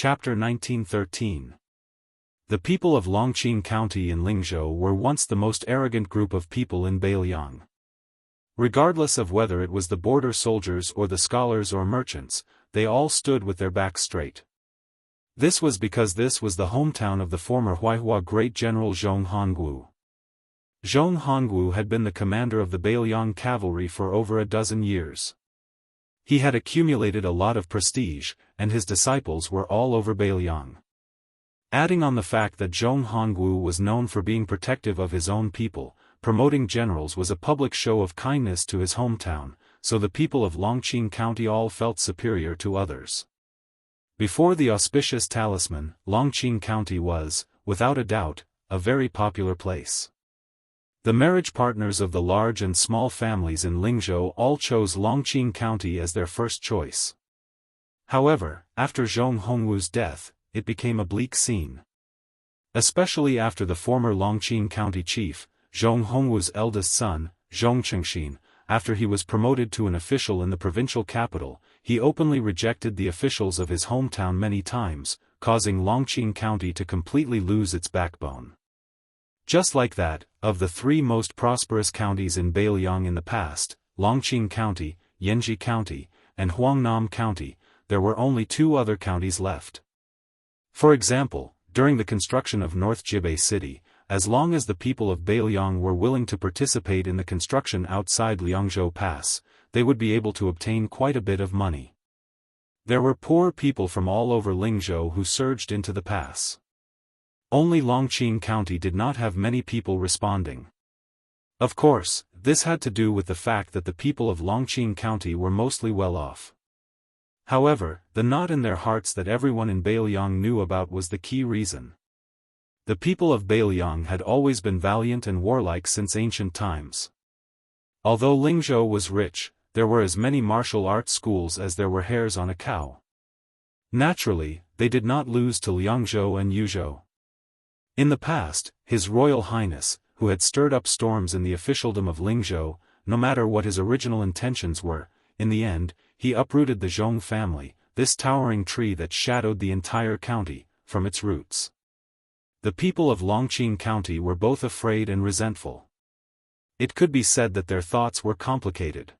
Chapter 1913. The people of Longqing County in Lingzhou were once the most arrogant group of people in Beiliang. Regardless of whether it was the border soldiers or the scholars or merchants, they all stood with their backs straight. This was because this was the hometown of the former Huaihua great general Zhong Hongwu. Zhong Hongwu had been the commander of the Beiliang cavalry for over a dozen years. He had accumulated a lot of prestige, and his disciples were all over Beiliang. Adding on the fact that Zhong Hongwu was known for being protective of his own people, promoting generals was a public show of kindness to his hometown, so the people of Longqing County all felt superior to others. Before the auspicious talisman, Longqing County was, without a doubt, a very popular place. The marriage partners of the large and small families in Lingzhou all chose Longqing County as their first choice. However, after Zhong Hongwu's death, it became a bleak scene. Especially after the former Longqing County chief, Zhong Hongwu's eldest son, Zhong Chengxin, after he was promoted to an official in the provincial capital, he openly rejected the officials of his hometown many times, causing Longqing County to completely lose its backbone. Just like that, of the three most prosperous counties in Beiliang in the past, Longqing County, Yanji County, and Huangnam County, there were only two other counties left. For example, during the construction of North Jibei City, as long as the people of Beiliang were willing to participate in the construction outside Liangzhou Pass, they would be able to obtain quite a bit of money. There were poor people from all over Lingzhou who surged into the pass. Only Longqing County did not have many people responding. Of course, this had to do with the fact that the people of Longqing County were mostly well off. However, the knot in their hearts that everyone in Beiliang knew about was the key reason. The people of Beiliang had always been valiant and warlike since ancient times. Although Lingzhou was rich, there were as many martial arts schools as there were hairs on a cow. Naturally, they did not lose to Liangzhou and Yuzhou. In the past, His Royal Highness, who had stirred up storms in the officialdom of Lingzhou, no matter what his original intentions were, in the end, he uprooted the Zhong family, this towering tree that shadowed the entire county, from its roots. The people of Longqing County were both afraid and resentful. It could be said that their thoughts were complicated.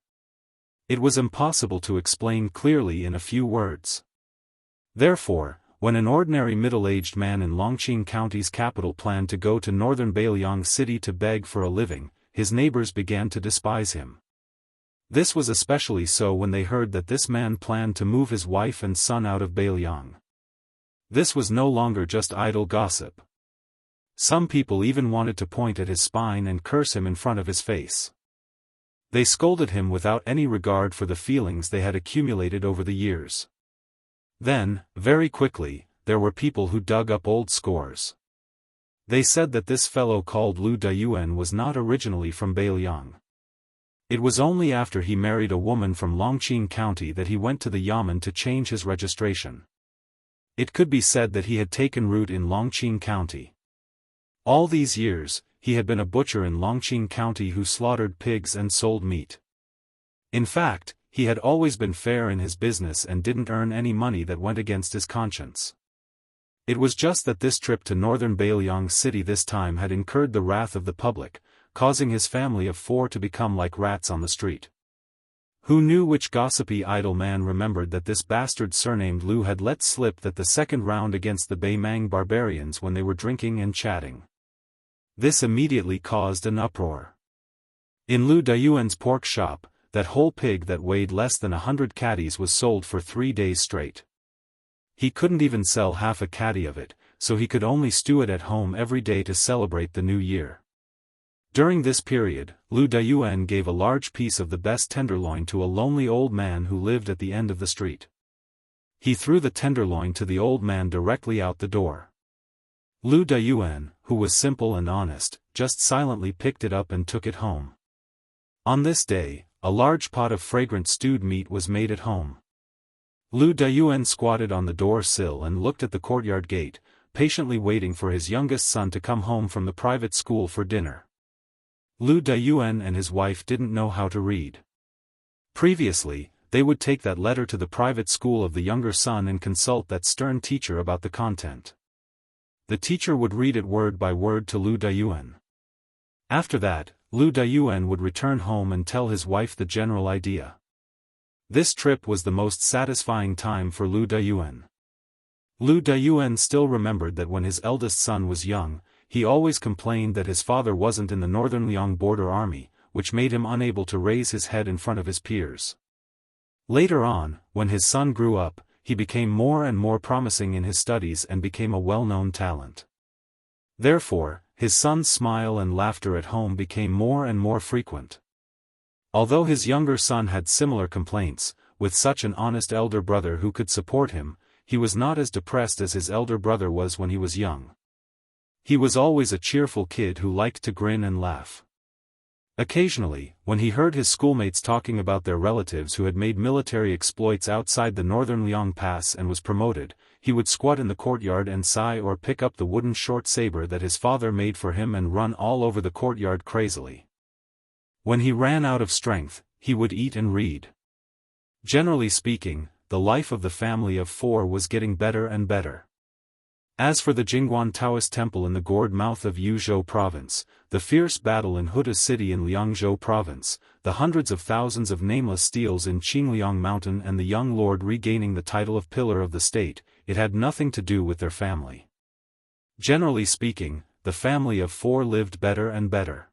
It was impossible to explain clearly in a few words. Therefore, when an ordinary middle-aged man in Longqing County's capital planned to go to northern Beiliang City to beg for a living, his neighbors began to despise him. This was especially so when they heard that this man planned to move his wife and son out of Beiliang. This was no longer just idle gossip. Some people even wanted to point at his spine and curse him in front of his face. They scolded him without any regard for the feelings they had accumulated over the years. Then, very quickly, there were people who dug up old scores. They said that this fellow called Lu Dayuan was not originally from Beiliang. It was only after he married a woman from Longqing County that he went to the Yamen to change his registration. It could be said that he had taken root in Longqing County. All these years, he had been a butcher in Longqing County who slaughtered pigs and sold meat. In fact, he had always been fair in his business and didn't earn any money that went against his conscience. It was just that this trip to northern Beiliang City this time had incurred the wrath of the public, causing his family of four to become like rats on the street. Who knew which gossipy idle man remembered that this bastard surnamed Lu had let slip that the second round against the Beimang barbarians when they were drinking and chatting. This immediately caused an uproar. In Lu Dayuan's pork shop, that whole pig that weighed less than 100 catties was sold for 3 days straight. He couldn't even sell half a catty of it, so he could only stew it at home every day to celebrate the new year. During this period, Lu Dayuan gave a large piece of the best tenderloin to a lonely old man who lived at the end of the street. He threw the tenderloin to the old man directly out the door. Lu Dayuan, who was simple and honest, just silently picked it up and took it home. On this day, a large pot of fragrant stewed meat was made at home. Lu Dayuan squatted on the door sill and looked at the courtyard gate, patiently waiting for his youngest son to come home from the private school for dinner. Lu Dayuan and his wife didn't know how to read. Previously, they would take that letter to the private school of the younger son and consult that stern teacher about the content. The teacher would read it word by word to Lu Dayuan. After that, Lu Dayuan would return home and tell his wife the general idea. This trip was the most satisfying time for Lu Dayuan. Lu Dayuan still remembered that when his eldest son was young, he always complained that his father wasn't in the northern Liang border army, which made him unable to raise his head in front of his peers. Later on, when his son grew up, he became more and more promising in his studies and became a well-known talent. Therefore, his son's smile and laughter at home became more and more frequent. Although his younger son had similar complaints, with such an honest elder brother who could support him, he was not as depressed as his elder brother was when he was young. He was always a cheerful kid who liked to grin and laugh. Occasionally, when he heard his schoolmates talking about their relatives who had made military exploits outside the northern Liang Pass and was promoted, he would squat in the courtyard and sigh or pick up the wooden short saber that his father made for him and run all over the courtyard crazily. When he ran out of strength, he would eat and read. Generally speaking, the life of the family of four was getting better and better. As for the Jingguan Taoist temple in the gourd mouth of Yuzhou province, the fierce battle in Huda city in Liangzhou province, the hundreds of thousands of nameless steals in Qingliang mountain and the young lord regaining the title of pillar of the state, it had nothing to do with their family. Generally speaking, the family of four lived better and better.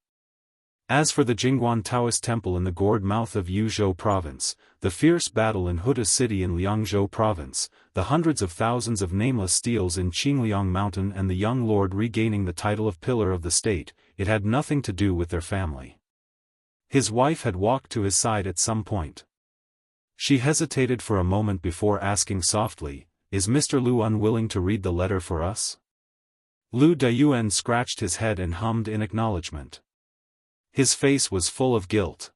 As for the Jingguan Taoist temple in the gourd mouth of Yuzhou province, the fierce battle in Huda city in Liangzhou province, the hundreds of thousands of nameless steals in Qingliang mountain and the young lord regaining the title of pillar of the state, it had nothing to do with their family. His wife had walked to his side at some point. She hesitated for a moment before asking softly, "Is Mr. Lu unwilling to read the letter for us?" Lu Dayuan scratched his head and hummed in acknowledgement. His face was full of guilt.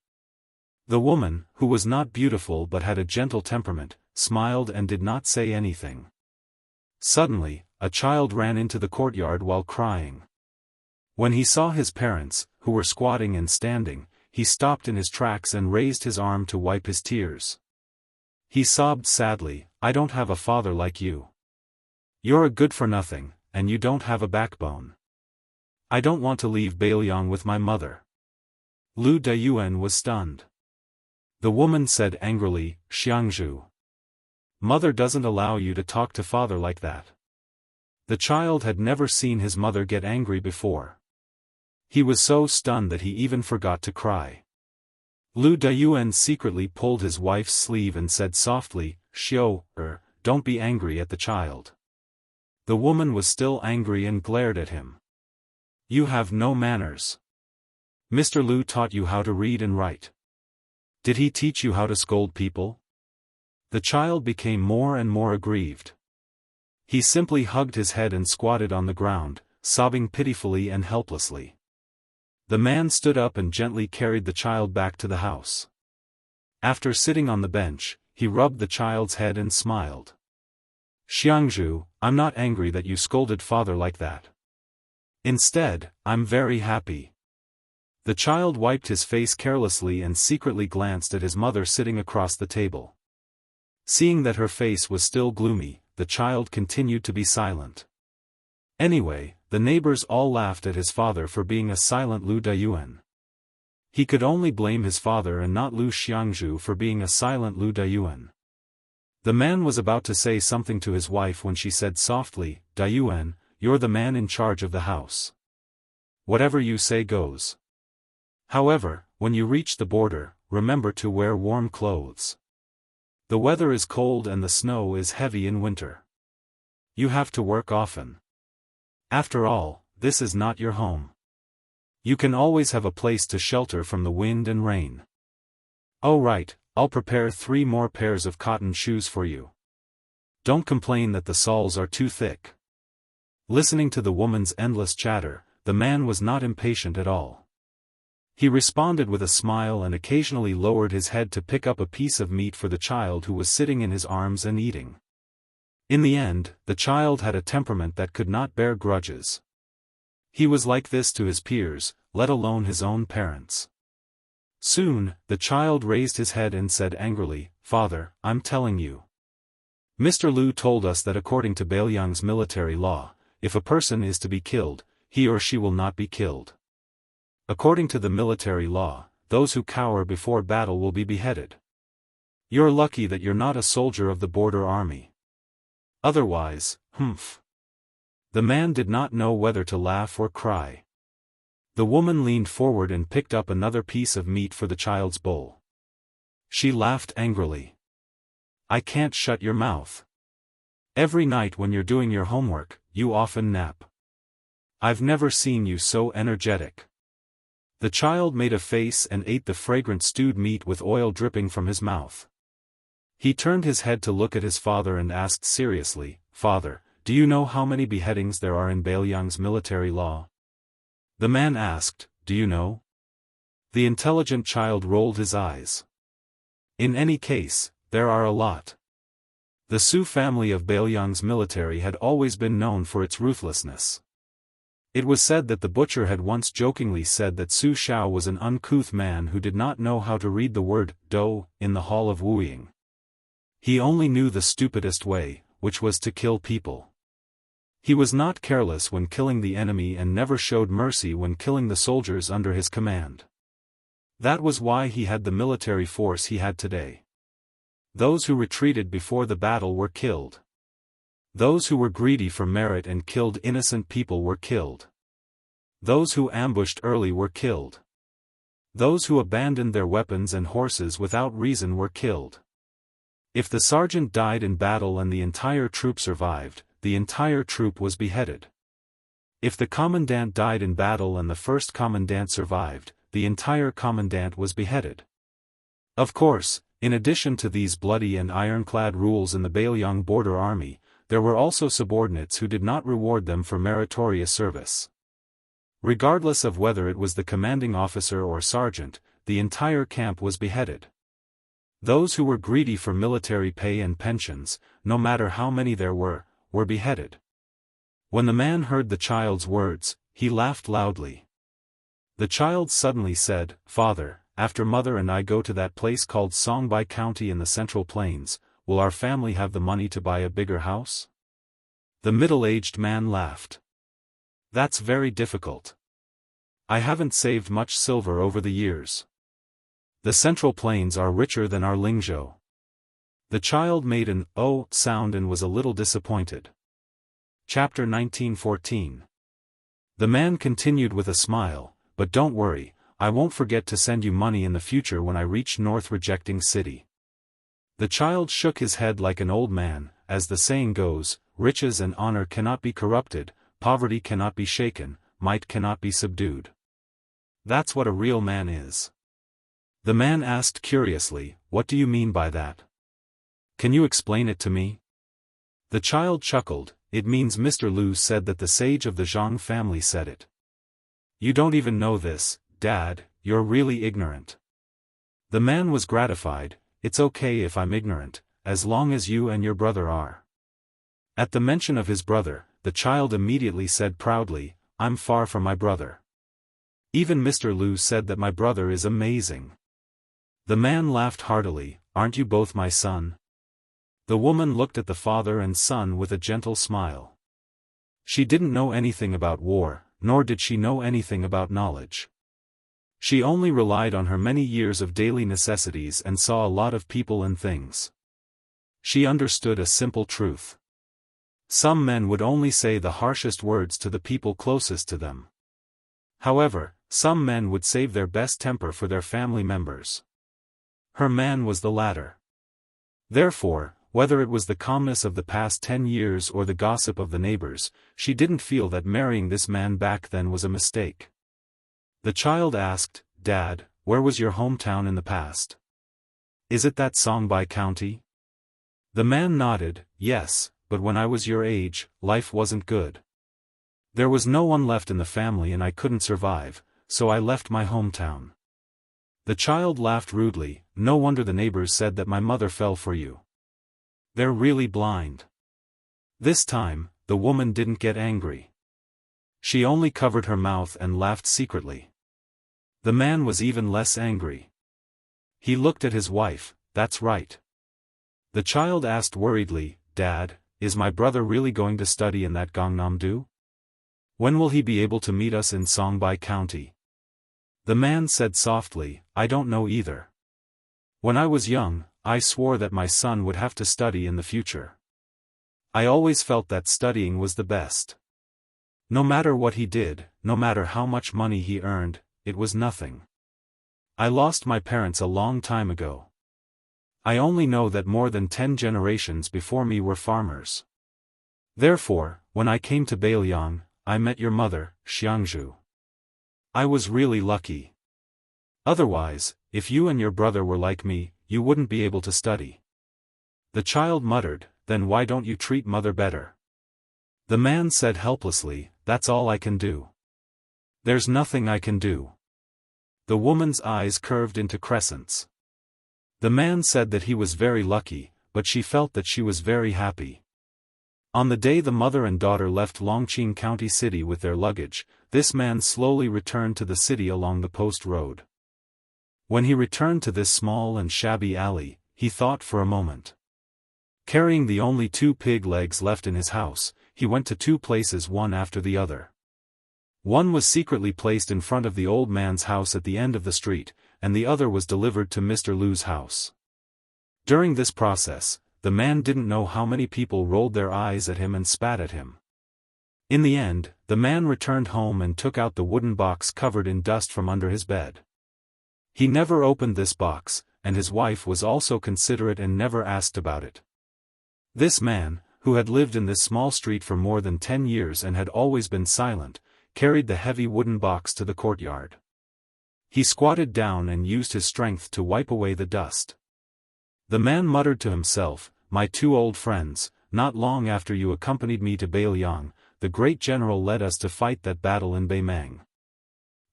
The woman, who was not beautiful but had a gentle temperament, smiled and did not say anything. Suddenly, a child ran into the courtyard while crying. When he saw his parents, who were squatting and standing, he stopped in his tracks and raised his arm to wipe his tears. He sobbed sadly, "I don't have a father like you. You're a good-for-nothing, and you don't have a backbone. I don't want to leave Beiliang with my mother." Lu Dayuan was stunned. The woman said angrily, "Xiangzhu. Mother doesn't allow you to talk to father like that." The child had never seen his mother get angry before. He was so stunned that he even forgot to cry. Lu Dayuan secretly pulled his wife's sleeve and said softly, "Xiao, don't be angry at the child." The woman was still angry and glared at him. "You have no manners. Mr. Lu taught you how to read and write. Did he teach you how to scold people?" The child became more and more aggrieved. He simply hugged his head and squatted on the ground, sobbing pitifully and helplessly. The man stood up and gently carried the child back to the house. After sitting on the bench, he rubbed the child's head and smiled. "Xiangzhu, I'm not angry that you scolded father like that. Instead, I'm very happy." The child wiped his face carelessly and secretly glanced at his mother sitting across the table. Seeing that her face was still gloomy, the child continued to be silent. Anyway, the neighbors all laughed at his father for being a silent Lu Dayuan. He could only blame his father and not Lu Xiangzhu for being a silent Lu Dayuan. The man was about to say something to his wife when she said softly, "Dayuan, you're the man in charge of the house. Whatever you say goes. However, when you reach the border, remember to wear warm clothes. The weather is cold and the snow is heavy in winter. You have to work often. After all, this is not your home. You can always have a place to shelter from the wind and rain. Oh right, I'll prepare 3 more pairs of cotton shoes for you. Don't complain that the soles are too thick." Listening to the woman's endless chatter, the man was not impatient at all. He responded with a smile and occasionally lowered his head to pick up a piece of meat for the child who was sitting in his arms and eating. In the end, the child had a temperament that could not bear grudges. He was like this to his peers, let alone his own parents. Soon, the child raised his head and said angrily, "Father, I'm telling you. Mr. Lu told us that according to Bailiang's military law, if a person is to be killed, he or she will not be killed. According to the military law, those who cower before battle will be beheaded. You're lucky that you're not a soldier of the border army. Otherwise, humph." The man did not know whether to laugh or cry. The woman leaned forward and picked up another piece of meat for the child's bowl. She laughed angrily. "I can't shut your mouth. Every night when you're doing your homework, you often nap. I've never seen you so energetic." The child made a face and ate the fragrant stewed meat with oil dripping from his mouth. He turned his head to look at his father and asked seriously, "Father, do you know how many beheadings there are in Bailiang's military law?" The man asked, "Do you know?" The intelligent child rolled his eyes. "In any case, there are a lot." The Su family of Bailiang's military had always been known for its ruthlessness. It was said that the butcher had once jokingly said that Su Xiao was an uncouth man who did not know how to read the word "dou" in the Hall of Wuying. He only knew the stupidest way, which was to kill people. He was not careless when killing the enemy and never showed mercy when killing the soldiers under his command. That was why he had the military force he had today. Those who retreated before the battle were killed. Those who were greedy for merit and killed innocent people were killed. Those who ambushed early were killed. Those who abandoned their weapons and horses without reason were killed. If the sergeant died in battle and the entire troop survived, the entire troop was beheaded. If the commandant died in battle and the first commandant survived, the entire commandant was beheaded. Of course, in addition to these bloody and ironclad rules in the Bailiang border army, there were also subordinates who did not reward them for meritorious service. Regardless of whether it was the commanding officer or sergeant, the entire camp was beheaded. Those who were greedy for military pay and pensions, no matter how many there were beheaded. When the man heard the child's words, he laughed loudly. The child suddenly said, "Father, after Mother and I go to that place called Songbai County in the Central Plains, will our family have the money to buy a bigger house?" The middle-aged man laughed. "That's very difficult. I haven't saved much silver over the years. The Central Plains are richer than our Lingzhou." The child made an "oh" sound and was a little disappointed. Chapter 1914. The man continued with a smile, "But don't worry, I won't forget to send you money in the future when I reach North Rejecting City." The child shook his head like an old man. As the saying goes, riches and honor cannot be corrupted, poverty cannot be shaken, might cannot be subdued. That's what a real man is. The man asked curiously, "What do you mean by that? Can you explain it to me?" The child chuckled, "It means Mr. Lu said that the sage of the Zhang family said it." "You don't even know this, Dad, you're really ignorant." The man was gratified. "It's okay if I'm ignorant, as long as you and your brother are." At the mention of his brother, the child immediately said proudly, "I'm far from my brother. Even Mr. Lu said that my brother is amazing." The man laughed heartily, "Aren't you both my son?" The woman looked at the father and son with a gentle smile. She didn't know anything about war, nor did she know anything about knowledge. She only relied on her many years of daily necessities and saw a lot of people and things. She understood a simple truth. Some men would only say the harshest words to the people closest to them. However, some men would save their best temper for their family members. Her man was the latter. Therefore, whether it was the calmness of the past 10 years or the gossip of the neighbors, she didn't feel that marrying this man back then was a mistake. The child asked, "Dad, where was your hometown in the past? Is it that Songbai County?" The man nodded, "Yes, but when I was your age, life wasn't good. There was no one left in the family and I couldn't survive, so I left my hometown." The child laughed rudely, "No wonder the neighbors said that my mother fell for you. They're really blind." This time, the woman didn't get angry. She only covered her mouth and laughed secretly. The man was even less angry. He looked at his wife. That's right. The child asked worriedly, Dad, is my brother really going to study in that Gangnam-do? When will he be able to meet us in Songbei County? The man said softly, I don't know either. When I was young, I swore that my son would have to study in the future. I always felt that studying was the best. No matter what he did, no matter how much money he earned, it was nothing. I lost my parents a long time ago. I only know that more than 10 generations before me were farmers. Therefore, when I came to Bailiang, I met your mother, Jianghu. I was really lucky. Otherwise, if you and your brother were like me, you wouldn't be able to study. The child muttered, then why don't you treat mother better? The man said helplessly, that's all I can do. There's nothing I can do. The woman's eyes curved into crescents. The man said that he was very lucky, but she felt that she was very happy. On the day the mother and daughter left Longqing County City with their luggage, this man slowly returned to the city along the post road. When he returned to this small and shabby alley, he thought for a moment. Carrying the only 2 pig legs left in his house, he went to 2 places one after the other. One was secretly placed in front of the old man's house at the end of the street, and the other was delivered to Mr. Lu's house. During this process, the man didn't know how many people rolled their eyes at him and spat at him. In the end, the man returned home and took out the wooden box covered in dust from under his bed. He never opened this box, and his wife was also considerate and never asked about it. This man, who had lived in this small street for more than 10 years and had always been silent, carried the heavy wooden box to the courtyard. He squatted down and used his strength to wipe away the dust. The man muttered to himself, my 2 old friends, not long after you accompanied me to Bailiang, the great general led us to fight that battle in Baimang.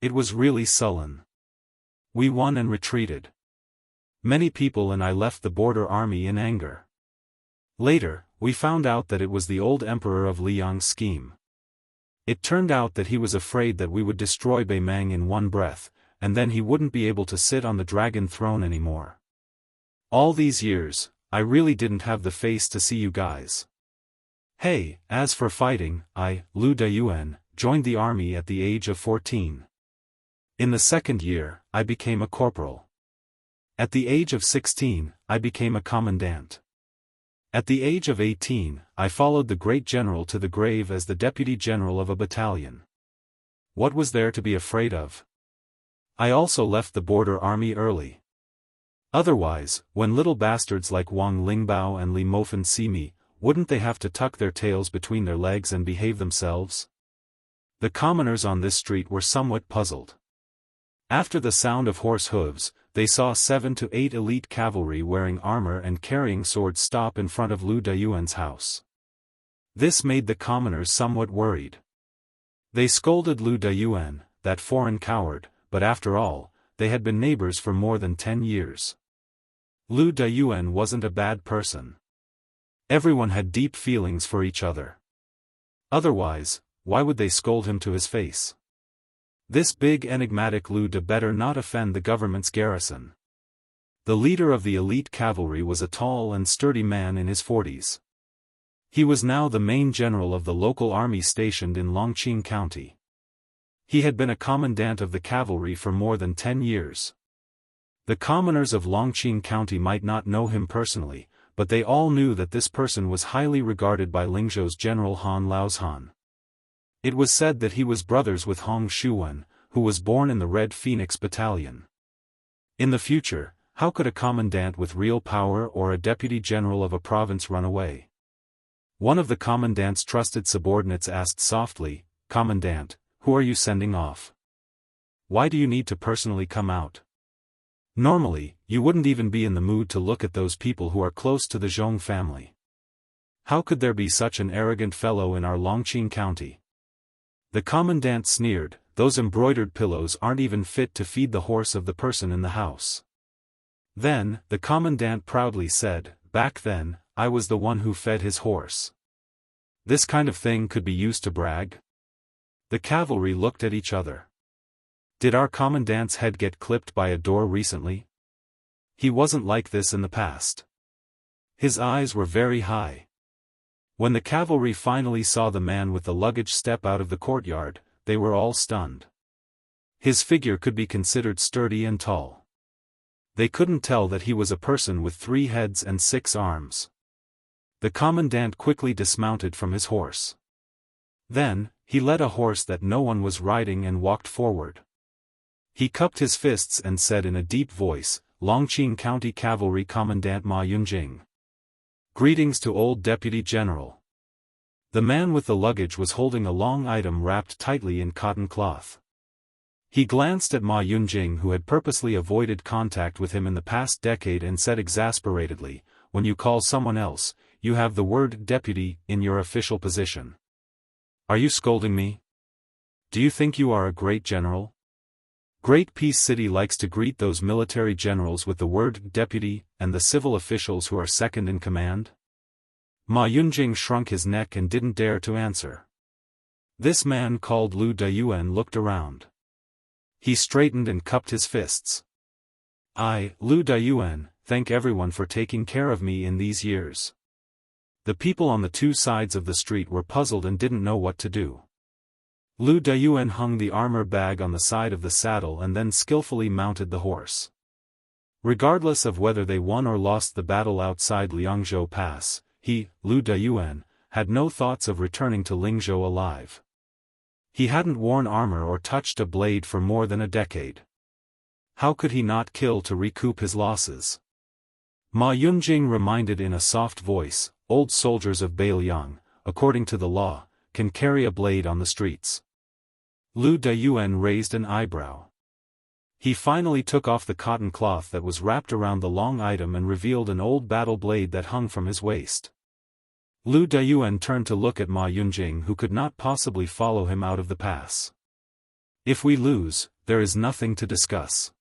It was really sullen. We won and retreated. Many people and I left the border army in anger. Later, we found out that it was the old emperor of Liang's scheme. It turned out that he was afraid that we would destroy Baimang in one breath, and then he wouldn't be able to sit on the dragon throne anymore. All these years, I really didn't have the face to see you guys. Hey, as for fighting, I, Lu Dayuan, joined the army at the age of 14. In the 2nd year, I became a corporal. At the age of 16, I became a commandant. At the age of 18, I followed the great general to the grave as the deputy general of a battalion. What was there to be afraid of? I also left the border army early. Otherwise, when little bastards like Wang Lingbao and Li Mofen see me, wouldn't they have to tuck their tails between their legs and behave themselves? The commoners on this street were somewhat puzzled. After the sound of horse hooves, they saw 7 to 8 elite cavalry wearing armor and carrying swords stop in front of Lu Dayuan's house. This made the commoners somewhat worried. They scolded Lu Dayuan, that foreign coward, but after all, they had been neighbors for more than 10 years. Lu Dayuan wasn't a bad person. Everyone had deep feelings for each other. Otherwise, why would they scold him to his face? This big enigmatic Lu De better not offend the government's garrison. The leader of the elite cavalry was a tall and sturdy man in his 40s. He was now the main general of the local army stationed in Longqing County. He had been a commandant of the cavalry for more than 10 years. The commoners of Longqing County might not know him personally, but they all knew that this person was highly regarded by Lingzhou's General Han Laozhan. It was said that he was brothers with Hong Shuwen, who was born in the Red Phoenix Battalion. In the future, how could a commandant with real power or a deputy general of a province run away? One of the commandant's trusted subordinates asked softly, Commandant, who are you sending off? Why do you need to personally come out? Normally, you wouldn't even be in the mood to look at those people who are close to the Zhong family. How could there be such an arrogant fellow in our Longqing County? The commandant sneered, those embroidered pillows aren't even fit to feed the horse of the person in the house. Then, the commandant proudly said, back then, I was the one who fed his horse. This kind of thing could be used to brag? The cavalry looked at each other. Did our commandant's head get clipped by a door recently? He wasn't like this in the past. His eyes were very high. When the cavalry finally saw the man with the luggage step out of the courtyard, they were all stunned. His figure could be considered sturdy and tall. They couldn't tell that he was a person with 3 heads and 6 arms. The commandant quickly dismounted from his horse. Then, he led a horse that no one was riding and walked forward. He cupped his fists and said in a deep voice, "Longqing County Cavalry Commandant Ma Yunjing. Greetings to old Deputy General." The man with the luggage was holding a long item wrapped tightly in cotton cloth. He glanced at Ma Yunjing, who had purposely avoided contact with him in the past decade, and said exasperatedly, "When you call someone else, you have the word deputy in your official position. Are you scolding me? Do you think you are a great general? Great Peace City likes to greet those military generals with the word deputy, and the civil officials who are second in command?" Ma Yunjing shrunk his neck and didn't dare to answer. This man called Lu Dayuan looked around. He straightened and cupped his fists. "I, Lu Dayuan, thank everyone for taking care of me in these years." The people on the 2 sides of the street were puzzled and didn't know what to do. Lu Dayuan hung the armor bag on the side of the saddle and then skillfully mounted the horse. Regardless of whether they won or lost the battle outside Liangzhou Pass, he, Lu Dayuan, had no thoughts of returning to Lingzhou alive. He hadn't worn armor or touched a blade for more than a decade. How could he not kill to recoup his losses? Ma Yunjing reminded in a soft voice, "Old soldiers of Beiliang, according to the law, can carry a blade on the streets." Lu Dayuan raised an eyebrow. He finally took off the cotton cloth that was wrapped around the long item and revealed an old battle blade that hung from his waist. Lu Dayuan turned to look at Ma Yunjing, who could not possibly follow him out of the pass. "If we lose, there is nothing to discuss.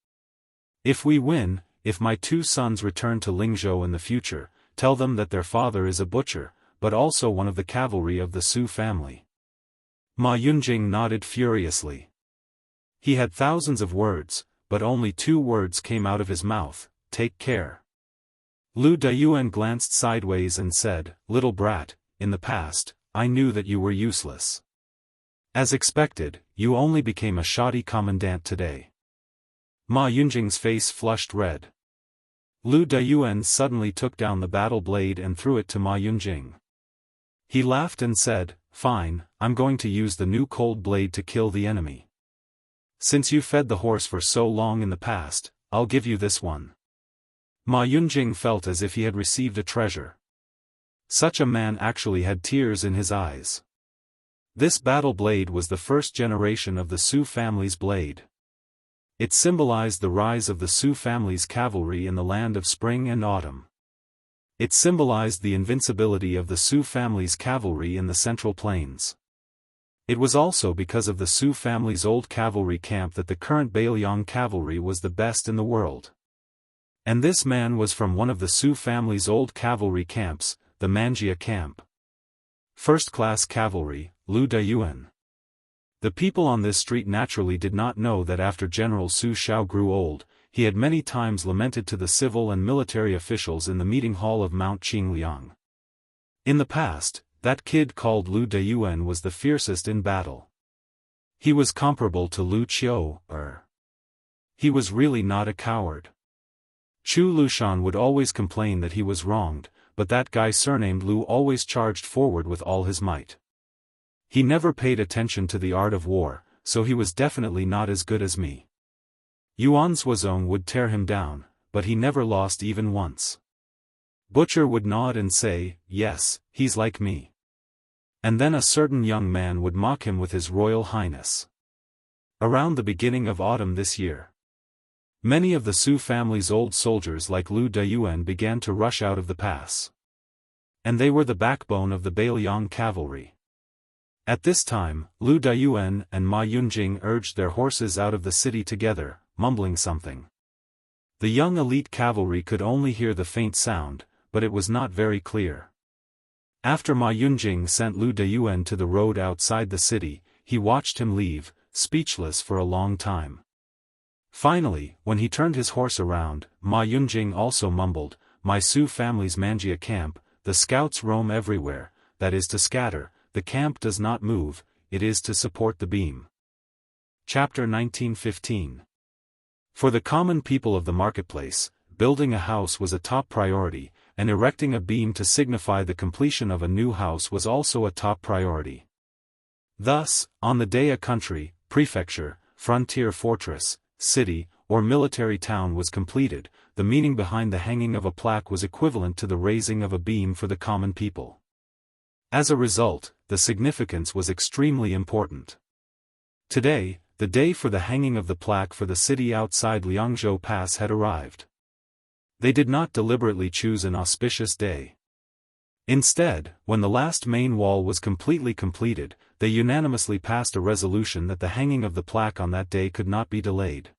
If we win, if my 2 sons return to Lingzhou in the future, tell them that their father is a butcher, but also one of the cavalry of the Su family." Ma Yunjing nodded furiously. He had thousands of words, but only 2 words came out of his mouth: "Take care." Lu Dayuan glanced sideways and said, "Little brat, in the past, I knew that you were useless. As expected, you only became a shoddy commandant today." Ma Yunjing's face flushed red. Lu Dayuan suddenly took down the battle blade and threw it to Ma Yunjing. He laughed and said, "Fine, I'm going to use the new cold blade to kill the enemy. Since you fed the horse for so long in the past, I'll give you this one." Ma Yunjing felt as if he had received a treasure. Such a man actually had tears in his eyes. This battle blade was the first generation of the Su family's blade. It symbolized the rise of the Su family's cavalry in the land of spring and autumn. It symbolized the invincibility of the Su family's cavalry in the Central Plains. It was also because of the Su family's old cavalry camp that the current Beiliang cavalry was the best in the world. And this man was from one of the Su family's old cavalry camps, the Manjia camp. First-class cavalry, Lu Dayuan. The people on this street naturally did not know that after General Su Shao grew old, he had many times lamented to the civil and military officials in the meeting hall of Mount Qingliang. In the past, that kid called Lu Dayuan was the fiercest in battle. He was comparable to Lu Qiu. He was really not a coward. Chu Lushan would always complain that he was wronged, but that guy surnamed Lu always charged forward with all his might. He never paid attention to the art of war, so he was definitely not as good as me. Yuan Zhuozong would tear him down, but he never lost even once. Butcher would nod and say, "Yes, he's like me." And then a certain young man would mock him with his Royal Highness. Around the beginning of autumn this year, many of the Su family's old soldiers like Lu Dayuan began to rush out of the pass. And they were the backbone of the Beiliang cavalry. At this time, Lu Dayuan and Ma Yunjing urged their horses out of the city together, mumbling something. The young elite cavalry could only hear the faint sound, but it was not very clear. After Ma Yunjing sent Lu Dayuan to the road outside the city, he watched him leave, speechless for a long time. Finally, when he turned his horse around, Ma Yunjing also mumbled, "My Su family's Manjia camp, the scouts roam everywhere, that is to scatter, the camp does not move, it is to support the beam." Chapter 1915. For the common people of the marketplace, building a house was a top priority, and erecting a beam to signify the completion of a new house was also a top priority. Thus, on the day a country, prefecture, frontier fortress, city, or military town was completed, the meaning behind the hanging of a plaque was equivalent to the raising of a beam for the common people. As a result, the significance was extremely important. Today, the day for the hanging of the plaque for the city outside Liangzhou Pass had arrived. They did not deliberately choose an auspicious day. Instead, when the last main wall was completely completed, they unanimously passed a resolution that the hanging of the plaque on that day could not be delayed.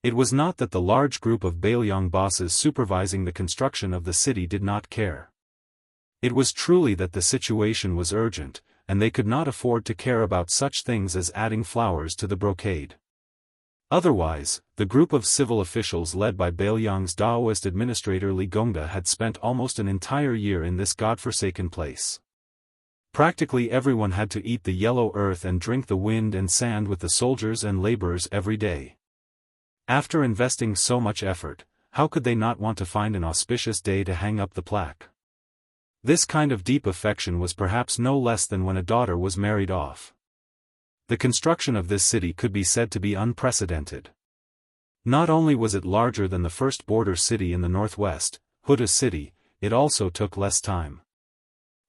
It was not that the large group of Bailiang bosses supervising the construction of the city did not care. It was truly that the situation was urgent, and they could not afford to care about such things as adding flowers to the brocade. Otherwise, the group of civil officials led by Bailiang's Daoist administrator Li Gongda had spent almost an entire year in this godforsaken place. Practically everyone had to eat the yellow earth and drink the wind and sand with the soldiers and laborers every day. After investing so much effort, how could they not want to find an auspicious day to hang up the plaque? This kind of deep affection was perhaps no less than when a daughter was married off. The construction of this city could be said to be unprecedented. Not only was it larger than the first border city in the northwest, Huda City, it also took less time.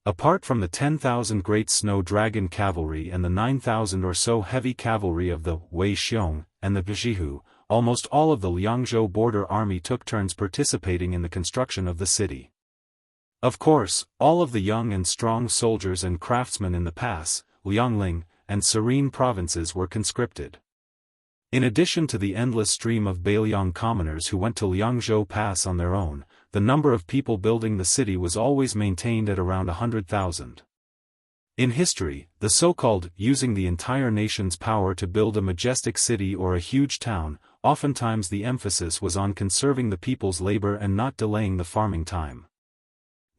Apart from the 10,000 great snow dragon cavalry and the 9,000 or so heavy cavalry of the Wei Xiong and the Jianghu, almost all of the Liangzhou border army took turns participating in the construction of the city. Of course, all of the young and strong soldiers and craftsmen in the pass, Liangling, and Serene provinces were conscripted. In addition to the endless stream of Bailiang commoners who went to Liangzhou Pass on their own, the number of people building the city was always maintained at around 100,000. In history, the so-called using the entire nation's power to build a majestic city or a huge town, oftentimes the emphasis was on conserving the people's labor and not delaying the farming time.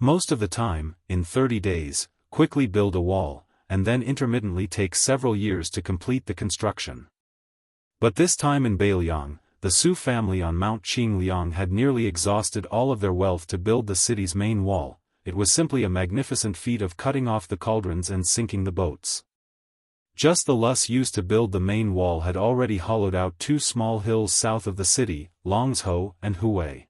Most of the time, in 30 days, quickly build a wall, and then intermittently take several years to complete the construction. But this time in Bailiang, the Su family on Mount Qingliang had nearly exhausted all of their wealth to build the city's main wall. It was simply a magnificent feat of cutting off the cauldrons and sinking the boats. Just the loess used to build the main wall had already hollowed out 2 small hills south of the city, Longzhou and Huwei.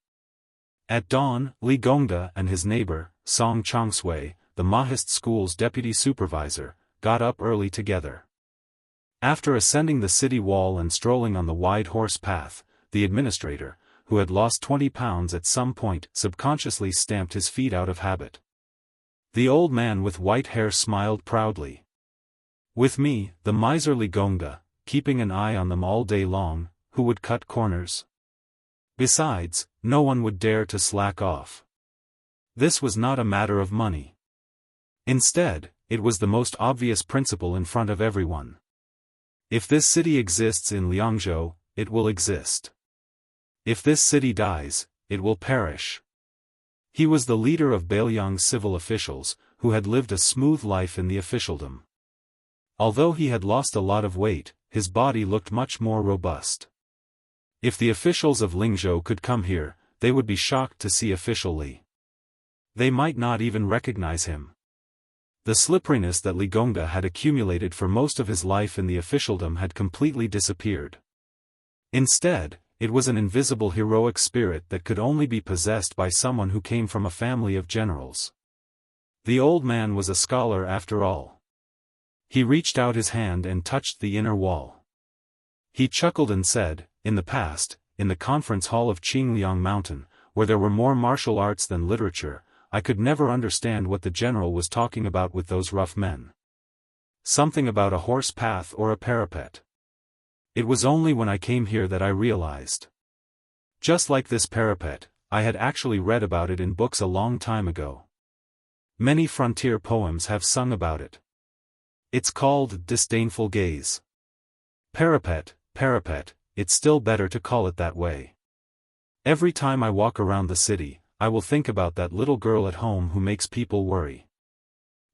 At dawn, Li Gongda and his neighbor, Song Chongsui, the Mahist school's deputy supervisor, got up early together. After ascending the city wall and strolling on the wide horse path, the administrator, who had lost 20 pounds at some point, subconsciously stamped his feet out of habit. The old man with white hair smiled proudly. With me, the miserly Gongda, keeping an eye on them all day long, who would cut corners? Besides, no one would dare to slack off. This was not a matter of money. Instead, it was the most obvious principle in front of everyone. If this city exists in Liangzhou, it will exist. If this city dies, it will perish. He was the leader of Bailiang's civil officials, who had lived a smooth life in the officialdom. Although he had lost a lot of weight, his body looked much more robust. If the officials of Lingzhou could come here, they would be shocked to see official Li. They might not even recognize him. The slipperiness that Li Gongda had accumulated for most of his life in the officialdom had completely disappeared. Instead, it was an invisible heroic spirit that could only be possessed by someone who came from a family of generals. The old man was a scholar after all. He reached out his hand and touched the inner wall. He chuckled and said, "In the past, in the conference hall of Qingliang Mountain, where there were more martial arts than literature, I could never understand what the general was talking about with those rough men. Something about a horse path or a parapet. It was only when I came here that I realized. Just like this parapet, I had actually read about it in books a long time ago. Many frontier poems have sung about it. It's called Disdainful Gaze. Parapet, parapet, it's still better to call it that way. Every time I walk around the city, I will think about that little girl at home who makes people worry.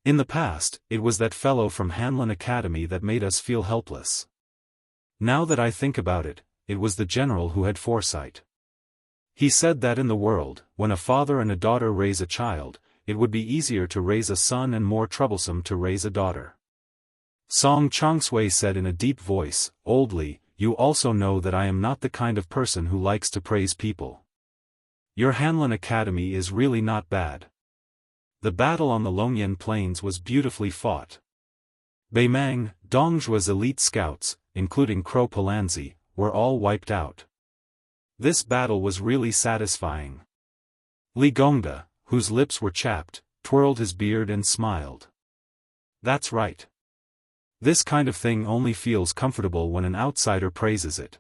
In the past, it was that fellow from Hanlon Academy that made us feel helpless. Now that I think about it, it was the general who had foresight. He said that in the world, when a father and a daughter raise a child, it would be easier to raise a son and more troublesome to raise a daughter. Song Changshui said in a deep voice, "Old Li, you also know that I am not the kind of person who likes to praise people. Your Hanlon Academy is really not bad." The battle on the Longyan Plains was beautifully fought. Beimang, Dongzhua's elite scouts, including Crow Palanzi, were all wiped out. This battle was really satisfying. Li Gongda, whose lips were chapped, twirled his beard and smiled. That's right. This kind of thing only feels comfortable when an outsider praises it.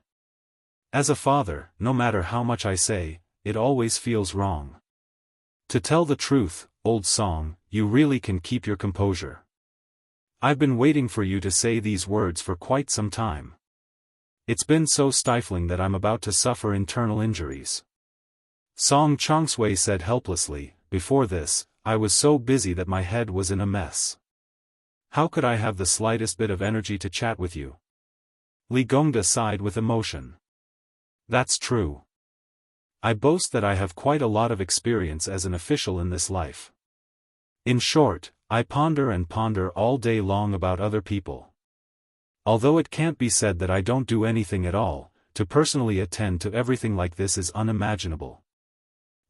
As a father, no matter how much I say, it always feels wrong. To tell the truth, old Song, you really can keep your composure. I've been waiting for you to say these words for quite some time. It's been so stifling that I'm about to suffer internal injuries. Song Changshui said helplessly, "Before this, I was so busy that my head was in a mess. How could I have the slightest bit of energy to chat with you?" Li Gongda sighed with emotion. That's true. I boast that I have quite a lot of experience as an official in this life. In short, I ponder and ponder all day long about other people. Although it can't be said that I don't do anything at all, to personally attend to everything like this is unimaginable.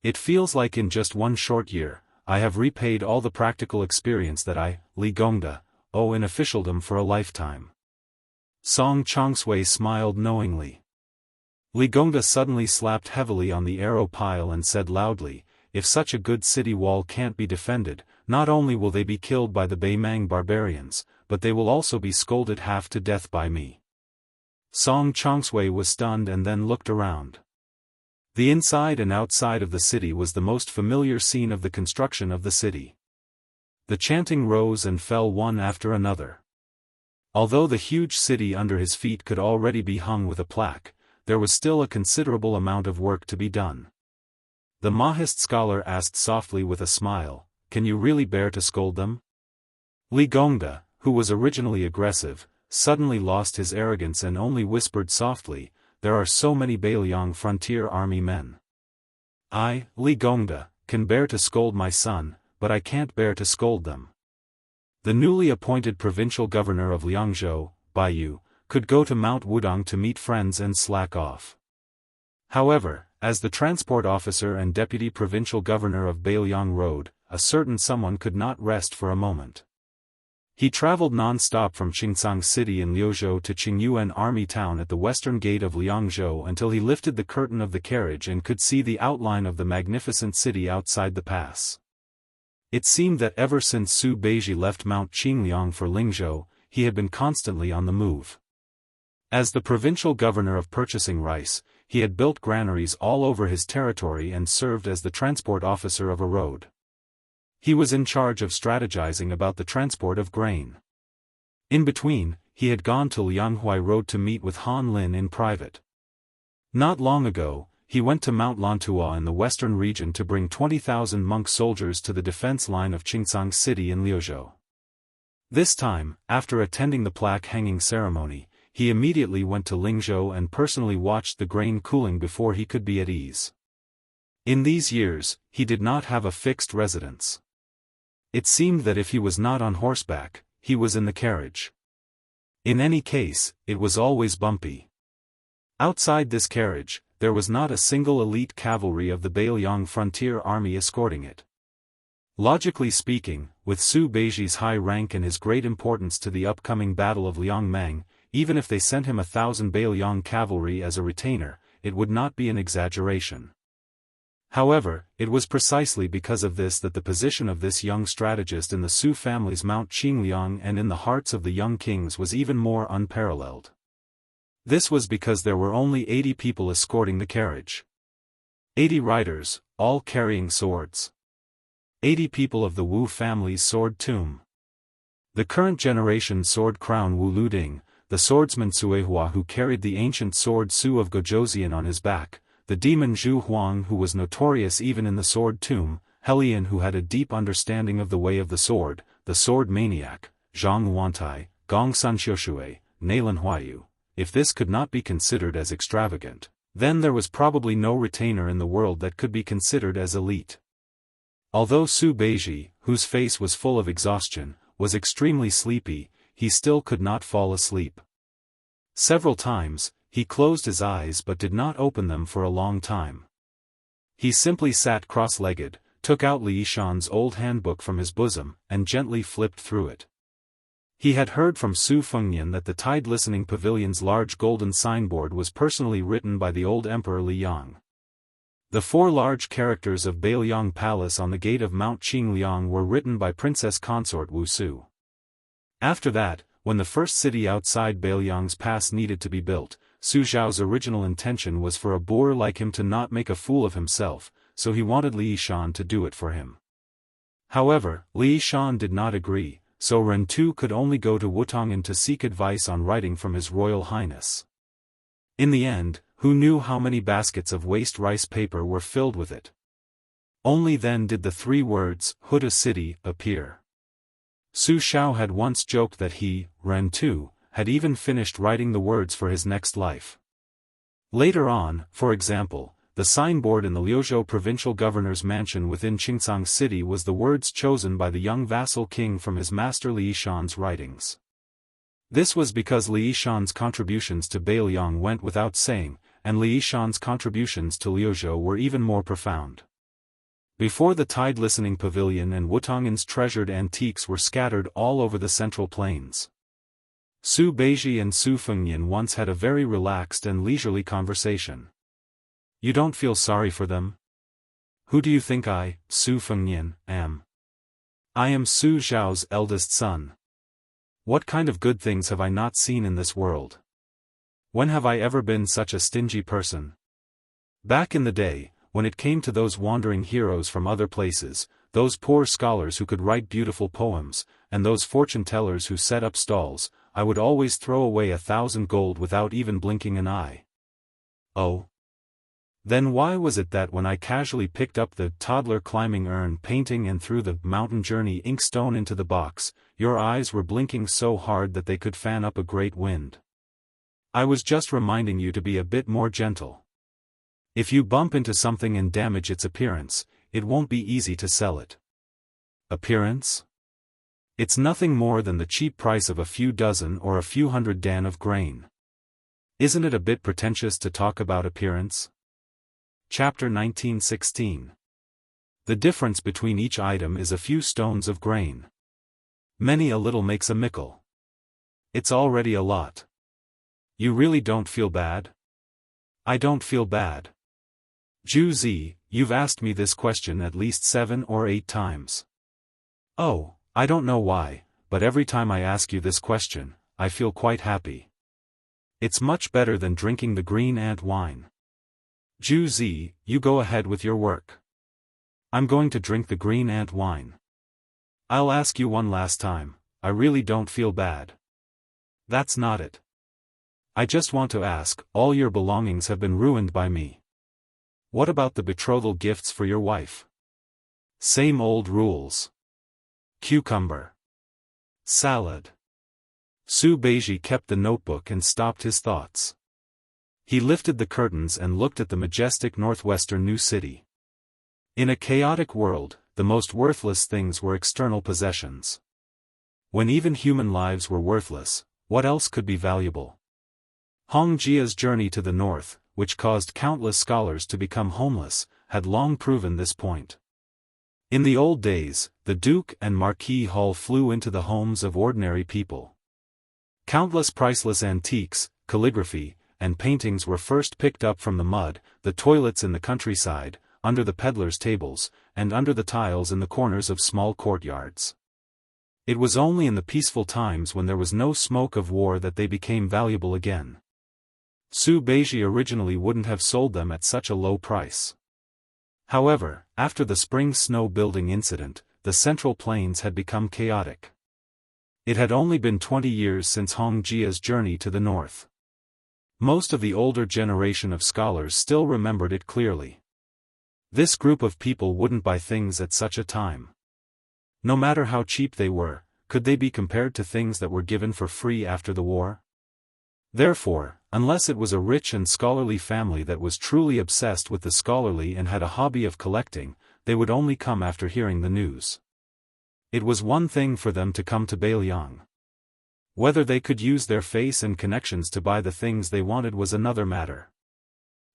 It feels like in just one short year, I have repaid all the practical experience that I, Li Gongda, owe in officialdom for a lifetime. Song Changshui smiled knowingly. Li Gongda suddenly slapped heavily on the arrow pile and said loudly, "If such a good city wall can't be defended, not only will they be killed by the Beimang barbarians, but they will also be scolded half to death by me." Song Changshui was stunned and then looked around. The inside and outside of the city was the most familiar scene of the construction of the city. The chanting rose and fell one after another. Although the huge city under his feet could already be hung with a plaque, there was still a considerable amount of work to be done. The Mahist scholar asked softly with a smile, "Can you really bear to scold them?" Li Gongda, who was originally aggressive, suddenly lost his arrogance and only whispered softly, "There are so many Beiliang frontier army men. I, Li Gongda, can bear to scold my son, but I can't bear to scold them." The newly appointed provincial governor of Liangzhou, Baiyu, could go to Mount Wudong to meet friends and slack off. However, as the transport officer and deputy provincial governor of Beiliang Road, a certain someone could not rest for a moment. He traveled non-stop from Qingcang City in Liuzhou to Qingyuan Army Town at the western gate of Liangzhou until he lifted the curtain of the carriage and could see the outline of the magnificent city outside the pass. It seemed that ever since Su Beiji left Mount Qingliang for Lingzhou, he had been constantly on the move. As the provincial governor of purchasing rice, he had built granaries all over his territory and served as the transport officer of a road. He was in charge of strategizing about the transport of grain. In between, he had gone to Lianghui Road to meet with Han Lin in private. Not long ago, he went to Mount Lantua in the western region to bring 20,000 monk soldiers to the defense line of Qingcang City in Liuzhou. This time, after attending the plaque hanging ceremony, he immediately went to Lingzhou and personally watched the grain cooling before he could be at ease. In these years, he did not have a fixed residence. It seemed that if he was not on horseback, he was in the carriage. In any case, it was always bumpy. Outside this carriage, there was not a single elite cavalry of the Beiliang frontier army escorting it. Logically speaking, with Su Beiji's high rank and his great importance to the upcoming Battle of Liangmang, even if they sent him 1,000 Beiliang cavalry as a retainer, it would not be an exaggeration. However, it was precisely because of this that the position of this young strategist in the Su family's Mount Qingliang and in the hearts of the young kings was even more unparalleled. This was because there were only 80 people escorting the carriage. 80 riders, all carrying swords. 80 people of the Wu family's sword tomb. The current generation sword crown Wu Luding, the swordsman Suehua who carried the ancient sword Su of Gojoseon on his back, the demon Zhu Huang who was notorious even in the sword tomb, Helian who had a deep understanding of the way of the sword maniac, Zhang Wantai, Gong Sun Xiuxue, Nalan Huayu. If this could not be considered as extravagant, then there was probably no retainer in the world that could be considered as elite. Although Su Beiji, whose face was full of exhaustion, was extremely sleepy, he still could not fall asleep. Several times, he closed his eyes but did not open them for a long time. He simply sat cross-legged, took out Li Yishan's old handbook from his bosom, and gently flipped through it. He had heard from Su Fengnian that the Tide Listening Pavilion's large golden signboard was personally written by the old Emperor Li Yang. The 4 large characters of Beiliang Palace on the gate of Mount Qingliang were written by Princess Consort Wu Su. After that, when the first city outside Beiliang's pass needed to be built, Su Zhao's original intention was for a boor like him to not make a fool of himself, so he wanted Li Yishan to do it for him. However, Li Yishan did not agree, so Ren Tu could only go to Wutongan to seek advice on writing from His Royal Highness. In the end, who knew how many baskets of waste rice paper were filled with it? Only then did the 3 words, Huda City, appear. Su Xiao had once joked that he, Ren Tu, had even finished writing the words for his next life. Later on, for example, the signboard in the Liuzhou provincial governor's mansion within Qingcang City was the words chosen by the young vassal king from his master Li Yishan's writings. This was because Li Yishan's contributions to Beiliang went without saying, and Li Yishan's contributions to Liuzhou were even more profound. Before the Tide Listening Pavilion and Wutongan's treasured antiques were scattered all over the central plains. Su Beiji and Su Fengnian once had a very relaxed and leisurely conversation. You don't feel sorry for them? Who do you think I, Su Fengnian, am? I am Su Zhao's eldest son. What kind of good things have I not seen in this world? When have I ever been such a stingy person? Back in the day, when it came to those wandering heroes from other places, those poor scholars who could write beautiful poems, and those fortune-tellers who set up stalls, I would always throw away 1,000 gold without even blinking an eye. Oh. Then why was it that when I casually picked up the toddler climbing urn painting and threw the mountain journey inkstone into the box, your eyes were blinking so hard that they could fan up a great wind? I was just reminding you to be a bit more gentle. If you bump into something and damage its appearance, it won't be easy to sell it. Appearance? It's nothing more than the cheap price of a few dozen or a few hundred dan of grain. Isn't it a bit pretentious to talk about appearance? Chapter 1916. The difference between each item is a few stones of grain. Many a little makes a mickle. It's already a lot. You really don't feel bad? I don't feel bad. Zhu Zi, you've asked me this question at least 7 or 8 times. Oh, I don't know why, but every time I ask you this question, I feel quite happy. It's much better than drinking the green ant wine. Zhu Zi, you go ahead with your work. I'm going to drink the green ant wine. I'll ask you one last time, I really don't feel bad. That's not it. I just want to ask, all your belongings have been ruined by me. What about the betrothal gifts for your wife? Same old rules. Cucumber. Salad. Su Beiji kept the notebook and stopped his thoughts. He lifted the curtains and looked at the majestic northwestern new city. In a chaotic world, the most worthless things were external possessions. When even human lives were worthless, what else could be valuable? Hong Jia's journey to the north, which caused countless scholars to become homeless, had long proven this point. In the old days, the Duke and Marquis Hall flew into the homes of ordinary people. Countless priceless antiques, calligraphy, and paintings were first picked up from the mud, the toilets in the countryside, under the peddlers' tables, and under the tiles in the corners of small courtyards. It was only in the peaceful times when there was no smoke of war that they became valuable again. Su Beiji originally wouldn't have sold them at such a low price. However, after the spring snow building incident, the Central Plains had become chaotic. It had only been 20 years since Hong Jia's journey to the north. Most of the older generation of scholars still remembered it clearly. This group of people wouldn't buy things at such a time. No matter how cheap they were, could they be compared to things that were given for free after the war? Therefore, unless it was a rich and scholarly family that was truly obsessed with the scholarly and had a hobby of collecting, they would only come after hearing the news. It was one thing for them to come to Beiliang. Whether they could use their face and connections to buy the things they wanted was another matter.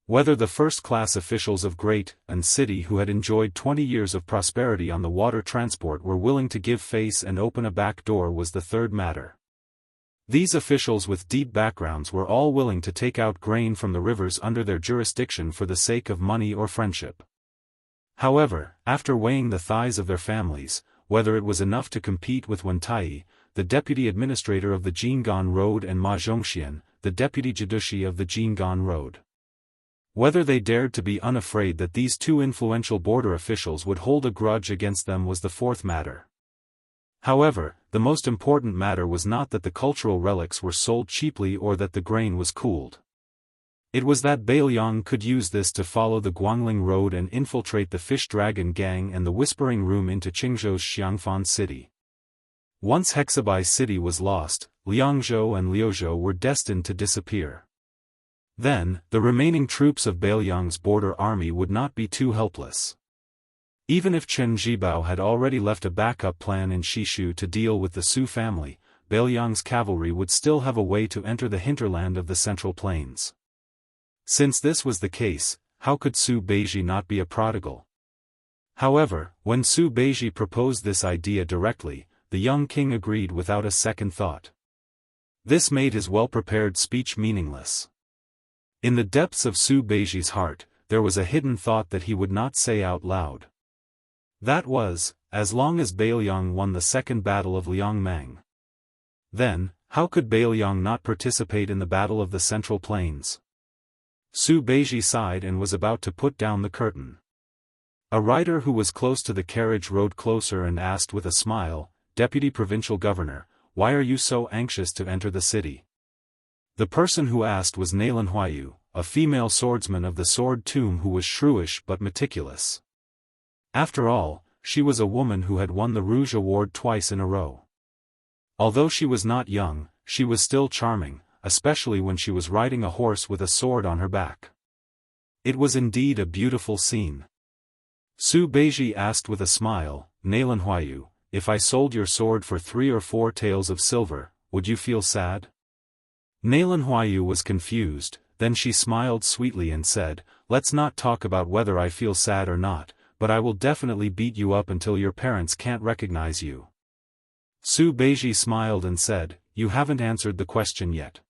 Whether the first-class officials of Great and City who had enjoyed 20 years of prosperity on the water transport were willing to give face and open a back door was the third matter. These officials with deep backgrounds were all willing to take out grain from the rivers under their jurisdiction for the sake of money or friendship. However, after weighing the thighs of their families, whether it was enough to compete with Wen Tai, the deputy administrator of the Jing'an Road, and Ma Zhongxian, the deputy jidushi of the Jing'an Road. Whether they dared to be unafraid that these two influential border officials would hold a grudge against them was the fourth matter. However, the most important matter was not that the cultural relics were sold cheaply or that the grain was cooled. It was that Beiliang could use this to follow the Guangling Road and infiltrate the Fish Dragon Gang and the Whispering Room into Qingzhou's Xiangfan City. Once Hexabai City was lost, Liangzhou and Liuzhou were destined to disappear. Then, the remaining troops of Beiliang's border army would not be too helpless. Even if Chen Zhibao had already left a backup plan in Shishu to deal with the Su family, Beiliang's cavalry would still have a way to enter the hinterland of the Central Plains. Since this was the case, how could Su Beiji not be a prodigal? However, when Su Beiji proposed this idea directly, the young king agreed without a second thought. This made his well-prepared speech meaningless. In the depths of Su Beiji's heart, there was a hidden thought that he would not say out loud. That was, as long as Beiliang won the Second Battle of Liangmang. Then, how could Beiliang not participate in the Battle of the Central Plains? Su Beiji sighed and was about to put down the curtain. A rider who was close to the carriage rode closer and asked with a smile, "Deputy Provincial Governor, why are you so anxious to enter the city?" The person who asked was Nailan Huayu, a female swordsman of the Sword Tomb who was shrewish but meticulous. After all, she was a woman who had won the Rouge Award twice in a row. Although she was not young, she was still charming, especially when she was riding a horse with a sword on her back. It was indeed a beautiful scene. Su Beiji asked with a smile, "Nailan Huayu, if I sold your sword for 3 or 4 taels of silver, would you feel sad?" Nailan Huayu was confused, then she smiled sweetly and said, "Let's not talk about whether I feel sad or not, but I will definitely beat you up until your parents can't recognize you." Su Beiji smiled and said, "You haven't answered the question yet."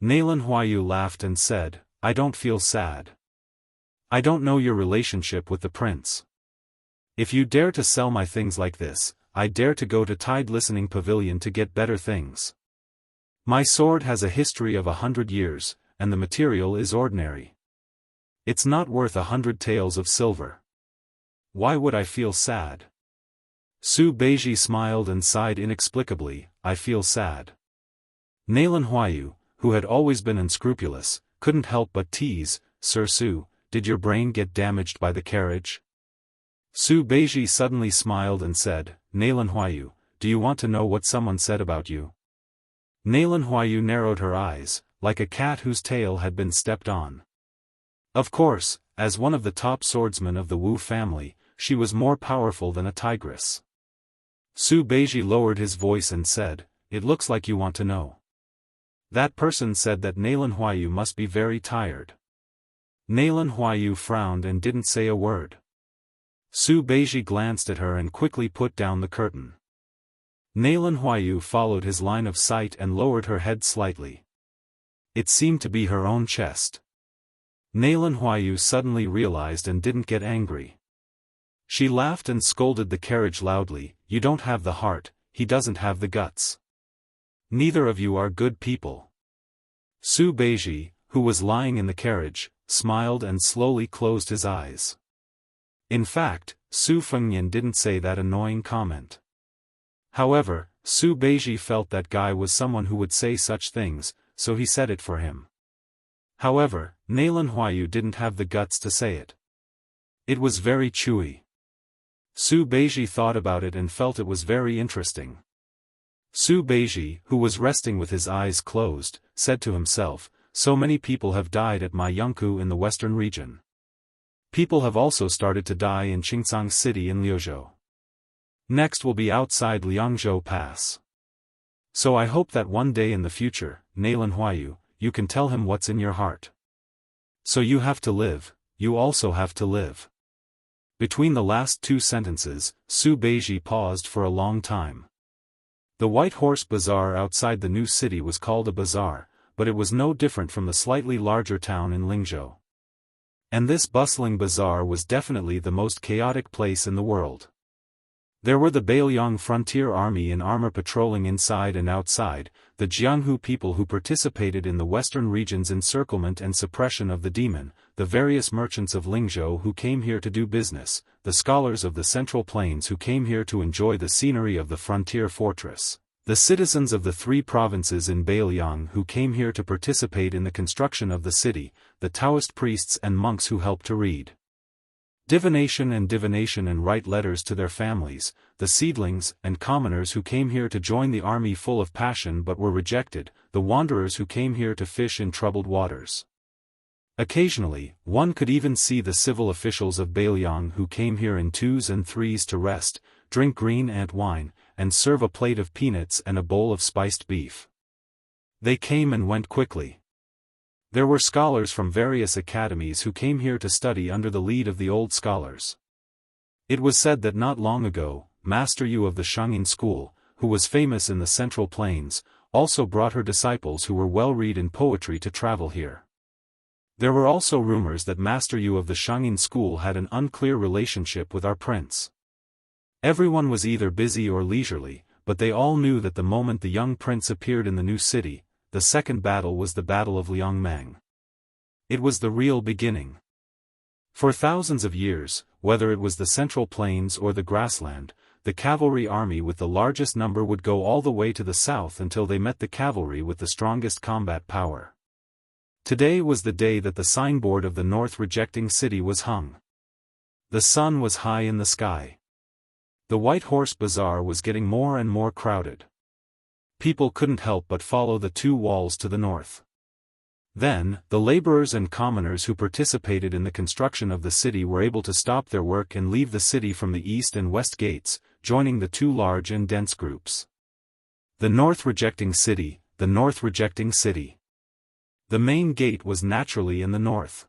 Nailan Huayu laughed and said, "I don't feel sad. I don't know your relationship with the prince. If you dare to sell my things like this, I dare to go to Tide Listening Pavilion to get better things. My sword has a history of 100 years, and the material is ordinary. It's not worth 100 taels of silver. Why would I feel sad?" Su Beiji smiled and sighed inexplicably, "I feel sad." Nailan Huayu, who had always been unscrupulous, couldn't help but tease, "Sir Su, did your brain get damaged by the carriage?" Su Beiji suddenly smiled and said, "Nailan Huayu, do you want to know what someone said about you?" Nailan Huayu narrowed her eyes, like a cat whose tail had been stepped on. Of course, as one of the top swordsmen of the Wu family, she was more powerful than a tigress. Su Beiji lowered his voice and said, "It looks like you want to know." That person said that Nailan Huayu must be very tired. Nailan Huayu frowned and didn't say a word. Su Beiji glanced at her and quickly put down the curtain. Nailan Huayu followed his line of sight and lowered her head slightly. It seemed to be her own chest. Nailan Huayu suddenly realized and didn't get angry. She laughed and scolded the carriage loudly, "You don't have the heart, he doesn't have the guts. Neither of you are good people." Su Beiji, who was lying in the carriage, smiled and slowly closed his eyes. In fact, Su Fengnian didn't say that annoying comment. However, Su Beiji felt that guy was someone who would say such things, so he said it for him. However, Nalan Huayu didn't have the guts to say it. It was very chewy. Su Beiji thought about it and felt it was very interesting. Su Beiji, who was resting with his eyes closed, said to himself, so many people have died at my Jianghu in the western region. People have also started to die in Qingcang City in Liuzhou. Next will be outside Liangzhou Pass. So I hope that one day in the future, Nalan Huayu, you can tell him what's in your heart. So you have to live, you also have to live. Between the last two sentences, Su Beiji paused for a long time. The White Horse Bazaar outside the new city was called a bazaar, but it was no different from the slightly larger town in Lingzhou. And this bustling bazaar was definitely the most chaotic place in the world. There were the Bailiang Frontier Army in armor patrolling inside and outside, the Jianghu people who participated in the western region's encirclement and suppression of the demon, the various merchants of Lingzhou who came here to do business, the scholars of the Central Plains who came here to enjoy the scenery of the frontier fortress, the citizens of the three provinces in Bailiang who came here to participate in the construction of the city, the Daoist priests and monks who helped to read divination and write letters to their families, the seedlings and commoners who came here to join the army full of passion but were rejected, the wanderers who came here to fish in troubled waters. Occasionally, one could even see the civil officials of Bailiang who came here in twos and threes to rest, drink green ant wine, and serve a plate of peanuts and a bowl of spiced beef. They came and went quickly. There were scholars from various academies who came here to study under the lead of the old scholars. It was said that not long ago, Master Yu of the Shangyin school, who was famous in the Central Plains, also brought her disciples who were well-read in poetry to travel here. There were also rumors that Master Yu of the Shangyin school had an unclear relationship with our prince. Everyone was either busy or leisurely, but they all knew that the moment the young prince appeared in the new city, the second battle was the Battle of Liangmang. It was the real beginning. For thousands of years, whether it was the Central Plains or the grassland, the cavalry army with the largest number would go all the way to the south until they met the cavalry with the strongest combat power. Today was the day that the signboard of the north rejecting city was hung. The sun was high in the sky. The White Horse Bazaar was getting more and more crowded. People couldn't help but follow the two walls to the north. Then, the laborers and commoners who participated in the construction of the city were able to stop their work and leave the city from the east and west gates, joining the two large and dense groups. The north rejecting city, the north rejecting city. The main gate was naturally in the north.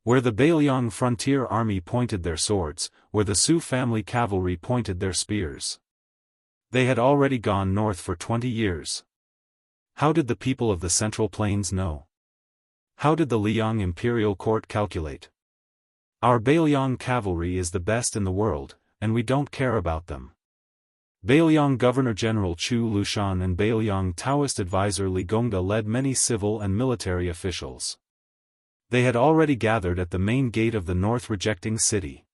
Where the Bailiang Frontier Army pointed their swords, where the Su family cavalry pointed their spears. They had already gone north for 20 years. How did the people of the Central Plains know? How did the Liang Imperial Court calculate? Our Bailiang cavalry is the best in the world, and we don't care about them. Bailiang Governor-General Chu Lushan and Bailiang Taoist advisor Li Gongda led many civil and military officials. They had already gathered at the main gate of the north rejecting city.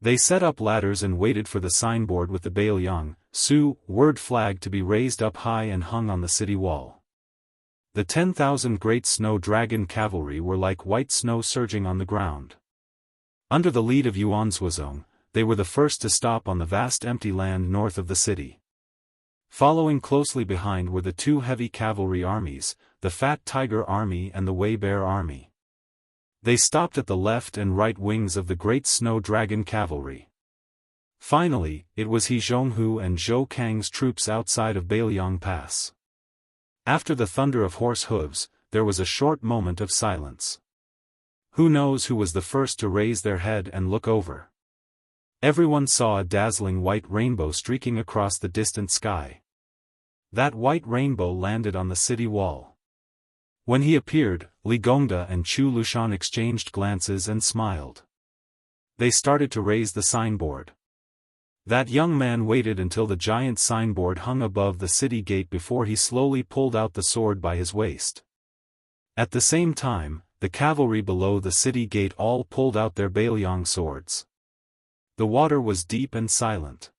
They set up ladders and waited for the signboard with the Bailiang, Su, word flag to be raised up high and hung on the city wall. The 10,000 great snow dragon cavalry were like white snow surging on the ground. Under the lead of Yuan Zhuozong, they were the first to stop on the vast empty land north of the city. Following closely behind were the two heavy cavalry armies, the Fat Tiger Army and the Wei Bear Army. They stopped at the left and right wings of the great snow dragon cavalry. Finally, it was He Zhonghu and Zhou Kang's troops outside of Bailiang Pass. After the thunder of horse hooves, there was a short moment of silence. Who knows who was the first to raise their head and look over? Everyone saw a dazzling white rainbow streaking across the distant sky. That white rainbow landed on the city wall. When he appeared, Li Gongda and Chu Lushan exchanged glances and smiled. They started to raise the signboard. That young man waited until the giant signboard hung above the city gate before he slowly pulled out the sword by his waist. At the same time, the cavalry below the city gate all pulled out their Bailiang swords. The water was deep and silent.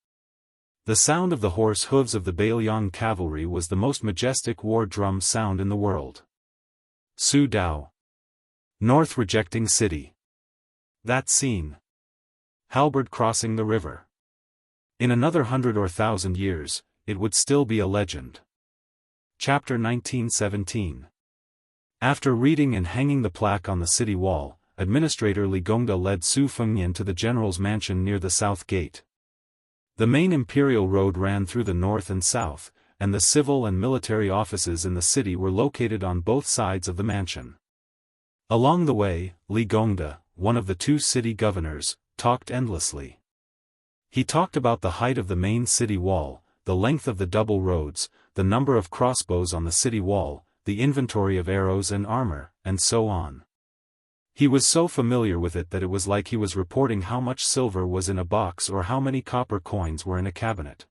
The sound of the horse hooves of the Bailiang cavalry was the most majestic war drum sound in the world. Su Dao. North rejecting city. That scene. Halberd crossing the river. In another 100 or 1,000 years, it would still be a legend. Chapter 1917. After reading and hanging the plaque on the city wall, Administrator Li Gongda led Su Fengnian to the general's mansion near the south gate. The main imperial road ran through the north and south, and the civil and military offices in the city were located on both sides of the mansion. Along the way, Li Gongda, one of the two city governors, talked endlessly. He talked about the height of the main city wall, the length of the double roads, the number of crossbows on the city wall, the inventory of arrows and armor, and so on. He was so familiar with it that it was like he was reporting how much silver was in a box or how many copper coins were in a cabinet.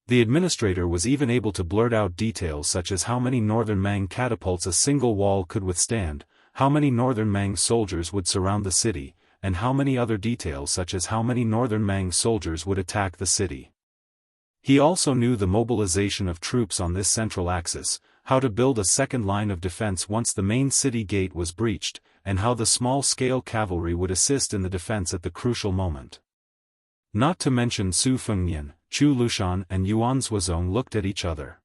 The administrator was even able to blurt out details such as how many northern Mang catapults a single wall could withstand, how many northern Mang soldiers would surround the city, and how many other details such as how many northern Mang soldiers would attack the city. He also knew the mobilization of troops on this central axis, how to build a second line of defense once the main city gate was breached, and how the small-scale cavalry would assist in the defense at the crucial moment. Not to mention Su Fengnian, Chu Lushan and Yuan Zuozong looked at each other.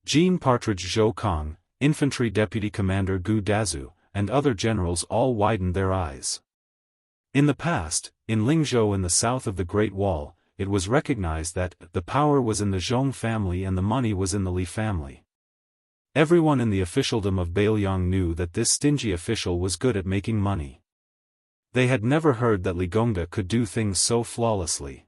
Jean Partridge Zhou Kong, Infantry Deputy Commander Gu Dazu, and other generals all widened their eyes. In the past, in Lingzhou in the south of the Great Wall, it was recognized that the power was in the Zhong family and the money was in the Li family. Everyone in the officialdom of Bailiang knew that this stingy official was good at making money. They had never heard that Li Gongda could do things so flawlessly.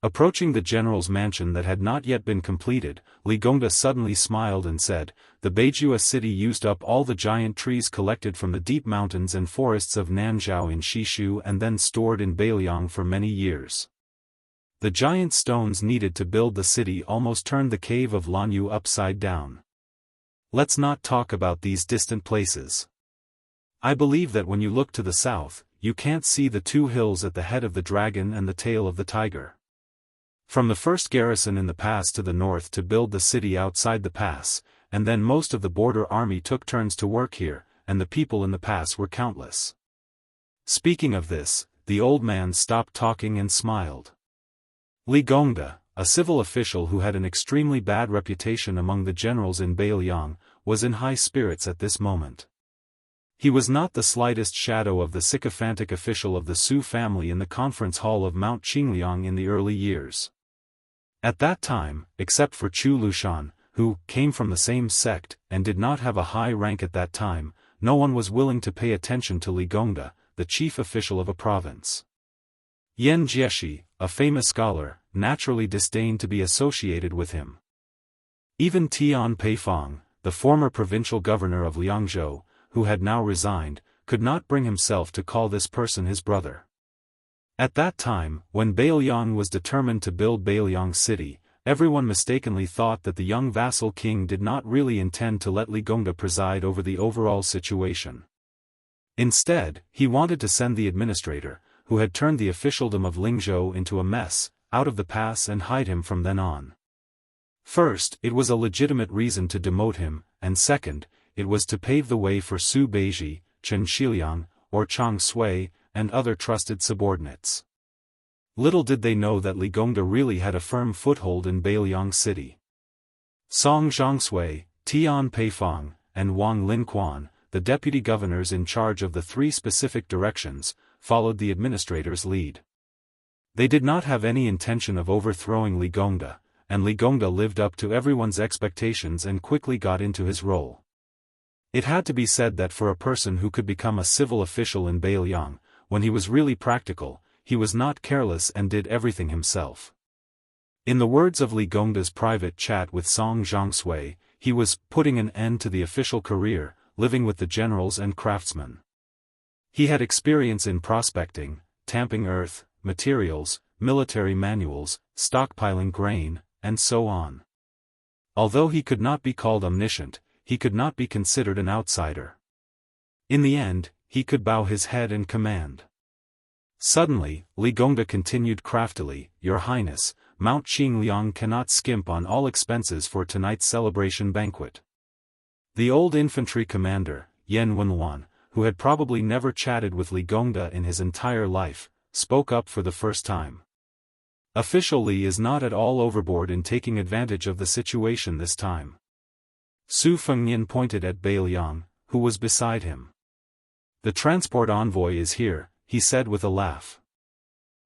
Approaching the general's mansion that had not yet been completed, Li Gongda suddenly smiled and said, "The Beijua city used up all the giant trees collected from the deep mountains and forests of Nanzhao in Shishu and then stored in Bailiang for many years. The giant stones needed to build the city almost turned the cave of Lanyu upside down. Let's not talk about these distant places. I believe that when you look to the south, you can't see the two hills at the head of the dragon and the tail of the tiger. From the first garrison in the pass to the north to build the city outside the pass, and then most of the border army took turns to work here, and the people in the pass were countless." Speaking of this, the old man stopped talking and smiled. Li Gongda, a civil official who had an extremely bad reputation among the generals in Bailiang, was in high spirits at this moment. He was not the slightest shadow of the sycophantic official of the Su family in the conference hall of Mount Qingliang in the early years. At that time, except for Chu Lushan, who came from the same sect and did not have a high rank at that time, no one was willing to pay attention to Li Gongda, the chief official of a province. Yan Jieshi, a famous scholar, naturally disdained to be associated with him. Even Tian Peifong, the former provincial governor of Liangzhou, who had now resigned, could not bring himself to call this person his brother. At that time, when Bailiang was determined to build Bailiang City, everyone mistakenly thought that the young vassal king did not really intend to let Li Gongda preside over the overall situation. Instead, he wanted to send the administrator, who had turned the officialdom of Lingzhou into a mess, out of the pass and hide him from then on. First, it was a legitimate reason to demote him, and second, it was to pave the way for Su Beiji, Chen Shiliang, or Chang Sui, and other trusted subordinates. Little did they know that Li Gongda really had a firm foothold in Bailiang City. Song Zhongsui, Tian Peifong, and Wang Linquan, the deputy governors in charge of the three specific directions, followed the administrator's lead. They did not have any intention of overthrowing Li Gongda, and Li Gongda lived up to everyone's expectations and quickly got into his role. It had to be said that for a person who could become a civil official in Bailiang, when he was really practical, he was not careless and did everything himself. In the words of Li Gongda's private chat with Song Zhongsui, he was putting an end to the official career, living with the generals and craftsmen. He had experience in prospecting, tamping earth, materials, military manuals, stockpiling grain, and so on. Although he could not be called omniscient, he could not be considered an outsider. In the end, he could bow his head and command. Suddenly, Li Gongda continued craftily, "Your Highness, Mount Qingliang cannot skimp on all expenses for tonight's celebration banquet. The old infantry commander, Yan Wenluan, who had probably never chatted with Li Gongda in his entire life, spoke up for the first time. Official Li is not at all overboard in taking advantage of the situation this time. Su Fengnian pointed at Bai Liang, who was beside him. The transport envoy is here, he said with a laugh.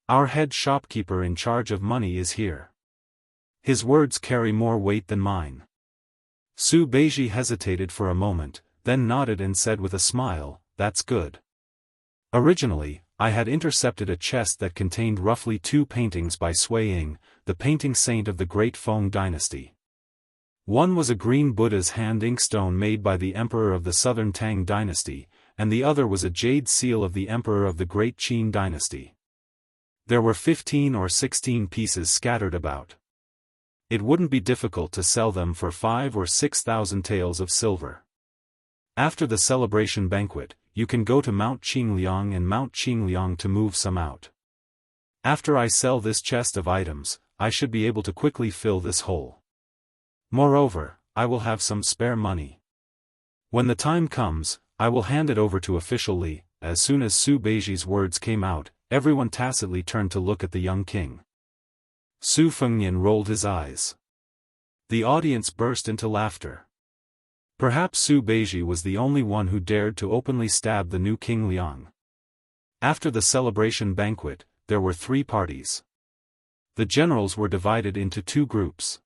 Our head shopkeeper in charge of money is here. His words carry more weight than mine. Su Beiji hesitated for a moment, then nodded and said with a smile, "That's good. Originally, I had intercepted a chest that contained roughly 2 paintings by Sui Ying, the painting saint of the Great Feng dynasty. One was a green Buddha's hand inkstone made by the emperor of the Southern Tang dynasty, and the other was a jade seal of the emperor of the Great Qin dynasty. There were 15 or 16 pieces scattered about. It wouldn't be difficult to sell them for 5,000 or 6,000 taels of silver. After the celebration banquet, you can go to Mount Qingliang and Mount Qingliang to move some out. After I sell this chest of items, I should be able to quickly fill this hole. Moreover, I will have some spare money. When the time comes, I will hand it over to official Li." As soon as Su Beiji's words came out, everyone tacitly turned to look at the young king. Su Fengnian rolled his eyes. The audience burst into laughter. Perhaps Su Beiji was the only one who dared to openly stab the new King Liang. After the celebration banquet, there were 3 parties. The generals were divided into 2 groups.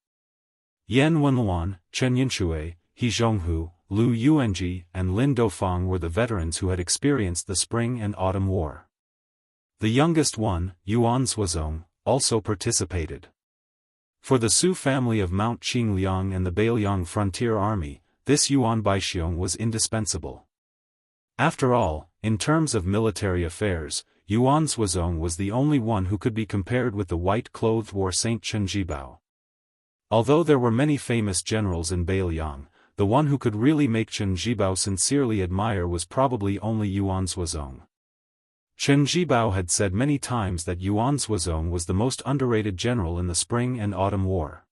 Yan Wenluan, Chen Yinshui, He Zhonghu, Lu Yuanji and Lin Dofang were the veterans who had experienced the Spring and Autumn War. The youngest one, Yuan Zhuozong, also participated. For the Su family of Mount Qingliang and the Bailiang frontier army, this Yuan Baixiong was indispensable. After all, in terms of military affairs, Yuan Zhuozong was the only one who could be compared with the white-clothed war saint Chen Jibao. Although there were many famous generals in Bailiang, the one who could really make Chen Jibao sincerely admire was probably only Yuan Zhuozong. Chen Jibao had said many times that Yuan Zhuozong was the most underrated general in the Spring and Autumn War.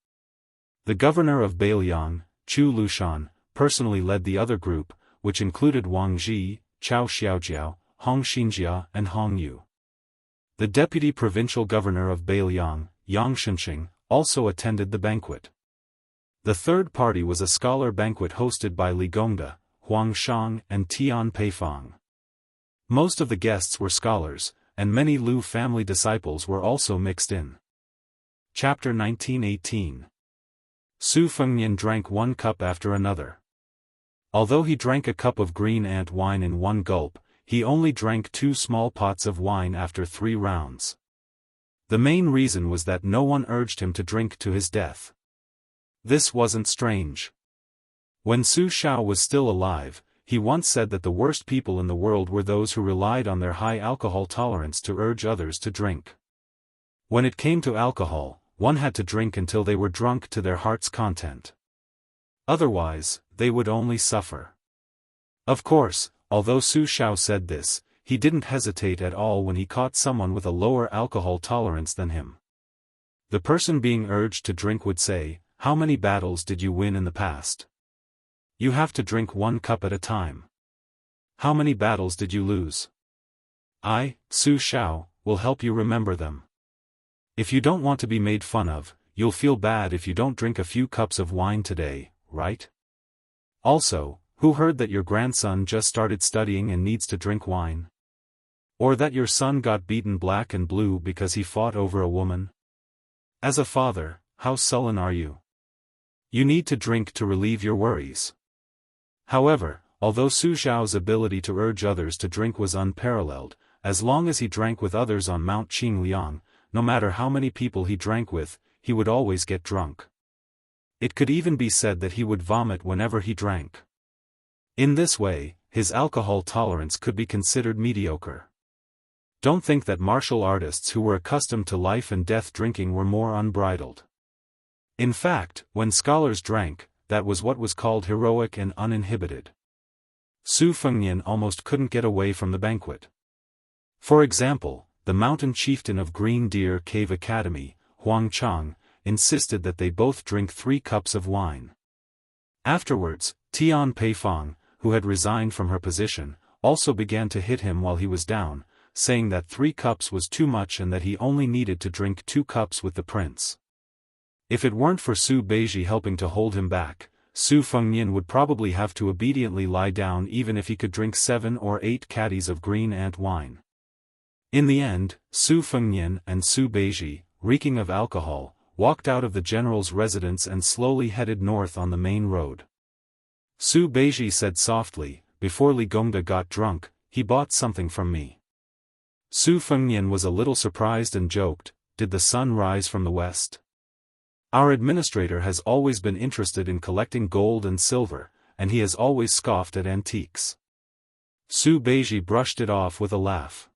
The governor of Bailiang, Chu Lushan, personally led the other group, which included Wang Ji, Chao Xiaojiao, Hong Xinjia and Hong Yu. The deputy provincial governor of Bailiang, Yang Shenxing, also attended the banquet. The third party was a scholar banquet hosted by Li Gongda, Huang Shang and Tian Peifang. Most of the guests were scholars, and many Lu family disciples were also mixed in. Chapter 1918. Su Fengnian drank 1 cup after another. Although he drank a cup of green ant wine in 1 gulp, he only drank 2 small pots of wine after 3 rounds. The main reason was that no one urged him to drink to his death. This wasn't strange. When Su Shao was still alive, he once said that the worst people in the world were those who relied on their high alcohol tolerance to urge others to drink. When it came to alcohol, one had to drink until they were drunk to their heart's content. Otherwise, they would only suffer. Of course, although Su Shao said this, he didn't hesitate at all when he caught someone with a lower alcohol tolerance than him. The person being urged to drink would say, "How many battles did you win in the past? You have to drink 1 cup at a time. How many battles did you lose? I, Su Shao, will help you remember them. If you don't want to be made fun of, you'll feel bad if you don't drink a few cups of wine today, right? Also, who heard that your grandson just started studying and needs to drink wine? Or that your son got beaten black and blue because he fought over a woman? As a father, how sullen are you? You need to drink to relieve your worries." However, although Su Shao's ability to urge others to drink was unparalleled, as long as he drank with others on Mount Qingliang, no matter how many people he drank with, he would always get drunk. It could even be said that he would vomit whenever he drank. In this way, his alcohol tolerance could be considered mediocre. Don't think that martial artists who were accustomed to life and death drinking were more unbridled. In fact, when scholars drank, that was what was called heroic and uninhibited. Su Fengnian almost couldn't get away from the banquet. For example, the mountain chieftain of Green Deer Cave Academy, Huang Chang, insisted that they both drink 3 cups of wine. Afterwards, Tian Peifang, who had resigned from her position, also began to hit him while he was down, saying that 3 cups was too much and that he only needed to drink 2 cups with the prince. If it weren't for Su Beiji helping to hold him back, Su Fengnian would probably have to obediently lie down even if he could drink 7 or 8 caddies of green ant wine. In the end, Su Fengnian and Su Beiji, reeking of alcohol, walked out of the general's residence and slowly headed north on the main road. Su Beiji said softly, "Before Li Gongda got drunk, he bought something from me." Su Fengnian was a little surprised and joked, "Did the sun rise from the west? Our administrator has always been interested in collecting gold and silver, and he has always scoffed at antiques." Su Beiji brushed it off with a laugh.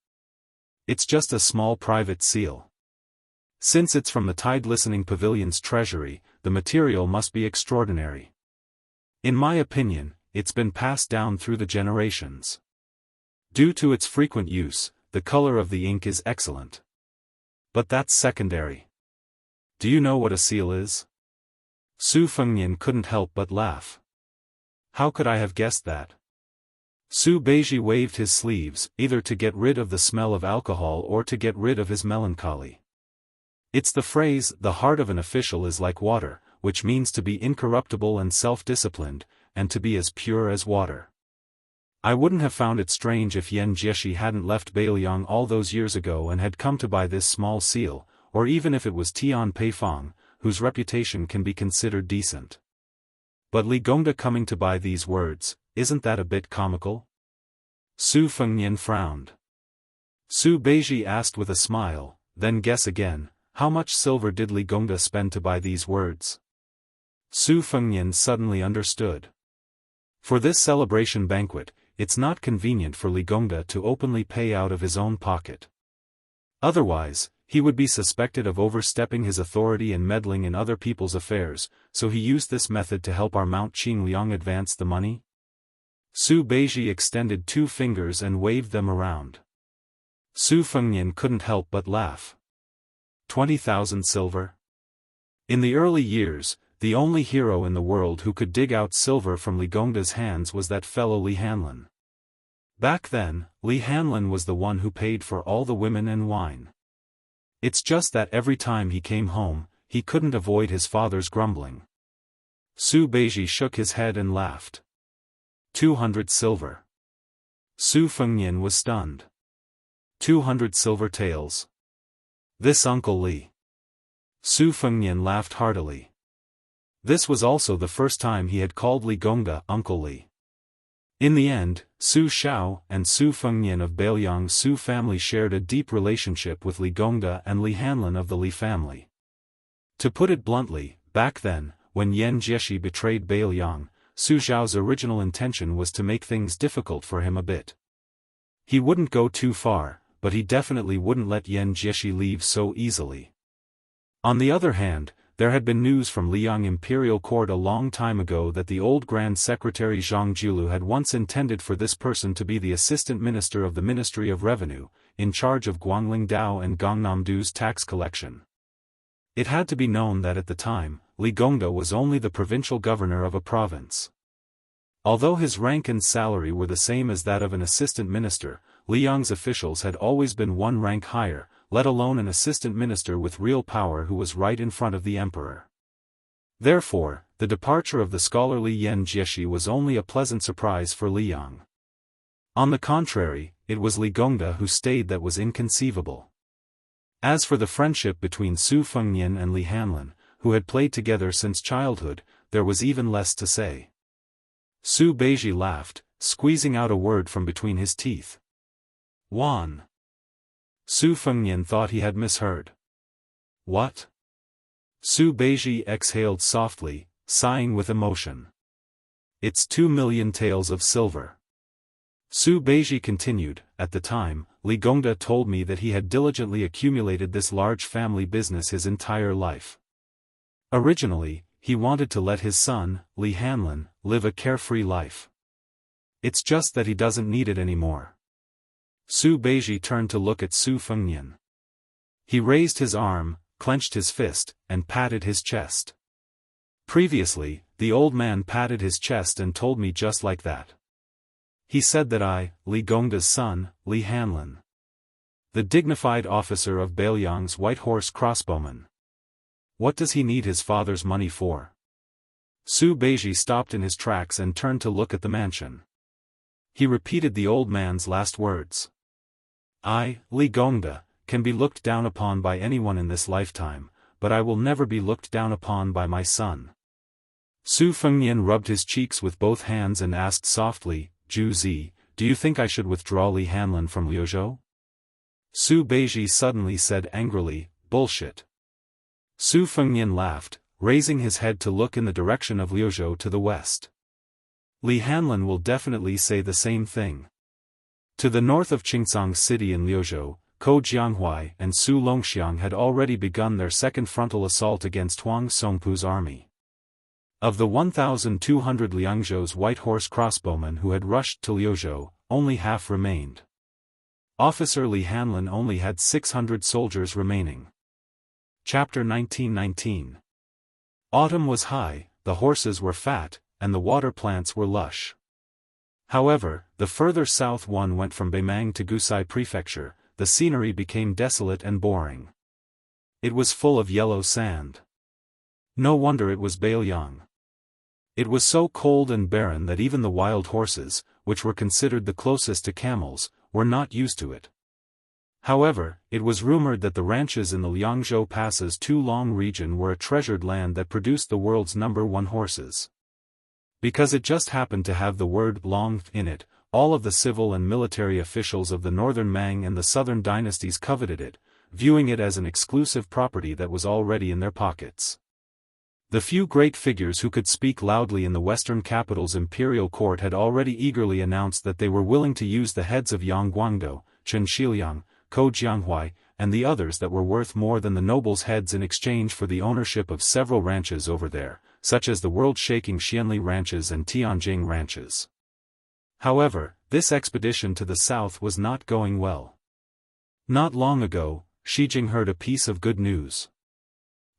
"It's just a small private seal. Since it's from the Tide Listening Pavilion's treasury, the material must be extraordinary. In my opinion, it's been passed down through the generations. Due to its frequent use, the color of the ink is excellent. But that's secondary. Do you know what a seal is?" Su Fengnian couldn't help but laugh. "How could I have guessed that?" Su Beiji waved his sleeves, either to get rid of the smell of alcohol or to get rid of his melancholy. "It's the phrase, 'The heart of an official is like water,' which means to be incorruptible and self-disciplined, and to be as pure as water. I wouldn't have found it strange if Yan Jieshi hadn't left Beiliang all those years ago and had come to buy this small seal, or even if it was Tian Peifang, whose reputation can be considered decent. But Li Gongda coming to buy these words, isn't that a bit comical?" Su Fengnian frowned. Su Beiji asked with a smile, "Then guess again, how much silver did Li Gongda spend to buy these words?" Su Fengnian suddenly understood. For this celebration banquet, it's not convenient for Li Gongda to openly pay out of his own pocket. Otherwise, he would be suspected of overstepping his authority and meddling in other people's affairs, so he used this method to help our Mount Qingliang advance the money? Su Beiji extended 2 fingers and waved them around. Su Fengnian couldn't help but laugh. 20,000 silver? In the early years, the only hero in the world who could dig out silver from Li Gongda's hands was that fellow Li Hanlin. Back then, Li Hanlin was the one who paid for all the women and wine. It's just that every time he came home, he couldn't avoid his father's grumbling. Su Beiji shook his head and laughed. 200 silver. Su Fengnian was stunned. 200 silver taels. This Uncle Li. Su Fengnian laughed heartily. This was also the first time he had called Li Gongda Uncle Li. In the end, Su Xiao and Su Fengnian of Beiliang's Su family shared a deep relationship with Li Gongda and Li Hanlin of the Li family. To put it bluntly, back then, when Yan Jieshi betrayed Beiliang, Su Xiao's original intention was to make things difficult for him a bit. He wouldn't go too far, but he definitely wouldn't let Yan Jieshi leave so easily. On the other hand, there had been news from Liang imperial court a long time ago that the old Grand Secretary Zhang Julu had once intended for this person to be the assistant minister of the Ministry of Revenue, in charge of Guangling Dao and Gangnamdu's tax collection. It had to be known that at the time, Li Gongda was only the provincial governor of a province. Although his rank and salary were the same as that of an assistant minister, Liang's officials had always been one rank higher, let alone an assistant minister with real power who was right in front of the emperor. Therefore, the departure of the scholarly Yan Jieshi was only a pleasant surprise for Liang. On the contrary, it was Li Gongda who stayed that was inconceivable. As for the friendship between Su Fengnian and Li Hanlin, who had played together since childhood, there was even less to say. Su Beiji laughed, squeezing out a word from between his teeth. "Wan." Su Fengnian thought he had misheard. "What?" Su Beiji exhaled softly, sighing with emotion. "It's 2 million taels of silver." Su Beiji continued, "At the time, Li Gongda told me that he had diligently accumulated this large family business his entire life. Originally, he wanted to let his son, Li Hanlin, live a carefree life. It's just that he doesn't need it anymore." Su Beiji turned to look at Su Fengnian. He raised his arm, clenched his fist, and patted his chest. Previously, the old man patted his chest and told me just like that. He said that I, Li Gongda's son, Li Hanlin, the dignified officer of Bailiang's White Horse crossbowmen. What does he need his father's money for? Su Beiji stopped in his tracks and turned to look at the mansion. He repeated the old man's last words. I, Li Gongda, can be looked down upon by anyone in this lifetime, but I will never be looked down upon by my son. Su Fengnian rubbed his cheeks with both hands and asked softly, Zhu Zi, do you think I should withdraw Li Hanlin from Liuzhou? Su Beiji suddenly said angrily, bullshit. Su Fengnian laughed, raising his head to look in the direction of Liuzhou to the west. Li Hanlin will definitely say the same thing. To the north of Qingcang City in Liuzhou, Ko Jianghuai and Su Longxiang had already begun their second frontal assault against Huang Songpu's army. Of the 1,200 Liangzhou's White Horse crossbowmen who had rushed to Liuzhou, only half remained. Officer Li Hanlin only had 600 soldiers remaining. Chapter 1919. Autumn was high, the horses were fat, and the water plants were lush. However, the further south one went from Beimang to Gusai Prefecture, the scenery became desolate and boring. It was full of yellow sand. No wonder it was Bailiang. It was so cold and barren that even the wild horses, which were considered the closest to camels, were not used to it. However, it was rumored that the ranches in the Liangzhou Pass's Tulong region were a treasured land that produced the world's #1 horses. Because it just happened to have the word Long in it, all of the civil and military officials of the northern Mang and the southern dynasties coveted it, viewing it as an exclusive property that was already in their pockets. The few great figures who could speak loudly in the western capital's imperial court had already eagerly announced that they were willing to use the heads of Yang Guangdou, Chen Shiliang, Ko Jianghuai, and the others that were worth more than the nobles' heads in exchange for the ownership of several ranches over there, such as the world-shaking Xianli ranches and Tianjing ranches. However, this expedition to the south was not going well. Not long ago, Shijing heard a piece of good news.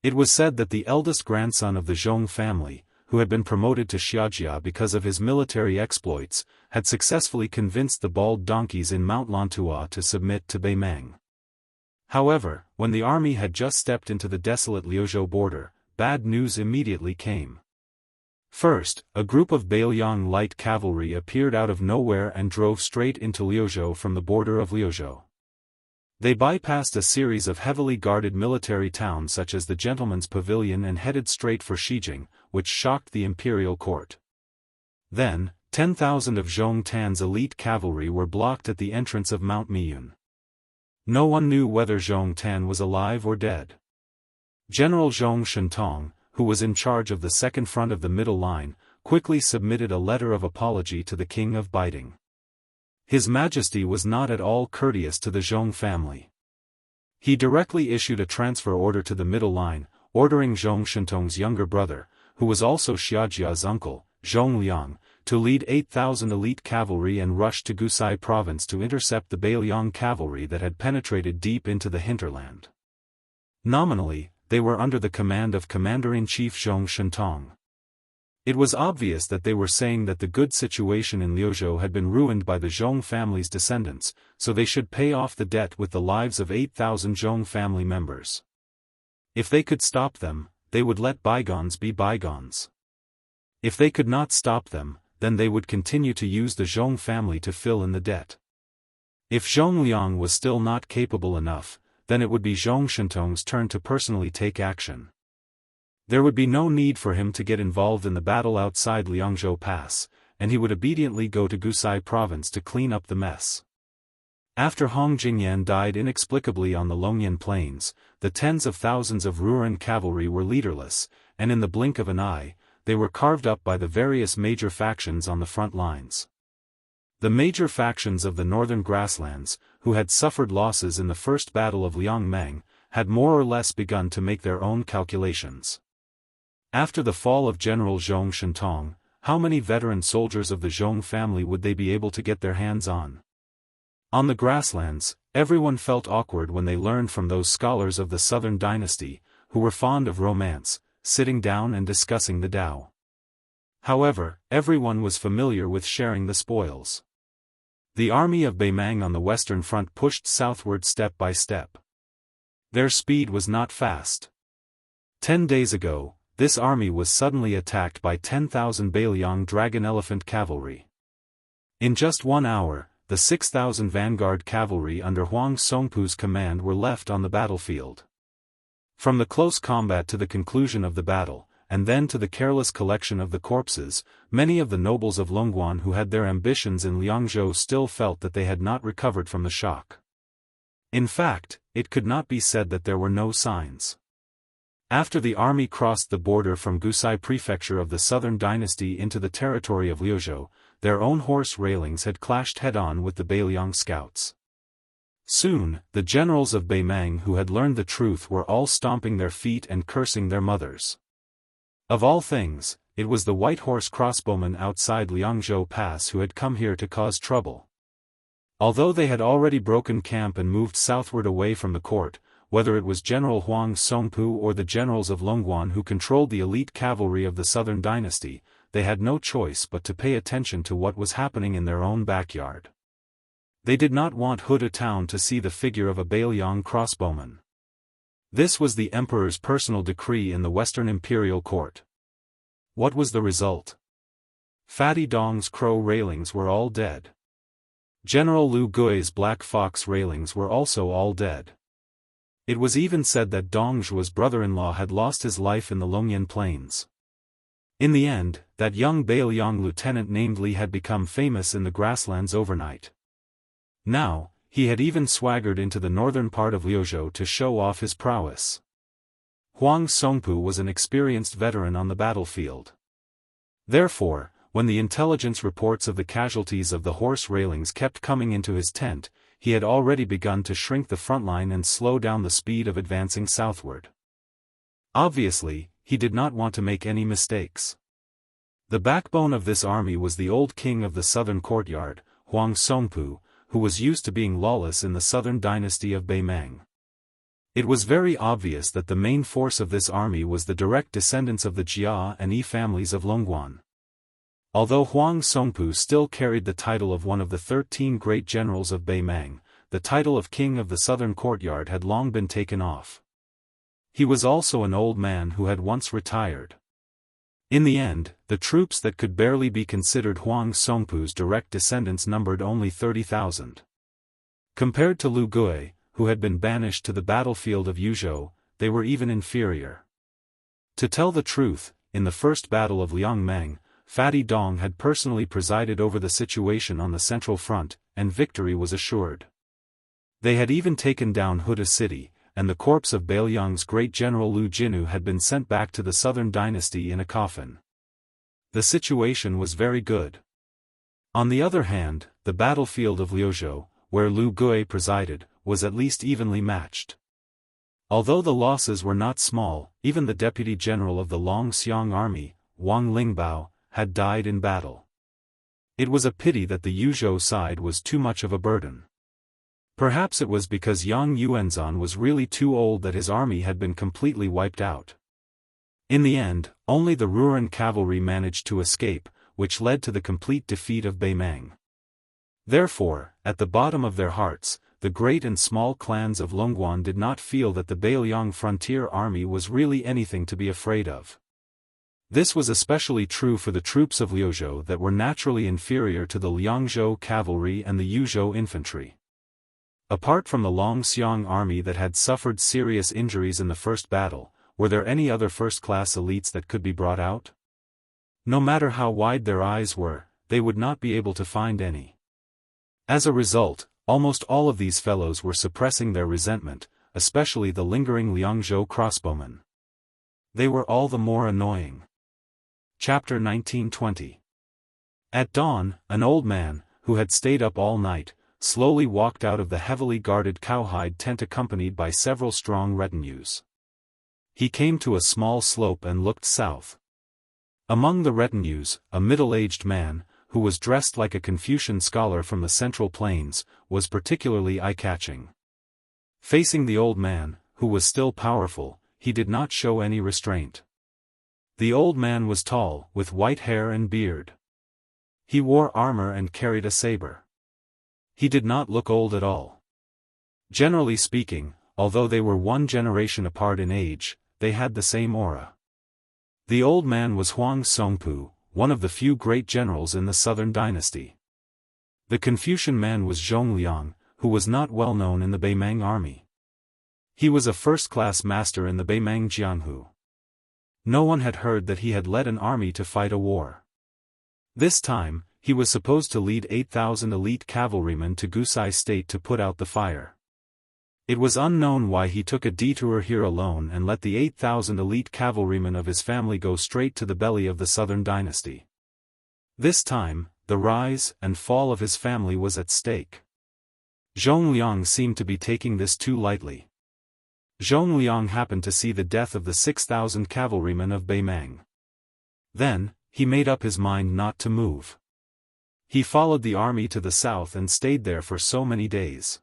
It was said that the eldest grandson of the Zhong family, who had been promoted to Xiajia because of his military exploits, had successfully convinced the bald donkeys in Mount Lantua to submit to Beimang. However, when the army had just stepped into the desolate Liuzhou border, bad news immediately came. First, a group of Bailiang light cavalry appeared out of nowhere and drove straight into Liuzhou from the border of Liuzhou. They bypassed a series of heavily guarded military towns such as the Gentleman's Pavilion and headed straight for Shijing, which shocked the imperial court. Then, 10,000 of Zhong Tan's elite cavalry were blocked at the entrance of Mount Miyun. No one knew whether Zhong Tan was alive or dead. General Zhong Shentong, who was in charge of the second front of the middle line, quickly submitted a letter of apology to the King of Baiting. His Majesty was not at all courteous to the Zhong family. He directly issued a transfer order to the middle line, ordering Zhong Shentong's younger brother, who was also Xiajia's uncle, Zhong Liang, to lead 8,000 elite cavalry and rush to Gusai province to intercept the Bailiang cavalry that had penetrated deep into the hinterland. Nominally, they were under the command of Commander-in-Chief Zhong Shentong. It was obvious that they were saying that the good situation in Liuzhou had been ruined by the Zhong family's descendants, so they should pay off the debt with the lives of 8,000 Zhong family members. If they could stop them, they would let bygones be bygones. If they could not stop them, then they would continue to use the Zhong family to fill in the debt. If Zhong Liang was still not capable enough, then it would be Zhong Shentong's turn to personally take action. There would be no need for him to get involved in the battle outside Liangzhou Pass, and he would obediently go to Gusai province to clean up the mess. After Hong Jingyan died inexplicably on the Longyan plains, the tens of thousands of Ruren cavalry were leaderless, and in the blink of an eye, they were carved up by the various major factions on the front lines. The major factions of the northern grasslands, who had suffered losses in the first battle of Liangmeng, had more or less begun to make their own calculations. After the fall of General Zhong Shentong, how many veteran soldiers of the Zhong family would they be able to get their hands on? On the grasslands, everyone felt awkward when they learned from those scholars of the Southern Dynasty, who were fond of romance, sitting down and discussing the Tao. However, everyone was familiar with sharing the spoils. The army of Beimang on the western front pushed southward step by step. Their speed was not fast. 10 days ago, this army was suddenly attacked by 10,000 Bailiang dragon elephant cavalry. In just 1 hour, the 6,000 vanguard cavalry under Huang Songpu's command were left on the battlefield. From the close combat to the conclusion of the battle, and then to the careless collection of the corpses, many of the nobles of Longguan who had their ambitions in Liangzhou still felt that they had not recovered from the shock. In fact, it could not be said that there were no signs. After the army crossed the border from Gusai prefecture of the Southern Dynasty into the territory of Liuzhou, their own horse railings had clashed head-on with the Bailiang scouts. Soon, the generals of Beimang who had learned the truth were all stomping their feet and cursing their mothers. Of all things, it was the white horse crossbowmen outside Liangzhou Pass who had come here to cause trouble. Although they had already broken camp and moved southward away from the court, whether it was General Huang Songpu or the generals of Longguan who controlled the elite cavalry of the Southern Dynasty, they had no choice but to pay attention to what was happening in their own backyard. They did not want Huda town to see the figure of a Bailiang crossbowman. This was the emperor's personal decree in the Western Imperial Court. What was the result? Fatty Dong's crow railings were all dead. General Lu Gui's black fox railings were also all dead. It was even said that Dongzhu's brother-in-law had lost his life in the Longyan Plains. In the end, that young Bailiang lieutenant named Li had become famous in the grasslands overnight. Now, he had even swaggered into the northern part of Liuzhou to show off his prowess. Huang Songpu was an experienced veteran on the battlefield. Therefore, when the intelligence reports of the casualties of the horse railings kept coming into his tent, he had already begun to shrink the front line and slow down the speed of advancing southward. Obviously, he did not want to make any mistakes. The backbone of this army was the old king of the southern courtyard, Huang Songpu, who was used to being lawless in the southern dynasty of Beimang. It was very obvious that the main force of this army was the direct descendants of the Jia and Yi families of Longguan. Although Huang Songpu still carried the title of one of the 13 great generals of Beimang, the title of king of the southern courtyard had long been taken off. He was also an old man who had once retired. In the end, the troops that could barely be considered Huang Songpu's direct descendants numbered only 30,000. Compared to Lu Gui, who had been banished to the battlefield of Yuzhou, they were even inferior. To tell the truth, in the first battle of Liangmeng, Fatty Dong had personally presided over the situation on the central front, and victory was assured. They had even taken down Huda city, and the corpse of Bailiang's great general Lu Jinu had been sent back to the southern dynasty in a coffin. The situation was very good. On the other hand, the battlefield of Liuzhou, where Lu Gui presided, was at least evenly matched. Although the losses were not small, even the deputy general of the Longxiang army, Wang Lingbao, had died in battle. It was a pity that the Yuzhou side was too much of a burden. Perhaps it was because Yang Yuanzhan was really too old that his army had been completely wiped out. In the end, only the Ruran cavalry managed to escape, which led to the complete defeat of Beimang. Therefore, at the bottom of their hearts, the great and small clans of Longguan did not feel that the Bailiang frontier army was really anything to be afraid of. This was especially true for the troops of Liuzhou that were naturally inferior to the Liangzhou cavalry and the Yuzhou infantry. Apart from the Longxiang army that had suffered serious injuries in the first battle, were there any other first-class elites that could be brought out? No matter how wide their eyes were, they would not be able to find any. As a result, almost all of these fellows were suppressing their resentment, especially the lingering Liangzhou crossbowmen. They were all the more annoying. Chapter 1920. At dawn, an old man, who had stayed up all night, slowly walked out of the heavily guarded cowhide tent accompanied by several strong retinues. He came to a small slope and looked south. Among the retinues, a middle-aged man, who was dressed like a Confucian scholar from the Central Plains, was particularly eye-catching. Facing the old man, who was still powerful, he did not show any restraint. The old man was tall, with white hair and beard. He wore armor and carried a saber. He did not look old at all. Generally speaking, although they were one generation apart in age, they had the same aura. The old man was Huang Songpu, one of the few great generals in the southern dynasty. The Confucian man was Zhong Liang, who was not well known in the Beimang army. He was a first-class master in the Beimang Jianghu. No one had heard that he had led an army to fight a war. This time, he was supposed to lead 8,000 elite cavalrymen to Gusai State to put out the fire. It was unknown why he took a detour here alone and let the 8,000 elite cavalrymen of his family go straight to the belly of the southern dynasty. This time, the rise and fall of his family was at stake. Zhong Liang seemed to be taking this too lightly. Zhong Liang happened to see the death of the 6,000 cavalrymen of Beimang. Then, he made up his mind not to move. He followed the army to the south and stayed there for so many days.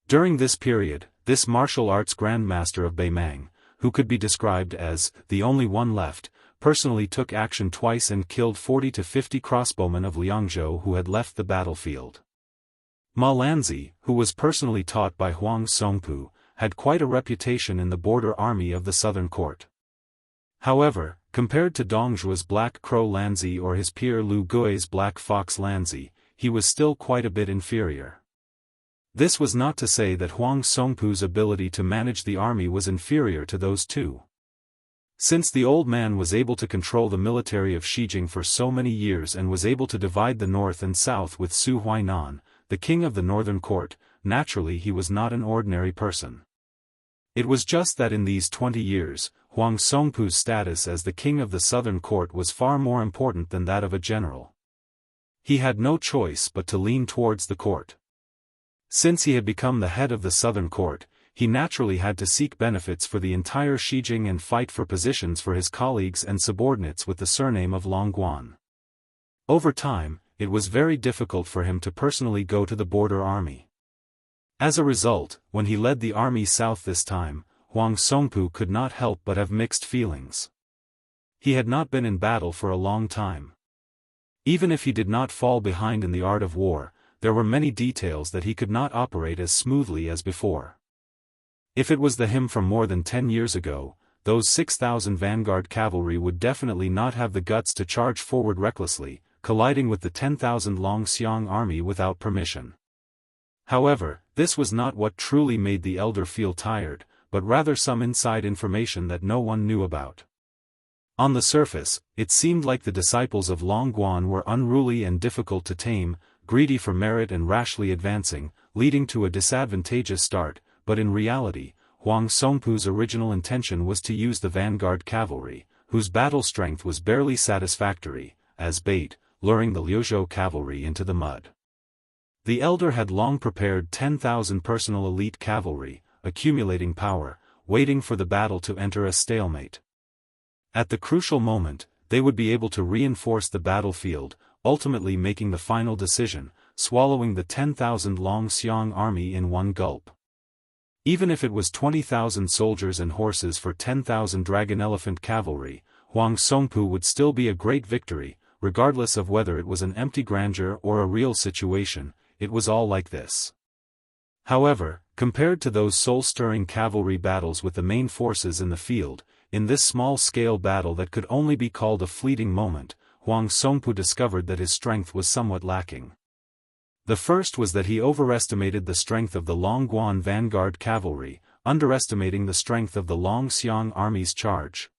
During this period, this martial arts grandmaster of Beimang, who could be described as the only one left, personally took action twice and killed 40 to 50 crossbowmen of Liangzhou who had left the battlefield. Ma Lanzi, who was personally taught by Huang Songpu, had quite a reputation in the border army of the southern court. However, compared to Dongzhuo's Black Crow Lanzi or his peer Lu Gui's Black Fox Lanzi, he was still quite a bit inferior. This was not to say that Huang Songpu's ability to manage the army was inferior to those two. Since the old man was able to control the military of Xijing for so many years and was able to divide the north and south with Su Huainan, the king of the northern court, naturally he was not an ordinary person. It was just that in these 20 years, Huang Songpu's status as the king of the southern court was far more important than that of a general. He had no choice but to lean towards the court. Since he had become the head of the southern court, he naturally had to seek benefits for the entire Xijing and fight for positions for his colleagues and subordinates with the surname of Longguan. Over time, it was very difficult for him to personally go to the border army. As a result, when he led the army south this time, Huang Songpu could not help but have mixed feelings. He had not been in battle for a long time. Even if he did not fall behind in the art of war, there were many details that he could not operate as smoothly as before. If it was the him from more than 10 years ago, those 6,000 vanguard cavalry would definitely not have the guts to charge forward recklessly, colliding with the 10,000 Longxiang army without permission. However, this was not what truly made the elder feel tired, but rather some inside information that no one knew about. On the surface, it seemed like the disciples of Longguan were unruly and difficult to tame, greedy for merit and rashly advancing, leading to a disadvantageous start, but in reality, Huang Songpu's original intention was to use the vanguard cavalry, whose battle strength was barely satisfactory, as bait, luring the Liuzhou cavalry into the mud. The elder had long prepared 10,000 personal elite cavalry, accumulating power, waiting for the battle to enter a stalemate. At the crucial moment, they would be able to reinforce the battlefield, ultimately making the final decision, swallowing the 10,000 Longxiang army in one gulp. Even if it was 20,000 soldiers and horses for 10,000 dragon elephant cavalry, Huang Songpu would still be a great victory, regardless of whether it was an empty grandeur or a real situation. It was all like this. However, compared to those soul-stirring cavalry battles with the main forces in the field, in this small-scale battle that could only be called a fleeting moment, Huang Songpu discovered that his strength was somewhat lacking. The first was that he overestimated the strength of the Longguan vanguard cavalry, underestimating the strength of the Longxiang army's charge.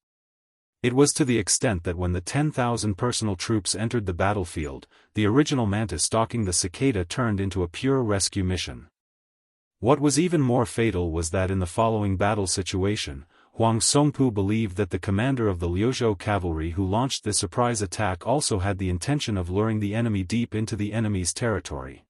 It was to the extent that when the 10,000 personal troops entered the battlefield, the original mantis stalking the cicada turned into a pure rescue mission. What was even more fatal was that in the following battle situation, Huang Songpu believed that the commander of the Liuzhou cavalry who launched the surprise attack also had the intention of luring the enemy deep into the enemy's territory.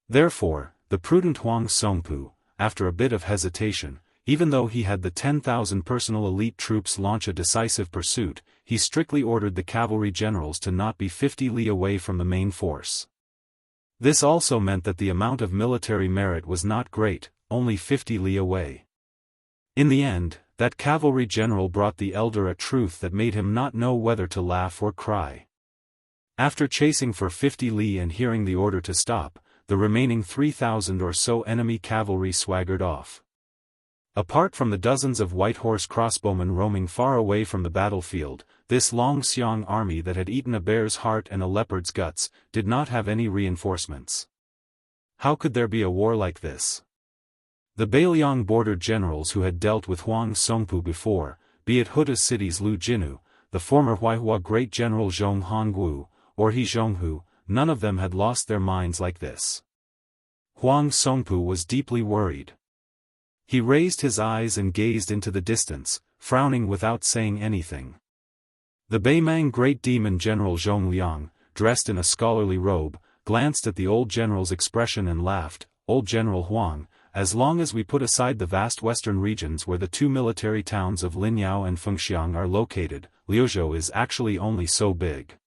Therefore, the prudent Huang Songpu, after a bit of hesitation, even though he had the 10,000 personal elite troops launch a decisive pursuit, he strictly ordered the cavalry generals to not be 50 li away from the main force. This also meant that the amount of military merit was not great, only 50 li away. In the end, that cavalry general brought the elder a truth that made him not know whether to laugh or cry. After chasing for 50 li and hearing the order to stop, the remaining 3,000 or so enemy cavalry swaggered off. Apart from the dozens of white horse crossbowmen roaming far away from the battlefield, this Long Xiang army that had eaten a bear's heart and a leopard's guts, did not have any reinforcements. How could there be a war like this? The Beiliang border generals who had dealt with Huang Songpu before, be it Huda City's Lu Jinu, the former Huaihua great general Zhong Hongwu, or He Zhonghu, none of them had lost their minds like this. Huang Songpu was deeply worried. He raised his eyes and gazed into the distance, frowning without saying anything. The Beimang great demon general Zhong Liang, dressed in a scholarly robe, glanced at the old general's expression and laughed. Old General Huang, as long as we put aside the vast western regions where the two military towns of Linyao and Fengxiang are located, Liuzhou is actually only so big.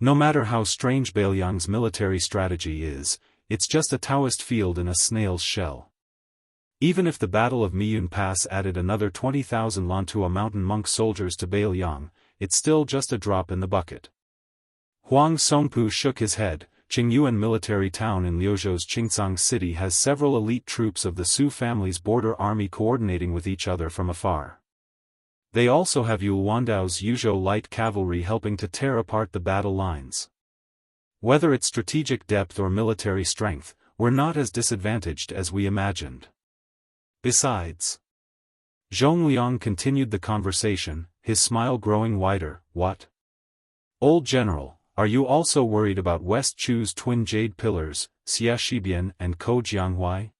No matter how strange Beiliang's military strategy is, it's just a Daoist field in a snail's shell. Even if the Battle of Miyun Pass added another 20,000 Lantua mountain monk soldiers to Beiliang, it's still just a drop in the bucket. Huang Songpu shook his head. Qingyuan military town in Liuzhou's Qingcang city has several elite troops of the Su family's border army coordinating with each other from afar. They also have Yulwandao's Yuzhou light cavalry helping to tear apart the battle lines. Whether it's strategic depth or military strength, we're not as disadvantaged as we imagined. Besides, Zhong Liang continued the conversation, his smile growing wider. What? Old General, are you also worried about West Chu's twin jade pillars, Xia Shibian and Ko Jianghuai?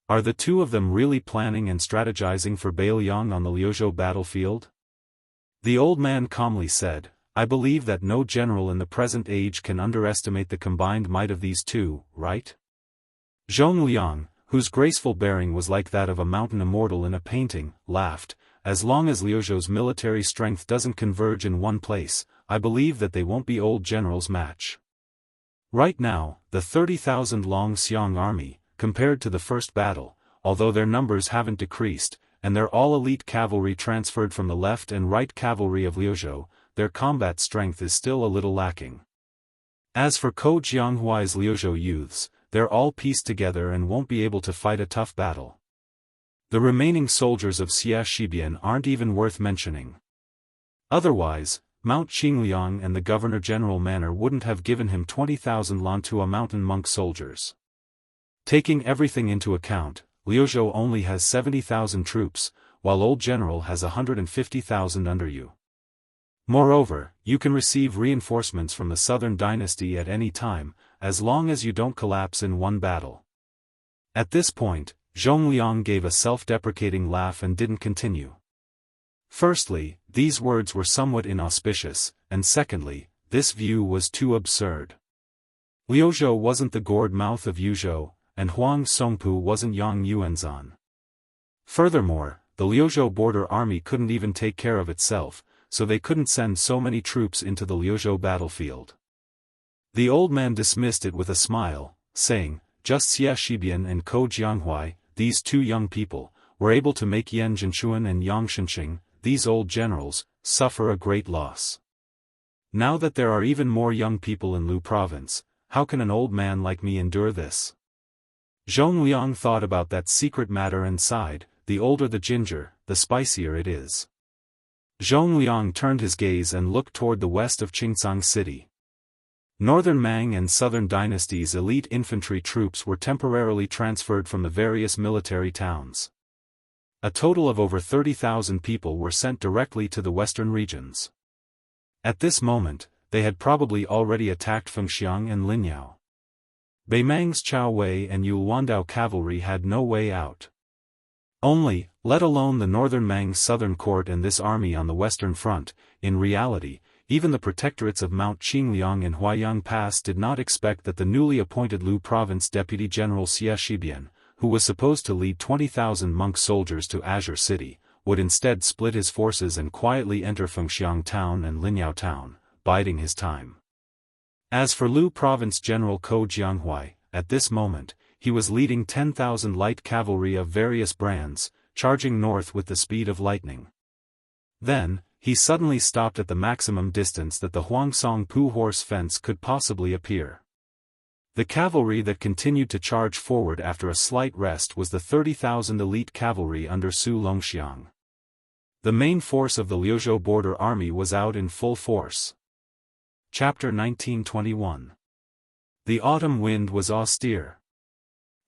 Are the two of them really planning and strategizing for Beiliang on the Liuzhou battlefield? The old man calmly said, I believe that no general in the present age can underestimate the combined might of these two, right? Zhong Liang, whose graceful bearing was like that of a mountain immortal in a painting, laughed. As long as Liuzhou's military strength doesn't converge in one place, I believe that they won't be old general's match. Right now, the 30,000 Long Xiang army, compared to the first battle, although their numbers haven't decreased, and they're all elite cavalry transferred from the left and right cavalry of Liuzhou, their combat strength is still a little lacking. As for Ko Jianghuai's Liuzhou youths, they're all pieced together and won't be able to fight a tough battle. The remaining soldiers of Xia Shibian aren't even worth mentioning. Otherwise, Mount Qingliang and the Governor-General Manor wouldn't have given him 20,000 Lantua mountain monk soldiers. Taking everything into account, Liuzhou only has 70,000 troops, while Old General has 150,000 under you. Moreover, you can receive reinforcements from the Southern Dynasty at any time, as long as you don't collapse in one battle. At this point, Zhong Liang gave a self-deprecating laugh and didn't continue. Firstly, these words were somewhat inauspicious, and secondly, this view was too absurd. Liuzhou wasn't the gourd mouth of Yuzhou, and Huang Songpu wasn't Yang Yuanzan. Furthermore, the Liuzhou border army couldn't even take care of itself, so they couldn't send so many troops into the Liuzhou battlefield. The old man dismissed it with a smile, saying, just Xia Shibian and Ko Jianghuai, these two young people, were able to make Yan Zhenshuan and Yang Shenxing, these old generals, suffer a great loss. Now that there are even more young people in Lu province, how can an old man like me endure this? Zhong Liang thought about that secret matter and sighed, the older the ginger, the spicier it is. Zhong Liang turned his gaze and looked toward the west of Qingcang city. Northern Mang and Southern Dynasty's elite infantry troops were temporarily transferred from the various military towns. A total of over 30,000 people were sent directly to the western regions. At this moment, they had probably already attacked Fengxiang and Linyao. Beimang's Chao Wei and Yulwandao cavalry had no way out. Only, let alone the northern Mang's southern court and this army on the western front, in reality, even the protectorates of Mount Qingliang and Huaiyang Pass did not expect that the newly appointed Lu Province Deputy General Xia Shibian, who was supposed to lead 20,000 monk soldiers to Azure City, would instead split his forces and quietly enter Fengxiang town and Linyao town, biding his time. As for Lu Province General Ko Jianghui, at this moment, he was leading 10,000 light cavalry of various brands, charging north with the speed of lightning. Then, he suddenly stopped at the maximum distance that the Huangsong Pu horse fence could possibly appear. The cavalry that continued to charge forward after a slight rest was the 30,000 elite cavalry under Su Longxiang. The main force of the Liuzhou border army was out in full force. Chapter 1921. The autumn wind was austere.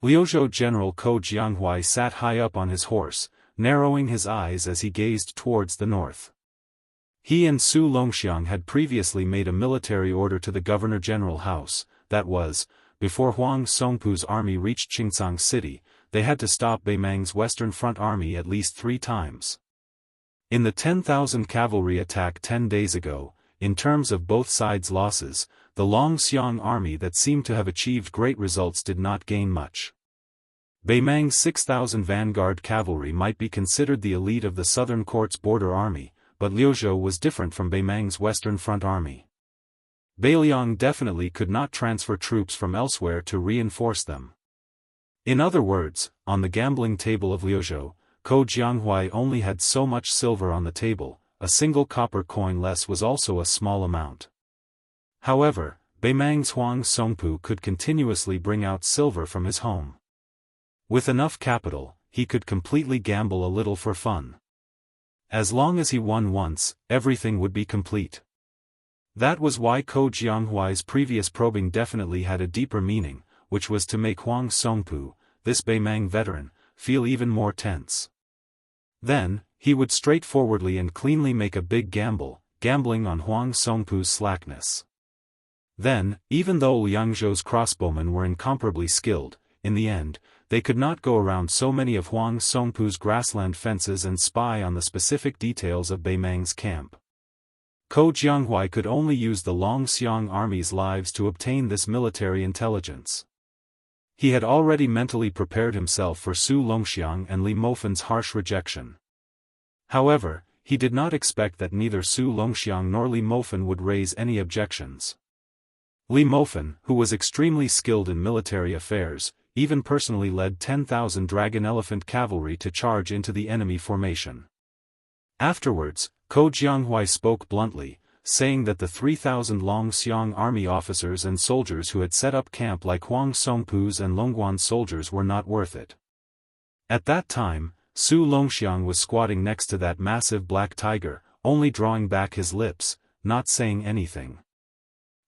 Liuzhou General Ko Jianghui sat high up on his horse, narrowing his eyes as he gazed towards the north. He and Su Longxiang had previously made a military order to the Governor-General House, that was, before Huang Songpu's army reached Qingcang City, they had to stop Beimang's Western Front army at least 3 times. In the 10,000 cavalry attack 10 days ago, in terms of both sides' losses, the Longxiang army that seemed to have achieved great results did not gain much. Beimang's 6,000 vanguard cavalry might be considered the elite of the Southern Court's border army, but Liuzhou was different from Beimang's Western Front army. Beiliang definitely could not transfer troops from elsewhere to reinforce them. In other words, on the gambling table of Liuzhou, Ko Jianghui only had so much silver on the table, a single copper coin less was also a small amount. However, Beimang's Huang Songpu could continuously bring out silver from his home. With enough capital, he could completely gamble a little for fun. As long as he won once, everything would be complete. That was why Ko Jianghui's previous probing definitely had a deeper meaning, which was to make Huang Songpu, this Beimang veteran, feel even more tense. Then, he would straightforwardly and cleanly make a big gamble, gambling on Huang Songpu's slackness. Then, even though Liangzhou's crossbowmen were incomparably skilled, in the end, they could not go around so many of Huang Songpu's grassland fences and spy on the specific details of Beimang's camp. Ko Jianghui could only use the Longxiang army's lives to obtain this military intelligence. He had already mentally prepared himself for Su Longxiang and Li Mofen's harsh rejection. However, he did not expect that neither Su Longxiang nor Li Mofen would raise any objections. Li Mofen, who was extremely skilled in military affairs, even personally led 10,000 dragon elephant cavalry to charge into the enemy formation. Afterwards, Ko Jianghui spoke bluntly, saying that the 3,000 Longxiang army officers and soldiers who had set up camp like Huang Songpu's and Longguan's soldiers were not worth it. At that time, Su Longxiang was squatting next to that massive black tiger, only drawing back his lips, not saying anything.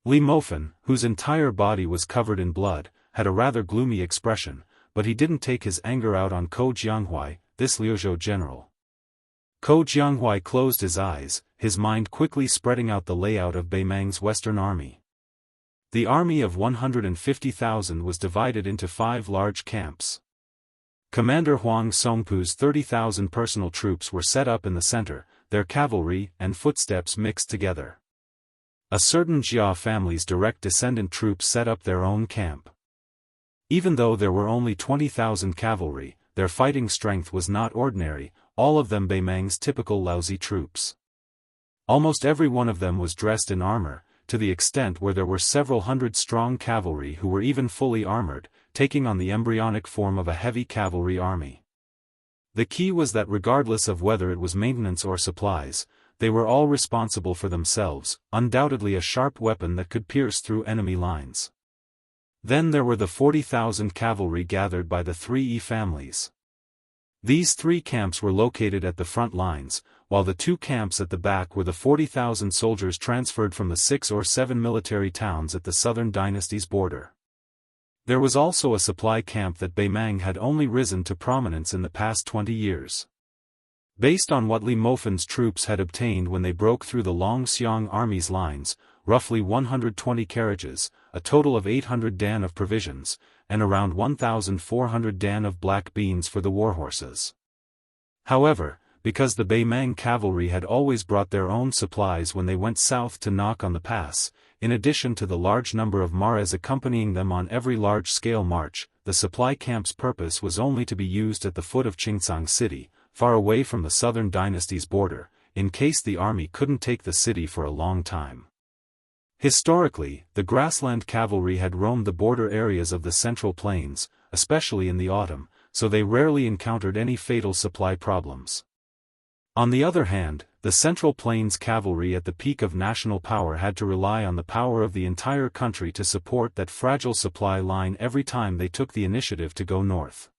Li Mofen, whose entire body was covered in blood, had a rather gloomy expression, but he didn't take his anger out on Ko Jianghui, this Liuzhou general. Ko Jianghui closed his eyes, his mind quickly spreading out the layout of Beimang's Western army. The army of 150,000 was divided into 5 large camps. Commander Huang Songpu's 30,000 personal troops were set up in the center, their cavalry and footsteps mixed together. A certain Jia family's direct descendant troops set up their own camp. Even though there were only 20,000 cavalry, their fighting strength was not ordinary, all of them Beimang's typical lousy troops. Almost every one of them was dressed in armor, to the extent where there were several hundred strong cavalry who were even fully armored, taking on the embryonic form of a heavy cavalry army. The key was that regardless of whether it was maintenance or supplies, they were all responsible for themselves, undoubtedly a sharp weapon that could pierce through enemy lines. Then there were the 40,000 cavalry gathered by the 3 families. These 3 camps were located at the front lines, while the 2 camps at the back were the 40,000 soldiers transferred from the 6 or 7 military towns at the southern dynasty's border. There was also a supply camp that Beimang had only risen to prominence in the past 20 years. Based on what Li Mofen's troops had obtained when they broke through the Longxiang army's lines, roughly 120 carriages, a total of 800 dan of provisions, and around 1,400 dan of black beans for the warhorses. However, because the Beimang cavalry had always brought their own supplies when they went south to knock on the pass, in addition to the large number of mares accompanying them on every large-scale march, the supply camp's purpose was only to be used at the foot of Qingcang City, far away from the southern dynasty's border, in case the army couldn't take the city for a long time. Historically, the grassland cavalry had roamed the border areas of the Central Plains, especially in the autumn, so they rarely encountered any fatal supply problems. On the other hand, the Central Plains cavalry at the peak of national power had to rely on the power of the entire country to support that fragile supply line every time they took the initiative to go north.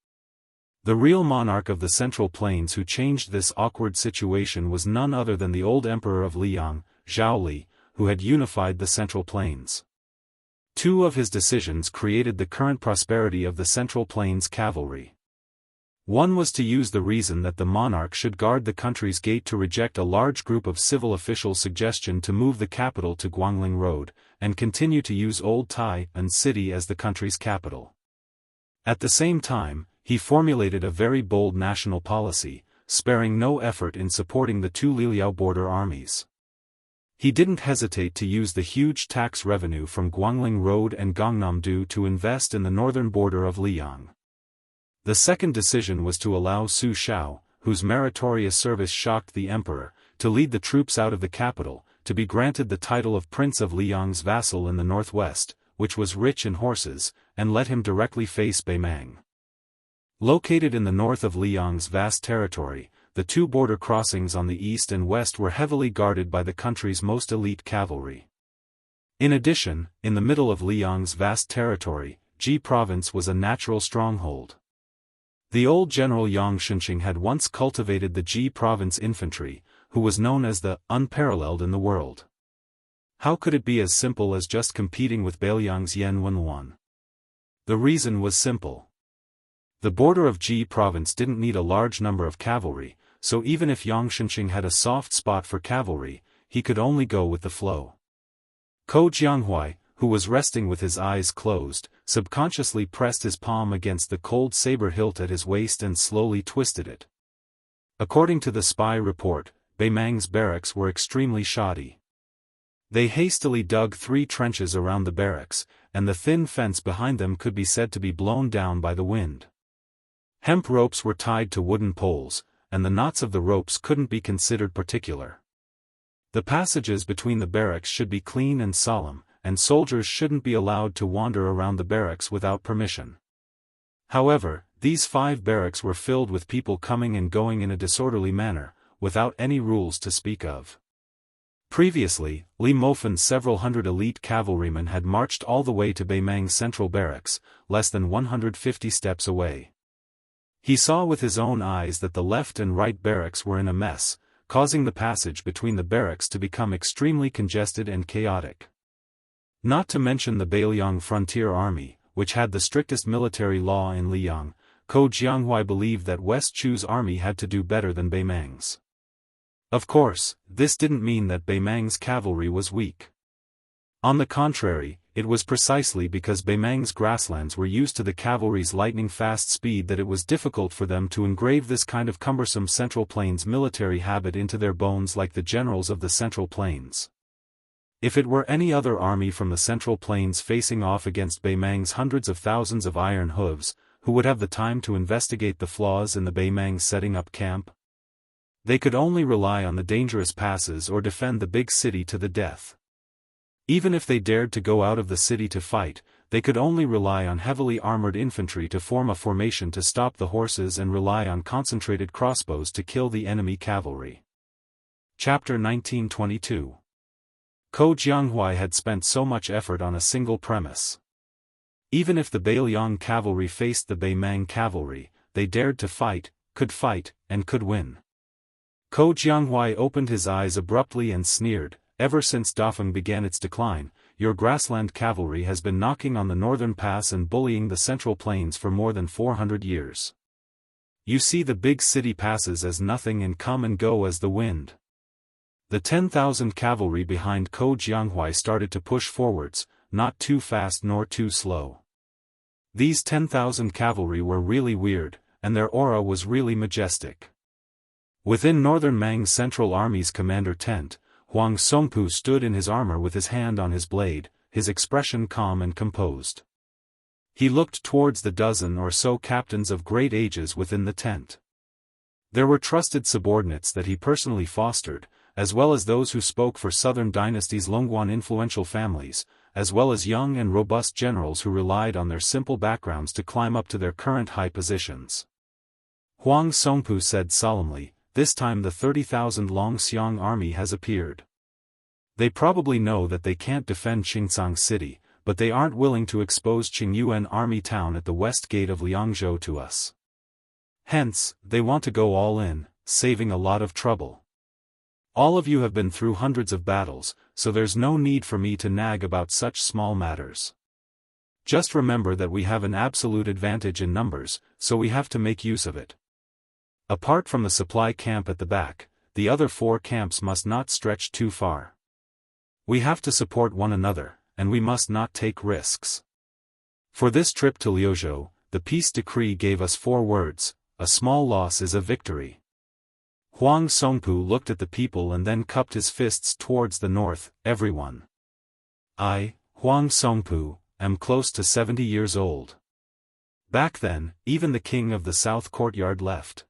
The real monarch of the Central Plains who changed this awkward situation was none other than the old emperor of Liang, Zhao Li, who had unified the Central Plains. Two of his decisions created the current prosperity of the Central Plains cavalry. One was to use the reason that the monarch should guard the country's gate to reject a large group of civil officials' suggestion to move the capital to Guangling Road, and continue to use Old Tai'an City as the country's capital. At the same time, he formulated a very bold national policy, sparing no effort in supporting the two Liliao border armies. He didn't hesitate to use the huge tax revenue from Guangling Road and Gangnam-do to invest in the northern border of Liang. The second decision was to allow Su Xiao, whose meritorious service shocked the emperor, to lead the troops out of the capital, to be granted the title of Prince of Liang's vassal in the northwest, which was rich in horses, and let him directly face Beimang. Located in the north of Liang's vast territory, the two border crossings on the east and west were heavily guarded by the country's most elite cavalry. In addition, in the middle of Liang's vast territory, Ji province was a natural stronghold. The old general Yang Xianxia had once cultivated the Ji province infantry, who was known as the Unparalleled in the world. How could it be as simple as just competing with Beiliang's Yan Wenwan? The reason was simple. The border of Ji province didn't need a large number of cavalry, so even if Yang Xianxia had a soft spot for cavalry, he could only go with the flow. Ko Jianghu, who was resting with his eyes closed, subconsciously pressed his palm against the cold saber hilt at his waist and slowly twisted it. According to the spy report, Beimang's barracks were extremely shoddy. They hastily dug 3 trenches around the barracks, and the thin fence behind them could be said to be blown down by the wind. Hemp ropes were tied to wooden poles, and the knots of the ropes couldn't be considered particular. The passages between the barracks should be clean and solemn, and soldiers shouldn't be allowed to wander around the barracks without permission. However, these 5 barracks were filled with people coming and going in a disorderly manner, without any rules to speak of. Previously, Li Mofan's several hundred elite cavalrymen had marched all the way to Beimang's central barracks, less than 150 steps away. He saw with his own eyes that the left and right barracks were in a mess, causing the passage between the barracks to become extremely congested and chaotic. Not to mention the Beiliang Frontier Army, which had the strictest military law in Liang, Ko Jianghu believed that West Chu's army had to do better than Beimang's. Of course, this didn't mean that Beimang's cavalry was weak. On the contrary, it was precisely because Beimang's grasslands were used to the cavalry's lightning-fast speed that it was difficult for them to engrave this kind of cumbersome Central Plains military habit into their bones like the generals of the Central Plains. If it were any other army from the Central Plains facing off against Beimang's hundreds of thousands of iron hooves, who would have the time to investigate the flaws in the Beimang setting up camp? They could only rely on the dangerous passes or defend the big city to the death. Even if they dared to go out of the city to fight, they could only rely on heavily armored infantry to form a formation to stop the horses and rely on concentrated crossbows to kill the enemy cavalry. Chapter 1922. Ko Jianghu had spent so much effort on a single premise. Even if the Beiliang cavalry faced the Beimang cavalry, they dared to fight, and could win. Ko Jianghu opened his eyes abruptly and sneered, "Ever since Dafeng began its decline, your grassland cavalry has been knocking on the northern pass and bullying the Central Plains for more than 400 years. You see the big city passes as nothing and come and go as the wind." The 10,000 cavalry behind Ko Jianghu started to push forwards, not too fast nor too slow. These 10,000 cavalry were really weird, and their aura was really majestic. Within Northern Mang's Central Army's commander tent, Huang Songpu stood in his armor with his hand on his blade, his expression calm and composed. He looked towards the dozen or so captains of great ages within the tent. There were trusted subordinates that he personally fostered, as well as those who spoke for southern dynasties' Longguan influential families, as well as young and robust generals who relied on their simple backgrounds to climb up to their current high positions. Huang Songpu said solemnly, "This time the 30,000 Longxiang army has appeared. They probably know that they can't defend Xingsang City, but they aren't willing to expose Qingyuan Army Town at the west gate of Liangzhou to us. Hence, they want to go all in, saving a lot of trouble. All of you have been through hundreds of battles, so there's no need for me to nag about such small matters. Just remember that we have an absolute advantage in numbers, so we have to make use of it. Apart from the supply camp at the back, the other 4 camps must not stretch too far. We have to support one another, and we must not take risks. For this trip to Liuzhou, the peace decree gave us 4 words: a small loss is a victory." Huang Songpu looked at the people and then cupped his fists towards the north. "Everyone. I, Huang Songpu, am close to 70 years old. Back then, even the king of the south courtyard left.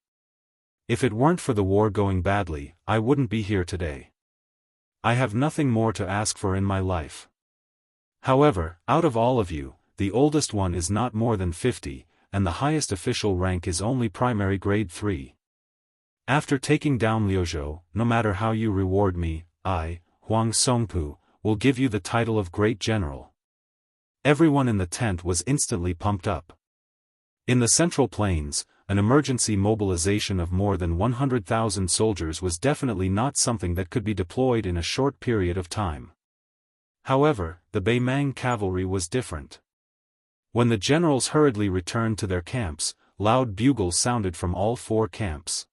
If it weren't for the war going badly, I wouldn't be here today. I have nothing more to ask for in my life. However, out of all of you, the oldest one is not more than 50, and the highest official rank is only primary grade 3. After taking down Liuzhou, no matter how you reward me, I, Huang Songpu, will give you the title of Great General." Everyone in the tent was instantly pumped up. In the Central Plains, an emergency mobilization of more than 100,000 soldiers was definitely not something that could be deployed in a short period of time. However, the Beimang cavalry was different. When the generals hurriedly returned to their camps, loud bugles sounded from all 4 camps.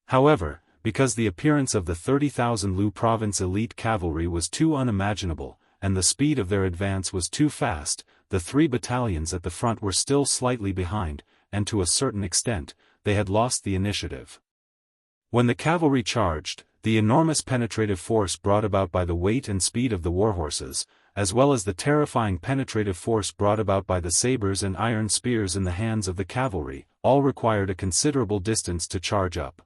However, because the appearance of the 30,000 Lu province elite cavalry was too unimaginable, and the speed of their advance was too fast, the 3 battalions at the front were still slightly behind, and to a certain extent, they had lost the initiative. When the cavalry charged, the enormous penetrative force brought about by the weight and speed of the warhorses, as well as the terrifying penetrative force brought about by the sabers and iron spears in the hands of the cavalry, all required a considerable distance to charge up.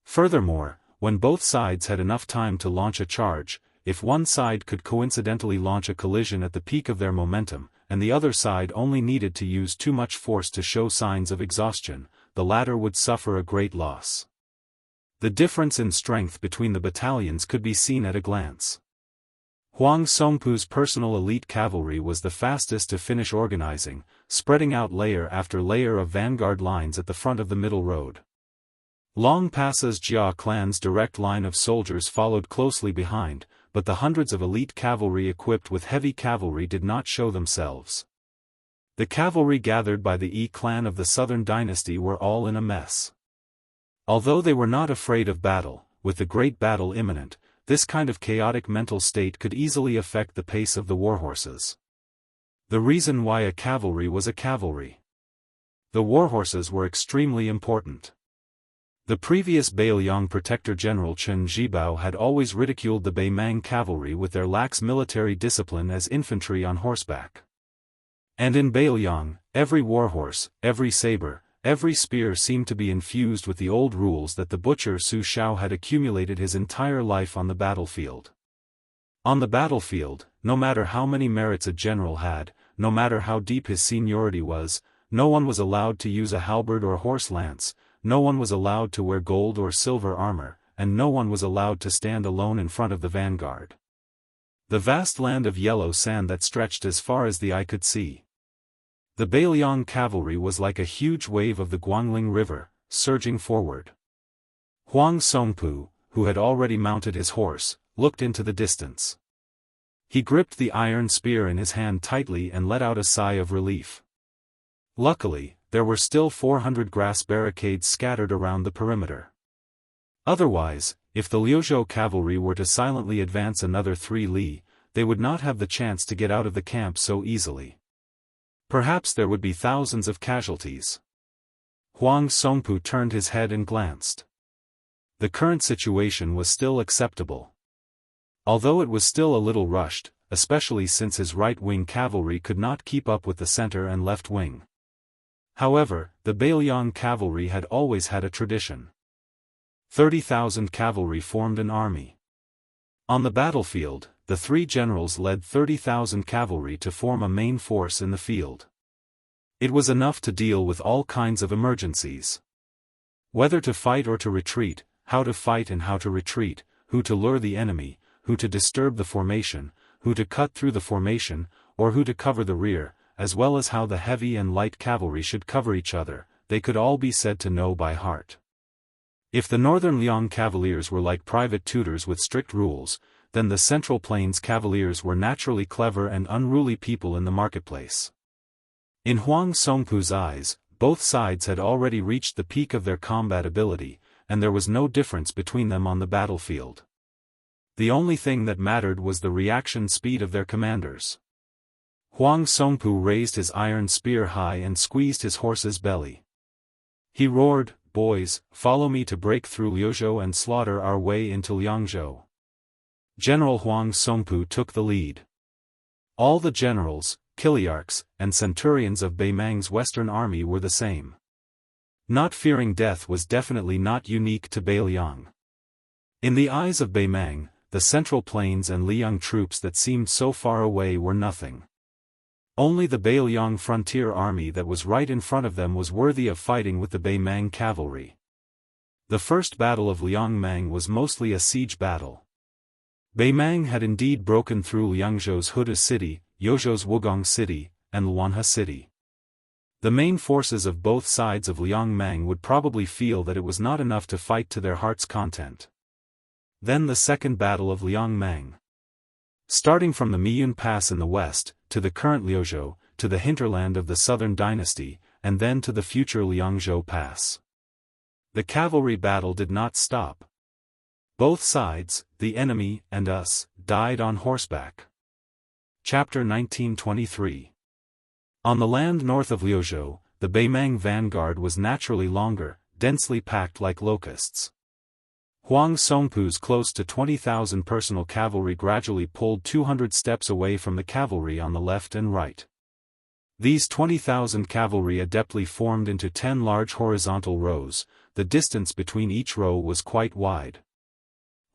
Furthermore, when both sides had enough time to launch a charge, if one side could coincidentally launch a collision at the peak of their momentum, and the other side only needed to use too much force to show signs of exhaustion, the latter would suffer a great loss. The difference in strength between the battalions could be seen at a glance. Huang Songpu's personal elite cavalry was the fastest to finish organizing, spreading out layer after layer of vanguard lines at the front of the middle road. Long Passa's Jia clan's direct line of soldiers followed closely behind, but the hundreds of elite cavalry equipped with heavy cavalry did not show themselves. The cavalry gathered by the Yi clan of the southern dynasty were all in a mess. Although they were not afraid of battle, with the great battle imminent, this kind of chaotic mental state could easily affect the pace of the warhorses. The reason why a cavalry was a cavalry. The warhorses were extremely important. The previous Beiliang Protector General Chen Zhibao had always ridiculed the Beimang cavalry with their lax military discipline as infantry on horseback. And in Beiliang, every warhorse, every saber, every spear seemed to be infused with the old rules that the butcher Su Shao had accumulated his entire life on the battlefield. On the battlefield, no matter how many merits a general had, no matter how deep his seniority was, no one was allowed to use a halberd or horse lance, no one was allowed to wear gold or silver armor, and no one was allowed to stand alone in front of the vanguard. The vast land of yellow sand that stretched as far as the eye could see. The Beiliang cavalry was like a huge wave of the Guangling River, surging forward. Huang Songpu, who had already mounted his horse, looked into the distance. He gripped the iron spear in his hand tightly and let out a sigh of relief. Luckily, there were still 400 grass barricades scattered around the perimeter. Otherwise, if the Liuzhou cavalry were to silently advance another 3 li, they would not have the chance to get out of the camp so easily. Perhaps there would be thousands of casualties. Huang Songpu turned his head and glanced. The current situation was still acceptable. Although it was still a little rushed, especially since his right-wing cavalry could not keep up with the center and left wing. However, the Bailiang cavalry had always had a tradition. 30,000 cavalry formed an army. On the battlefield, the three generals led 30,000 cavalry to form a main force in the field. It was enough to deal with all kinds of emergencies. Whether to fight or to retreat, how to fight and how to retreat, who to lure the enemy, who to disturb the formation, who to cut through the formation, or who to cover the rear, as well as how the heavy and light cavalry should cover each other, they could all be said to know by heart. If the northern Liang cavaliers were like private tutors with strict rules, then the Central Plains cavaliers were naturally clever and unruly people in the marketplace. In Huang Songpu's eyes, both sides had already reached the peak of their combat ability, and there was no difference between them on the battlefield. The only thing that mattered was the reaction speed of their commanders. Huang Songpu raised his iron spear high and squeezed his horse's belly. He roared, "Boys, follow me to break through Liuzhou and slaughter our way into Liangzhou." General Huang Songpu took the lead. All the generals, kiliarchs, and centurions of Beimang's western army were the same. Not fearing death was definitely not unique to Bailiang. In the eyes of Beimang, the Central Plains and Liang troops that seemed so far away were nothing. Only the Bailiang frontier army that was right in front of them was worthy of fighting with the Beimang cavalry. The first battle of Liangmang was mostly a siege battle. Beimang had indeed broken through Liangzhou's Huda city, Yozhou's Wugong city, and Luanhe city. The main forces of both sides of Liangmang would probably feel that it was not enough to fight to their heart's content. Then the second battle of Liangmang. Starting from the Miyun Pass in the west, to the current Liuzhou, to the hinterland of the southern dynasty, and then to the future Liangzhou Pass. The cavalry battle did not stop. Both sides, the enemy and us, died on horseback. Chapter 1923. On the land north of Liuzhou, the Beimang vanguard was naturally longer, densely packed like locusts. Huang Songpu's close to 20,000 personal cavalry gradually pulled 200 steps away from the cavalry on the left and right. These 20,000 cavalry adeptly formed into 10 large horizontal rows. The distance between each row was quite wide.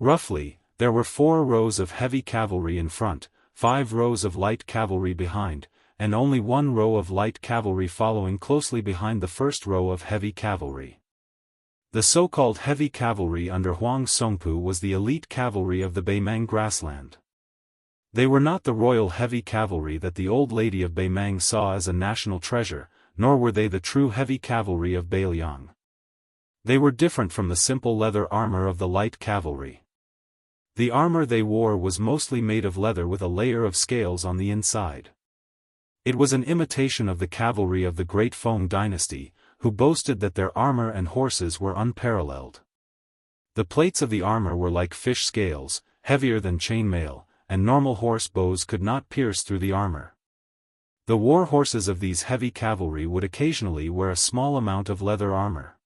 Roughly, there were 4 rows of heavy cavalry in front, 5 rows of light cavalry behind, and only 1 row of light cavalry following closely behind the first row of heavy cavalry. The so-called heavy cavalry under Huang Songpu was the elite cavalry of the Beimang grassland. They were not the royal heavy cavalry that the old lady of Beimang saw as a national treasure, nor were they the true heavy cavalry of Bailiang. They were different from the simple leather armor of the light cavalry. The armor they wore was mostly made of leather with a layer of scales on the inside. It was an imitation of the cavalry of the Great Feng dynasty, who boasted that their armor and horses were unparalleled. The plates of the armor were like fish scales, heavier than chainmail, and normal horse bows could not pierce through the armor. The war horses of these heavy cavalry would occasionally wear a small amount of leather armor.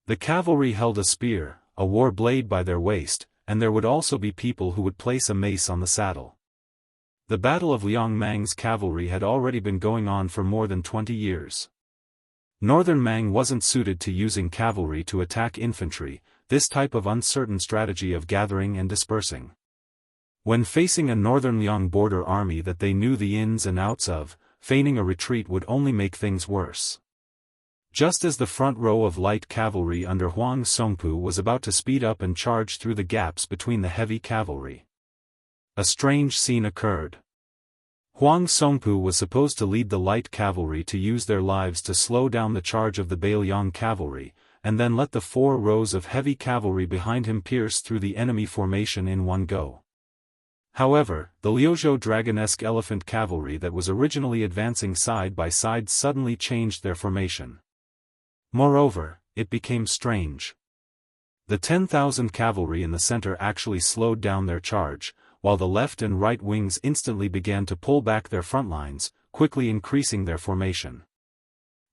The cavalry held a spear, a war blade by their waist, and there would also be people who would place a mace on the saddle. The Battle of Liangmang's cavalry had already been going on for more than 20 years. Northern Mang wasn't suited to using cavalry to attack infantry, this type of uncertain strategy of gathering and dispersing. When facing a northern Liang border army that they knew the ins and outs of, feigning a retreat would only make things worse. Just as the front row of light cavalry under Huang Songpu was about to speed up and charge through the gaps between the heavy cavalry, a strange scene occurred. Huang Songpu was supposed to lead the light cavalry to use their lives to slow down the charge of the Bailiang cavalry, and then let the 4 rows of heavy cavalry behind him pierce through the enemy formation in one go. However, the Liuzhou dragonesque elephant cavalry that was originally advancing side by side suddenly changed their formation. Moreover, it became strange. The 10,000 cavalry in the center actually slowed down their charge, while the left and right wings instantly began to pull back their front lines, quickly increasing their formation.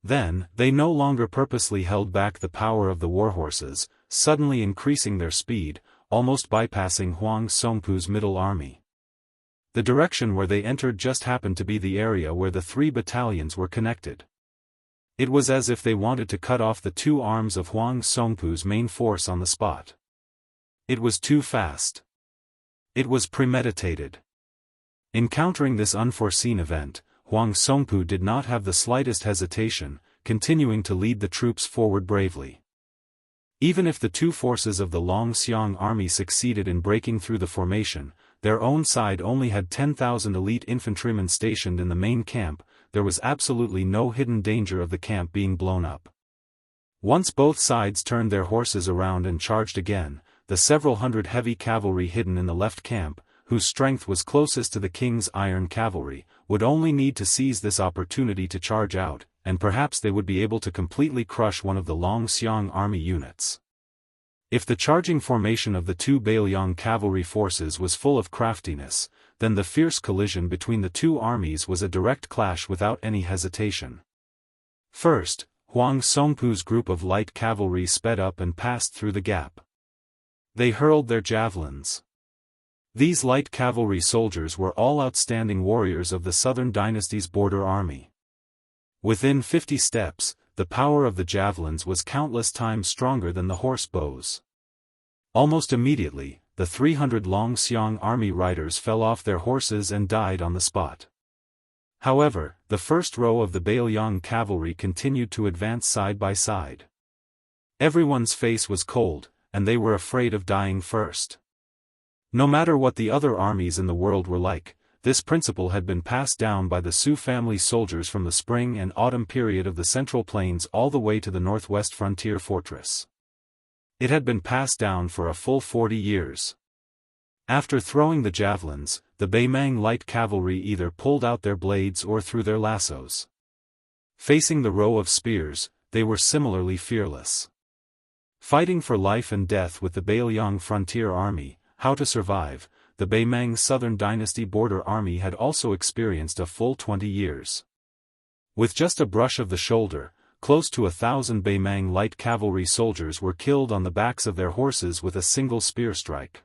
Then, they no longer purposely held back the power of the warhorses, suddenly increasing their speed, almost bypassing Huang Songpu's middle army. The direction where they entered just happened to be the area where the 3 battalions were connected. It was as if they wanted to cut off the two arms of Huang Songpu's main force on the spot. It was too fast. It was premeditated. Encountering this unforeseen event, Huang Songpu did not have the slightest hesitation, continuing to lead the troops forward bravely. Even if the two forces of the Longxiang army succeeded in breaking through the formation, their own side only had 10,000 elite infantrymen stationed in the main camp. There was absolutely no hidden danger of the camp being blown up. Once both sides turned their horses around and charged again, the several hundred heavy cavalry hidden in the left camp, whose strength was closest to the king's iron cavalry, would only need to seize this opportunity to charge out, and perhaps they would be able to completely crush one of the Longxiang army units. If the charging formation of the two Bailiang cavalry forces was full of craftiness, then the fierce collision between the two armies was a direct clash without any hesitation. First, Huang Songpu's group of light cavalry sped up and passed through the gap. They hurled their javelins. These light cavalry soldiers were all outstanding warriors of the Southern Dynasty's border army. Within 50 steps, the power of the javelins was countless times stronger than the horse bows. Almost immediately, the 300 Longxiang army riders fell off their horses and died on the spot. However, the first row of the Bailiang cavalry continued to advance side by side. Everyone's face was cold, and they were afraid of dying first. No matter what the other armies in the world were like, this principle had been passed down by the Su family soldiers from the spring and autumn period of the Central Plains all the way to the northwest frontier fortress. It had been passed down for a full 40 years. After throwing the javelins, the Baimang light cavalry either pulled out their blades or threw their lassos. Facing the row of spears, they were similarly fearless. Fighting for life and death with the Bailiang frontier army, how to survive, the Baimang Southern Dynasty border army had also experienced a full 20 years. With just a brush of the shoulder, close to 1,000 Baimang light cavalry soldiers were killed on the backs of their horses with a single spear strike.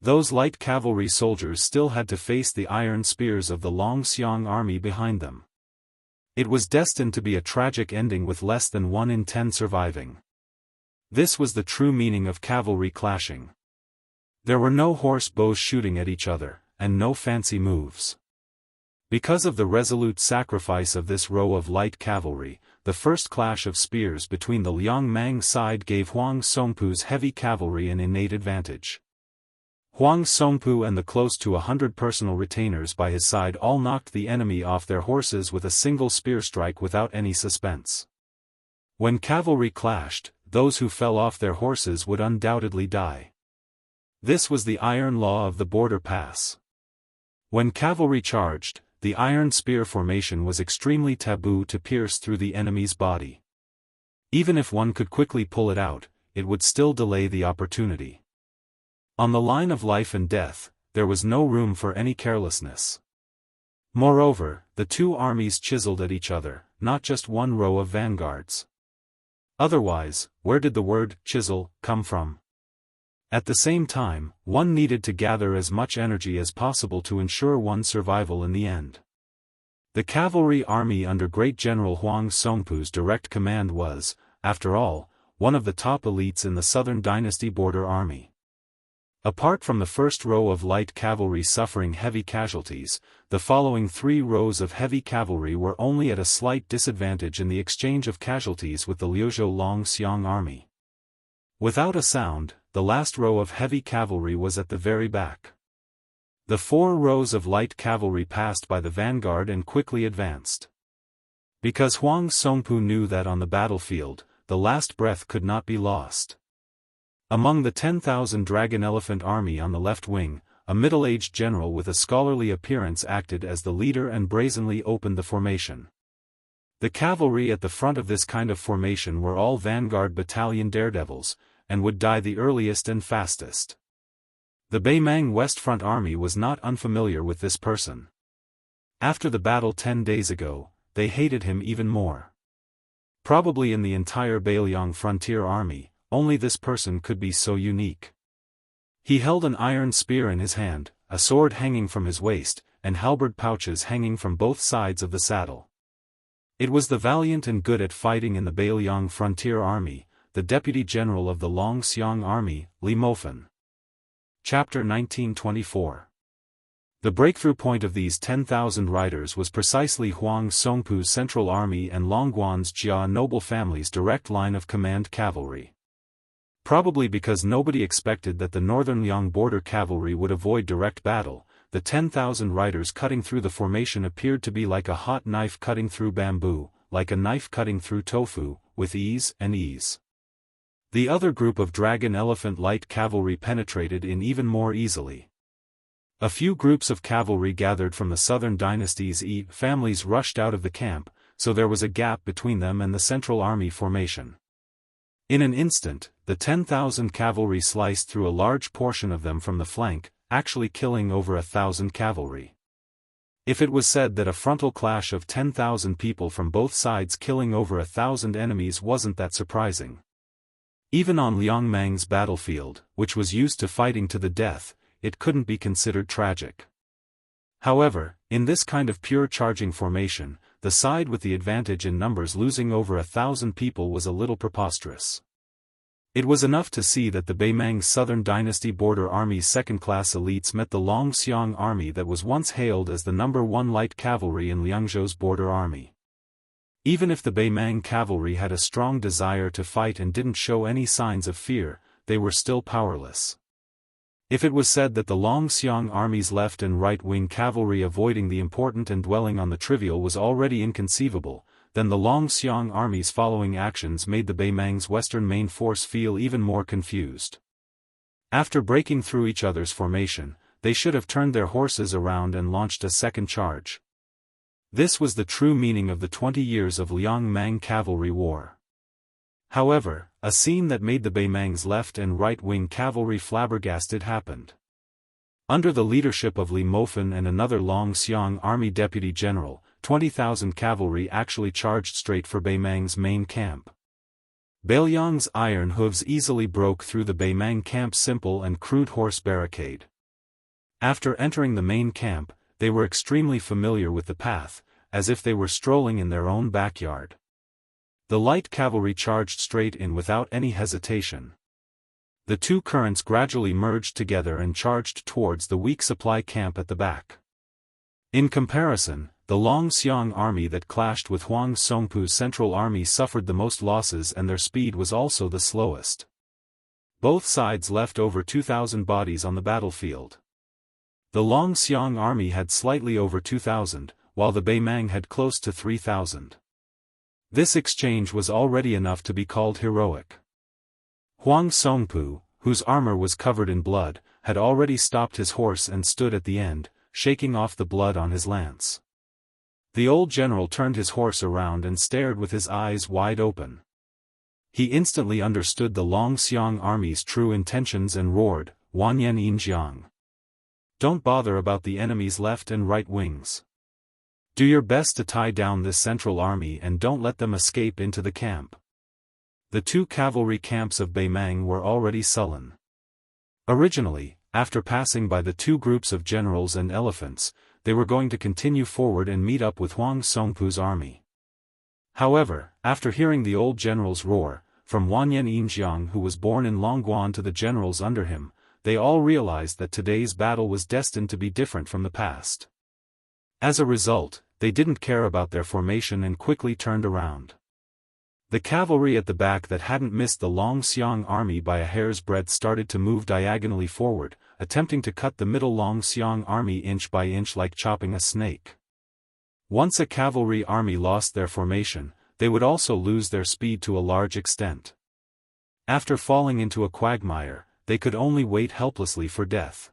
Those light cavalry soldiers still had to face the iron spears of the Longxiang army behind them. It was destined to be a tragic ending with less than 1 in 10 surviving. This was the true meaning of cavalry clashing. There were no horse bows shooting at each other, and no fancy moves. Because of the resolute sacrifice of this row of light cavalry, the first clash of spears between the Liangmang side gave Huang Songpu's heavy cavalry an innate advantage. Huang Songpu and the close to 100 personal retainers by his side all knocked the enemy off their horses with a single spear strike without any suspense. When cavalry clashed, those who fell off their horses would undoubtedly die. This was the iron law of the border pass. When cavalry charged, the iron spear formation was extremely taboo to pierce through the enemy's body. Even if one could quickly pull it out, it would still delay the opportunity. On the line of life and death, there was no room for any carelessness. Moreover, the two armies chiseled at each other, not just one row of vanguards. Otherwise, where did the word chisel come from? At the same time, one needed to gather as much energy as possible to ensure one's survival in the end. The cavalry army under Great General Huang Songpu's direct command was, after all, one of the top elites in the Southern Dynasty border army. Apart from the first row of light cavalry suffering heavy casualties, the following 3 rows of heavy cavalry were only at a slight disadvantage in the exchange of casualties with the Liuzhou Longxiang army. Without a sound, the last row of heavy cavalry was at the very back. The 4 rows of light cavalry passed by the vanguard and quickly advanced. Because Huang Songpu knew that on the battlefield, the last breath could not be lost. Among the 10,000 dragon elephant army on the left wing, a middle-aged general with a scholarly appearance acted as the leader and brazenly opened the formation. The cavalry at the front of this kind of formation were all vanguard battalion daredevils, and would die the earliest and fastest. The Baimang West Front army was not unfamiliar with this person. After the battle 10 days ago, they hated him even more. Probably in the entire Bailiang frontier army, only this person could be so unique. He held an iron spear in his hand, a sword hanging from his waist, and halberd pouches hanging from both sides of the saddle. It was the valiant and good at fighting in the Beiliang Frontier Army, the Deputy General of the Longxiang Army, Li Mofen. Chapter 1924. The breakthrough point of these 10,000 riders was precisely Huang Songpu's Central Army and Longguan's Jia noble family's direct line of command cavalry. Probably because nobody expected that the Northern Liang border cavalry would avoid direct battle, the 10,000 riders cutting through the formation appeared to be like a hot knife cutting through bamboo, like a knife cutting through tofu, with ease and ease. The other group of dragon elephant light cavalry penetrated in even more easily. A few groups of cavalry gathered from the southern dynasty's families rushed out of the camp, so there was a gap between them and the Central Army formation. In an instant, the 10,000 cavalry sliced through a large portion of them from the flank, actually killing over 1,000 cavalry. If it was said that a frontal clash of 10,000 people from both sides killing over 1,000 enemies wasn't that surprising. Even on Liangmang's battlefield, which was used to fighting to the death, it couldn't be considered tragic. However, in this kind of pure charging formation, the side with the advantage in numbers losing over 1,000 people was a little preposterous. It was enough to see that the Beimang's Southern Dynasty Border Army's second-class elites met the Longxiang Army that was once hailed as the #1 light cavalry in Liangzhou's border army. Even if the Beimang cavalry had a strong desire to fight and didn't show any signs of fear, they were still powerless. If it was said that the Longxiang Army's left and right-wing cavalry avoiding the important and dwelling on the trivial was already inconceivable, then the Longxiang Army's following actions made the Beimang's western main force feel even more confused. After breaking through each other's formation, they should have turned their horses around and launched a second charge. This was the true meaning of the 20 years of Liang-Mang cavalry war. However, a scene that made the Beimang's left and right-wing cavalry flabbergasted happened. Under the leadership of Li Mofen and another Longxiang Army deputy general, 20,000 cavalry actually charged straight for Beimang's main camp. Beiliang's iron hooves easily broke through the Beimang camp's simple and crude horse barricade. After entering the main camp, they were extremely familiar with the path, as if they were strolling in their own backyard. The light cavalry charged straight in without any hesitation. The two currents gradually merged together and charged towards the weak supply camp at the back. In comparison, the Longxiang Army that clashed with Huang Songpu's Central Army suffered the most losses and their speed was also the slowest. Both sides left over 2,000 bodies on the battlefield. The Longxiang Army had slightly over 2,000, while the Beimang had close to 3,000. This exchange was already enough to be called heroic. Huang Songpu, whose armor was covered in blood, had already stopped his horse and stood at the end, shaking off the blood on his lance. The old general turned his horse around and stared with his eyes wide open. He instantly understood the Longxiang Army's true intentions and roared, "Wanyan Yinjiang! Don't bother about the enemy's left and right wings. Do your best to tie down this Central Army and don't let them escape into the camp." The two cavalry camps of Beimang were already sullen. Originally, after passing by the two groups of generals and elephants, they were going to continue forward and meet up with Huang Songpu's army. However, after hearing the old general's roar, from Wanyan Yinjiang who was born in Longguan to the generals under him, they all realized that today's battle was destined to be different from the past. As a result, they didn't care about their formation and quickly turned around. The cavalry at the back that hadn't missed the Longxiang Army by a hair's breadth started to move diagonally forward, attempting to cut the middle Longxiang Army inch by inch like chopping a snake. Once a cavalry army lost their formation, they would also lose their speed to a large extent. After falling into a quagmire, they could only wait helplessly for death.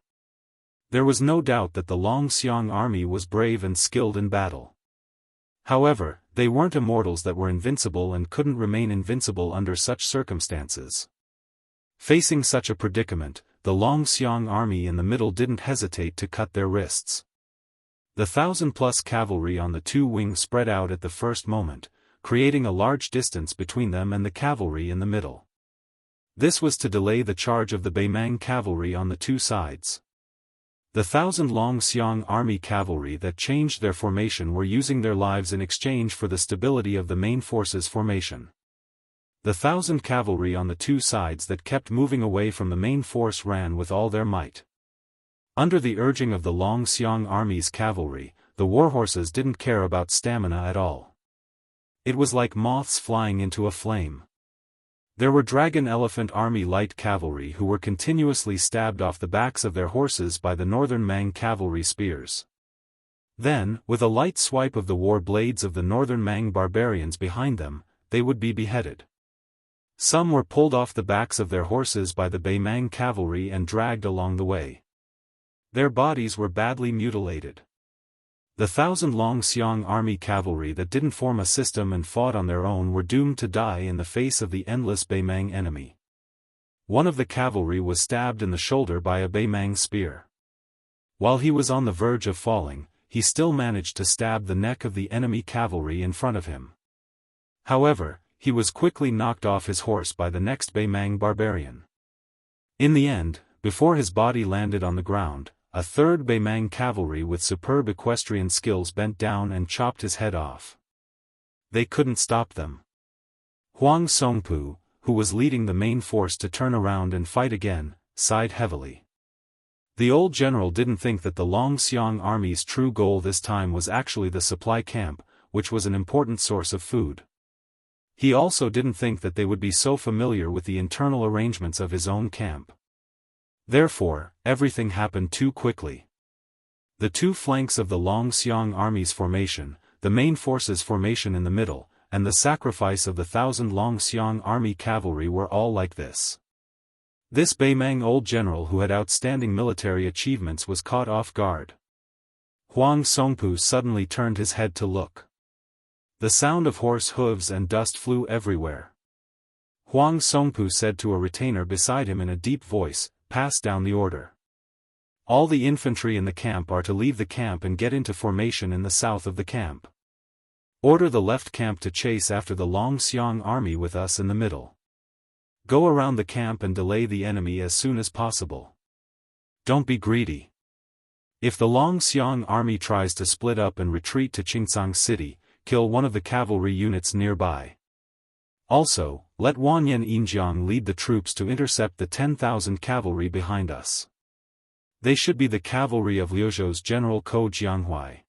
There was no doubt that the Longxiang Army was brave and skilled in battle. However, they weren't immortals that were invincible and couldn't remain invincible under such circumstances. Facing such a predicament, the Longxiang Army in the middle didn't hesitate to cut their wrists. The 1,000-plus cavalry on the two wings spread out at the first moment, creating a large distance between them and the cavalry in the middle. This was to delay the charge of the Beimang cavalry on the two sides. The 1,000 Longxiang army cavalry that changed their formation were using their lives in exchange for the stability of the main force's formation. The 1,000 cavalry on the two sides that kept moving away from the main force ran with all their might. Under the urging of the Longxiang army's cavalry, the warhorses didn't care about stamina at all. It was like moths flying into a flame. There were Dragon Elephant Army light cavalry who were continuously stabbed off the backs of their horses by the Northern Mang cavalry spears. Then, with a light swipe of the war blades of the Northern Mang barbarians behind them, they would be beheaded. Some were pulled off the backs of their horses by the Bei Mang cavalry and dragged along the way. Their bodies were badly mutilated. The 1,000 Longxiang army cavalry that didn't form a system and fought on their own were doomed to die in the face of the endless Bei Mang enemy. One of the cavalry was stabbed in the shoulder by a Bei Mang spear. While he was on the verge of falling, he still managed to stab the neck of the enemy cavalry in front of him. However, he was quickly knocked off his horse by the next Bei Mang barbarian. In the end, before his body landed on the ground, a third Bei Mang cavalry with superb equestrian skills bent down and chopped his head off. They couldn't stop them. Huang Songpu, who was leading the main force to turn around and fight again, sighed heavily. The old general didn't think that the Longxiang army's true goal this time was actually the supply camp, which was an important source of food. He also didn't think that they would be so familiar with the internal arrangements of his own camp. Therefore, everything happened too quickly. The two flanks of the Longxiang army's formation, the main force's formation in the middle, and the sacrifice of the 1,000 Longxiang army cavalry were all like this. This Bei Mang old general who had outstanding military achievements was caught off guard. Huang Songpu suddenly turned his head to look. The sound of horse hooves and dust flew everywhere. Huang Songpu said to a retainer beside him in a deep voice, "Pass down the order. All the infantry in the camp are to leave the camp and get into formation in the south of the camp. Order the left camp to chase after the Longxiang army with us in the middle. Go around the camp and delay the enemy as soon as possible. Don't be greedy. If the Longxiang army tries to split up and retreat to Qingcang City, kill one of the cavalry units nearby. Also, let Wanyan Yinjiang lead the troops to intercept the 10,000 cavalry behind us. They should be the cavalry of Liuzhou's general Ko Jianghu.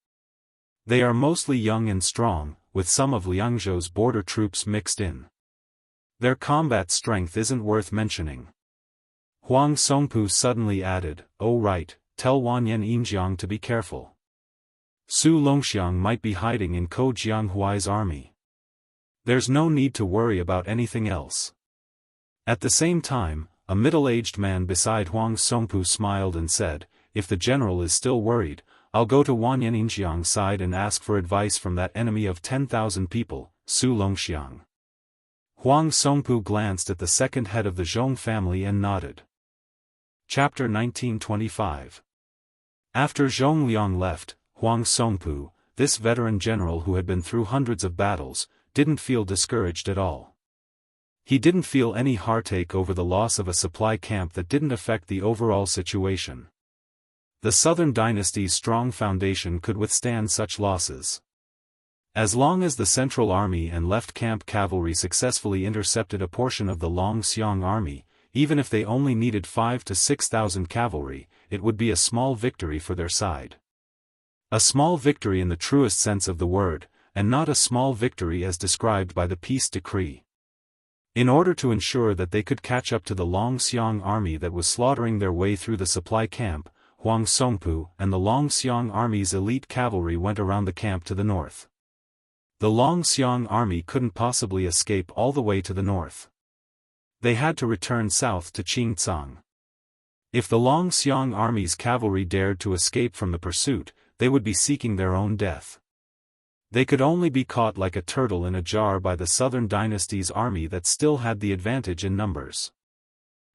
They are mostly young and strong, with some of Liangzhou's border troops mixed in. Their combat strength isn't worth mentioning." Huang Songpu suddenly added, "Oh right, tell Wanyan Yinjiang to be careful. Su Longxiang might be hiding in Ko Jianghui's army. There's no need to worry about anything else." At the same time, a middle-aged man beside Huang Songpu smiled and said, "If the general is still worried, I'll go to Wanyan Yinjiang's side and ask for advice from that enemy of 10,000 people, Su Longxiang." Huang Songpu glanced at the second head of the Zhong family and nodded. Chapter 1925. After Zhong Liang left, Huang Songpu, this veteran general who had been through hundreds of battles, didn't feel discouraged at all. He didn't feel any heartache over the loss of a supply camp that didn't affect the overall situation. The Southern Dynasty's strong foundation could withstand such losses. As long as the Central Army and left camp cavalry successfully intercepted a portion of the Longxiang army, even if they only needed 5,000 to 6,000 cavalry, it would be a small victory for their side. A small victory in the truest sense of the word, and not a small victory as described by the peace decree. In order to ensure that they could catch up to the Longxiang army that was slaughtering their way through the supply camp, Huang Songpu and the Longxiang army's elite cavalry went around the camp to the north. The Longxiang army couldn't possibly escape all the way to the north. They had to return south to Qingcang. If the Longxiang army's cavalry dared to escape from the pursuit, they would be seeking their own death. They could only be caught like a turtle in a jar by the Southern Dynasty's army that still had the advantage in numbers.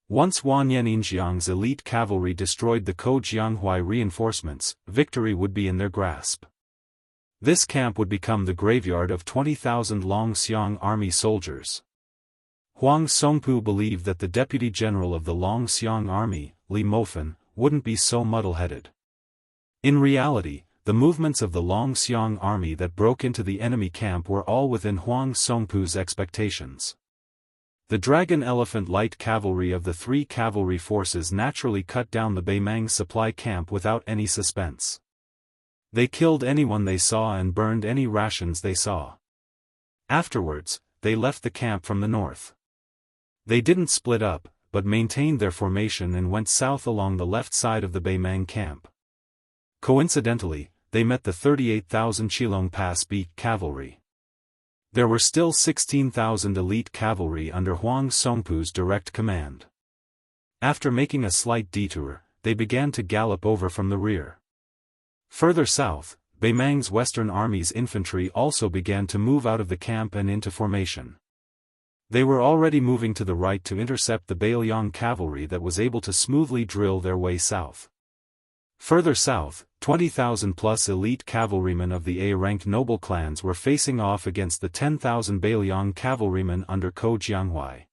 Once Wanyan Yinjiang's elite cavalry destroyed the Ko Jianghui reinforcements, victory would be in their grasp. This camp would become the graveyard of 20,000 Longxiang army soldiers. Huang Songpu believed that the deputy general of the Longxiang army, Li Mofen, wouldn't be so muddle-headed. In reality, the movements of the Longxiang army that broke into the enemy camp were all within Huang Songpu's expectations. The Dragon Elephant light cavalry of the three cavalry forces naturally cut down the Beimang supply camp without any suspense. They killed anyone they saw and burned any rations they saw. Afterwards, they left the camp from the north. They didn't split up, but maintained their formation and went south along the left side of the Beimang camp. Coincidentally, they met the 38,000 Qilong Pass beat cavalry. There were still 16,000 elite cavalry under Huang Songpu's direct command. After making a slight detour, they began to gallop over from the rear. Further south, Beimang's Western Army's infantry also began to move out of the camp and into formation. They were already moving to the right to intercept the Beiliang cavalry that was able to smoothly drill their way south. Further south, 20,000-plus elite cavalrymen of the A-ranked noble clans were facing off against the 10,000 Beiliang cavalrymen under Ko Jianghu.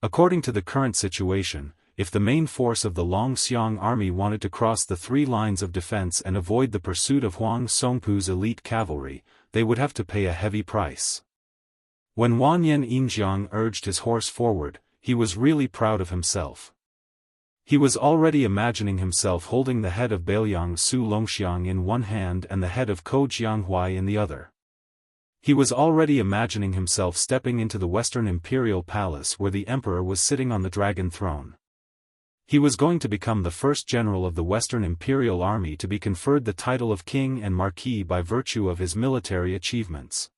According to the current situation, if the main force of the Longxiang army wanted to cross the three lines of defense and avoid the pursuit of Huang Songpu's elite cavalry, they would have to pay a heavy price. When Wanyan Yinjiang urged his horse forward, he was really proud of himself. He was already imagining himself holding the head of Beiliang Su Longxiang in one hand and the head of Ko Jianghu in the other. He was already imagining himself stepping into the Western Imperial Palace where the Emperor was sitting on the dragon throne. He was going to become the first general of the Western Imperial Army to be conferred the title of King and Marquis by virtue of his military achievements.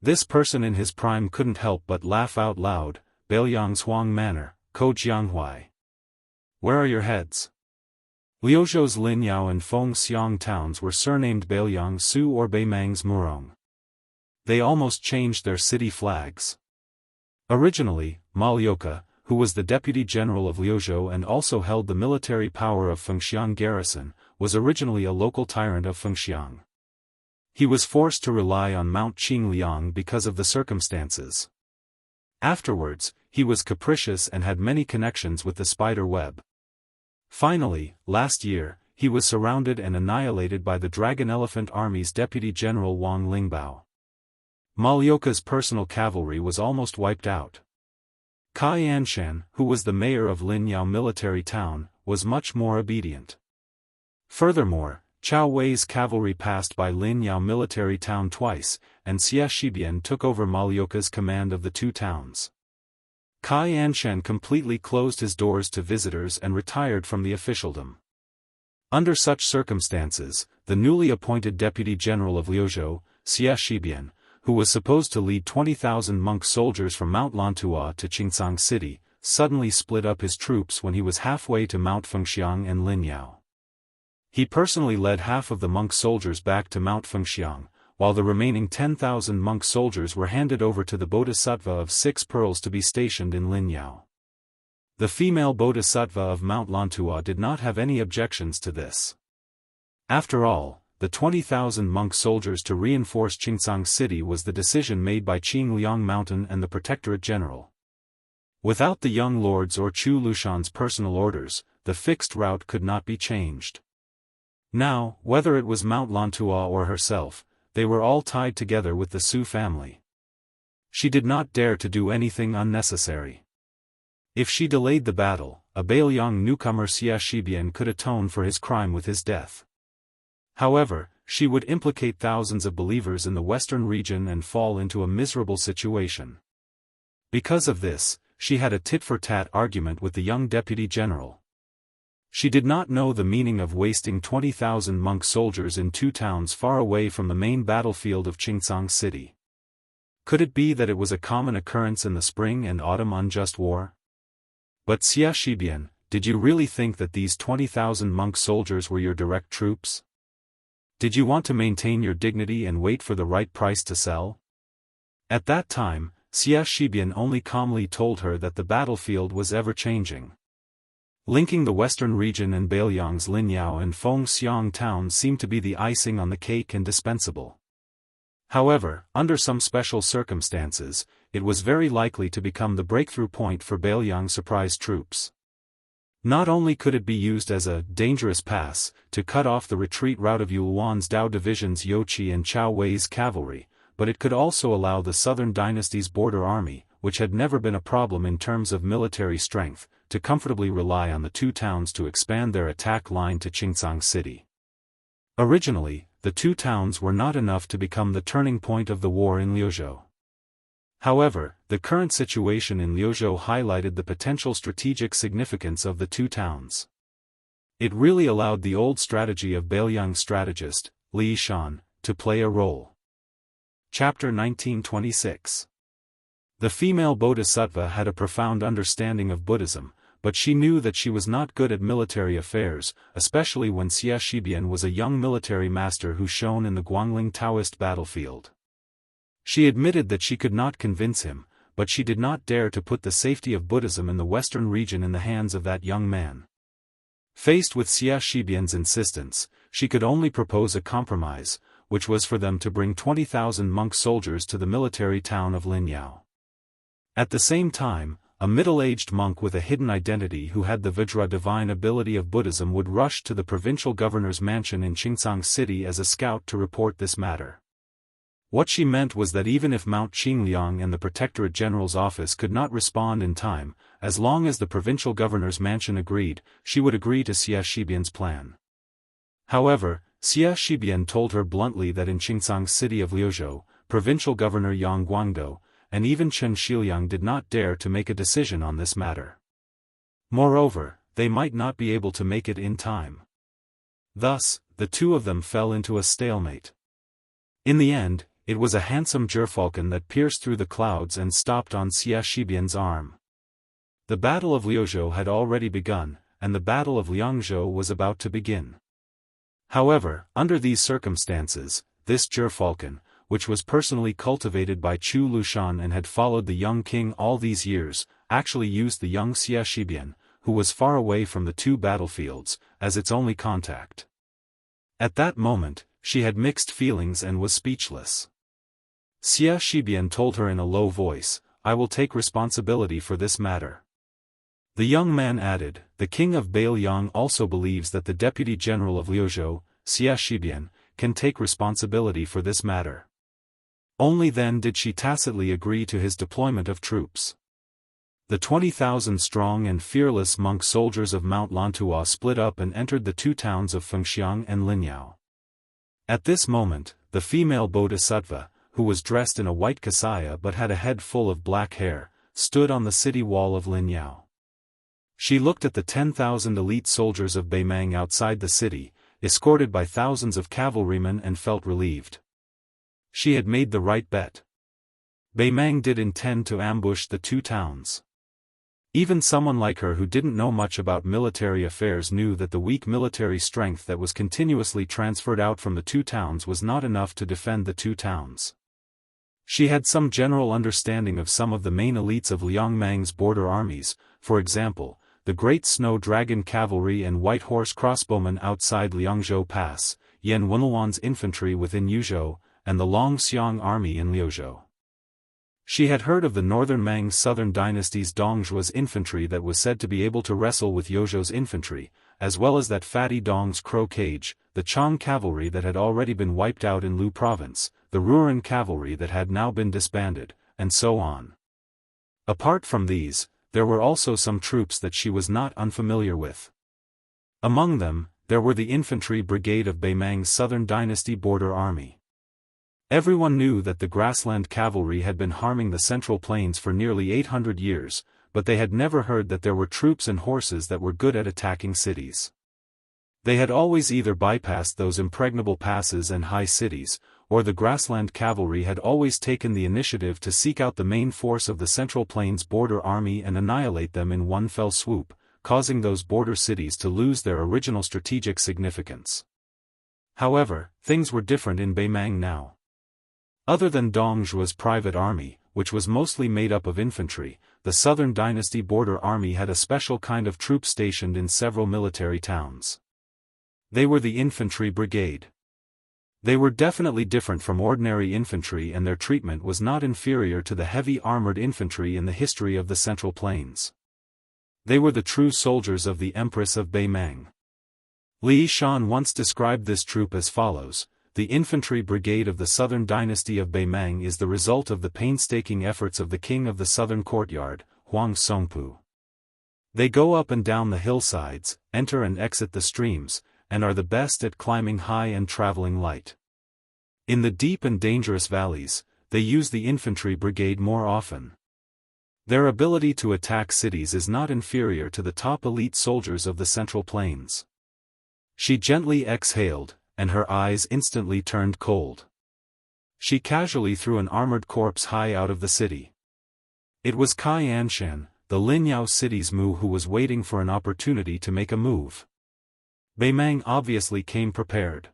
This person in his prime couldn't help but laugh out loud. Beiliang's Huang Manor, Ko Jianghu. Where are your heads? Liuzhou's Linyao and Fengxiang towns were surnamed Beiliang Su or Beimang's Murong. They almost changed their city flags. Originally, Ma Liuke, who was the deputy general of Liuzhou and also held the military power of Fengxiang garrison, was originally a local tyrant of Fengxiang. He was forced to rely on Mount Qingliang because of the circumstances. Afterwards, he was capricious and had many connections with the spider web. Finally, last year, he was surrounded and annihilated by the Dragon Elephant Army's Deputy General Wang Lingbao. Ma Liuke's personal cavalry was almost wiped out. Kai Anshan, who was the mayor of Linyao military town, was much more obedient. Furthermore, Chao Wei's cavalry passed by Linyao military town twice, and Xia Shibian took over Ma Liuke's command of the two towns. Kai Anshan completely closed his doors to visitors and retired from the officialdom. Under such circumstances, the newly appointed deputy general of Liuzhou, Xia Shibian, who was supposed to lead 20,000 monk soldiers from Mount Lantua to Qingcang City, suddenly split up his troops when he was halfway to Mount Fengxiang and Linyao. He personally led half of the monk soldiers back to Mount Fengxiang, while the remaining 10,000 monk soldiers were handed over to the Bodhisattva of 6 pearls to be stationed in Linyao. The female Bodhisattva of Mount Lantua did not have any objections to this. After all, the 20,000 monk soldiers to reinforce Qingcang City was the decision made by Qingliang Mountain and the Protectorate General. Without the young lords or Chu Lushan's personal orders, the fixed route could not be changed. Now, whether it was Mount Lantua or herself, they were all tied together with the Su family. She did not dare to do anything unnecessary. If she delayed the battle, a Beiliang newcomer Xia Shibian could atone for his crime with his death. However, she would implicate thousands of believers in the western region and fall into a miserable situation. Because of this, she had a tit-for-tat argument with the young deputy general. She did not know the meaning of wasting 20,000 monk soldiers in 2 towns far away from the main battlefield of Qingcang City. Could it be that it was a common occurrence in the spring and autumn unjust war? But Xia Shibian, did you really think that these 20,000 monk soldiers were your direct troops? Did you want to maintain your dignity and wait for the right price to sell? At that time, Xia Shibian only calmly told her that the battlefield was ever-changing. Linking the western region and Beiliang's Linyao and Fengxiang towns seemed to be the icing on the cake and dispensable. However, under some special circumstances, it was very likely to become the breakthrough point for Beiliang surprise troops. Not only could it be used as a dangerous pass to cut off the retreat route of Yulwan's Dao division's Youqi and Chao Wei's cavalry, but it could also allow the Southern Dynasty's border army, which had never been a problem in terms of military strength, to comfortably rely on the two towns to expand their attack line to Qingcang City. Originally, the two towns were not enough to become the turning point of the war in Liuzhou. However, the current situation in Liuzhou highlighted the potential strategic significance of the two towns. It really allowed the old strategy of Beiliang strategist, Li Shan, to play a role. Chapter 1926. The female bodhisattva had a profound understanding of Buddhism, but she knew that she was not good at military affairs, especially when Xia Shibian was a young military master who shone in the Guangling Taoist battlefield. She admitted that she could not convince him, but she did not dare to put the safety of Buddhism in the western region in the hands of that young man. Faced with Xia Shibian's insistence, she could only propose a compromise, which was for them to bring 20,000 monk soldiers to the military town of Linyao. At the same time, a middle-aged monk with a hidden identity who had the Vajra divine ability of Buddhism would rush to the provincial governor's mansion in Qingcang City as a scout to report this matter. What she meant was that even if Mount Qingliang and the Protectorate General's office could not respond in time, as long as the provincial governor's mansion agreed, she would agree to Xia Shibian's plan. However, Xia Shibian told her bluntly that in Qingcang City of Liuzhou, provincial governor Yang Guangdou, and even Chen Shiliang did not dare to make a decision on this matter. Moreover, they might not be able to make it in time. Thus, the two of them fell into a stalemate. In the end, it was a handsome gerfalcon that pierced through the clouds and stopped on Xia Shibian's arm. The Battle of Liuzhou had already begun, and the Battle of Liangzhou was about to begin. However, under these circumstances, this gerfalcon, which was personally cultivated by Chu Lushan and had followed the young king all these years, actually used the young Xia Shibian, who was far away from the two battlefields, as its only contact. At that moment, she had mixed feelings and was speechless. Xia Shibian told her in a low voice, "I will take responsibility for this matter." The young man added, "The king of Beiliang also believes that the deputy general of Liuzhou, Xia Shibian, can take responsibility for this matter." Only then did she tacitly agree to his deployment of troops. The 20,000 strong and fearless monk soldiers of Mount Lantua split up and entered the two towns of Fengxiang and Linyao. At this moment, the female bodhisattva, who was dressed in a white kasaya but had a head full of black hair, stood on the city wall of Linyao. She looked at the 10,000 elite soldiers of Beimang outside the city, escorted by thousands of cavalrymen, and felt relieved. She had made the right bet. Beimang did intend to ambush the two towns. Even someone like her who didn't know much about military affairs knew that the weak military strength that was continuously transferred out from the two towns was not enough to defend the two towns. She had some general understanding of some of the main elites of Liang Mang's border armies, for example, the Great Snow Dragon Cavalry and White Horse Crossbowmen outside Liangzhou Pass, Yan Wenluan's infantry within Yuzhou, and the Long Xiang army in Liuzhou. She had heard of the northern Mang southern dynasty's Dongzhua's infantry that was said to be able to wrestle with Yozhou's infantry, as well as that fatty Dong's Crow Cage, the Chang cavalry that had already been wiped out in Lu province, the Ruren cavalry that had now been disbanded, and so on. Apart from these, there were also some troops that she was not unfamiliar with. Among them, there were the infantry brigade of Beimang's southern dynasty border army. Everyone knew that the grassland cavalry had been harming the Central Plains for nearly 800 years, but they had never heard that there were troops and horses that were good at attacking cities. They had always either bypassed those impregnable passes and high cities, or the grassland cavalry had always taken the initiative to seek out the main force of the Central Plains border army and annihilate them in one fell swoop, causing those border cities to lose their original strategic significance. However, things were different in Beimang now. Other than Dongzhua's private army, which was mostly made up of infantry, the Southern Dynasty border army had a special kind of troops stationed in several military towns. They were the infantry brigade. They were definitely different from ordinary infantry, and their treatment was not inferior to the heavy armored infantry in the history of the Central Plains. They were the true soldiers of the Empress of Beimang. Li Shan once described this troop as follows: the infantry brigade of the southern dynasty of Beimang is the result of the painstaking efforts of the king of the southern courtyard, Huang Songpu. They go up and down the hillsides, enter and exit the streams, and are the best at climbing high and traveling light. In the deep and dangerous valleys, they use the infantry brigade more often. Their ability to attack cities is not inferior to the top elite soldiers of the Central Plains. She gently exhaled, and her eyes instantly turned cold. She casually threw an armored corpse high out of the city. It was Kai Anshan, the Linyao city's Mu, who was waiting for an opportunity to make a move. Beimang obviously came prepared.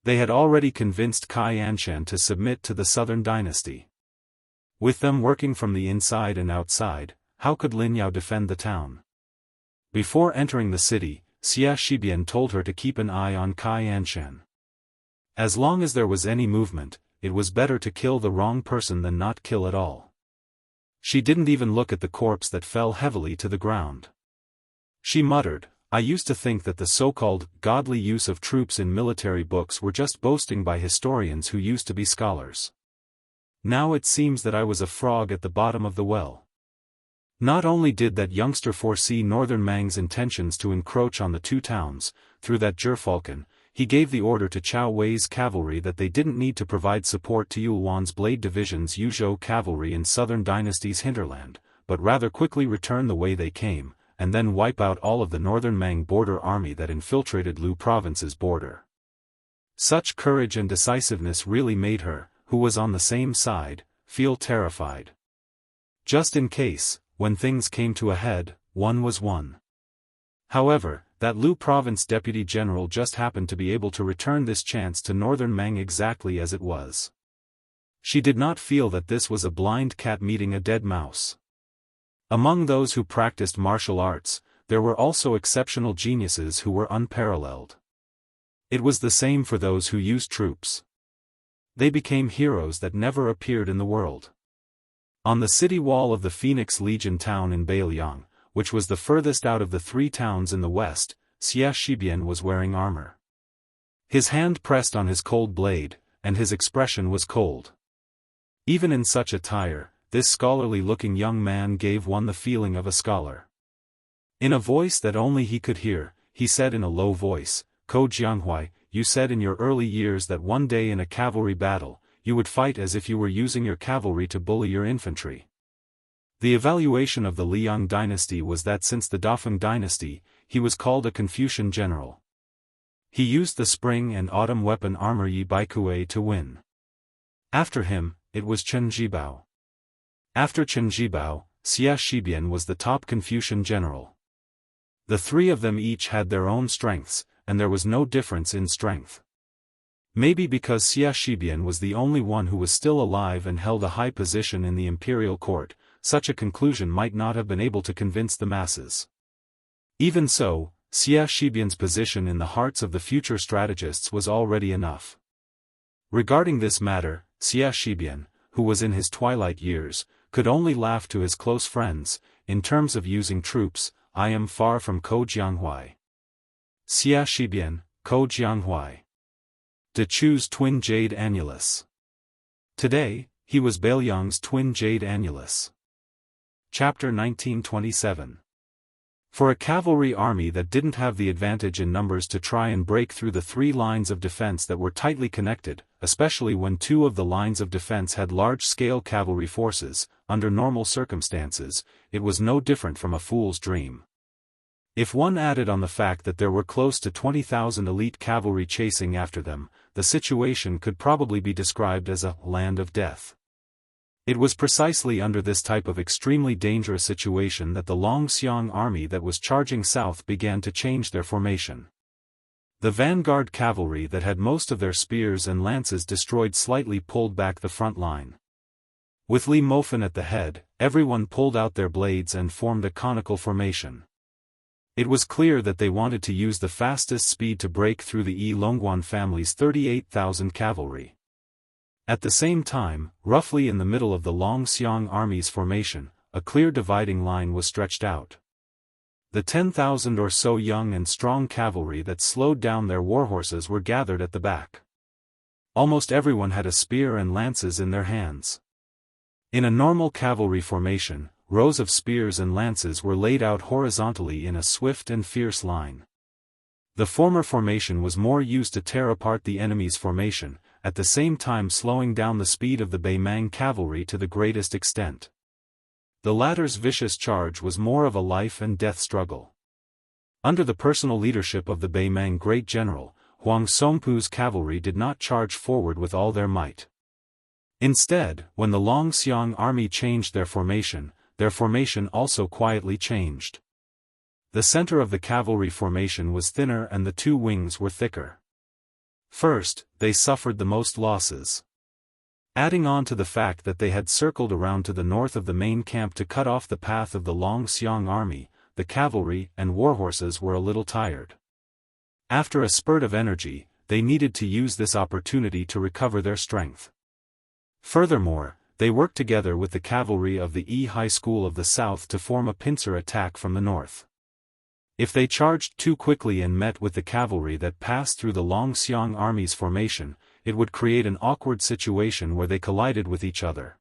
They had already convinced Kai Anshan to submit to the southern dynasty. With them working from the inside and outside, how could Linyao defend the town? Before entering the city, Xia Shibian told her to keep an eye on Kai Anshan. As long as there was any movement, it was better to kill the wrong person than not kill at all. She didn't even look at the corpse that fell heavily to the ground. She muttered, "I used to think that the so-called godly use of troops in military books were just boasting by historians who used to be scholars. Now it seems that I was a frog at the bottom of the well." Not only did that youngster foresee Northern Mang's intentions to encroach on the two towns, through that gerfalcon, he gave the order to Chao Wei's cavalry that they didn't need to provide support to Yulwan's Blade Division's Yuzhou cavalry in Southern Dynasty's hinterland, but rather quickly return the way they came, and then wipe out all of the Northern Mang border army that infiltrated Lu province's border. Such courage and decisiveness really made her, who was on the same side, feel terrified. Just in case, when things came to a head, one was won. However, that Lu province deputy general just happened to be able to return this chance to Northern Mang exactly as it was. She did not feel that this was a blind cat meeting a dead mouse. Among those who practiced martial arts, there were also exceptional geniuses who were unparalleled. It was the same for those who used troops. They became heroes that never appeared in the world. On the city wall of the Phoenix Legion town in Beiliang, which was the furthest out of the three towns in the west, Xia Shibian was wearing armor. His hand pressed on his cold blade, and his expression was cold. Even in such attire, this scholarly-looking young man gave one the feeling of a scholar. In a voice that only he could hear, he said in a low voice, "Ko Jianghu, you said in your early years that one day in a cavalry battle, you would fight as if you were using your cavalry to bully your infantry." The evaluation of the Liang dynasty was that since the Dafeng dynasty, he was called a Confucian general. He used the spring and autumn weapon armor Yi Baikue to win. After him, it was Chen Zhibao. After Chen Zhibao, Xia Shibian was the top Confucian general. The three of them each had their own strengths, and there was no difference in strength. Maybe because Xia Shibian was the only one who was still alive and held a high position in the imperial court, such a conclusion might not have been able to convince the masses. Even so, Xia Shibian's position in the hearts of the future strategists was already enough. Regarding this matter, Xia Shibian, who was in his twilight years, could only laugh to his close friends. In terms of using troops, I am far from Ko Jianghu. Xia Shibian, Ko Jianghu. De Chu's twin jade annulus. Today, he was Beiliang's twin jade annulus. Chapter 1927. For a cavalry army that didn't have the advantage in numbers to try and break through the three lines of defense that were tightly connected, especially when two of the lines of defense had large-scale cavalry forces, under normal circumstances, it was no different from a fool's dream. If one added on the fact that there were close to 20,000 elite cavalry chasing after them, the situation could probably be described as a land of death. It was precisely under this type of extremely dangerous situation that the Longxiang army that was charging south began to change their formation. The vanguard cavalry that had most of their spears and lances destroyed slightly pulled back the front line. With Li Mofen at the head, everyone pulled out their blades and formed a conical formation. It was clear that they wanted to use the fastest speed to break through the Yi Longguan family's 38,000 cavalry. At the same time, roughly in the middle of the Longxiang army's formation, a clear dividing line was stretched out. The 10,000 or so young and strong cavalry that slowed down their warhorses were gathered at the back. Almost everyone had a spear and lances in their hands. In a normal cavalry formation, rows of spears and lances were laid out horizontally in a swift and fierce line. The former formation was more used to tear apart the enemy's formation, at the same time slowing down the speed of the Beimang cavalry to the greatest extent. The latter's vicious charge was more of a life-and-death struggle. Under the personal leadership of the Beimang great general, Huang Songpu's cavalry did not charge forward with all their might. Instead, when the Longxiang army changed their formation also quietly changed. The center of the cavalry formation was thinner and the two wings were thicker. First, they suffered the most losses. Adding on to the fact that they had circled around to the north of the main camp to cut off the path of the Longxiang army, the cavalry and warhorses were a little tired. After a spurt of energy, they needed to use this opportunity to recover their strength. Furthermore, they worked together with the cavalry of the Yi High School of the South to form a pincer attack from the north. If they charged too quickly and met with the cavalry that passed through the Longxiang army's formation, it would create an awkward situation where they collided with each other.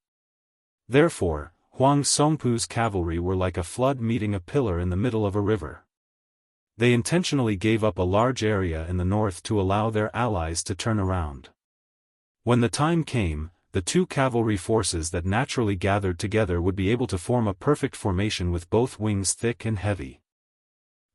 Therefore, Huang Songpu's cavalry were like a flood meeting a pillar in the middle of a river. They intentionally gave up a large area in the north to allow their allies to turn around. When the time came, the two cavalry forces that naturally gathered together would be able to form a perfect formation with both wings thick and heavy.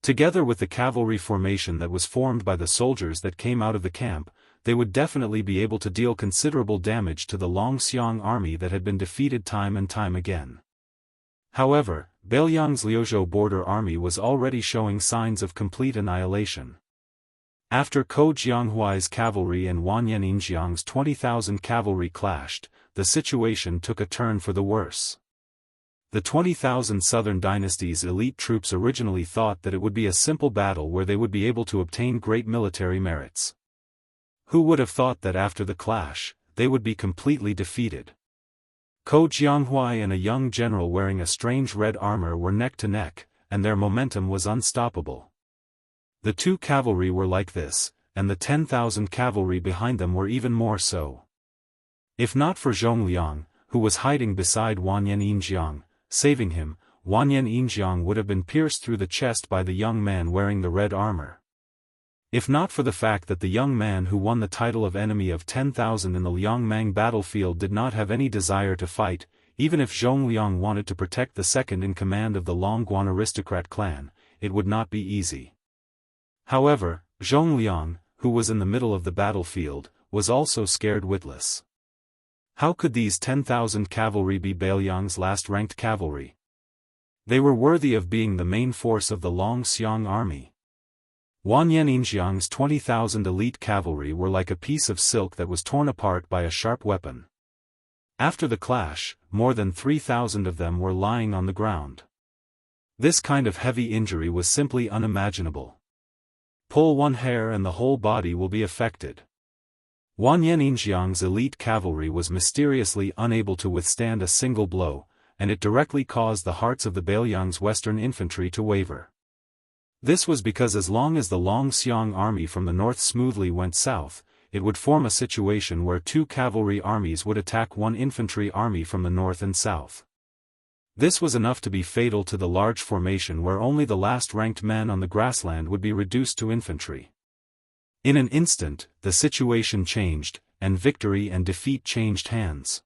Together with the cavalry formation that was formed by the soldiers that came out of the camp, they would definitely be able to deal considerable damage to the Longxiang army that had been defeated time and time again. However, Beiliang's Liuzhou border army was already showing signs of complete annihilation. After Ko Jianghuai's cavalry and Wanyan Yinjiang's 20,000 cavalry clashed, the situation took a turn for the worse. The 20,000 Southern Dynasty's elite troops originally thought that it would be a simple battle where they would be able to obtain great military merits. Who would have thought that after the clash, they would be completely defeated? Ko Jianghuai and a young general wearing a strange red armor were neck to neck, and their momentum was unstoppable. The two cavalry were like this, and the 10,000 cavalry behind them were even more so. If not for Zhongliang, who was hiding beside Wanyan Yinjiang, saving him, Wanyan Yinjiang would have been pierced through the chest by the young man wearing the red armor. If not for the fact that the young man who won the title of Enemy of 10,000 in the Liangmang battlefield did not have any desire to fight, even if Zhongliang wanted to protect the second-in-command of the Longguan aristocrat clan, it would not be easy. However, Zhongliang, who was in the middle of the battlefield, was also scared witless. How could these 10,000 cavalry be Beiliang's last-ranked cavalry? They were worthy of being the main force of the Longxiang army. Wanyan Yinjiang's 20,000 elite cavalry were like a piece of silk that was torn apart by a sharp weapon. After the clash, more than 3,000 of them were lying on the ground. This kind of heavy injury was simply unimaginable. Pull one hair and the whole body will be affected. Wanyan Yinjiang's elite cavalry was mysteriously unable to withstand a single blow, and it directly caused the hearts of the Beiliang's western infantry to waver. This was because as long as the Longxiang army from the north smoothly went south, it would form a situation where two cavalry armies would attack one infantry army from the north and south. This was enough to be fatal to the large formation where only the last-ranked men on the grassland would be reduced to infantry. In an instant, the situation changed, and victory and defeat changed hands.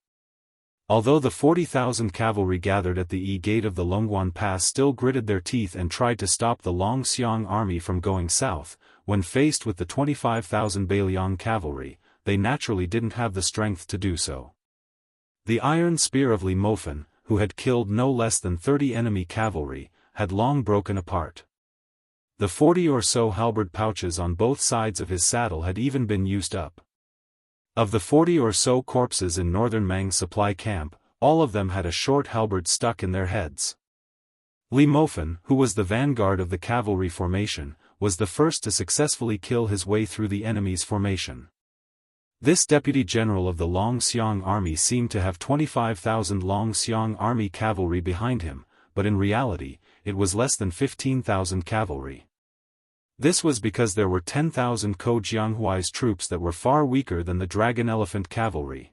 Although the 40,000 cavalry gathered at the gate of the Longguan Pass still gritted their teeth and tried to stop the Longxiang army from going south, when faced with the 25,000 Beiliang cavalry, they naturally didn't have the strength to do so. The iron spear of Li Mofen, who had killed no less than 30 enemy cavalry, had long broken apart. The 40 or so halberd pouches on both sides of his saddle had even been used up. Of the 40 or so corpses in northern Mang's supply camp, all of them had a short halberd stuck in their heads. Li Mofen, who was the vanguard of the cavalry formation, was the first to successfully kill his way through the enemy's formation. This deputy general of the Longxiang army seemed to have 25,000 Longxiang army cavalry behind him, but in reality, it was less than 15,000 cavalry. This was because there were 10,000 Jianghui's troops that were far weaker than the dragon elephant cavalry.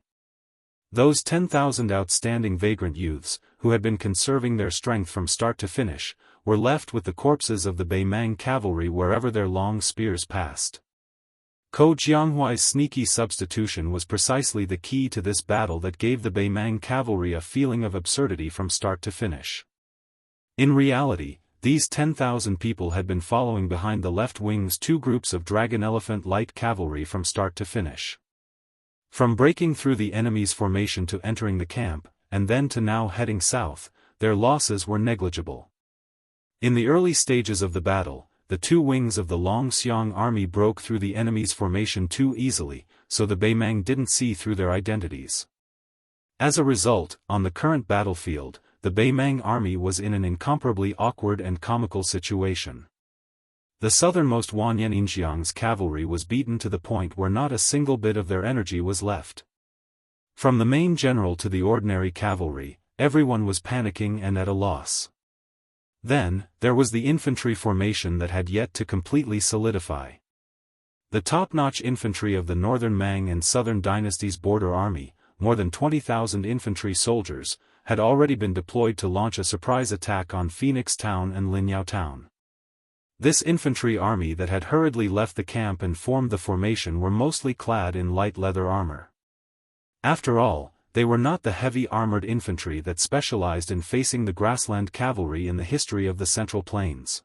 Those 10,000 outstanding vagrant youths, who had been conserving their strength from start to finish, were left with the corpses of the Beimang cavalry wherever their long spears passed. Jianghui's sneaky substitution was precisely the key to this battle that gave the Beimang cavalry a feeling of absurdity from start to finish. In reality, these 10,000 people had been following behind the left wing's two groups of dragon elephant light cavalry from start to finish. From breaking through the enemy's formation to entering the camp, and then to now heading south, their losses were negligible. In the early stages of the battle, the two wings of the Longxiang army broke through the enemy's formation too easily, so the Beimang didn't see through their identities. As a result, on the current battlefield, the Beimang army was in an incomparably awkward and comical situation. The southernmost Wanyanjiang's cavalry was beaten to the point where not a single bit of their energy was left. From the main general to the ordinary cavalry, everyone was panicking and at a loss. Then, there was the infantry formation that had yet to completely solidify. The top-notch infantry of the northern Mang and southern dynasty's border army, more than 20,000 infantry soldiers, had already been deployed to launch a surprise attack on Phoenix Town and Linyao Town. This infantry army that had hurriedly left the camp and formed the formation were mostly clad in light leather armor. After all, they were not the heavy armored infantry that specialized in facing the grassland cavalry in the history of the Central Plains.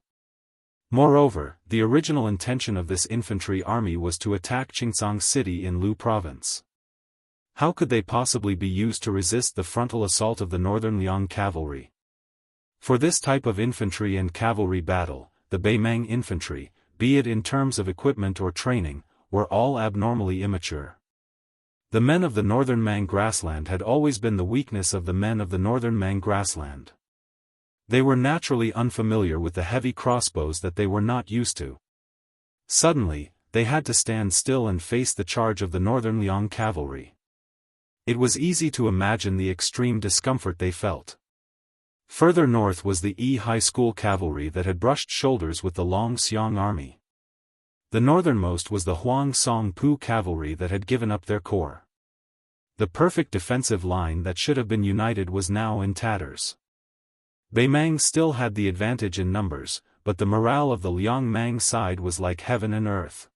Moreover, the original intention of this infantry army was to attack Qingcang City in Lu Province. How could they possibly be used to resist the frontal assault of the northern Liang cavalry? For this type of infantry and cavalry battle, the Beimang infantry, be it in terms of equipment or training, were all abnormally immature. The men of the northern Mang grassland had always been the weakness of the men of the northern Mang grassland. They were naturally unfamiliar with the heavy crossbows that they were not used to. Suddenly, they had to stand still and face the charge of the northern Liang cavalry. It was easy to imagine the extreme discomfort they felt. Further north was the Yi High School cavalry that had brushed shoulders with the Longxiang army. The northernmost was the Huang Song Pu cavalry that had given up their corps. The perfect defensive line that should have been united was now in tatters. Beimang still had the advantage in numbers, but the morale of the Liang Mang side was like heaven and earth.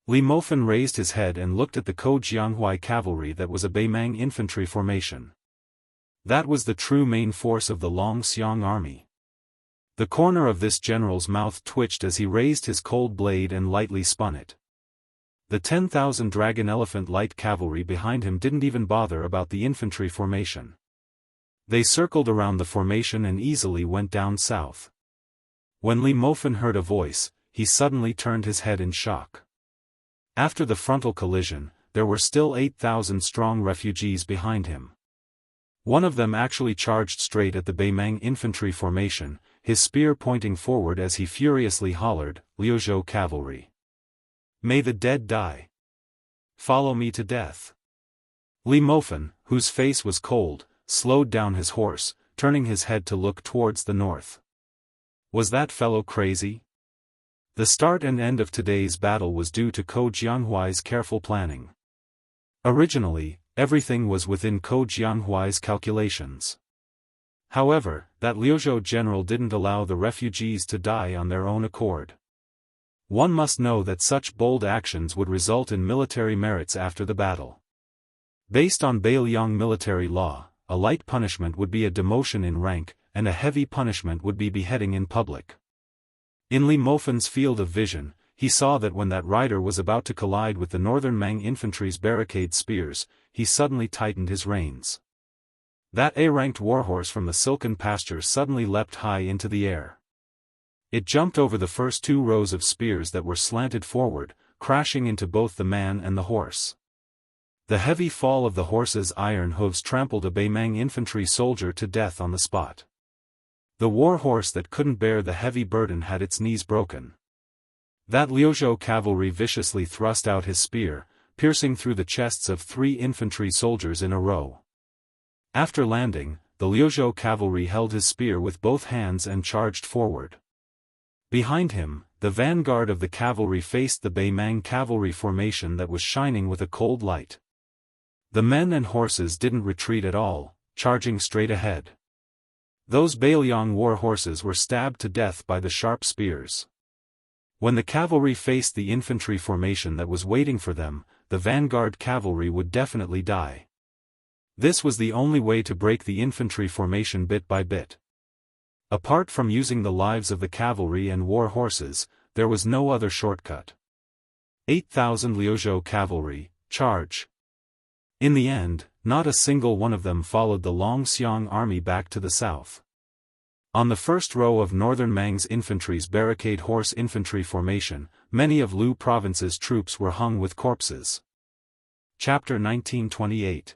Li Mofen raised his head and looked at the Jianghui cavalry that was a Beimang infantry formation. That was the true main force of the Longxiang army. The corner of this general's mouth twitched as he raised his cold blade and lightly spun it. The 10,000 dragon elephant light cavalry behind him didn't even bother about the infantry formation. They circled around the formation and easily went down south. When Li Mofen heard a voice, he suddenly turned his head in shock. After the frontal collision, there were still 8,000 strong refugees behind him. One of them actually charged straight at the Beimang infantry formation, his spear pointing forward as he furiously hollered, "Liuzhou cavalry! May the dead die! Follow me to death!" Li Mofen, whose face was cold, slowed down his horse, turning his head to look towards the north. Was that fellow crazy? The start and end of today's battle was due to Jianghui's careful planning. Originally, everything was within Jianghui's calculations. However, that Liuzhou general didn't allow the refugees to die on their own accord. One must know that such bold actions would result in military merits after the battle. Based on Beiliang military law, a light punishment would be a demotion in rank, and a heavy punishment would be beheading in public. In Li Mofen's field of vision, he saw that when that rider was about to collide with the northern Mang infantry's barricade spears, he suddenly tightened his reins. That A-ranked warhorse from the silken pasture suddenly leapt high into the air. It jumped over the first two rows of spears that were slanted forward, crashing into both the man and the horse. The heavy fall of the horse's iron hooves trampled a Beimang infantry soldier to death on the spot. The war horse that couldn't bear the heavy burden had its knees broken. That Liuzhou cavalry viciously thrust out his spear, piercing through the chests of 3 infantry soldiers in a row. After landing, the Liuzhou cavalry held his spear with both hands and charged forward. Behind him, the vanguard of the cavalry faced the Beimang cavalry formation that was shining with a cold light. The men and horses didn't retreat at all, charging straight ahead. Those Beiliang war horses were stabbed to death by the sharp spears. When the cavalry faced the infantry formation that was waiting for them, the vanguard cavalry would definitely die. This was the only way to break the infantry formation bit by bit. Apart from using the lives of the cavalry and war horses, there was no other shortcut. 8,000 Liuzhou cavalry, charge! In the end, not a single one of them followed the Longxiang army back to the south. On the first row of northern Mang's infantry's barricade horse infantry formation, many of Lu province's troops were hung with corpses. Chapter 1928.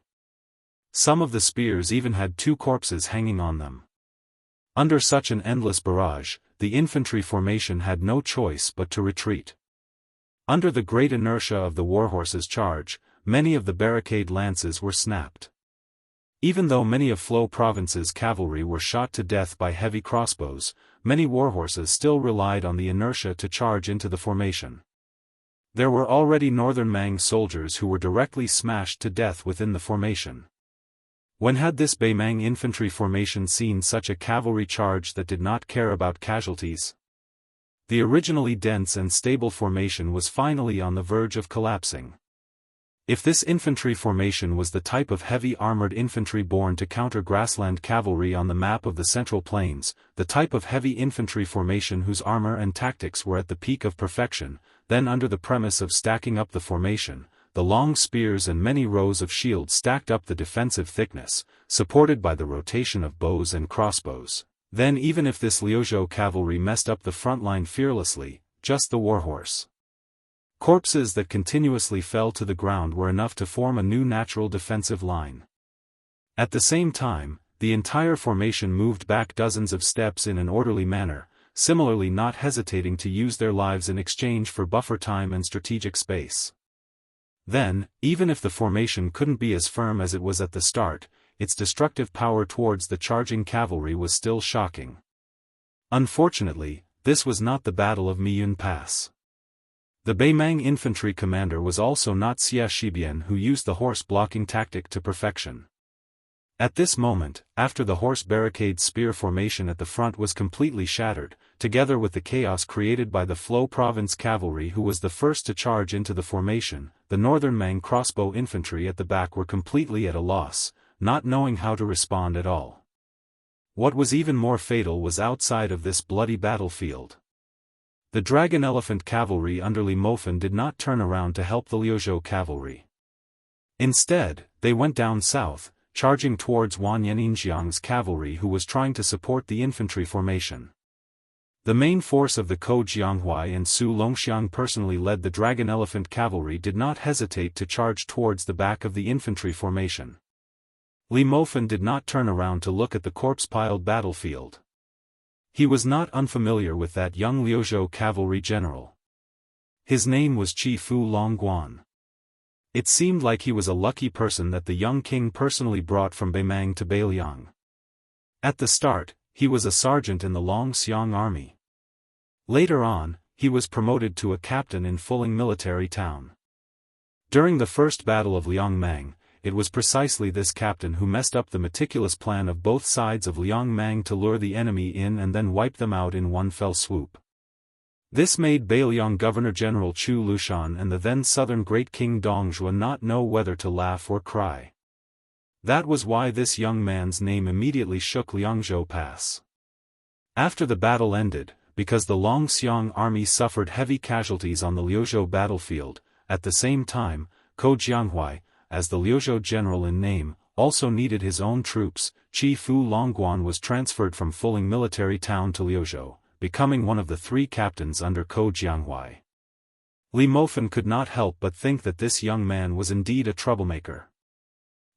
Some of the spears even had 2 corpses hanging on them. Under such an endless barrage, the infantry formation had no choice but to retreat. Under the great inertia of the warhorses' charge, many of the barricade lances were snapped. Even though many of Flo province's cavalry were shot to death by heavy crossbows, many warhorses still relied on the inertia to charge into the formation. There were already northern Mang soldiers who were directly smashed to death within the formation. When had this Beimang infantry formation seen such a cavalry charge that did not care about casualties? The originally dense and stable formation was finally on the verge of collapsing. If this infantry formation was the type of heavy armored infantry born to counter grassland cavalry on the map of the Central Plains, the type of heavy infantry formation whose armor and tactics were at the peak of perfection, then under the premise of stacking up the formation, the long spears and many rows of shields stacked up the defensive thickness, supported by the rotation of bows and crossbows, then even if this Liuzhou cavalry messed up the front line fearlessly, just the warhorse corpses that continuously fell to the ground were enough to form a new natural defensive line. At the same time, the entire formation moved back dozens of steps in an orderly manner, similarly not hesitating to use their lives in exchange for buffer time and strategic space. Then, even if the formation couldn't be as firm as it was at the start, its destructive power towards the charging cavalry was still shocking. Unfortunately, this was not the Battle of Miyun Pass. The Beimang infantry commander was also not Xia Shibian, who used the horse-blocking tactic to perfection. At this moment, after the horse barricade spear formation at the front was completely shattered, together with the chaos created by the Flo province cavalry who was the first to charge into the formation, the northern Mang crossbow infantry at the back were completely at a loss, not knowing how to respond at all. What was even more fatal was outside of this bloody battlefield. The Dragon Elephant cavalry under Li Mofen did not turn around to help the Liuzhou cavalry. Instead, they went down south, charging towards Wan Yanninjiang's cavalry who was trying to support the infantry formation. The main force of the Ko Jianghuai and Su Longxiang personally led the Dragon Elephant cavalry did not hesitate to charge towards the back of the infantry formation. Li Mofen did not turn around to look at the corpse-piled battlefield. He was not unfamiliar with that young Liuzhou cavalry general. His name was Chi Fu Longguan. It seemed like he was a lucky person that the young king personally brought from Beimang to Beiliang. At the start, he was a sergeant in the Longxiang army. Later on, he was promoted to a captain in Fuling military town. During the first battle of Liangmang, it was precisely this captain who messed up the meticulous plan of both sides of Liangmang to lure the enemy in and then wipe them out in one fell swoop. This made Beiliang Governor-General Chu Lushan and the then southern Great King Dongzhuo not know whether to laugh or cry. That was why this young man's name immediately shook Liangzhou Pass. After the battle ended, because the Longxiang army suffered heavy casualties on the Liuzhou battlefield, at the same time, Ko Jianghuai, as the Liuzhou general in name, also needed his own troops. Chi Fu Longguan was transferred from Fuling military town to Liuzhou, becoming one of the 3 captains under Ko Jianghuai. Li Mofen could not help but think that this young man was indeed a troublemaker.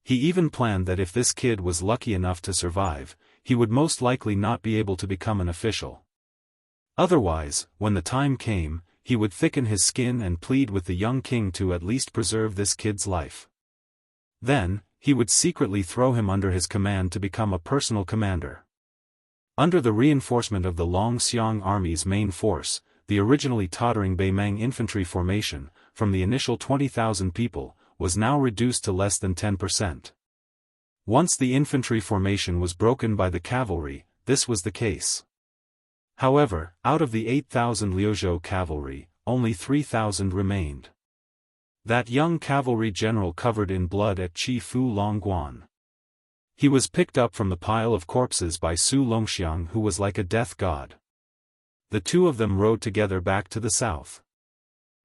He even planned that if this kid was lucky enough to survive, he would most likely not be able to become an official. Otherwise, when the time came, he would thicken his skin and plead with the young king to at least preserve this kid's life. Then, he would secretly throw him under his command to become a personal commander. Under the reinforcement of the Longxiang army's main force, the originally tottering Beimang infantry formation, from the initial 20,000 people, was now reduced to less than 10%. Once the infantry formation was broken by the cavalry, this was the case. However, out of the 8,000 Liuzhou cavalry, only 3,000 remained. That young cavalry general covered in blood at Chifu Longguan. He was picked up from the pile of corpses by Su Longxiang, who was like a death god. The two of them rode together back to the south.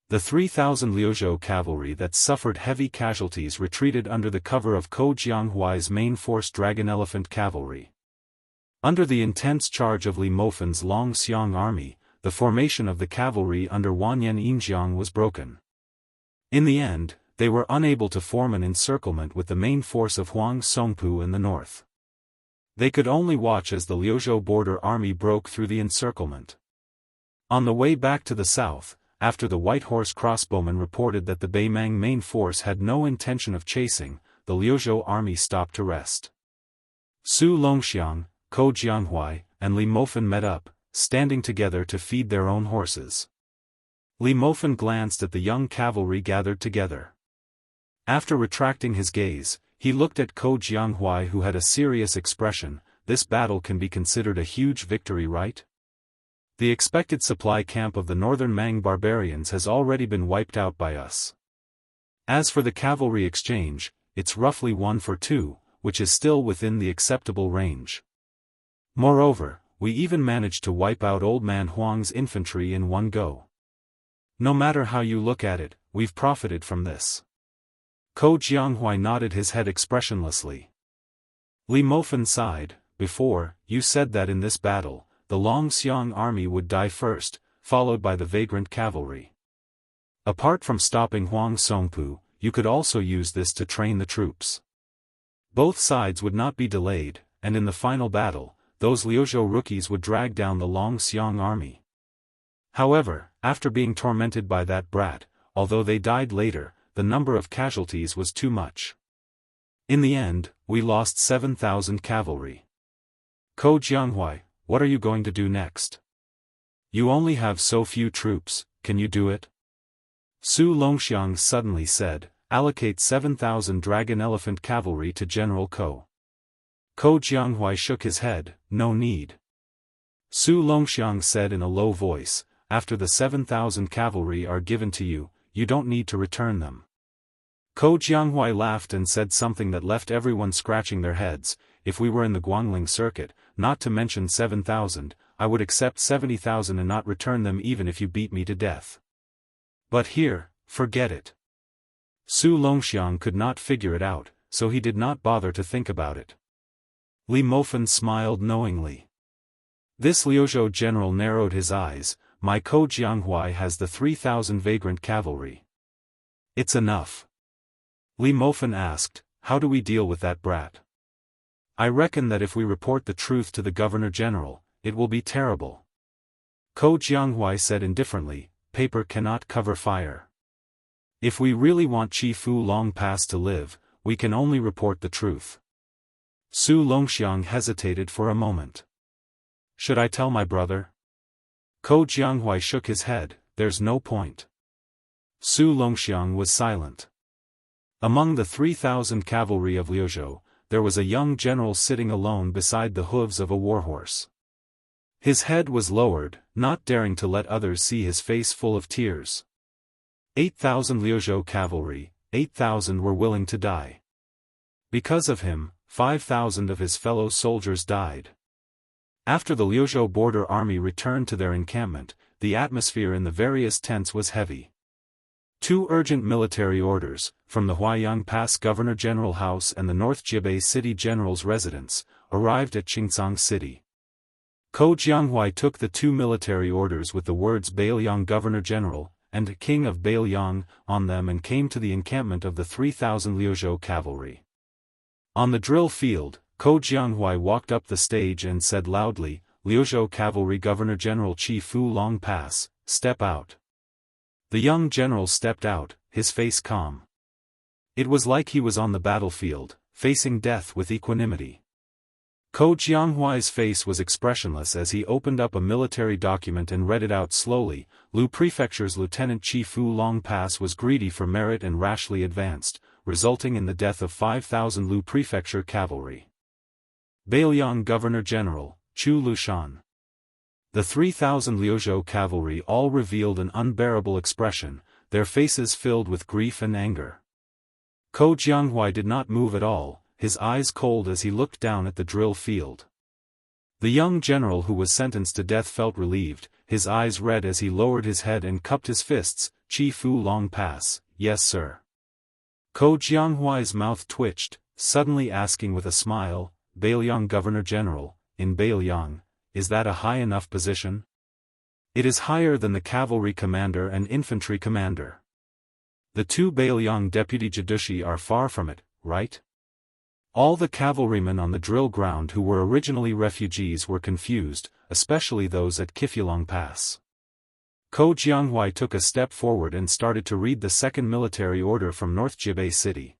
The 3,000 Liuzhou cavalry that suffered heavy casualties retreated under the cover of Ko Jianghuai's main force Dragon Elephant cavalry. Under the intense charge of Li Mofen's Longxiang army, the formation of the cavalry under Wanyan Yingjiang was broken. In the end, they were unable to form an encirclement with the main force of Huang Songpu in the north. They could only watch as the Liuzhou border army broke through the encirclement. On the way back to the south, after the White Horse crossbowmen reported that the Beimang main force had no intention of chasing, the Liuzhou army stopped to rest. Su Longxiang, Ko Jianghuai, and Li Mofen met up, standing together to feed their own horses. Li Mofen glanced at the young cavalry gathered together. After retracting his gaze, he looked at Ko Jianghuai, who had a serious expression. This battle can be considered a huge victory, right? The expected supply camp of the northern Mang barbarians has already been wiped out by us. As for the cavalry exchange, it's roughly 1 for 2, which is still within the acceptable range. Moreover, we even managed to wipe out Old Man Huang's infantry in one go. No matter how you look at it, we've profited from this. Ko Jianghuai nodded his head expressionlessly. Li Mofen sighed. Before, you said that in this battle, the Longxiang army would die first, followed by the vagrant cavalry. Apart from stopping Huang Songpu, you could also use this to train the troops. Both sides would not be delayed, and in the final battle, those Liuzhou rookies would drag down the Longxiang army. However, after being tormented by that brat, although they died later, the number of casualties was too much. In the end, we lost 7,000 cavalry. Ko Jianghuai, what are you going to do next? You only have so few troops, can you do it? Su Longxiang suddenly said, allocate 7,000 Dragon Elephant cavalry to General Ko. Ko Jianghuai shook his head, no need. Su Longxiang said in a low voice, after the 7,000 cavalry are given to you, you don't need to return them. Ko Jianghuai laughed and said something that left everyone scratching their heads. If we were in the Guangling circuit, not to mention 7,000, I would accept 70,000 and not return them even if you beat me to death. But here, forget it. Su Longxiang could not figure it out, so he did not bother to think about it. Li Mofen smiled knowingly. This Liuzhou general narrowed his eyes. My Ko Jianghuai has the 3,000 vagrant cavalry. It's enough. Li Mofen asked, how do we deal with that brat? I reckon that if we report the truth to the Governor-General, it will be terrible. Ko Jianghuai said indifferently, paper cannot cover fire. If we really want Chifu Long Pass to live, we can only report the truth. Su Longxiang hesitated for a moment. Should I tell my brother? Ko Jianghuai shook his head, there's no point. Su Longxiang was silent. Among the 3,000 cavalry of Liuzhou, there was a young general sitting alone beside the hooves of a warhorse. His head was lowered, not daring to let others see his face full of tears. 8,000 Liuzhou cavalry, 8,000 were willing to die. Because of him, 5,000 of his fellow soldiers died. After the Liuzhou border army returned to their encampment, the atmosphere in the various tents was heavy. 2 urgent military orders, from the Huaiyang Pass Governor-General House and the North Jibei City General's residence, arrived at Qingcang City. Ko Jianghuai took the 2 military orders with the words Bailiang Governor-General, and King of Bailiang, on them and came to the encampment of the 3,000 Liuzhou cavalry. On the drill field, Ko Jianghuai walked up the stage and said loudly, Liuzhou Cavalry Governor-General Chifu Long Pass, step out. The young general stepped out, his face calm. It was like he was on the battlefield, facing death with equanimity. Ko Jianghuai's face was expressionless as he opened up a military document and read it out slowly. Lu Prefecture's Lieutenant Chi Fu Long Pass was greedy for merit and rashly advanced, resulting in the death of 5,000 Lu Prefecture cavalry. Bailiang Governor General, Chu Lushan. The 3,000 Liuzhou cavalry all revealed an unbearable expression, their faces filled with grief and anger. Ko Jianghuai did not move at all, his eyes cold as he looked down at the drill field. The young general who was sentenced to death felt relieved, his eyes red as he lowered his head and cupped his fists. Chi Fu Long Pass, yes sir. Ko Jianghuai's mouth twitched, suddenly asking with a smile, Bailiang Governor General, in Bailiang, is that a high enough position? It is higher than the cavalry commander and infantry commander. The two Bailiang deputy Jadushi are far from it, right? All the cavalrymen on the drill ground who were originally refugees were confused, especially those at Kifyulong Pass. Ko Jianghuai took a step forward and started to read the second military order from North Jibei City.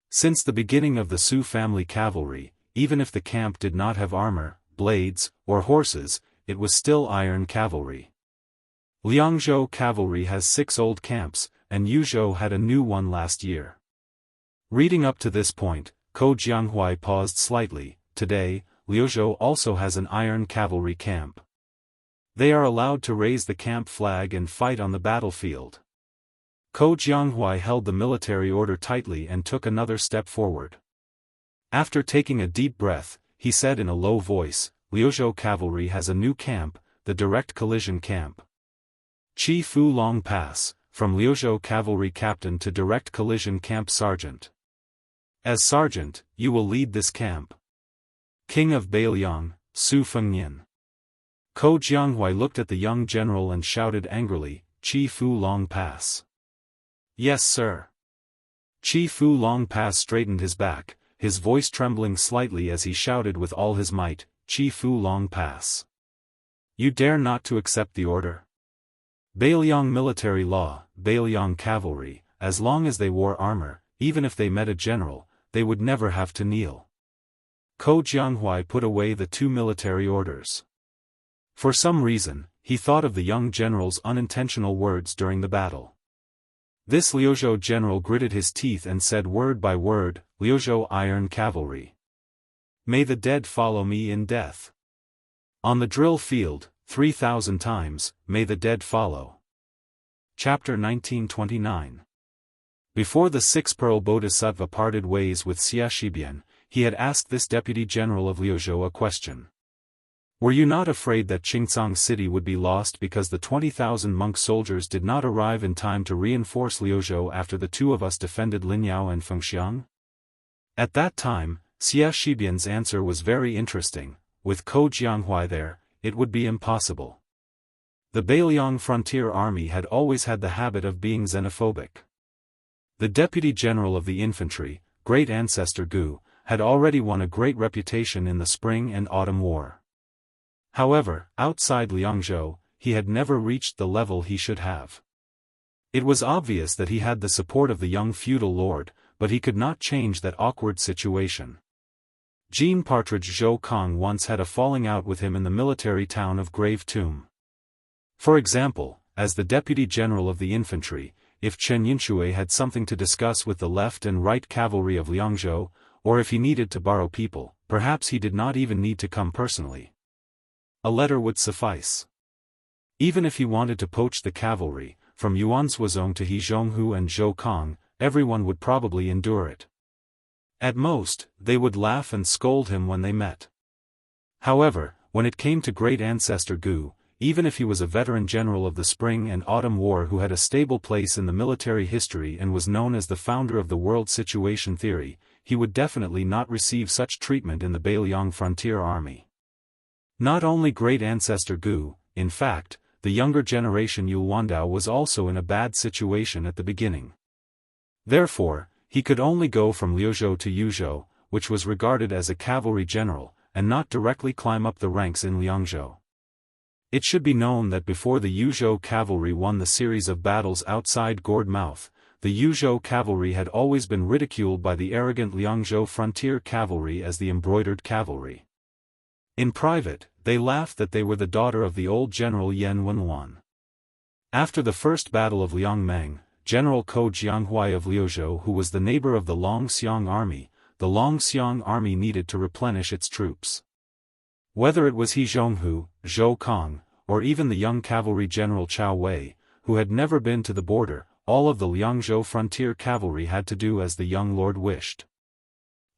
Since the beginning of the Su family cavalry, even if the camp did not have armor, blades, or horses, it was still iron cavalry. Liangzhou cavalry has 6 old camps, and Yuzhou had a new one last year. Reading up to this point, Ko Jianghuai paused slightly. Today, Liuzhou also has an iron cavalry camp. They are allowed to raise the camp flag and fight on the battlefield. Ko Jianghuai held the military order tightly and took another step forward. After taking a deep breath, he said in a low voice, Liuzhou cavalry has a new camp, the direct collision camp. Chi Fu Long Pass, from Liuzhou cavalry captain to direct collision camp sergeant. As sergeant, you will lead this camp. King of Bailiang, Su Fengnian. Ko Jianghuai looked at the young general and shouted angrily, Chi Fu Long Pass. Yes sir. Chi Fu Long Pass straightened his back, his voice trembling slightly as he shouted with all his might, Chi Fu Long Pass. You dare not to accept the order? Bailiang military law, Bailiang cavalry, as long as they wore armor, even if they met a general, they would never have to kneel. Ko Jianghuai put away the 2 military orders. For some reason, he thought of the young general's unintentional words during the battle. This Liuzhou general gritted his teeth and said word by word, Liuzhou iron cavalry. May the dead follow me in death. On the drill field, 3,000 times, may the dead follow. Chapter 1929. Before the 6 Pearl Bodhisattva parted ways with Xia Shibian, he had asked this deputy general of Liuzhou a question. Were you not afraid that Qingcang city would be lost because the 20,000 monk soldiers did not arrive in time to reinforce Liuzhou after the 2 of us defended Linyao and Fengxiang? At that time, Xia Shibian's answer was very interesting. With Ko Jianghuai there, it would be impossible. The Bailiang frontier army had always had the habit of being xenophobic. The deputy general of the infantry, great ancestor Gu, had already won a great reputation in the spring and autumn war. However, outside Liangzhou, he had never reached the level he should have. It was obvious that he had the support of the young feudal lord, but he could not change that awkward situation. Jean Partridge Zhou Kong once had a falling out with him in the military town of Grave Tomb. For example, as the deputy general of the infantry, if Chen Yinshui had something to discuss with the left and right cavalry of Liangzhou, or if he needed to borrow people, perhaps he did not even need to come personally. A letter would suffice. Even if he wanted to poach the cavalry, from Yuanzuozong to Hezhonghu and Zhoukong, everyone would probably endure it. At most, they would laugh and scold him when they met. However, when it came to great ancestor Gu, even if he was a veteran general of the Spring and Autumn War who had a stable place in the military history and was known as the founder of the world situation theory, he would definitely not receive such treatment in the Bailiang frontier army. Not only great ancestor Gu, in fact, the younger generation Yulwandao was also in a bad situation at the beginning. Therefore, he could only go from Liuzhou to Yuzhou, which was regarded as a cavalry general, and not directly climb up the ranks in Liangzhou. It should be known that before the Yuzhou cavalry won the series of battles outside Gourd Mouth, the Yuzhou cavalry had always been ridiculed by the arrogant Liangzhou frontier cavalry as the embroidered cavalry. In private, they laughed that they were the daughter of the old general Yan Wenhuan. After the first battle of Liangmeng, General Ko Jianghui of Liuzhou, who was the neighbor of the Longxiang army, the Longxiang army needed to replenish its troops. Whether it was He Zhonghu, Zhou Kong, or even the young cavalry general Chao Wei, who had never been to the border, all of the Liangzhou frontier cavalry had to do as the young lord wished.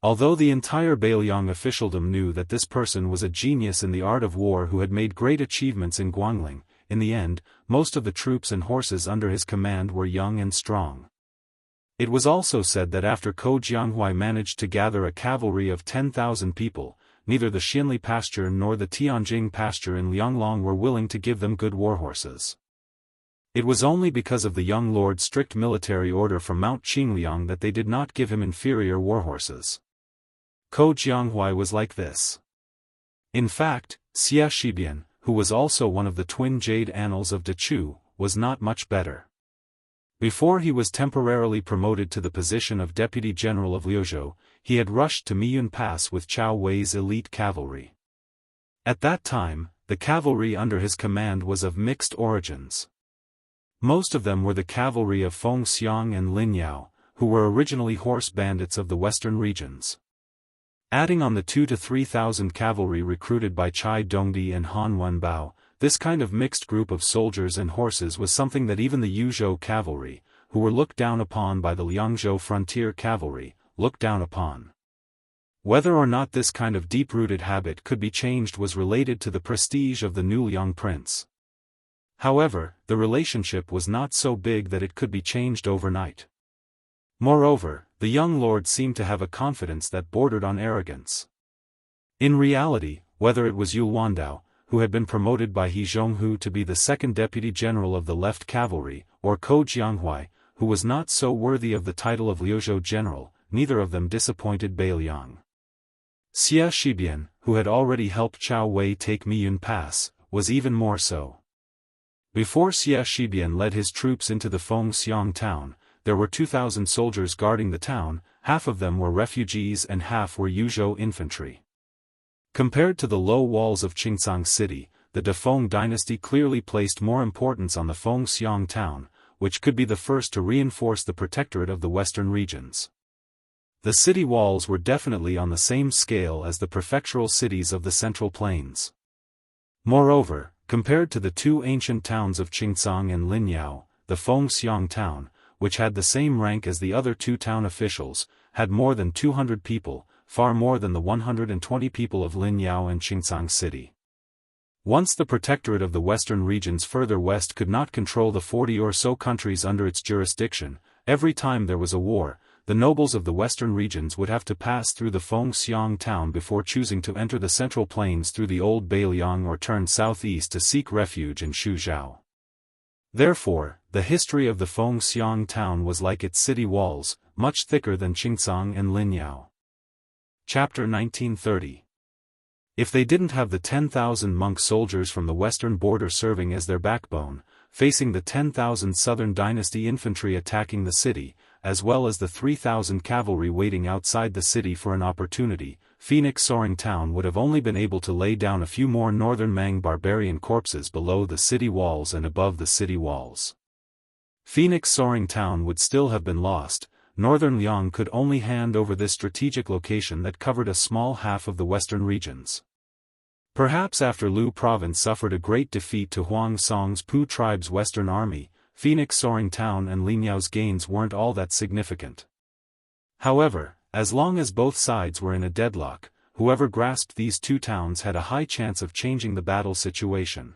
Although the entire Beiliang officialdom knew that this person was a genius in the art of war who had made great achievements in Guangling, in the end, most of the troops and horses under his command were young and strong. It was also said that after Ko Jianghui managed to gather a cavalry of 10,000 people, neither the Xinli pasture nor the Tianjing pasture in Lianglong were willing to give them good warhorses. It was only because of the young lord's strict military order from Mount Qingliang that they did not give him inferior warhorses. Ko Jianghui was like this. In fact, Xia Shibian, who was also one of the twin jade annals of Dechu, was not much better. Before he was temporarily promoted to the position of Deputy General of Liuzhou, he had rushed to Miyun Pass with Chao Wei's elite cavalry. At that time, the cavalry under his command was of mixed origins. Most of them were the cavalry of Feng Xiang and Lin Yao, who were originally horse bandits of the western regions. Adding on the 2,000 to 3,000 cavalry recruited by Chai Dongdi and Han Wenbao, this kind of mixed group of soldiers and horses was something that even the Yuzhou cavalry, who were looked down upon by the Liangzhou frontier cavalry, looked down upon. Whether or not this kind of deep-rooted habit could be changed was related to the prestige of the new Liang prince. However, the relationship was not so big that it could be changed overnight. Moreover, the young lord seemed to have a confidence that bordered on arrogance. In reality, whether it was Yu Wandao, who had been promoted by He Zhonghu to be the second deputy general of the left cavalry, or Ko Jianghui, who was not so worthy of the title of Liuzhou general, neither of them disappointed Beiliang. Xia Shibian, who had already helped Chao Wei take Miyun Pass, was even more so. Before Xia Shibian led his troops into the Feng Xiang town, there were 2,000 soldiers guarding the town, half of them were refugees and half were Yuzhou infantry. Compared to the low walls of Qingcang city, the Defeng dynasty clearly placed more importance on the Feng Xiang town, which could be the first to reinforce the protectorate of the western regions. The city walls were definitely on the same scale as the prefectural cities of the Central Plains. Moreover, compared to the two ancient towns of Qingcang and Linyao, the Feng Xiang town, which had the same rank as the other two town officials, had more than 200 people, far more than the 120 people of Linyao and Qingcang city. Once the protectorate of the western regions further west could not control the 40 or so countries under its jurisdiction, every time there was a war, the nobles of the western regions would have to pass through the Feng Xiang town before choosing to enter the Central Plains through the old Beiliang or turn southeast to seek refuge in Shuzhou. Therefore, the history of the Feng Xiang town was like its city walls, much thicker than Qingcang and Linyao. Chapter 1930. If they didn't have the 10,000 monk soldiers from the western border serving as their backbone, facing the 10,000 southern dynasty infantry attacking the city, as well as the 3,000 cavalry waiting outside the city for an opportunity, Phoenix Soaring Town would have only been able to lay down a few more northern Mang barbarian corpses below the city walls and above the city walls. Phoenix Soaring Town would still have been lost. Northern Liang could only hand over this strategic location that covered a small half of the western regions. Perhaps after Lu province suffered a great defeat to Huang Song's Pu tribe's western army, Phoenix Soaring Town and Linyao's gains weren't all that significant. However, as long as both sides were in a deadlock, whoever grasped these two towns had a high chance of changing the battle situation.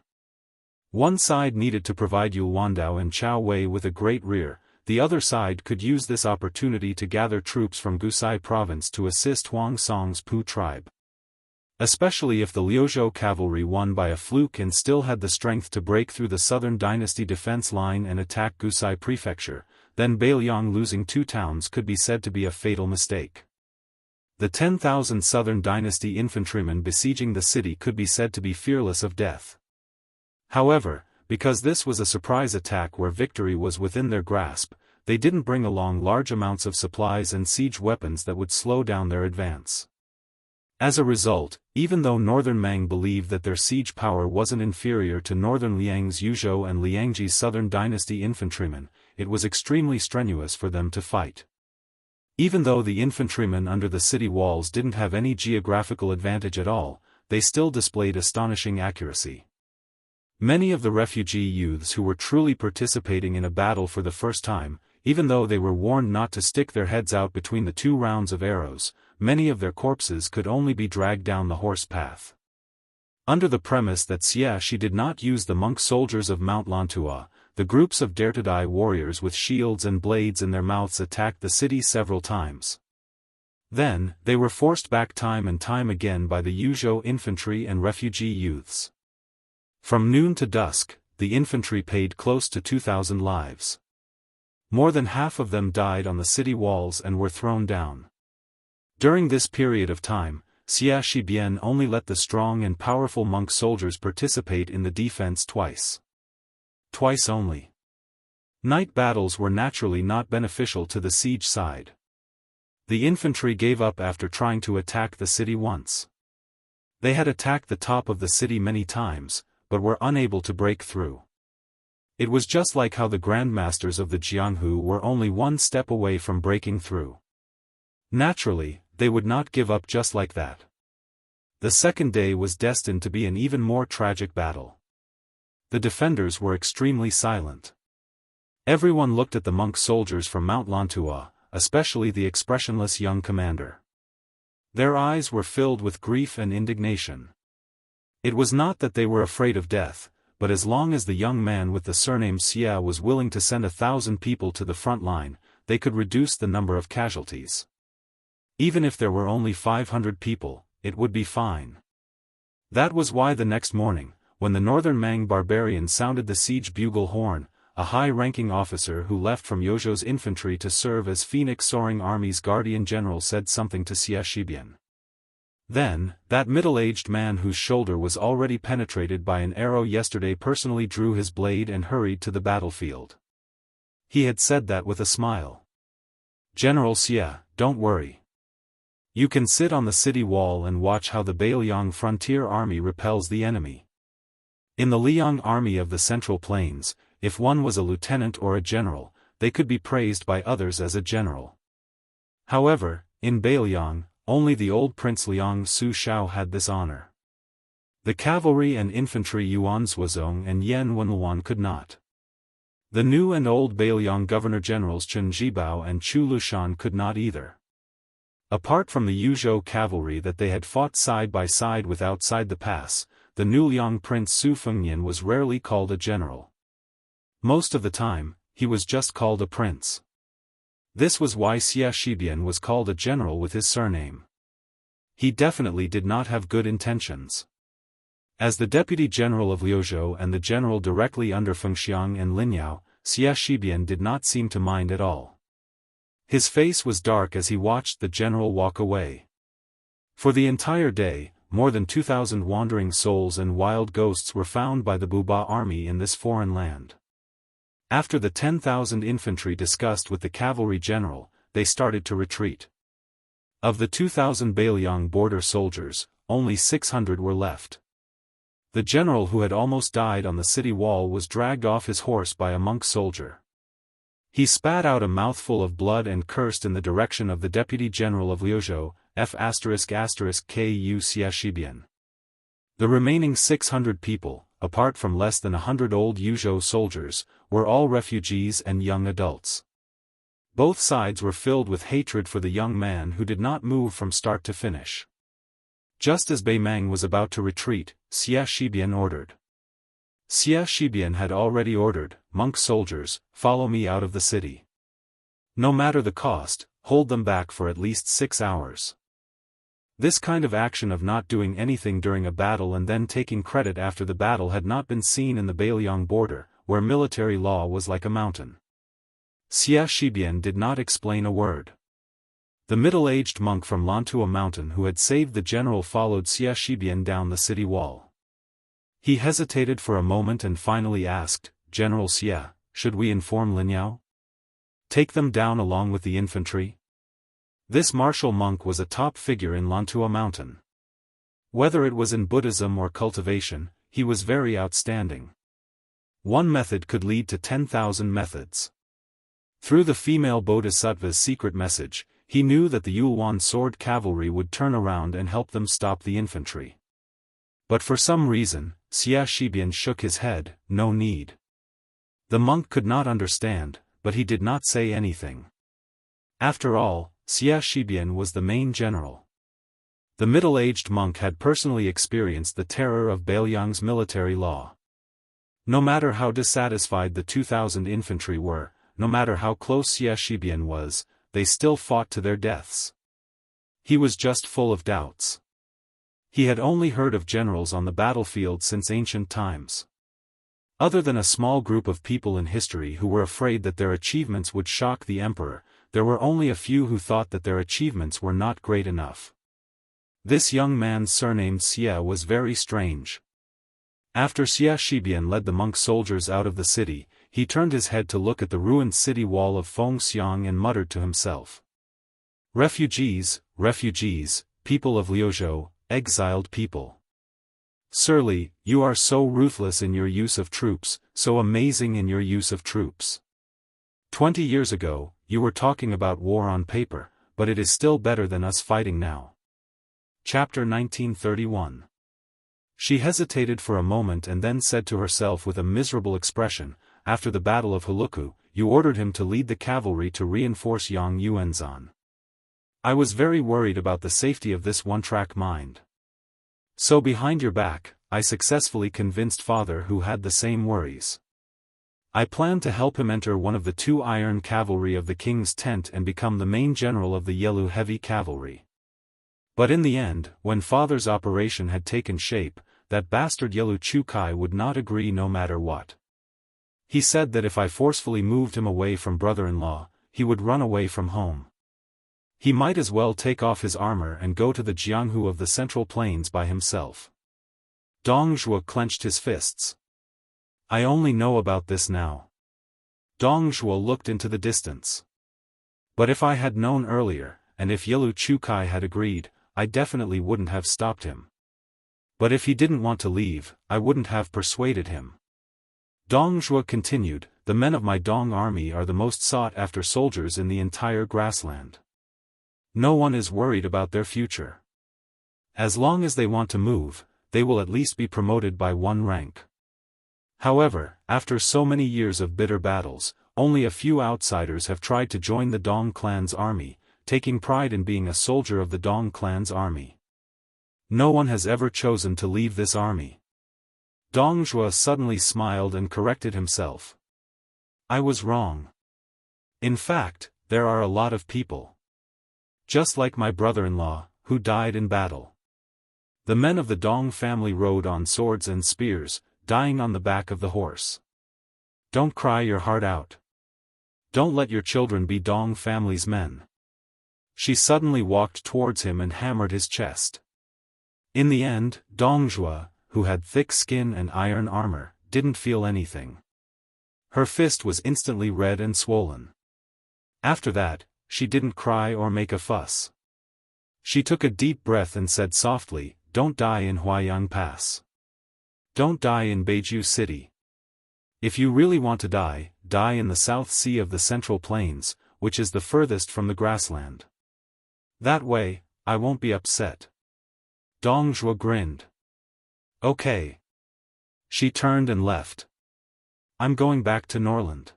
One side needed to provide Yu Wandao and Chao Wei with a great rear, the other side could use this opportunity to gather troops from Gusai province to assist Huang Song's Pu tribe. Especially if the Liuzhou cavalry won by a fluke and still had the strength to break through the southern dynasty defense line and attack Gusai prefecture, then Beiliang losing two towns could be said to be a fatal mistake. The 10,000 southern dynasty infantrymen besieging the city could be said to be fearless of death. However, because this was a surprise attack where victory was within their grasp, they didn't bring along large amounts of supplies and siege weapons that would slow down their advance. As a result, even though Northern Mang believed that their siege power wasn't inferior to Northern Liang's Yuzhou and Liangji's Southern Dynasty infantrymen, it was extremely strenuous for them to fight. Even though the infantrymen under the city walls didn't have any geographical advantage at all, they still displayed astonishing accuracy. Many of the refugee youths who were truly participating in a battle for the first time, even though they were warned not to stick their heads out between the 2 rounds of arrows, many of their corpses could only be dragged down the horse path. Under the premise that Xia did not use the monk soldiers of Mount Lantua, the groups of dare-to-die warriors with shields and blades in their mouths attacked the city several times. Then, they were forced back time and time again by the Yuzhou infantry and refugee youths. From noon to dusk, the infantry paid close to 2,000 lives. More than half of them died on the city walls and were thrown down. During this period of time, Xia Shibian only let the strong and powerful monk soldiers participate in the defense twice. Twice only. Night battles were naturally not beneficial to the siege side. The infantry gave up after trying to attack the city once. They had attacked the top of the city many times, but were unable to break through. It was just like how the grandmasters of the Jianghu were only one step away from breaking through. Naturally, they would not give up just like that. The second day was destined to be an even more tragic battle. The defenders were extremely silent. Everyone looked at the monk soldiers from Mount Lantua, especially the expressionless young commander. Their eyes were filled with grief and indignation. It was not that they were afraid of death, but as long as the young man with the surname Xia was willing to send 1,000 people to the front line, they could reduce the number of casualties. Even if there were only 500 people, it would be fine. That was why the next morning, when the Northern Mang barbarians sounded the siege bugle horn, a high-ranking officer who left from Yozhou's infantry to serve as Phoenix Soaring Army's guardian general said something to Xia Shibian. Then, that middle-aged man whose shoulder was already penetrated by an arrow yesterday personally drew his blade and hurried to the battlefield. He had said that with a smile. "General Xia, don't worry. You can sit on the city wall and watch how the Beiliang frontier army repels the enemy." In the Liang army of the Central Plains, if one was a lieutenant or a general, they could be praised by others as a general. However, in Beiliang, only the old Prince Liang Su Shao had this honor. The cavalry and infantry Yuan Zuozong and Yan Wenluan could not. The new and old Beiliang governor-generals Chen Zhibao and Chu Lushan could not either. Apart from the Yuzhou cavalry that they had fought side by side with outside the pass, the new Liang Prince Su Fengnian was rarely called a general. Most of the time, he was just called a prince. This was why Xia Shibian was called a general with his surname. He definitely did not have good intentions. As the deputy general of Liuzhou and the general directly under Fengxiang and Linyao, Xia Shibian did not seem to mind at all. His face was dark as he watched the general walk away. For the entire day, more than 2,000 wandering souls and wild ghosts were found by the Buba army in this foreign land. After the 10,000 infantry discussed with the cavalry general, they started to retreat. Of the 2,000 Beiliang border soldiers, only 600 were left. The general who had almost died on the city wall was dragged off his horse by a monk soldier. He spat out a mouthful of blood and cursed in the direction of the deputy general of Liuzhou, F***Ku Xia Shibian. The remaining 600 people, apart from less than 100 old Yuzhou soldiers, were all refugees and young adults. Both sides were filled with hatred for the young man who did not move from start to finish. Just as Bei Mang was about to retreat, Xia Shibian ordered. Xia Shibian had already ordered, "Monk soldiers, follow me out of the city. No matter the cost, hold them back for at least 6 hours." This kind of action of not doing anything during a battle and then taking credit after the battle had not been seen in the Beiliang border, where military law was like a mountain. Xia Shibian did not explain a word. The middle-aged monk from Lantua Mountain who had saved the general followed Xia Shibian down the city wall. He hesitated for a moment and finally asked, "General Xia, should we inform Linyao?" Take them down along with the infantry? This martial monk was a top figure in Lantua Mountain. Whether it was in Buddhism or cultivation, he was very outstanding. One method could lead to 10,000 methods. Through the female bodhisattva's secret message, he knew that the Yulwan sword cavalry would turn around and help them stop the infantry. But for some reason, Xia Shibian shook his head, no need. The monk could not understand, but he did not say anything. After all, Xia Shibian was the main general. The middle-aged monk had personally experienced the terror of Bailiang's military law. No matter how dissatisfied the 2,000 infantry were, no matter how close Xia Shibian was, they still fought to their deaths. He was just full of doubts. He had only heard of generals on the battlefield since ancient times. Other than a small group of people in history who were afraid that their achievements would shock the emperor, there were only a few who thought that their achievements were not great enough. This young man surnamed Xia was very strange. After Xia Shibian led the monk soldiers out of the city, he turned his head to look at the ruined city wall of Fengxiang and muttered to himself. Refugees, refugees, people of Liuzhou, exiled people. Surly, you are so ruthless in your use of troops, so amazing in your use of troops. 20 years ago, you were talking about war on paper, but it is still better than us fighting now. Chapter 1931. She hesitated for a moment and then said to herself with a miserable expression, after the Battle of Huluku, you ordered him to lead the cavalry to reinforce Yang Yuanzan. I was very worried about the safety of this one-track mind. So behind your back, I successfully convinced father who had the same worries. I planned to help him enter one of the 2 iron cavalry of the king's tent and become the main general of the Yelu heavy cavalry. But in the end, when father's operation had taken shape, that bastard Yelu Chukai would not agree no matter what. He said that if I forcefully moved him away from brother-in-law, he would run away from home. He might as well take off his armor and go to the Jianghu of the Central Plains by himself. Dong Zhuo clenched his fists. I only know about this now. Dong Zhuo looked into the distance. But if I had known earlier, and if Yelu Chukai had agreed, I definitely wouldn't have stopped him. But if he didn't want to leave, I wouldn't have persuaded him. Dong Zhuo continued, the men of my Dong army are the most sought-after soldiers in the entire grassland. No one is worried about their future. As long as they want to move, they will at least be promoted by 1 rank. However, after so many years of bitter battles, only a few outsiders have tried to join the Dong clan's army, taking pride in being a soldier of the Dong clan's army. No one has ever chosen to leave this army. Dong Zhuo suddenly smiled and corrected himself. I was wrong. In fact, there are a lot of people. Just like my brother-in-law, who died in battle. The men of the Dong family rode on swords and spears, dying on the back of the horse. Don't cry your heart out. Don't let your children be Dong family's men. She suddenly walked towards him and hammered his chest. In the end, Dong Zhuo, who had thick skin and iron armor, didn't feel anything. Her fist was instantly red and swollen. After that, she didn't cry or make a fuss. She took a deep breath and said softly, don't die in Huayang Pass. Don't die in Beiju City. If you really want to die, die in the South Sea of the Central Plains, which is the furthest from the grassland. That way, I won't be upset. Dong Zhuo grinned. Okay. She turned and left. I'm going back to Norland.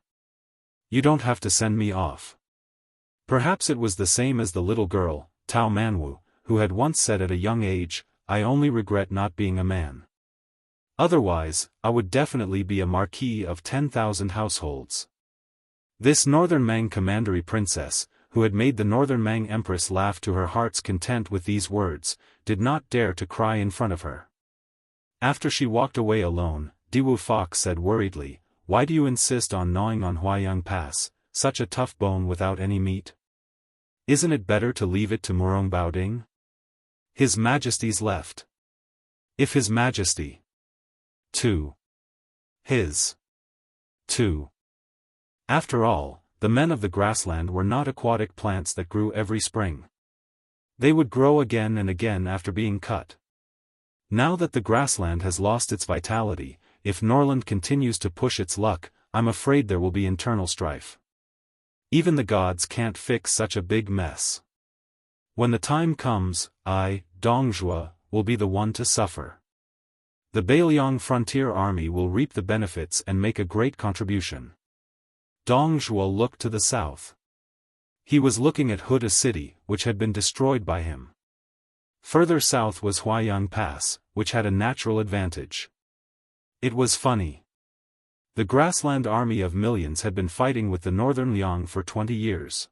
You don't have to send me off. Perhaps it was the same as the little girl, Tao Manwu, who had once said at a young age, I only regret not being a man. Otherwise, I would definitely be a marquis of 10,000 households. This Northern Mang commandery princess, who had made the Northern Mang empress laugh to her heart's content with these words, did not dare to cry in front of her. After she walked away alone, Diwu Fox said worriedly, why do you insist on gnawing on Huayang Pass, such a tough bone without any meat? Isn't it better to leave it to Murong Baoding? His Majesty's left. If His Majesty. 2. His. 2. After all, the men of the grassland were not aquatic plants that grew every spring. They would grow again and again after being cut. Now that the grassland has lost its vitality, if Norland continues to push its luck, I'm afraid there will be internal strife. Even the gods can't fix such a big mess. When the time comes, I, Dongzhuo, will be the one to suffer. The Beiliang frontier army will reap the benefits and make a great contribution. Dongzhuo looked to the south. He was looking at Huda City, which had been destroyed by him. Further south was Huayang Pass, which had a natural advantage. It was funny. The grassland army of millions had been fighting with the northern Liang for 20 years.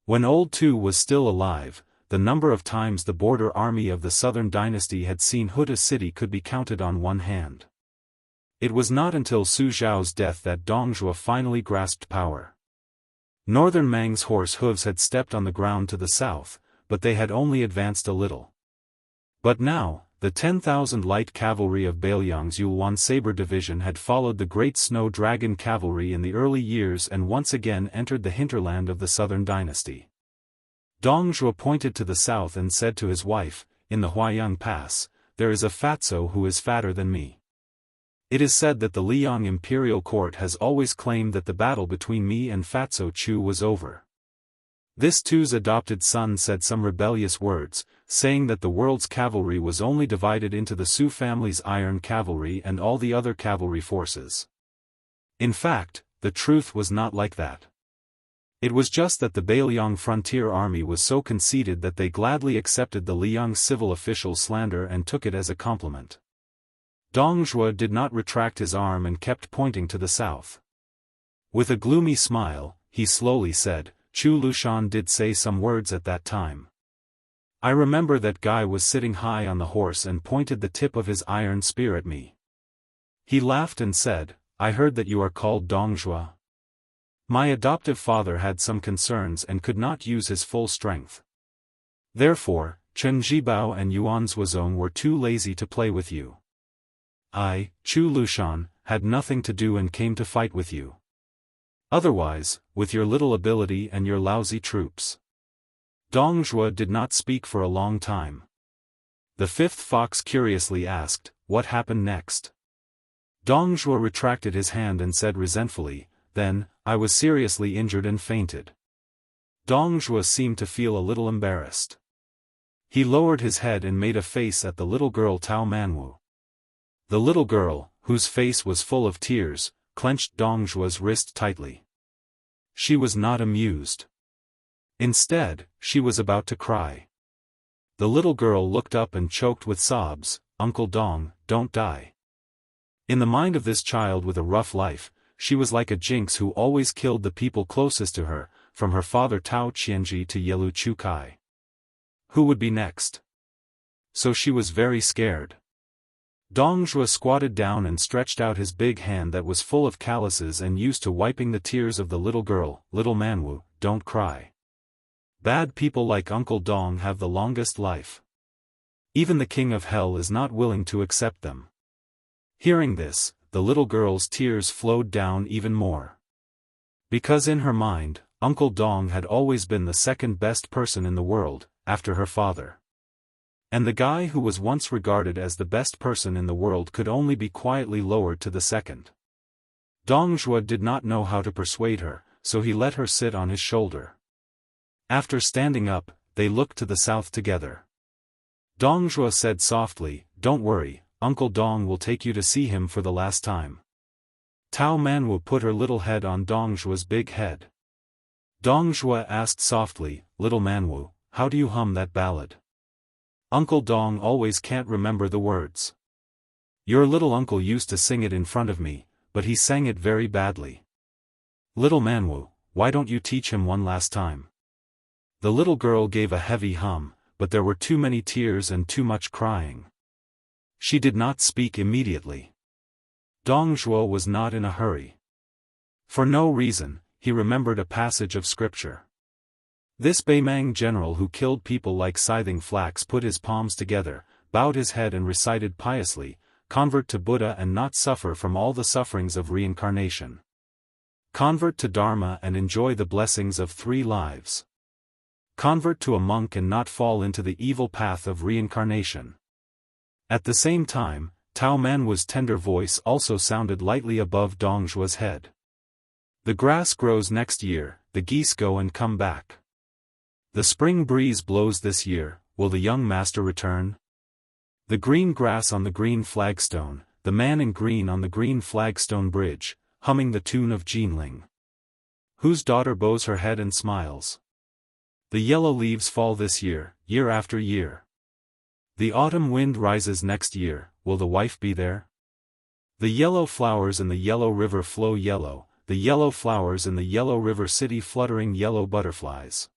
When Old Tu was still alive, the number of times the border army of the southern dynasty had seen Huda City could be counted on one hand. It was not until Su Zhao's death that Dongzhuo finally grasped power. Northern Mang's horse hooves had stepped on the ground to the south, but they had only advanced a little. But now, the 10,000 light cavalry of Beiliang's Yulwan Saber division had followed the great Snow Dragon cavalry in the early years and once again entered the hinterland of the southern dynasty. Dongzhuo pointed to the south and said to his wife, "In the Huayang Pass, there is a fatso who is fatter than me. It is said that the Liang imperial court has always claimed that the battle between me and Fatso Chu was over." This Tu's adopted son said some rebellious words, saying that the world's cavalry was only divided into the Su family's iron cavalry and all the other cavalry forces. In fact, the truth was not like that. It was just that the Beiliang frontier army was so conceited that they gladly accepted the Liang civil official's slander and took it as a compliment. Dongzhuo did not retract his arm and kept pointing to the south. With a gloomy smile, he slowly said, "Chu Lushan did say some words at that time. I remember that guy was sitting high on the horse and pointed the tip of his iron spear at me. He laughed and said, 'I heard that you are called Dongzhuo.' My adoptive father had some concerns and could not use his full strength. Therefore, Chen Zhibao and Yuan Zuozong were too lazy to play with you. I, Chu Lushan, had nothing to do and came to fight with you. Otherwise, with your little ability and your lousy troops." Dongzhuo did not speak for a long time. The fifth fox curiously asked, "What happened next?" Dongzhuo retracted his hand and said resentfully, "Then, I was seriously injured and fainted." Dongzhuo seemed to feel a little embarrassed. He lowered his head and made a face at the little girl Tao Manwu. The little girl, whose face was full of tears, clenched Dongzhuo's wrist tightly. She was not amused. Instead, she was about to cry. The little girl looked up and choked with sobs, "Uncle Dong, don't die." In the mind of this child with a rough life, she was like a jinx who always killed the people closest to her, from her father Tao Qianji to Yelu Chukai. Who would be next? So she was very scared. Dongzhuo squatted down and stretched out his big hand that was full of calluses and used to wiping the tears of the little girl. "Little Manwu, don't cry. Bad people like Uncle Dong have the longest life. Even the king of hell is not willing to accept them." Hearing this, the little girl's tears flowed down even more. Because in her mind, Uncle Dong had always been the second best person in the world, after her father. And the guy who was once regarded as the best person in the world could only be quietly lowered to the second. Dongzhuo did not know how to persuade her, so he let her sit on his shoulder. After standing up, they looked to the south together. Dongzhuo said softly, "Don't worry, Uncle Dong will take you to see him for the last time." Tao Manwu put her little head on Dongzhuo's big head. Dongzhuo asked softly, "Little Manwu, how do you hum that ballad? Uncle Dong always can't remember the words. Your little uncle used to sing it in front of me, but he sang it very badly. Little Manwu, why don't you teach him one last time?" The little girl gave a heavy hum, but there were too many tears and too much crying. She did not speak immediately. Dongzhuo was not in a hurry. For no reason, he remembered a passage of scripture. This Beimang general who killed people like scything flax put his palms together, bowed his head and recited piously, "Convert to Buddha and not suffer from all the sufferings of reincarnation." Convert to Dharma and enjoy the blessings of 3 lives. Convert to a monk and not fall into the evil path of reincarnation. At the same time, Tao Manwu's tender voice also sounded lightly above Dong Zhuo's head. The grass grows next year, the geese go and come back. The spring breeze blows this year, will the young master return? The green grass on the green flagstone, the man in green on the green flagstone bridge, humming the tune of Jinling. Whose daughter bows her head and smiles? The yellow leaves fall this year, year after year. The autumn wind rises next year, will the wife be there? The yellow flowers in the yellow river flow yellow, the yellow flowers in the yellow river city fluttering yellow butterflies.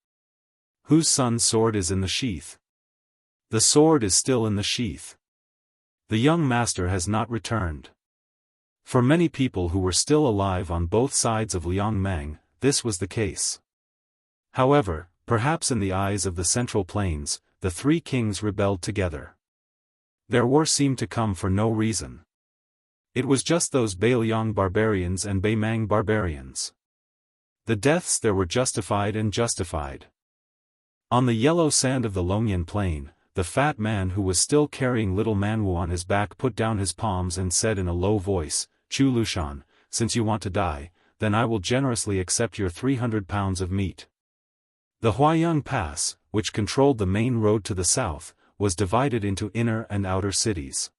Whose son's sword is in the sheath? The sword is still in the sheath. The young master has not returned. For many people who were still alive on both sides of Liangmang, this was the case. However, perhaps in the eyes of the Central Plains, the 3 kings rebelled together. Their war seemed to come for no reason. It was just those Beiliang barbarians and Beimang barbarians. The deaths there were justified and justified. On the yellow sand of the Longyan plain, the fat man who was still carrying little Manwu on his back put down his palms and said in a low voice, Chu Lushan, since you want to die, then I will generously accept your 300 pounds of meat. The Huaiyang Pass, which controlled the main road to the south, was divided into inner and outer cities.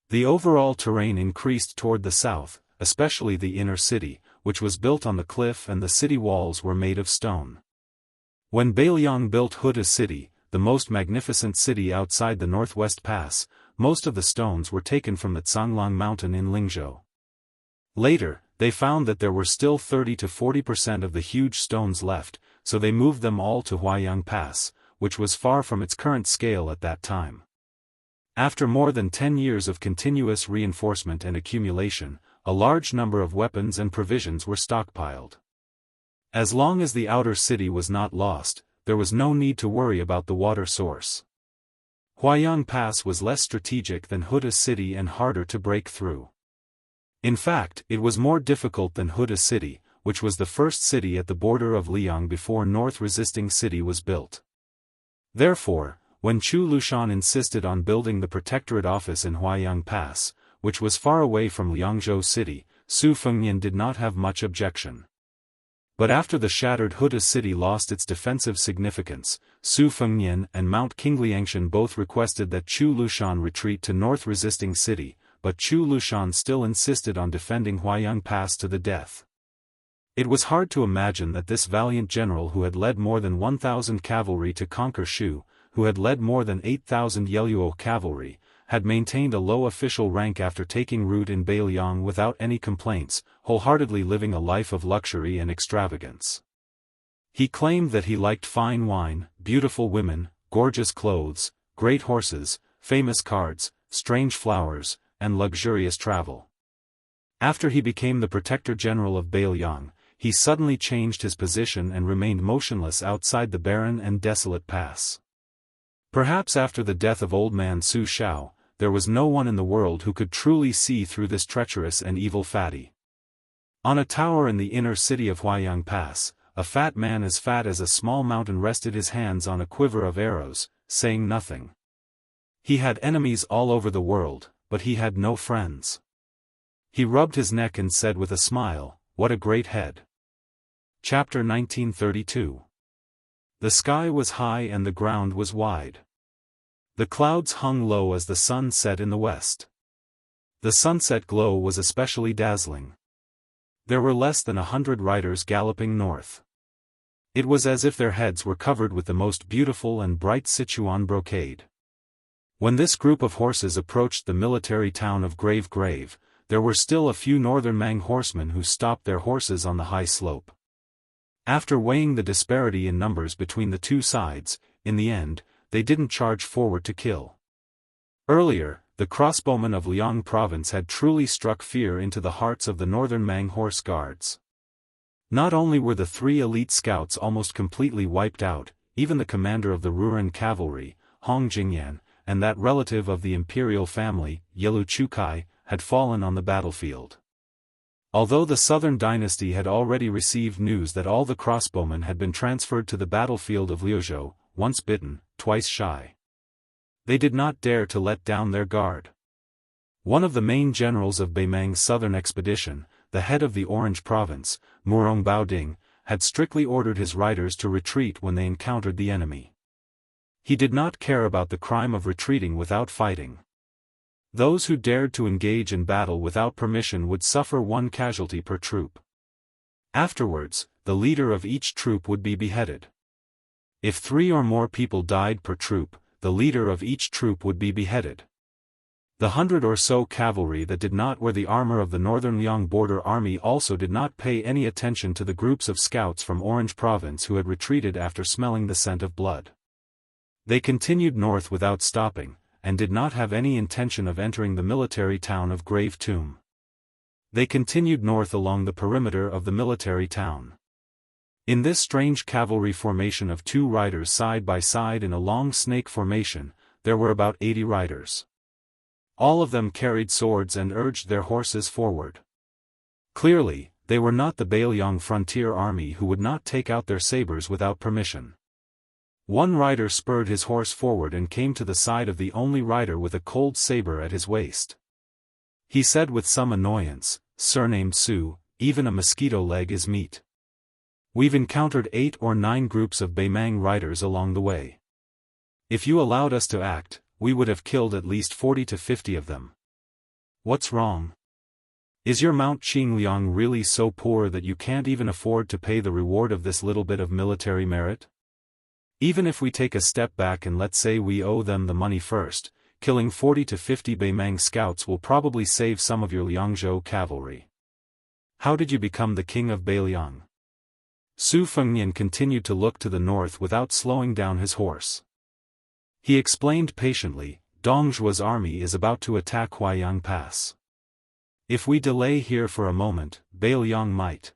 The overall terrain increased toward the south, especially the inner city, which was built on the cliff and the city walls were made of stone. When Beiliang built Huda City, the most magnificent city outside the northwest pass, most of the stones were taken from the Zhanglang mountain in Lingzhou. Later, they found that there were still 30 to 40% of the huge stones left, so they moved them all to Huaiyang Pass, which was far from its current scale at that time. After more than 10 years of continuous reinforcement and accumulation, a large number of weapons and provisions were stockpiled. As long as the outer city was not lost, there was no need to worry about the water source. Huaiyang Pass was less strategic than Huda City and harder to break through. In fact, it was more difficult than Huda City, which was the first city at the border of Liang before North Resisting City was built. Therefore, when Chu Lushan insisted on building the protectorate office in Huaiyang Pass, which was far away from Liangzhou City, Su Fengnian did not have much objection. But after the shattered Huda City lost its defensive significance, Su Fengnian and Mount Qingliangshan both requested that Chu Lushan retreat to North Resisting City, but Chu Lushan still insisted on defending Huaiyang Pass to the death. It was hard to imagine that this valiant general who had led more than 1,000 cavalry to conquer Shu, who had led more than 8,000 Yeluo cavalry, had maintained a low official rank after taking root in Beiliang without any complaints, wholeheartedly living a life of luxury and extravagance. He claimed that he liked fine wine, beautiful women, gorgeous clothes, great horses, famous cards, strange flowers, and luxurious travel. After he became the Protector General of Beiliang, he suddenly changed his position and remained motionless outside the barren and desolate pass. Perhaps after the death of old man Su Shao, there was no one in the world who could truly see through this treacherous and evil fatty. On a tower in the inner city of Huaiyang Pass, a fat man as fat as a small mountain rested his hands on a quiver of arrows, saying nothing. He had enemies all over the world, but he had no friends. He rubbed his neck and said with a smile, "What a great head." Chapter 1932. The sky was high and the ground was wide. The clouds hung low as the sun set in the west. The sunset glow was especially dazzling. There were less than 100 riders galloping north. It was as if their heads were covered with the most beautiful and bright Sichuan brocade. When this group of horses approached the military town of Grave, there were still a few northern Mang horsemen who stopped their horses on the high slope. After weighing the disparity in numbers between the two sides, in the end, they didn't charge forward to kill. Earlier, the crossbowmen of Liang province had truly struck fear into the hearts of the northern Mang horse guards. Not only were the 3 elite scouts almost completely wiped out, even the commander of the Ruren cavalry, Hong Jingyan, and that relative of the imperial family, Yelu Chukai, had fallen on the battlefield. Although the southern dynasty had already received news that all the crossbowmen had been transferred to the battlefield of Liuzhou, once bitten, twice shy, they did not dare to let down their guard. One of the main generals of Beimang's southern expedition, the head of the Orange province, Murong Baoding, had strictly ordered his riders to retreat when they encountered the enemy. He did not care about the crime of retreating without fighting. Those who dared to engage in battle without permission would suffer 1 casualty per troop. Afterwards, the leader of each troop would be beheaded. If 3 or more people died per troop, the leader of each troop would be beheaded. The 100 or so cavalry that did not wear the armor of the Northern Liang border army also did not pay any attention to the groups of scouts from Orange province who had retreated after smelling the scent of blood. They continued north without stopping, and did not have any intention of entering the military town of Grave Tomb. They continued north along the perimeter of the military town. In this strange cavalry formation of 2 riders side by side in a long snake formation, there were about 80 riders. All of them carried swords and urged their horses forward. Clearly, they were not the Beiliang frontier army who would not take out their sabers without permission. One rider spurred his horse forward and came to the side of the only rider with a cold saber at his waist. He said with some annoyance, "Surnamed Su, even a mosquito leg is meat. We've encountered 8 or 9 groups of Beimang riders along the way. If you allowed us to act, we would have killed at least 40 to 50 of them. What's wrong? Is your Mount Qingliang really so poor that you can't even afford to pay the reward of this little bit of military merit? Even if we take a step back and let's say we owe them the money first, killing 40 to 50 Beimang scouts will probably save some of your Liangzhou cavalry. How did you become the king of Beiliang?" Su Fengnian continued to look to the north without slowing down his horse. He explained patiently, "Dongzhuo's army is about to attack Huaiyang Pass. If we delay here for a moment, Beiliang might."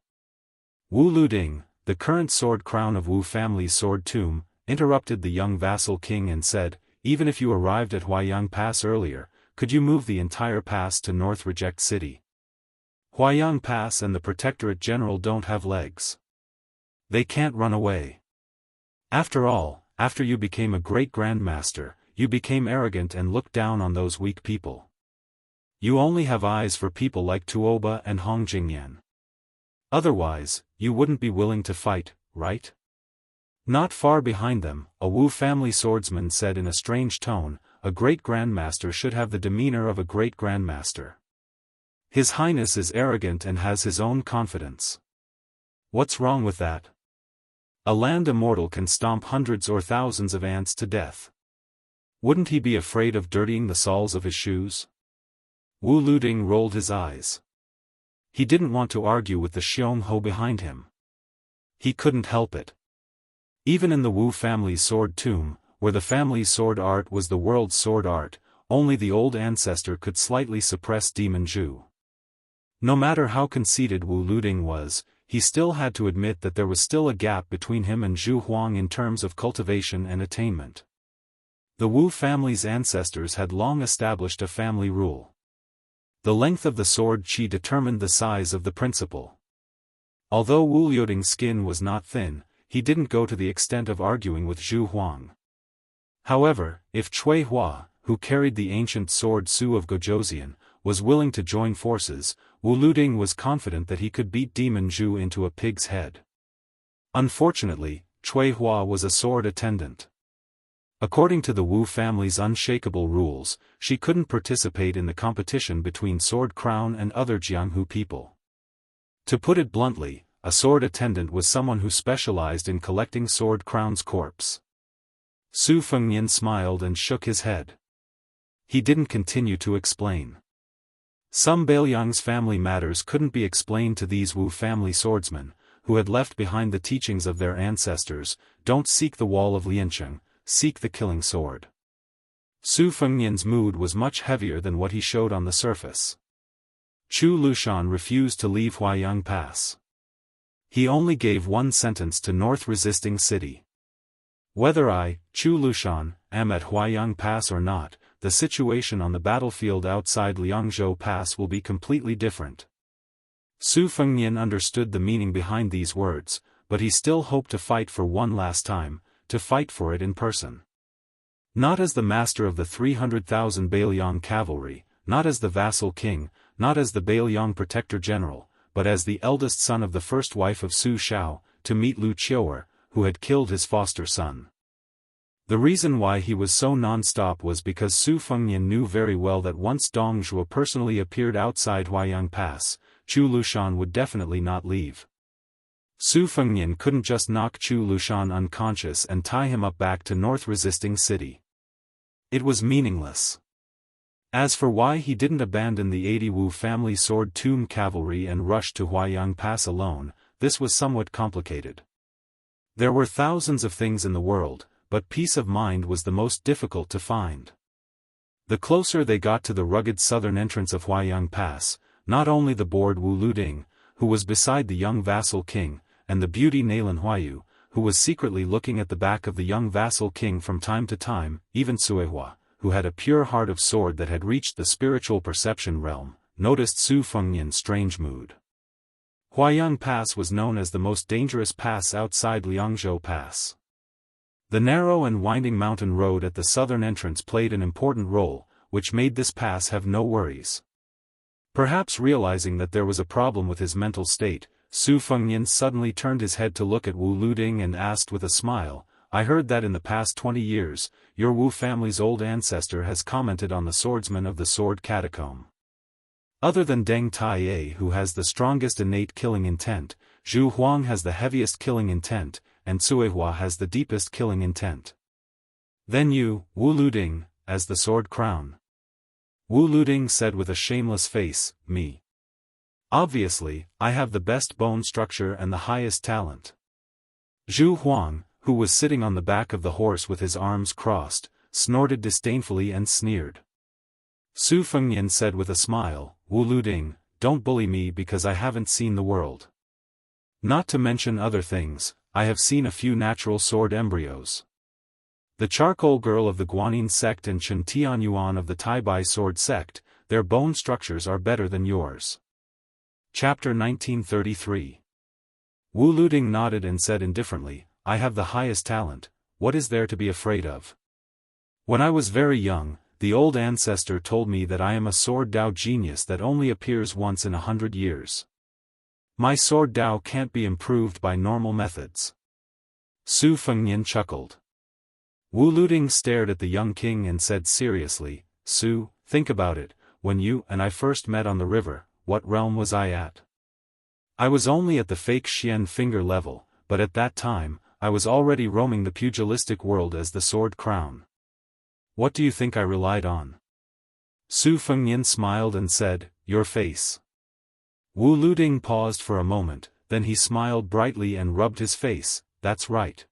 Wu Luding, the current sword crown of Wu family's sword tomb, interrupted the young vassal king and said, "Even if you arrived at Huaiyang Pass earlier, could you move the entire pass to North Reject City? Huaiyang Pass and the Protectorate General don't have legs. They can't run away. After all, after you became a great grandmaster, you became arrogant and looked down on those weak people. You only have eyes for people like Tuoba and Hong Jingyan. Otherwise, you wouldn't be willing to fight, right?" Not far behind them, a Wu family swordsman said in a strange tone, "A great grandmaster should have the demeanor of a great grandmaster. His Highness is arrogant and has his own confidence. What's wrong with that? A land immortal can stomp hundreds or thousands of ants to death. Wouldn't he be afraid of dirtying the soles of his shoes?" Wu Luding rolled his eyes. He didn't want to argue with the Xiongho behind him. He couldn't help it. Even in the Wu family's sword tomb, where the family's sword art was the world's sword art, only the old ancestor could slightly suppress Demon Zhu. No matter how conceited Wu Luding was, he still had to admit that there was still a gap between him and Zhu Huang in terms of cultivation and attainment. The Wu family's ancestors had long established a family rule. The length of the sword qi determined the size of the principal. Although Wu Liuding's skin was not thin, he didn't go to the extent of arguing with Zhu Huang. However, if Cui Hua, who carried the ancient sword Su of Gojoseon, was willing to join forces, Wu Luding was confident that he could beat Demon Zhu into a pig's head. Unfortunately, Cui Hua was a sword attendant. According to the Wu family's unshakable rules, she couldn't participate in the competition between Sword Crown and other Jianghu people. To put it bluntly, a sword attendant was someone who specialized in collecting Sword Crown's corpse. Su Fengnian smiled and shook his head. He didn't continue to explain. Some Beiliang's family matters couldn't be explained to these Wu family swordsmen, who had left behind the teachings of their ancestors. Don't seek the wall of Liancheng, seek the killing sword. Su Fengnian's mood was much heavier than what he showed on the surface. Chu Lushan refused to leave Huaiyang Pass. He only gave one sentence to North Resisting City. "Whether I, Chu Lushan, am at Huaiyang Pass or not, the situation on the battlefield outside Liangzhou Pass will be completely different." Su Fengnian understood the meaning behind these words, but he still hoped to fight for one last time, to fight for it in person. Not as the master of the 300,000 Bailiang cavalry, not as the vassal king, not as the Bailiang protector general, but as the eldest son of the first wife of Su Xiao, to meet Lu Qiu'er, who had killed his foster son. The reason why he was so non-stop was because Su Fengnian knew very well that once Dong Zhuo personally appeared outside Huaiyang Pass, Chu Lushan would definitely not leave. Su Fengnian couldn't just knock Chu Lushan unconscious and tie him up back to North Resisting City. It was meaningless. As for why he didn't abandon the 80 Wu family sword tomb cavalry and rush to Huaiyang Pass alone, this was somewhat complicated. There were thousands of things in the world, but peace of mind was the most difficult to find. The closer they got to the rugged southern entrance of Huaiyang Pass, not only the bored Wu Luding, who was beside the young vassal king, and the beauty Nailan Huayu, who was secretly looking at the back of the young vassal king from time to time, even Suehua, who had a pure heart of sword that had reached the spiritual perception realm, noticed Su Fengnian's strange mood. Huaiyang Pass was known as the most dangerous pass outside Liangzhou Pass. The narrow and winding mountain road at the southern entrance played an important role, which made this pass have no worries. Perhaps realizing that there was a problem with his mental state, Su Fengnian suddenly turned his head to look at Wu Luding and asked with a smile, "I heard that in the past 20 years, your Wu family's old ancestor has commented on the swordsmen of the sword catacomb. Other than Deng Taiye, who has the strongest innate killing intent, Zhu Huang has the heaviest killing intent, and Suehua has the deepest killing intent. Then you, Wu Luding, as the sword crown." Wu Luding said with a shameless face, "Me. Obviously, I have the best bone structure and the highest talent." Zhu Huang, who was sitting on the back of the horse with his arms crossed, snorted disdainfully and sneered. Su Fengnian said with a smile, "Wu Luding, don't bully me because I haven't seen the world. Not to mention other things, I have seen a few natural sword embryos. The charcoal girl of the Guanyin sect and Chen Tianyuan of the Taibai sword sect, their bone structures are better than yours." Chapter 1933. Wu Luding nodded and said indifferently, "I have the highest talent, what is there to be afraid of? When I was very young, the old ancestor told me that I am a sword Dao genius that only appears once in 100 years. My sword Dao can't be improved by normal methods." Su Fengnian chuckled. Wu Luding stared at the young king and said seriously, "Su, think about it, when you and I first met on the river, what realm was I at? I was only at the fake Xian finger level, but at that time, I was already roaming the pugilistic world as the sword crown. What do you think I relied on?" Su Fengnian smiled and said, "Your face." Wu Luding paused for a moment, then he smiled brightly and rubbed his face, "That's right."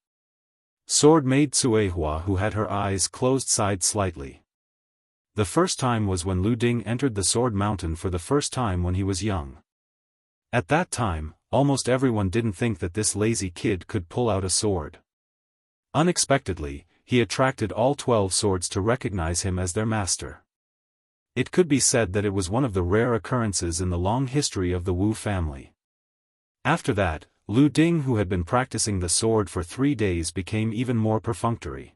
Sword maid Suehua, who had her eyes closed, sighed slightly. The first time was when Lu Ding entered the Sword Mountain for the first time when he was young. At that time, almost everyone didn't think that this lazy kid could pull out a sword. Unexpectedly, he attracted all 12 swords to recognize him as their master. It could be said that it was one of the rare occurrences in the long history of the Wu family. After that, Lu Ding, who had been practicing the sword for 3 days, became even more perfunctory.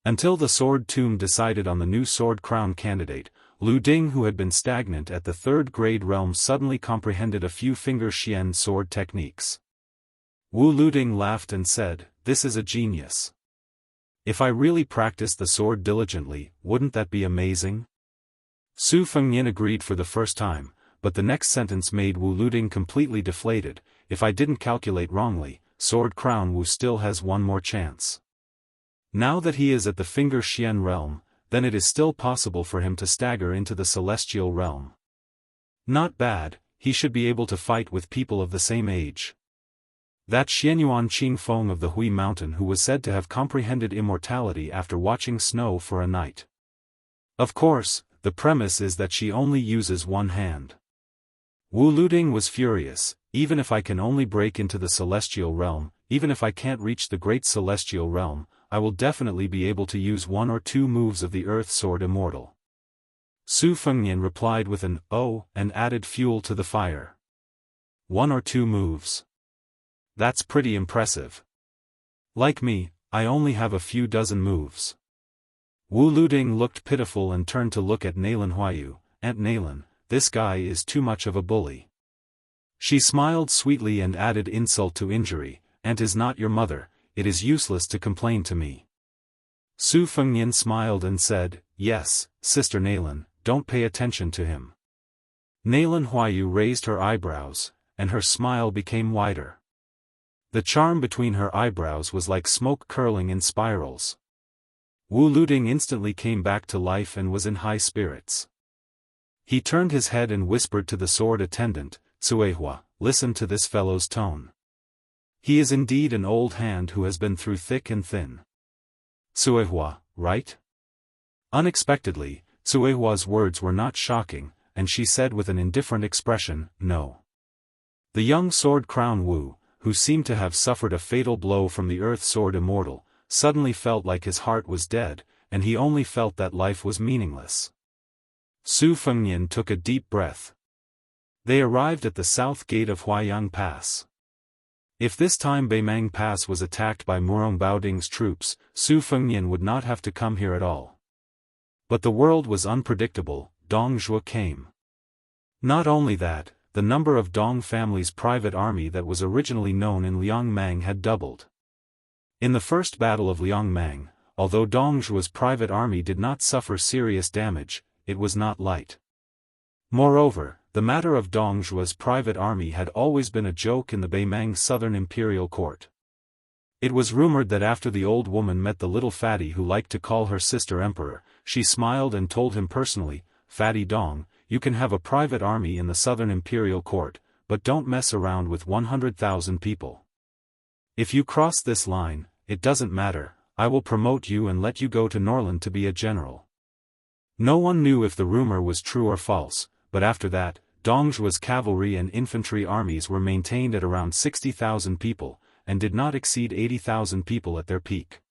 Until the sword tomb decided on the new sword crown candidate, Lu Ding, who had been stagnant at the 3rd grade realm, suddenly comprehended a few finger Xian sword techniques. Wu Luding laughed and said, "This is a genius. If I really practiced the sword diligently, wouldn't that be amazing?" Su Fengnian agreed for the first time, but the next sentence made Wu Luding completely deflated. "If I didn't calculate wrongly, Sword Crown Wu still has one more chance. Now that he is at the finger Xian realm, then it is still possible for him to stagger into the celestial realm. Not bad, he should be able to fight with people of the same age." That Xianyuan Qingfeng of the Hui Mountain, who was said to have comprehended immortality after watching snow for a night. Of course, the premise is that she only uses one hand. Wu Luding was furious. "Even if I can only break into the celestial realm, even if I can't reach the great celestial realm, I will definitely be able to use 1 or 2 moves of the earth sword Immortal." Su Fengnian replied with an "oh" and added fuel to the fire. 1 or 2 moves. That's pretty impressive. Like me, I only have a few dozen moves. Wu Luding looked pitiful and turned to look at Nalan Huayu. Aunt Nalan, this guy is too much of a bully. She smiled sweetly and added insult to injury, Aunt is not your mother, it is useless to complain to me. Su Fengnian smiled and said, yes, Sister Nalan, don't pay attention to him. Nalan Huayu raised her eyebrows, and her smile became wider. The charm between her eyebrows was like smoke curling in spirals. Wu Luding instantly came back to life and was in high spirits. He turned his head and whispered to the sword attendant, Cuehua, listen to this fellow's tone. He is indeed an old hand who has been through thick and thin. Cuehua, right? Unexpectedly, Cuehua's words were not shocking, and she said with an indifferent expression, no. The young sword crown Wu, who seemed to have suffered a fatal blow from the earth sword Immortal, suddenly felt like his heart was dead, and he only felt that life was meaningless. Su Fengnian took a deep breath. They arrived at the south gate of Huayang Pass. If this time Beimang Pass was attacked by Murong Baoding's troops, Su Fengnian would not have to come here at all. But the world was unpredictable, Dong Zhuo came. Not only that, the number of Dong family's private army that was originally known in Liangmang had doubled. In the first battle of Liangmang, although Dong Zhuo's private army did not suffer serious damage, it was not light. Moreover, the matter of Dong Zhuo's private army had always been a joke in the Beimang southern imperial court. It was rumored that after the old woman met the little fatty who liked to call her sister emperor, she smiled and told him personally, Fatty Dong, you can have a private army in the southern imperial court, but don't mess around with 100,000 people. If you cross this line, it doesn't matter, I will promote you and let you go to Norland to be a general. No one knew if the rumor was true or false, but after that, Dong Zhuo's cavalry and infantry armies were maintained at around 60,000 people, and did not exceed 80,000 people at their peak.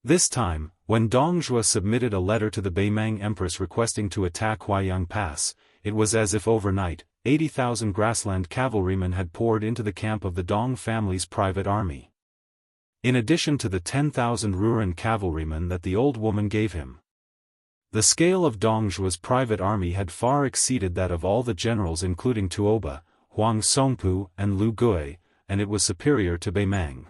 This time, when Dong Zhuo submitted a letter to the Beimang Empress requesting to attack Huayang Pass, it was as if overnight, 80,000 grassland cavalrymen had poured into the camp of the Dong family's private army. In addition to the 10,000 Ruren cavalrymen that the old woman gave him. The scale of Dong Zhuo's private army had far exceeded that of all the generals including Tuoba, Huang Songpu and Lu Gui, and it was superior to Beimang.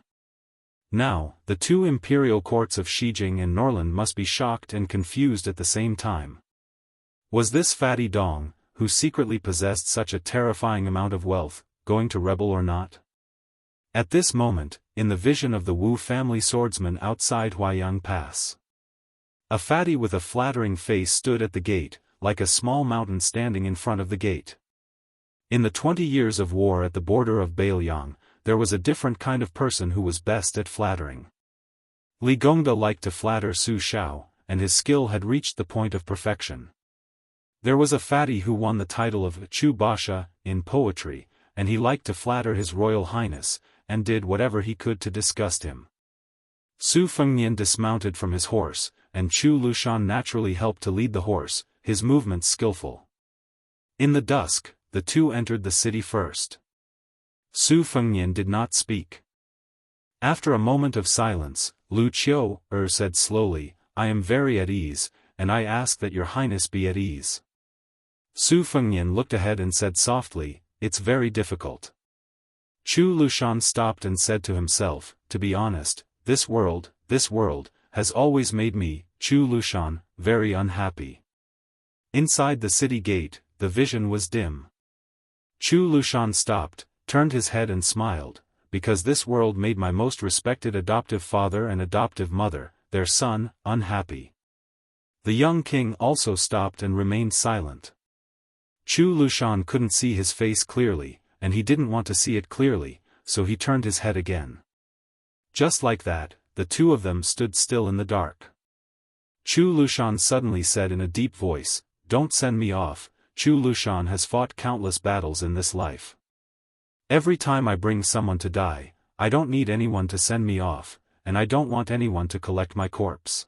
Now, the two imperial courts of Xijing and Norland must be shocked and confused at the same time. Was this fatty Dong, who secretly possessed such a terrifying amount of wealth, going to rebel or not? At this moment, in the vision of the Wu family swordsman outside Huayang Pass, a fatty with a flattering face stood at the gate, like a small mountain standing in front of the gate. In the 20 years of war at the border of Beiliang, there was a different kind of person who was best at flattering. Li Gongda liked to flatter Su Shao, and his skill had reached the point of perfection. There was a fatty who won the title of Chu Basha in poetry, and he liked to flatter His Royal Highness, and did whatever he could to disgust him. Su Fengnian dismounted from his horse, and Chu Lushan naturally helped to lead the horse, his movements skillful. In the dusk, the two entered the city first. Su Fengnian did not speak. After a moment of silence, Lu Qiu said slowly, I am very at ease, and I ask that your highness be at ease. Su Fengnian looked ahead and said softly, it's very difficult. Chu Lushan stopped and said to himself, to be honest, this world, has always made me, Chu Lushan, very unhappy. Inside the city gate, the vision was dim. Chu Lushan stopped, turned his head and smiled, because this world made my most respected adoptive father and adoptive mother, their son, unhappy. The young king also stopped and remained silent. Chu Lushan couldn't see his face clearly, and he didn't want to see it clearly, so he turned his head again. Just like that, the two of them stood still in the dark. Chu Lushan suddenly said in a deep voice, don't send me off, Chu Lushan has fought countless battles in this life. Every time I bring someone to die, I don't need anyone to send me off, and I don't want anyone to collect my corpse.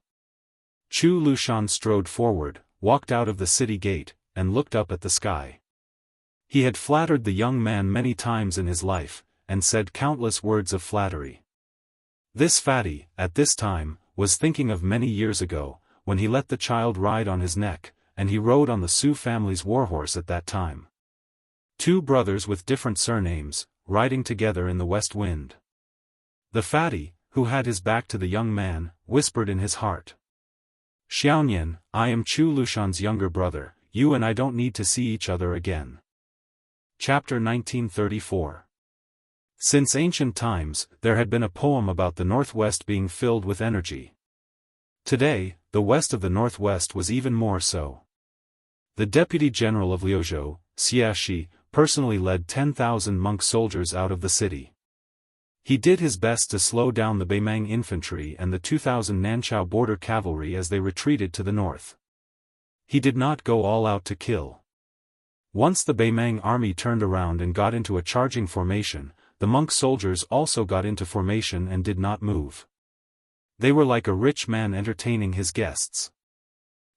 Chu Lushan strode forward, walked out of the city gate, and looked up at the sky. He had flattered the young man many times in his life, and said countless words of flattery. This fatty, at this time, was thinking of many years ago, when he let the child ride on his neck, and he rode on the Sioux family's warhorse at that time. Two brothers with different surnames, riding together in the west wind. The fatty, who had his back to the young man, whispered in his heart. Xiaonian, I am Chu Lushan's younger brother, you and I don't need to see each other again. Chapter 1934. Since ancient times, there had been a poem about the Northwest being filled with energy. Today, the west of the Northwest was even more so. The Deputy General of Liuzhou, Xia, personally led 10,000 monk soldiers out of the city. He did his best to slow down the Beimang infantry and the 2,000 Nanchao border cavalry as they retreated to the north. He did not go all out to kill. Once the Beimang army turned around and got into a charging formation, the monk soldiers also got into formation and did not move. They were like a rich man entertaining his guests.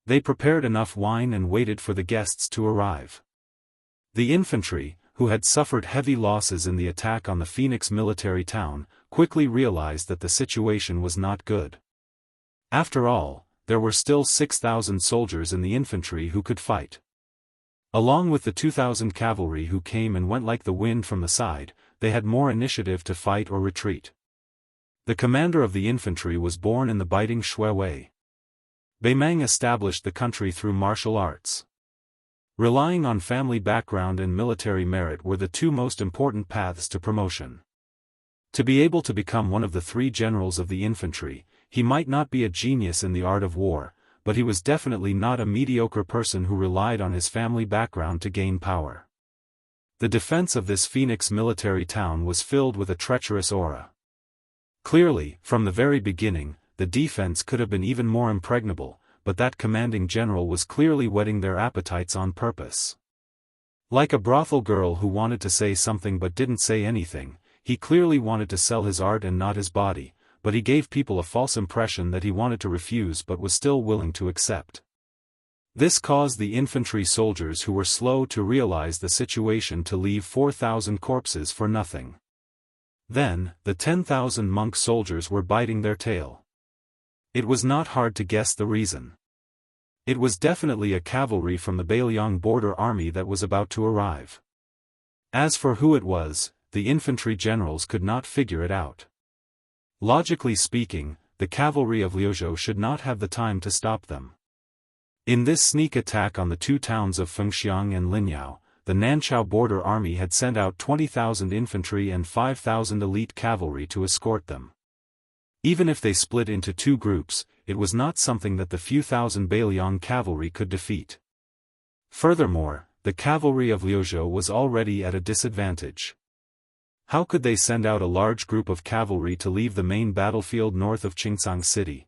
They prepared enough wine and waited for the guests to arrive. The infantry, who had suffered heavy losses in the attack on the Phoenix military town, quickly realized that the situation was not good. After all, there were still 6,000 soldiers in the infantry who could fight. Along with the 2,000 cavalry who came and went like the wind from the side, they had more initiative to fight or retreat. The commander of the infantry was born in the biting Shui way. Beimang established the country through martial arts. Relying on family background and military merit were the two most important paths to promotion. To be able to become one of the 3 generals of the infantry, he might not be a genius in the art of war, but he was definitely not a mediocre person who relied on his family background to gain power. The defense of this Phoenix military town was filled with a treacherous aura. Clearly, from the very beginning, the defense could have been even more impregnable, but that commanding general was clearly whetting their appetites on purpose. Like a brothel girl who wanted to say something but didn't say anything, he clearly wanted to sell his art and not his body, but he gave people a false impression that he wanted to refuse but was still willing to accept. This caused the infantry soldiers who were slow to realize the situation to leave 4,000 corpses for nothing. Then, the 10,000 monk soldiers were biting their tail. It was not hard to guess the reason. It was definitely a cavalry from the Beiliang border army that was about to arrive. As for who it was, the infantry generals could not figure it out. Logically speaking, the cavalry of Liuzhou should not have the time to stop them. In this sneak attack on the 2 towns of Fengxiang and Linyao, the Nanchao border army had sent out 20,000 infantry and 5,000 elite cavalry to escort them. Even if they split into 2 groups, it was not something that the few thousand Beiliang cavalry could defeat. Furthermore, the cavalry of Liuzhou was already at a disadvantage. How could they send out a large group of cavalry to leave the main battlefield north of Qingcang City?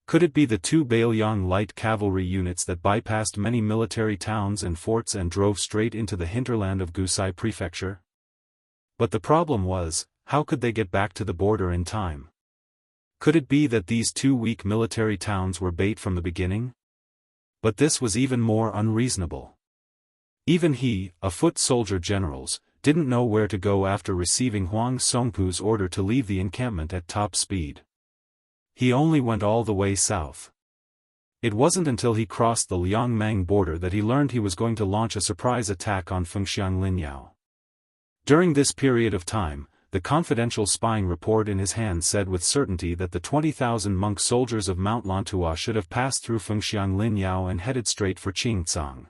Could it be the 2 Beiliang light cavalry units that bypassed many military towns and forts and drove straight into the hinterland of Gusai Prefecture? But the problem was, how could they get back to the border in time? Could it be that these 2 weak military towns were bait from the beginning? But this was even more unreasonable. Even he, a foot soldier generals, didn't know where to go after receiving Huang Songpu's order to leave the encampment at top speed. He only went all the way south. It wasn't until he crossed the Liangmang border that he learned he was going to launch a surprise attack on Fengxiang Linyao. During this period of time, the confidential spying report in his hand said with certainty that the 20,000 monk soldiers of Mount Lantua should have passed through Fengxiang Linyao and headed straight for Qingcang.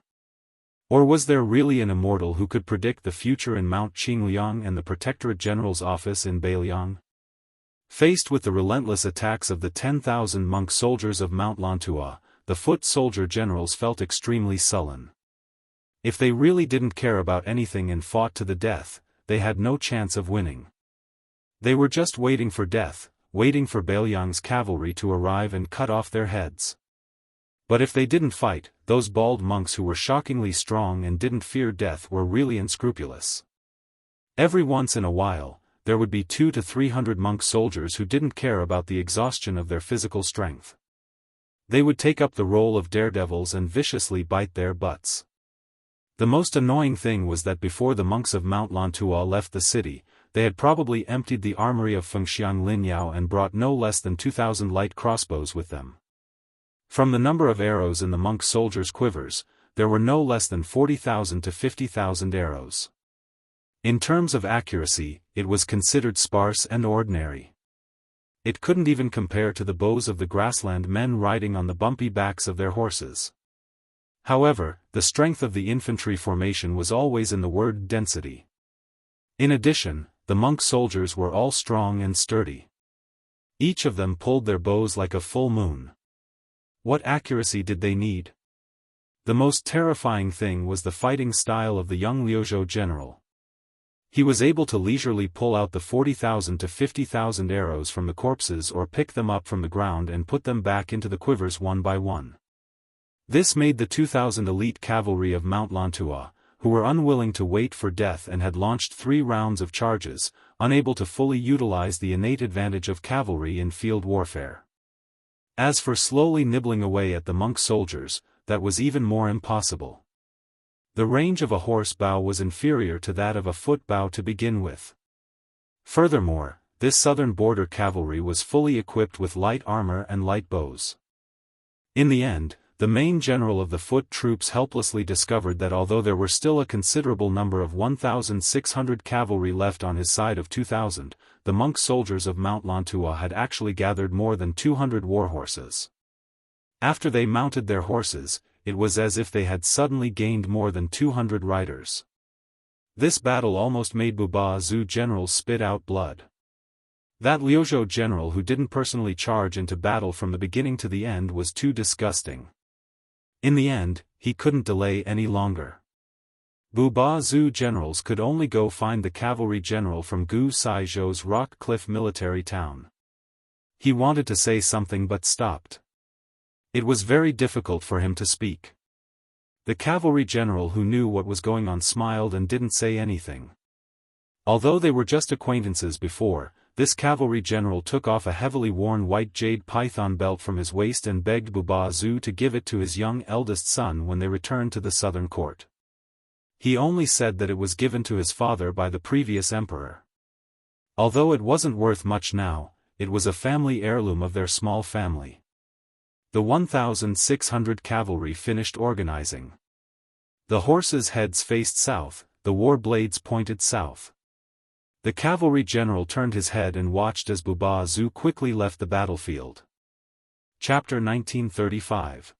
Or was there really an immortal who could predict the future in Mount Qingliang and the Protectorate General's office in Beiliang? Faced with the relentless attacks of the 10,000 monk soldiers of Mount Lantua, the foot soldier generals felt extremely sullen. If they really didn't care about anything and fought to the death, they had no chance of winning. They were just waiting for death, waiting for Beiliang's cavalry to arrive and cut off their heads. But if they didn't fight, those bald monks who were shockingly strong and didn't fear death were really unscrupulous. Every once in a while, there would be 200 to 300 monk soldiers who didn't care about the exhaustion of their physical strength. They would take up the role of daredevils and viciously bite their butts. The most annoying thing was that before the monks of Mount Lantua left the city, they had probably emptied the armory of Fengxiang Linyao and brought no less than 2,000 light crossbows with them. From the number of arrows in the monk soldiers' quivers, there were no less than 40,000 to 50,000 arrows. In terms of accuracy, it was considered sparse and ordinary. It couldn't even compare to the bows of the grassland men riding on the bumpy backs of their horses. However, the strength of the infantry formation was always in the word density. In addition, the monk soldiers were all strong and sturdy. Each of them pulled their bows like a full moon. What accuracy did they need? The most terrifying thing was the fighting style of the young Liuzhou general. He was able to leisurely pull out the 40,000 to 50,000 arrows from the corpses or pick them up from the ground and put them back into the quivers one by one. This made the 2,000 elite cavalry of Mount Lantua, who were unwilling to wait for death and had launched 3 rounds of charges, unable to fully utilize the innate advantage of cavalry in field warfare. As for slowly nibbling away at the monk soldiers, that was even more impossible. The range of a horse bow was inferior to that of a foot bow to begin with. Furthermore, this southern border cavalry was fully equipped with light armor and light bows. In the end, the main general of the foot troops helplessly discovered that although there were still a considerable number of 1,600 cavalry left on his side of 2,000, the monk soldiers of Mount Lantua had actually gathered more than 200 war horses. After they mounted their horses, it was as if they had suddenly gained more than 200 riders. This battle almost made Buba Zhu generals spit out blood. That Liuzhou general who didn't personally charge into battle from the beginning to the end was too disgusting. In the end, he couldn't delay any longer. Buba Zhu generals could only go find the cavalry general from Gu Saizhou's Rock Cliff military town. He wanted to say something but stopped. It was very difficult for him to speak. The cavalry general who knew what was going on smiled and didn't say anything. Although they were just acquaintances before, this cavalry general took off a heavily worn white jade python belt from his waist and begged Buba Zhu to give it to his young eldest son when they returned to the southern court. He only said that it was given to his father by the previous emperor. Although it wasn't worth much now, it was a family heirloom of their small family. The 1,600 cavalry finished organizing. The horses' heads faced south, the war blades pointed south. The cavalry general turned his head and watched as Buba Zhu quickly left the battlefield. Chapter 1935.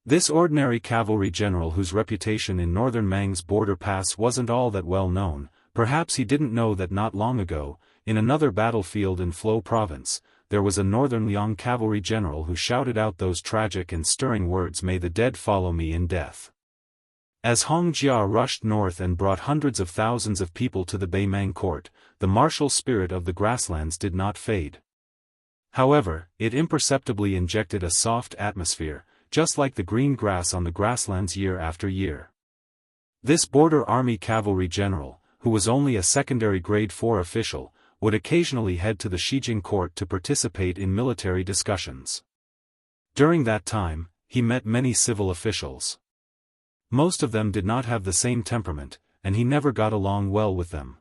This ordinary cavalry general whose reputation in northern Mang's border pass wasn't all that well known, perhaps he didn't know that not long ago, in another battlefield in Flo province, there was a northern Liang cavalry general who shouted out those tragic and stirring words, "May the dead follow me in death." As Hong Jia rushed north and brought hundreds of thousands of people to the Beimang court, the martial spirit of the grasslands did not fade. However, it imperceptibly injected a soft atmosphere, just like the green grass on the grasslands year after year. This border army cavalry general, who was only a secondary grade 4 official, would occasionally head to the Shijing court to participate in military discussions. During that time, he met many civil officials. Most of them did not have the same temperament, and he never got along well with them.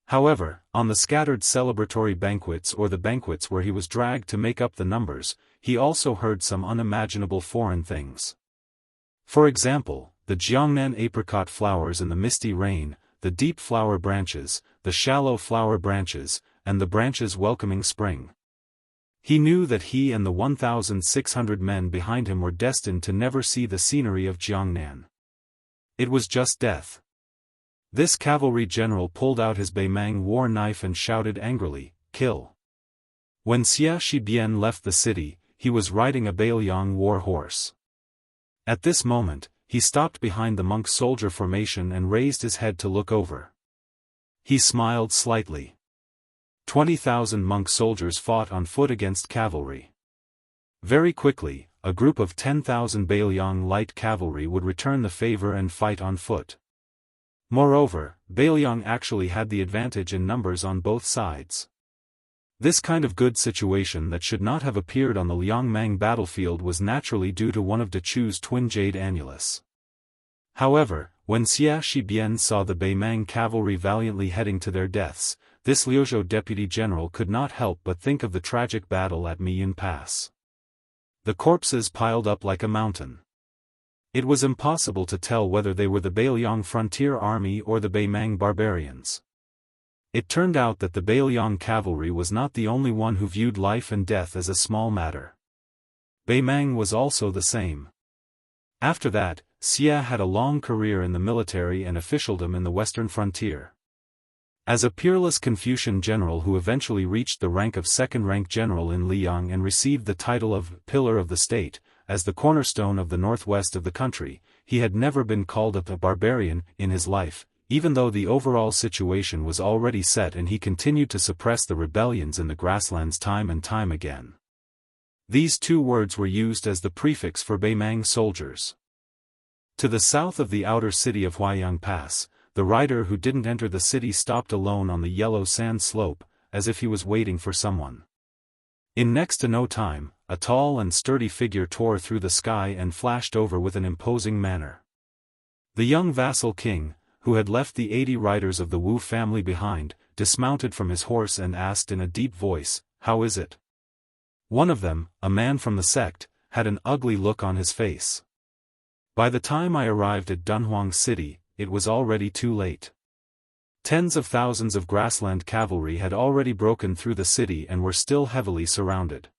However, on the scattered celebratory banquets or the banquets where he was dragged to make up the numbers, he also heard some unimaginable foreign things. For example, the Jiangnan apricot flowers in the misty rain, the deep flower branches, the shallow flower branches, and the branches welcoming spring. He knew that he and the 1,600 men behind him were destined to never see the scenery of Jiangnan. It was just death. This cavalry general pulled out his Beimang war knife and shouted angrily, "Kill!" When Xia Shibian left the city, he was riding a Beiliang war horse. At this moment, he stopped behind the monk soldier formation and raised his head to look over. He smiled slightly. 20,000 monk soldiers fought on foot against cavalry. Very quickly, a group of 10,000 Beiliang light cavalry would return the favor and fight on foot. Moreover, Beiliang actually had the advantage in numbers on both sides. This kind of good situation that should not have appeared on the Liangmang battlefield was naturally due to one of Dechu's twin jade annulus. However, when Xia Shibian saw the Beimang cavalry valiantly heading to their deaths, this Liuzhou deputy general could not help but think of the tragic battle at Miyun Pass. The corpses piled up like a mountain. It was impossible to tell whether they were the Beiliang frontier army or the Beimang barbarians. It turned out that the Beiliang cavalry was not the only one who viewed life and death as a small matter. Beimang was also the same. After that, Xia had a long career in the military and officialdom in the western frontier. As a peerless Confucian general who eventually reached the rank of second-rank general in Liang and received the title of Pillar of the State, as the cornerstone of the northwest of the country, he had never been called a barbarian in his life, even though the overall situation was already set and he continued to suppress the rebellions in the grasslands time and time again. These two words were used as the prefix for Beimang soldiers. To the south of the outer city of Huaiyang Pass, the rider who didn't enter the city stopped alone on the yellow sand slope, as if he was waiting for someone. In next to no time, a tall and sturdy figure tore through the sky and flashed over with an imposing manner. The young vassal king, who had left the 80 riders of the Wu family behind, dismounted from his horse and asked in a deep voice, "How is it?" One of them, a man from the sect, had an ugly look on his face. By the time I arrived at Dunhuang City, it was already too late. Tens of thousands of grassland cavalry had already broken through the city and were still heavily surrounded.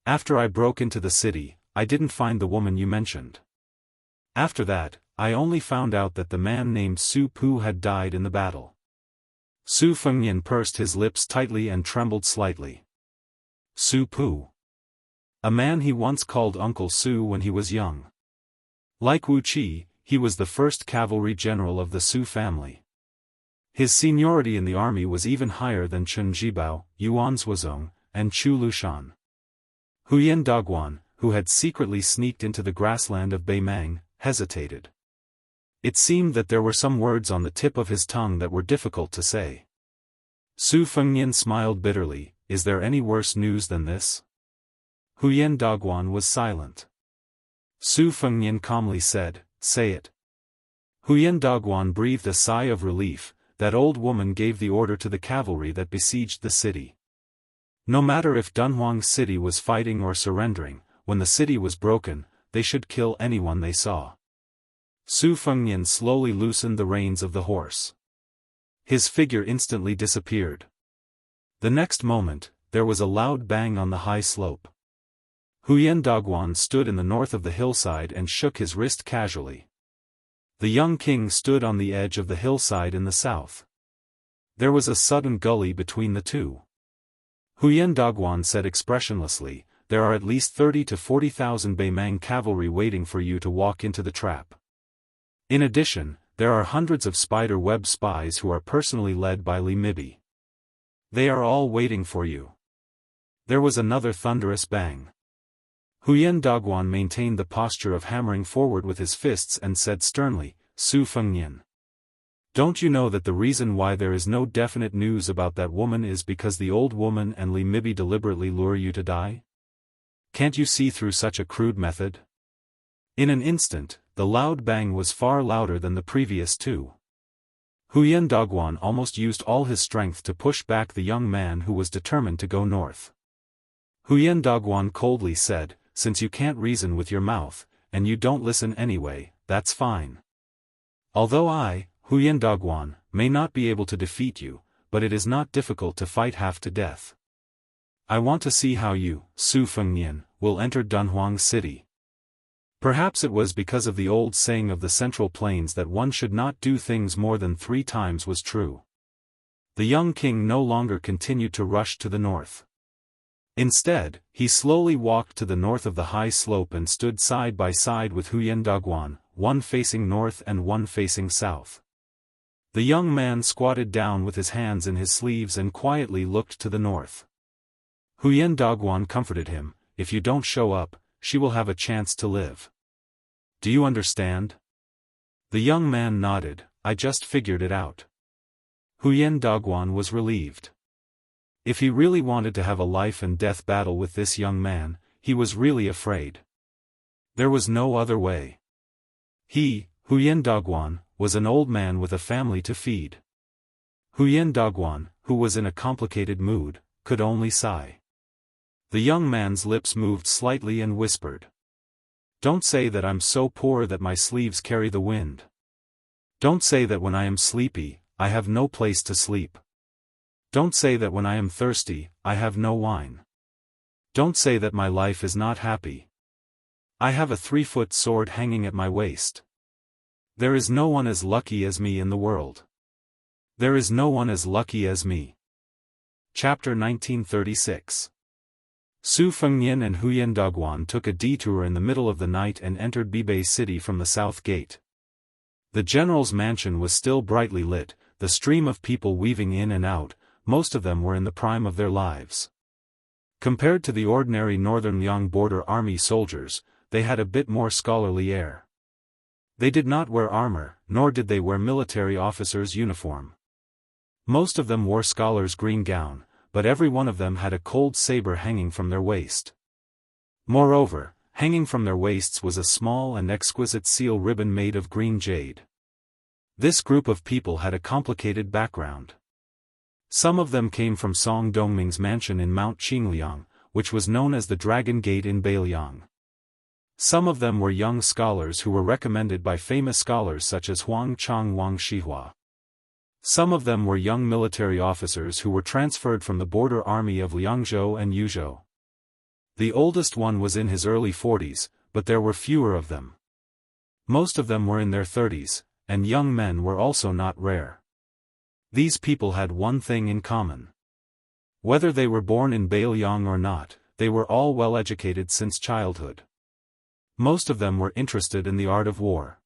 After I broke into the city, I didn't find the woman you mentioned. After that, I only found out that the man named Su Pu had died in the battle. Su Fengyan pursed his lips tightly and trembled slightly. Su Pu. A man he once called Uncle Su when he was young. Like Wu Qi, he was the first cavalry general of the Su family. His seniority in the army was even higher than Chen Jibao, Yuan Zuozong, and Chu Lushan. Huyen Dogwan, who had secretly sneaked into the grassland of Beimang, hesitated. It seemed that there were some words on the tip of his tongue that were difficult to say. Su Fengyan smiled bitterly. "Is there any worse news than this?" Huyen Dogwan was silent. Su Fengyan calmly said, "Say it." Huyen Dogwan breathed a sigh of relief. That old woman gave the order to the cavalry that besieged the city. No matter if Dunhuang City was fighting or surrendering, when the city was broken, they should kill anyone they saw. Su Fengyan slowly loosened the reins of the horse. His figure instantly disappeared. The next moment, there was a loud bang on the high slope. Huyen Dogwan stood in the north of the hillside and shook his wrist casually. The young king stood on the edge of the hillside in the south. There was a sudden gully between the two. Huyen Dogwan said expressionlessly, "There are at least 30 to 40,000 Beimang cavalry waiting for you to walk into the trap. In addition, there are hundreds of spider web spies who are personally led by Li Mibi. They are all waiting for you." There was another thunderous bang. Huyen Dogwan maintained the posture of hammering forward with his fists and said sternly, "Su Fengyan. Don't you know that the reason why there is no definite news about that woman is because the old woman and Li Mibi deliberately lure you to die? Can't you see through such a crude method?" In an instant, the loud bang was far louder than the previous two. Huyen Dogwan almost used all his strength to push back the young man who was determined to go north. Huyen Dogwan coldly said, "Since you can't reason with your mouth, and you don't listen anyway, that's fine. Although I, Huyen Dogwan, may not be able to defeat you, but it is not difficult to fight half to death. I want to see how you, Su Fengyan, will enter Dunhuang City." Perhaps it was because of the old saying of the Central Plains that one should not do things more than 3 times was true. The young king no longer continued to rush to the north. Instead, he slowly walked to the north of the high slope and stood side by side with Huyen Dogwan, one facing north and one facing south. The young man squatted down with his hands in his sleeves and quietly looked to the north. Huyen Dogwan comforted him, "If you don't show up, she will have a chance to live. Do you understand?" The young man nodded, "I just figured it out." Huyen Dogwan was relieved. If he really wanted to have a life and death battle with this young man, he was really afraid. There was no other way. He, Huyen Dogwan was an old man with a family to feed. Huyen Dogwan, who was in a complicated mood, could only sigh. The young man's lips moved slightly and whispered. Don't say that I'm so poor that my sleeves carry the wind. Don't say that when I am sleepy, I have no place to sleep. Don't say that when I am thirsty, I have no wine. Don't say that my life is not happy. I have a 3-foot sword hanging at my waist. There is no one as lucky as me in the world. There is no one as lucky as me. Chapter 1936. Su Fengnian and Huyen Dogwan took a detour in the middle of the night and entered Bibei City from the south gate. The general's mansion was still brightly lit, the stream of people weaving in and out, most of them were in the prime of their lives. Compared to the ordinary northern Liang border army soldiers, they had a bit more scholarly air. They did not wear armor, nor did they wear military officers' uniform. Most of them wore scholars' green gown, but every one of them had a cold saber hanging from their waist. Moreover, hanging from their waists was a small and exquisite seal ribbon made of green jade. This group of people had a complicated background. Some of them came from Song Dongming's mansion in Mount Qingliang, which was known as the Dragon Gate in Beiliang. Some of them were young scholars who were recommended by famous scholars such as Huang Chang Wang Shihua. Some of them were young military officers who were transferred from the border army of Liangzhou and Yuzhou. The oldest one was in his early 40s, but there were fewer of them. Most of them were in their 30s, and young men were also not rare. These people had one thing in common. Whether they were born in Beiliang or not, they were all well educated since childhood. Most of them were interested in the art of war.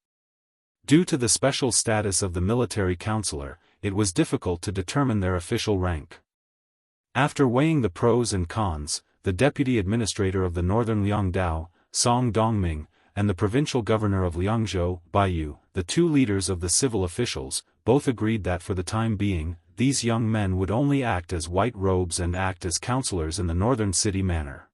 Due to the special status of the military counselor, it was difficult to determine their official rank. After weighing the pros and cons, the deputy administrator of the northern Liangdao, Song Dongming, and the provincial governor of Liangzhou, Baiyu, the two leaders of the civil officials, both agreed that for the time being, these young men would only act as white robes and act as counselors in the northern city manor.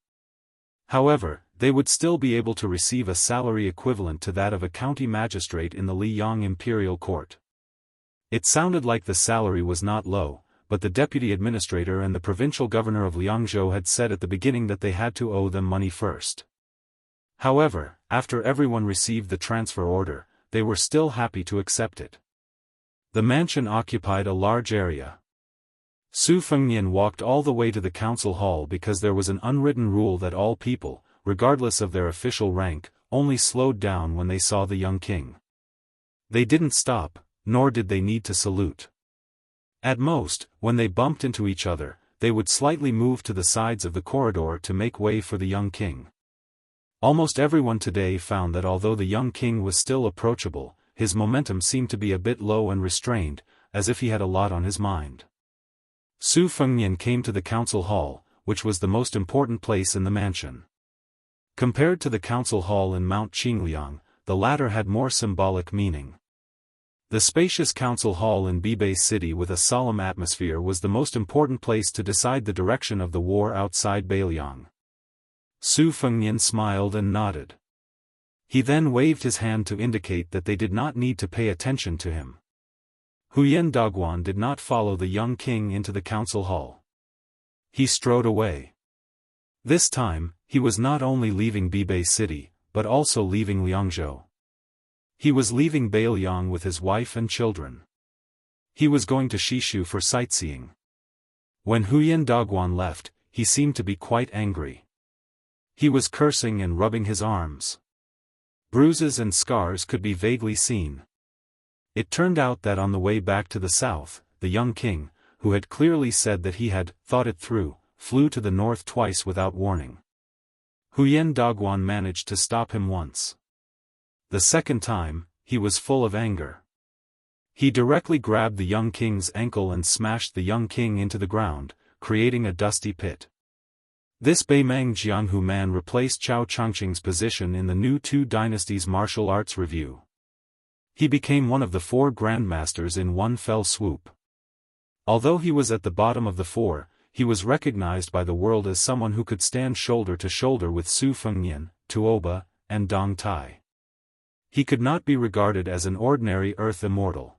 However, they would still be able to receive a salary equivalent to that of a county magistrate in the Liyang Imperial Court. It sounded like the salary was not low, but the deputy administrator and the provincial governor of Liangzhou had said at the beginning that they had to owe them money first. However, after everyone received the transfer order, they were still happy to accept it. The mansion occupied a large area. Su Fengnian walked all the way to the council hall because there was an unwritten rule that all people, regardless of their official rank, only slowed down when they saw the young king. They didn't stop, nor did they need to salute. At most, when they bumped into each other, they would slightly move to the sides of the corridor to make way for the young king. Almost everyone today found that although the young king was still approachable, his momentum seemed to be a bit low and restrained, as if he had a lot on his mind. Su Fengnian came to the council hall, which was the most important place in the mansion. Compared to the council hall in Mount Qingliang, the latter had more symbolic meaning. The spacious council hall in Bibei City with a solemn atmosphere was the most important place to decide the direction of the war outside Beiliang. Su Fengnian smiled and nodded. He then waved his hand to indicate that they did not need to pay attention to him. Huyen Dogwan did not follow the young king into the council hall. He strode away. This time, he was not only leaving Bibei City, but also leaving Liangzhou. He was leaving Beiliang with his wife and children. He was going to Shishu for sightseeing. When Huyen Dogwan left, he seemed to be quite angry. He was cursing and rubbing his arms. Bruises and scars could be vaguely seen. It turned out that on the way back to the south, the young king, who had clearly said that he had thought it through, flew to the north twice without warning. Huyen Dogwan managed to stop him once. The second time, he was full of anger. He directly grabbed the young king's ankle and smashed the young king into the ground, creating a dusty pit. This Beimang Jianghu man replaced Chao Changqing's position in the new Two Dynasties Martial Arts Review. He became one of the 4 grandmasters in one fell swoop. Although he was at the bottom of the 4, he was recognized by the world as someone who could stand shoulder to shoulder with Su Fengnian, Tuoba, and Dong Tai. He could not be regarded as an ordinary Earth Immortal.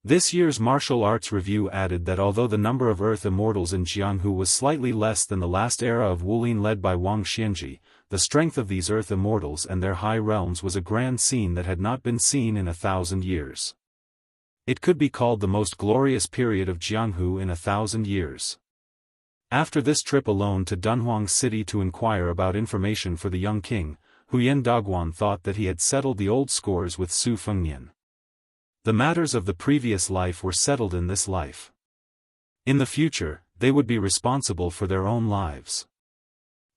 This year's martial arts review added that although the number of Earth Immortals in Jianghu was slightly less than the last era of Wulin led by Wuxia Xianxia, the strength of these Earth Immortals and their high realms was a grand scene that had not been seen in 1,000 years. It could be called the most glorious period of Jianghu in 1,000 years. After this trip alone to Dunhuang City to inquire about information for the young king, Huyen Daguan thought that he had settled the old scores with Su Fengnian. The matters of the previous life were settled in this life. In the future, they would be responsible for their own lives.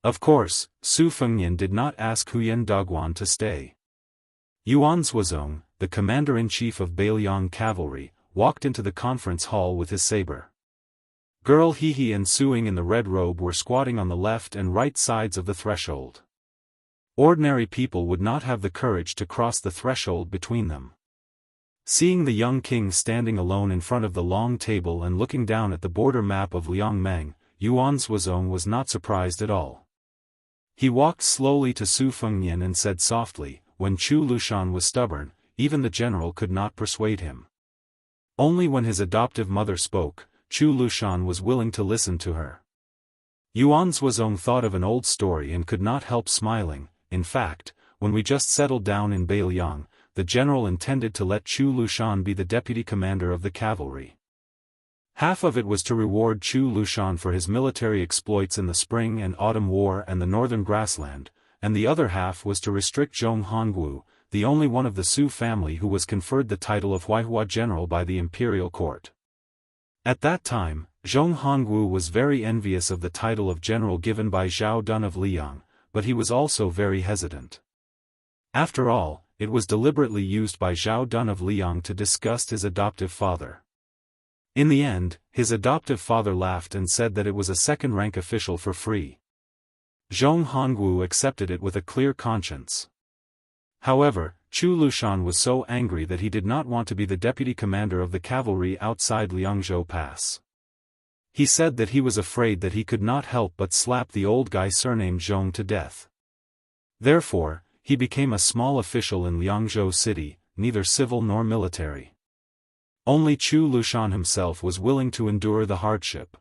Of course, Su Fengnian did not ask Huyen Daguan to stay. Yuan Zhuozong, the commander-in-chief of Bailiang cavalry, walked into the conference hall with his saber. Girl Hehe and Suing in the red robe were squatting on the left and right sides of the threshold. Ordinary people would not have the courage to cross the threshold between them. Seeing the young king standing alone in front of the long table and looking down at the border map of Liangmeng, Yuan Zhuozong was not surprised at all. He walked slowly to Su Fengnian and said softly, when Chu Lushan was stubborn, even the general could not persuade him. Only when his adoptive mother spoke, Chu Lushan was willing to listen to her. Yuan Zhuozong thought of an old story and could not help smiling. In fact, when we just settled down in Bailiang, the general intended to let Chu Lushan be the deputy commander of the cavalry. Half of it was to reward Chu Lushan for his military exploits in the Spring and Autumn War and the Northern Grassland, and the other half was to restrict Zhong Hongwu, the only one of the Su family who was conferred the title of Huaihua General by the imperial court. At that time, Zhong Hongwu was very envious of the title of general given by Zhao Dun of Liang, but he was also very hesitant. After all, it was deliberately used by Zhao Dun of Liang to disgust his adoptive father. In the end, his adoptive father laughed and said that it was a second-rank official for free. Zhong Hongwu accepted it with a clear conscience. However, Chu Lushan was so angry that he did not want to be the deputy commander of the cavalry outside Liangzhou Pass. He said that he was afraid that he could not help but slap the old guy surnamed Zhong to death. Therefore, he became a small official in Liangzhou City, neither civil nor military. Only Chu Lushan himself was willing to endure the hardship.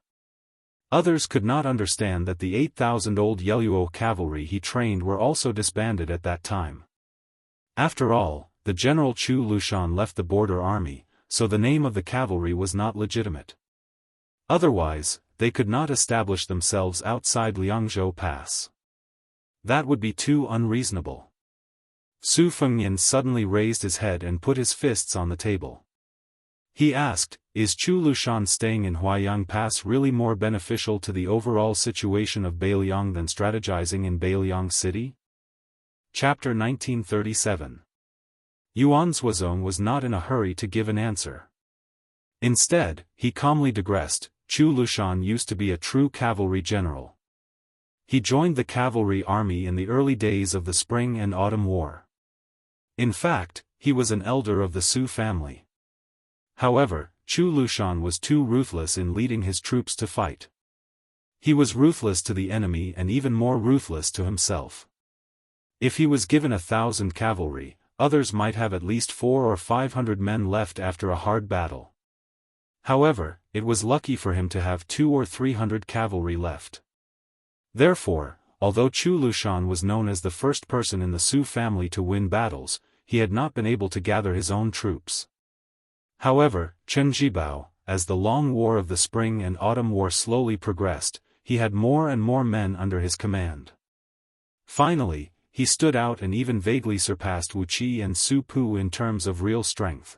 Others could not understand that the 8,000 old Yeluo cavalry he trained were also disbanded at that time. After all, the General Chu Lushan left the border army, so the name of the cavalry was not legitimate. Otherwise, they could not establish themselves outside Liangzhou Pass. That would be too unreasonable. Su Fengnian suddenly raised his head and put his fists on the table. He asked, "Is Chu Lushan staying in Huaiyang Pass really more beneficial to the overall situation of Bailiang than strategizing in Bailiang City?" Chapter 1937. Yuan Zhuozong was not in a hurry to give an answer. Instead, he calmly digressed, Chu Lushan used to be a true cavalry general. He joined the cavalry army in the early days of the Spring and Autumn War. In fact, he was an elder of the Su family. However, Chu Lushan was too ruthless in leading his troops to fight. He was ruthless to the enemy and even more ruthless to himself. If he was given 1,000 cavalry, others might have at least 400 or 500 men left after a hard battle. However, it was lucky for him to have 200 or 300 cavalry left. Therefore, although Chu Lushan was known as the first person in the Su family to win battles, he had not been able to gather his own troops. However, Chen Jibao, as the long war of the Spring and Autumn War slowly progressed, he had more and more men under his command. Finally, he stood out and even vaguely surpassed Wu Qi and Su Pu in terms of real strength.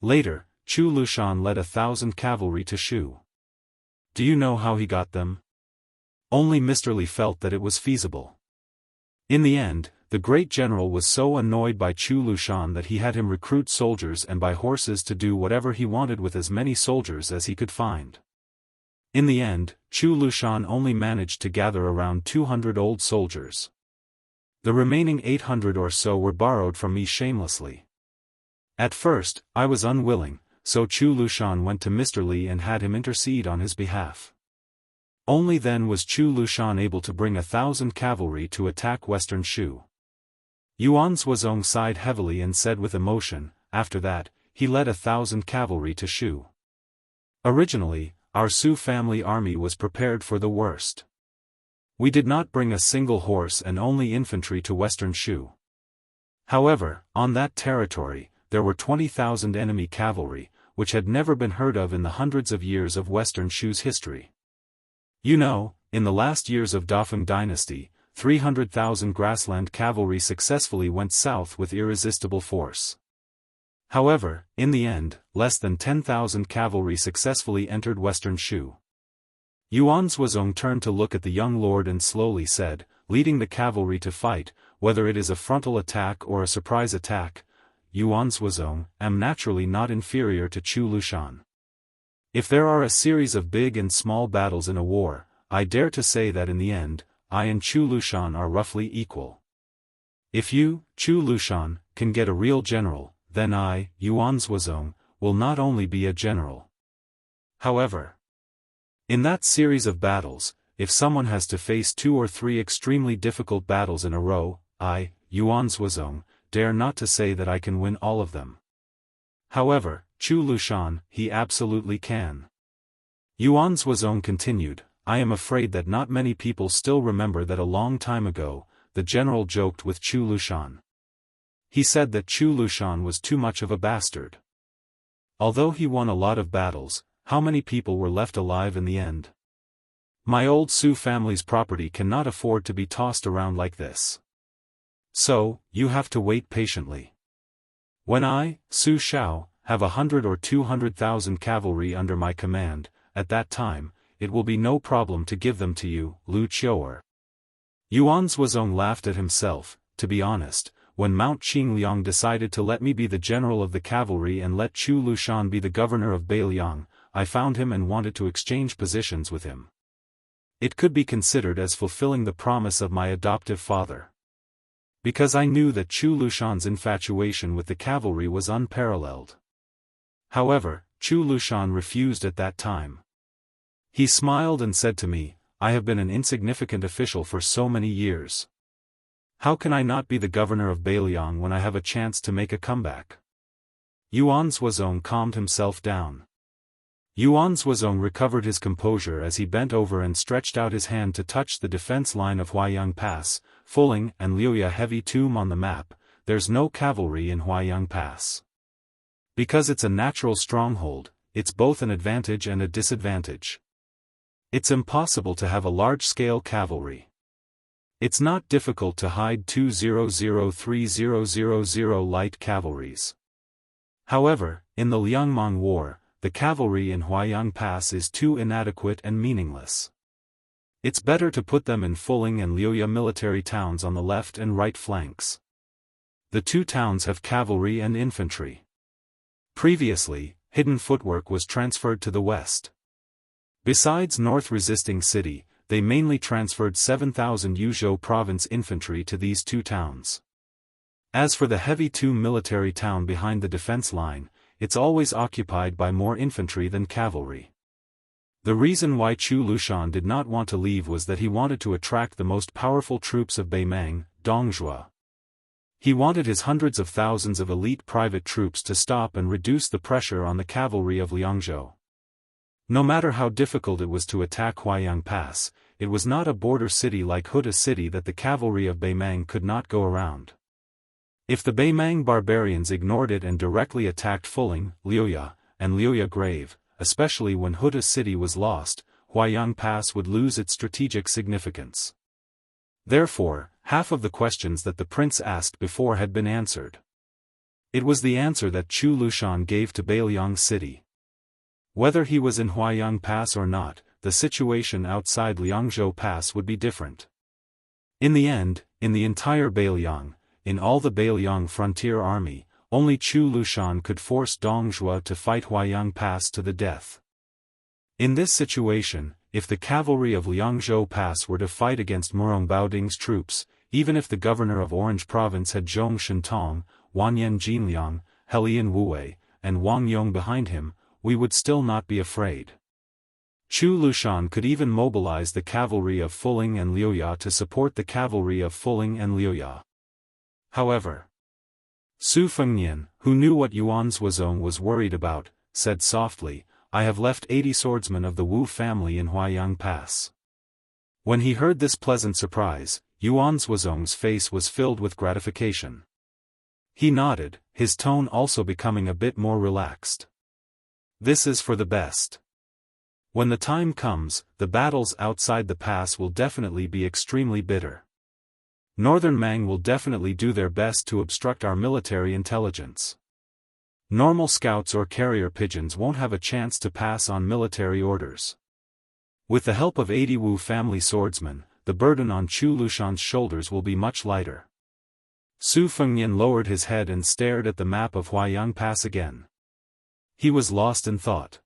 Later, Chu Lushan led 1,000 cavalry to Shu. Do you know how he got them? Only Mr. Li felt that it was feasible. In the end, the great general was so annoyed by Chu Lushan that he had him recruit soldiers and buy horses to do whatever he wanted with as many soldiers as he could find. In the end, Chu Lushan only managed to gather around 200 old soldiers. The remaining 800 or so were borrowed from me shamelessly. At first, I was unwilling, so Chu Lushan went to Mr. Li and had him intercede on his behalf. Only then was Chu Lushan able to bring 1,000 cavalry to attack western Shu. Yuan Zhuozong sighed heavily and said with emotion, after that, he led 1,000 cavalry to Shu. Originally, our Su family army was prepared for the worst. We did not bring a single horse and only infantry to western Shu. However, on that territory, there were 20,000 enemy cavalry, which had never been heard of in the hundreds of years of western Shu's history. You know, in the last years of Dafeng dynasty, 300,000 grassland cavalry successfully went south with irresistible force. However, in the end, less than 10,000 cavalry successfully entered western Shu. Yuan Zhuozong turned to look at the young lord and slowly said, leading the cavalry to fight, whether it is a frontal attack or a surprise attack, Yuan Zhuozong, am naturally not inferior to Chu Lushan. If there are a series of big and small battles in a war, I dare to say that in the end, I and Chu Lushan are roughly equal. If you, Chu Lushan, can get a real general, then I, Yuan Zhuozong, will not only be a general. However, in that series of battles, if someone has to face 2 or 3 extremely difficult battles in a row, I, Yuan Zhuozong, dare not to say that I can win all of them. However, Chu Lushan, he absolutely can. Yuan Zhuozong continued, I am afraid that not many people still remember that a long time ago, the general joked with Chu Lushan. He said that Chu Lushan was too much of a bastard. Although he won a lot of battles, how many people were left alive in the end? My old Su family's property cannot afford to be tossed around like this. So, you have to wait patiently. When I, Su Shao, have 100 or 200,000 cavalry under my command, at that time, it will be no problem to give them to you, Lu Qiu'er. Yuan Zhuozong laughed at himself. To be honest, when Mount Qingliang decided to let me be the general of the cavalry and let Chu Lushan be the governor of Beiliang, I found him and wanted to exchange positions with him. It could be considered as fulfilling the promise of my adoptive father. Because I knew that Chu Lushan's infatuation with the cavalry was unparalleled. However, Chu Lushan refused at that time. He smiled and said to me, I have been an insignificant official for so many years. How can I not be the governor of Beiliang when I have a chance to make a comeback? Yuan Zhuozong calmed himself down. Yuan Zhuozong recovered his composure as he bent over and stretched out his hand to touch the defense line of Huaiyang Pass, Fuling and Liuya heavy tomb on the map. There's no cavalry in Huaiyang Pass. Because it's a natural stronghold, it's both an advantage and a disadvantage. It's impossible to have a large-scale cavalry. It's not difficult to hide 200-3000 light cavalries. However, in the Liangmang War, the cavalry in Huaiyang Pass is too inadequate and meaningless. It's better to put them in Fuling and Liuya military towns on the left and right flanks. The 2 towns have cavalry and infantry. Previously, hidden footwork was transferred to the west. Besides North resisting city, they mainly transferred 7,000 Yuzhou province infantry to these 2 towns. As for the heavy tomb military town behind the defense line, it's always occupied by more infantry than cavalry. The reason why Chu Lushan did not want to leave was that he wanted to attract the most powerful troops of Beimang, Dongzhua. He wanted his hundreds of thousands of elite private troops to stop and reduce the pressure on the cavalry of Liangzhou. No matter how difficult it was to attack Huaiyang Pass, it was not a border city like Huda City that the cavalry of Beimang could not go around. If the Beimang barbarians ignored it and directly attacked Fuling, Liuya, and Liuya Grave, especially when Huda City was lost, Huaiyang Pass would lose its strategic significance. Therefore, half of the questions that the prince asked before had been answered. It was the answer that Chu Lushan gave to Beiliang City. Whether he was in Huaiyang Pass or not, the situation outside Liangzhou Pass would be different. In the end, in the entire Beiliang, in all the Beiliang frontier army, only Chu Lushan could force Dongzhua to fight Huaiyang Pass to the death. In this situation, if the cavalry of Liangzhou Pass were to fight against Murong Baoding's troops, even if the governor of Orange Province had Zhong Shintong, Wanyan Jinliang, Helian Wuwei, and Wang Yong behind him, we would still not be afraid. Chu Lushan could even mobilize the cavalry of Fuling and Liuya to support the cavalry of Fuling and Liuya. however. Su Fengnian, who knew what Yuan Zhuozong was worried about, said softly, I have left 80 swordsmen of the Wu family in Huayang Pass. When he heard this pleasant surprise, Yuan Zhuozong's face was filled with gratification. He nodded, his tone also becoming a bit more relaxed. This is for the best. When the time comes, the battles outside the pass will definitely be extremely bitter. Northern Mang will definitely do their best to obstruct our military intelligence. Normal scouts or carrier pigeons won't have a chance to pass on military orders. With the help of 80 Wu family swordsmen, the burden on Chu Lushan's shoulders will be much lighter. Su Fengnian lowered his head and stared at the map of Huayang Pass again. He was lost in thought.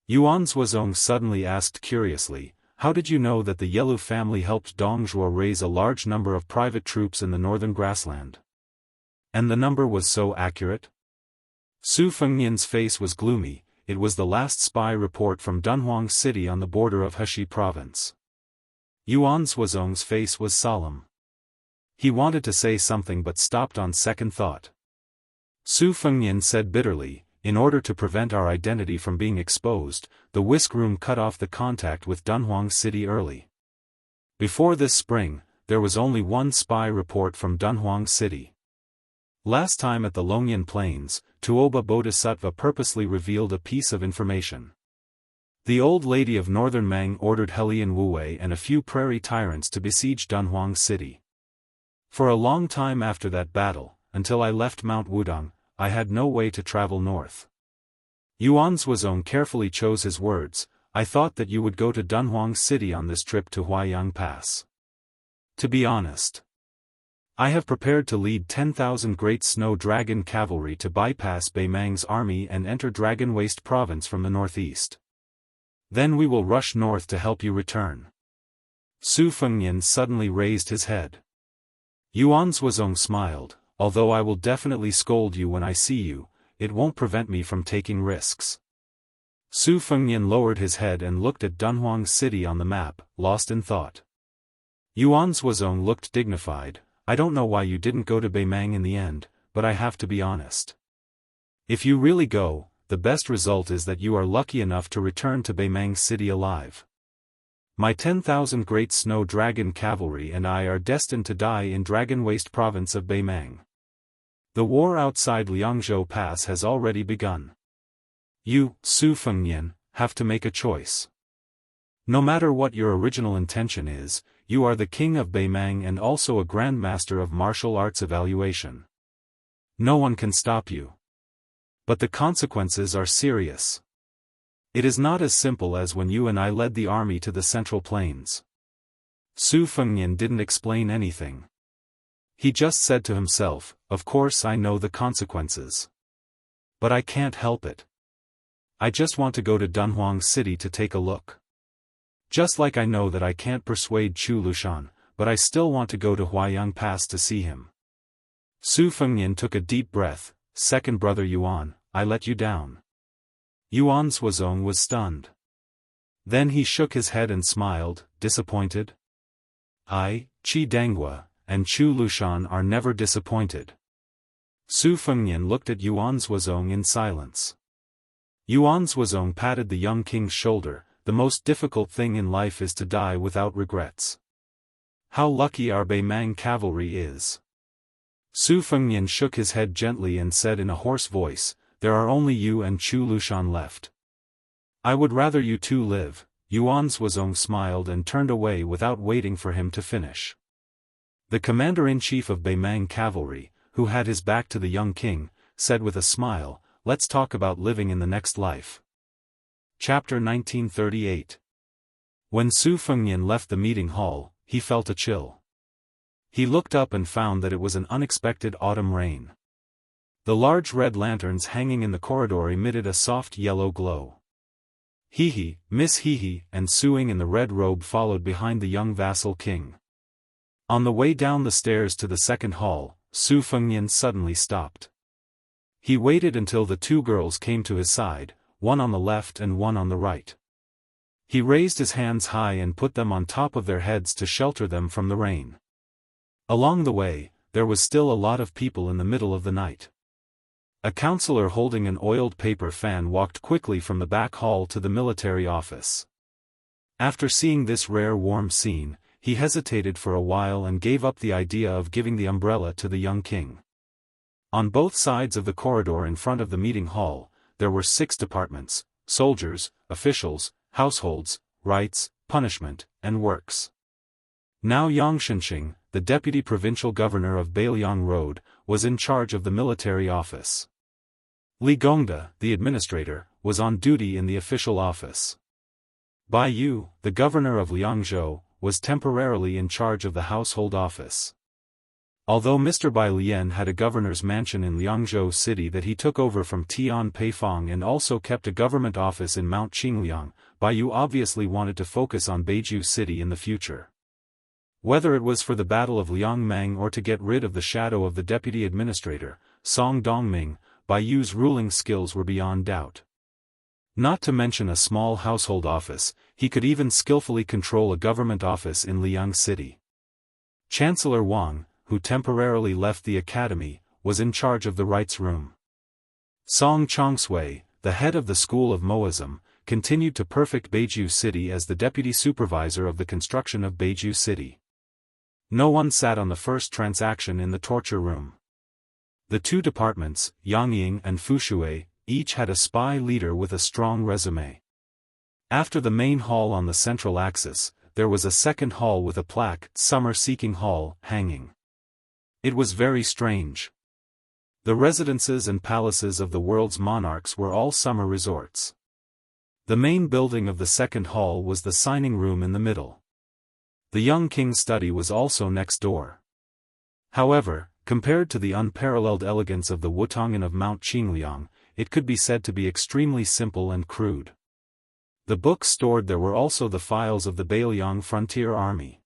Yuan Zhuozong suddenly asked curiously, how did you know that the Yelu family helped Dong Zhuo raise a large number of private troops in the northern grassland? And the number was so accurate? Su Fengnian's face was gloomy. It was the last spy report from Dunhuang City on the border of Heshi province. Yuan Zhuozong's face was solemn. He wanted to say something but stopped on second thought. Su Fengnian said bitterly, in order to prevent our identity from being exposed, the whisk room cut off the contact with Dunhuang City early. Before this spring, there was only one spy report from Dunhuang City. Last time at the Longyan Plains, Tuoba Bodhisattva purposely revealed a piece of information. The old lady of Northern Mang ordered Helian Wuwei and a few prairie tyrants to besiege Dunhuang City. For a long time after that battle, until I left Mount Wudong, I had no way to travel north. Yuan Zhuozong carefully chose his words, I thought that you would go to Dunhuang City on this trip to Huayang Pass. To be honest, I have prepared to lead 10,000 Great Snow Dragon cavalry to bypass Beimang's army and enter Dragon Waste Province from the northeast. Then we will rush north to help you return. Su Fengnian suddenly raised his head. Yuan Zhuozong smiled, although I will definitely scold you when I see you, it won't prevent me from taking risks. Su Fengnian lowered his head and looked at Dunhuang City on the map, lost in thought. Yuan Zhuozong looked dignified, I don't know why you didn't go to Beimang in the end, but I have to be honest. If you really go, the best result is that you are lucky enough to return to Beimang City alive. My 10,000 Great Snow Dragon cavalry and I are destined to die in Dragon Waste Province of Beimang. The war outside Liangzhou Pass has already begun. You, Su Fengnian, have to make a choice. No matter what your original intention is, you are the king of Beimang and also a grand master of martial arts evaluation. No one can stop you. But the consequences are serious. It is not as simple as when you and I led the army to the Central Plains. Su Fengnian didn't explain anything. He just said to himself, of course I know the consequences. But I can't help it. I just want to go to Dunhuang City to take a look. Just like I know that I can't persuade Chu Lushan, but I still want to go to Huayang Pass to see him. Su Fengnian took a deep breath, second brother Yuan, I let you down. Yuan Zhuozong was stunned. Then he shook his head and smiled, disappointed. I, Qi Danghua, and Chu Lushan are never disappointed. Su Fengnian looked at Yuan Zhuozong in silence. Yuan Zhuozong patted the young king's shoulder, the most difficult thing in life is to die without regrets. How lucky our Beimang cavalry is. Su Fengnian shook his head gently and said in a hoarse voice, there are only you and Chu Lushan left. I would rather you two live. Yuan Zhuozong smiled and turned away without waiting for him to finish. The commander-in-chief of Beimang cavalry, who had his back to the young king, said with a smile, let's talk about living in the next life. Chapter 1938. When Su Fengnian left the meeting hall, he felt a chill. He looked up and found that it was an unexpected autumn rain. The large red lanterns hanging in the corridor emitted a soft yellow glow. Hehe, Miss Hehe, and Suing in the red robe followed behind the young vassal king. On the way down the stairs to the second hall, Su Fengnian suddenly stopped. He waited until the two girls came to his side, one on the left and one on the right. He raised his hands high and put them on top of their heads to shelter them from the rain. Along the way, there was still a lot of people in the middle of the night. A counselor holding an oiled paper fan walked quickly from the back hall to the military office. After seeing this rare warm scene, he hesitated for a while and gave up the idea of giving the umbrella to the young king. On both sides of the corridor in front of the meeting hall, there were 6 departments: soldiers, officials, households, rights, punishment, and works. Now Yang Shenxing, the deputy provincial governor of Beiliang Road, was in charge of the military office. Li Gongda, the administrator, was on duty in the official office. Bai Yu, the governor of Liangzhou, was temporarily in charge of the household office. Although Mr. Bai Lian had a governor's mansion in Liangzhou city that he took over from Tian Peifong and also kept a government office in Mount Qingliang, Bai Yu obviously wanted to focus on Beiju city in the future. Whether it was for the Battle of Liangmang or to get rid of the shadow of the deputy administrator, Song Dongming, Bai Yu's ruling skills were beyond doubt. Not to mention a small household office, he could even skillfully control a government office in Liang City. Chancellor Wang, who temporarily left the academy, was in charge of the rights room. Song Chongsui, the head of the School of Moism, continued to perfect Beiju City as the deputy supervisor of the construction of Beiju City. No one sat on the first transaction in the torture room. The 2 departments, Yangying and Fushui, each had a spy leader with a strong resume. After the main hall on the central axis, there was a second hall with a plaque, Summer Seeking Hall, hanging. It was very strange. The residences and palaces of the world's monarchs were all summer resorts. The main building of the second hall was the signing room in the middle. The young king's study was also next door. However, compared to the unparalleled elegance of the Wutonghan of Mount Qingliang, it could be said to be extremely simple and crude. The books stored there were also the files of the Beiliang Frontier Army.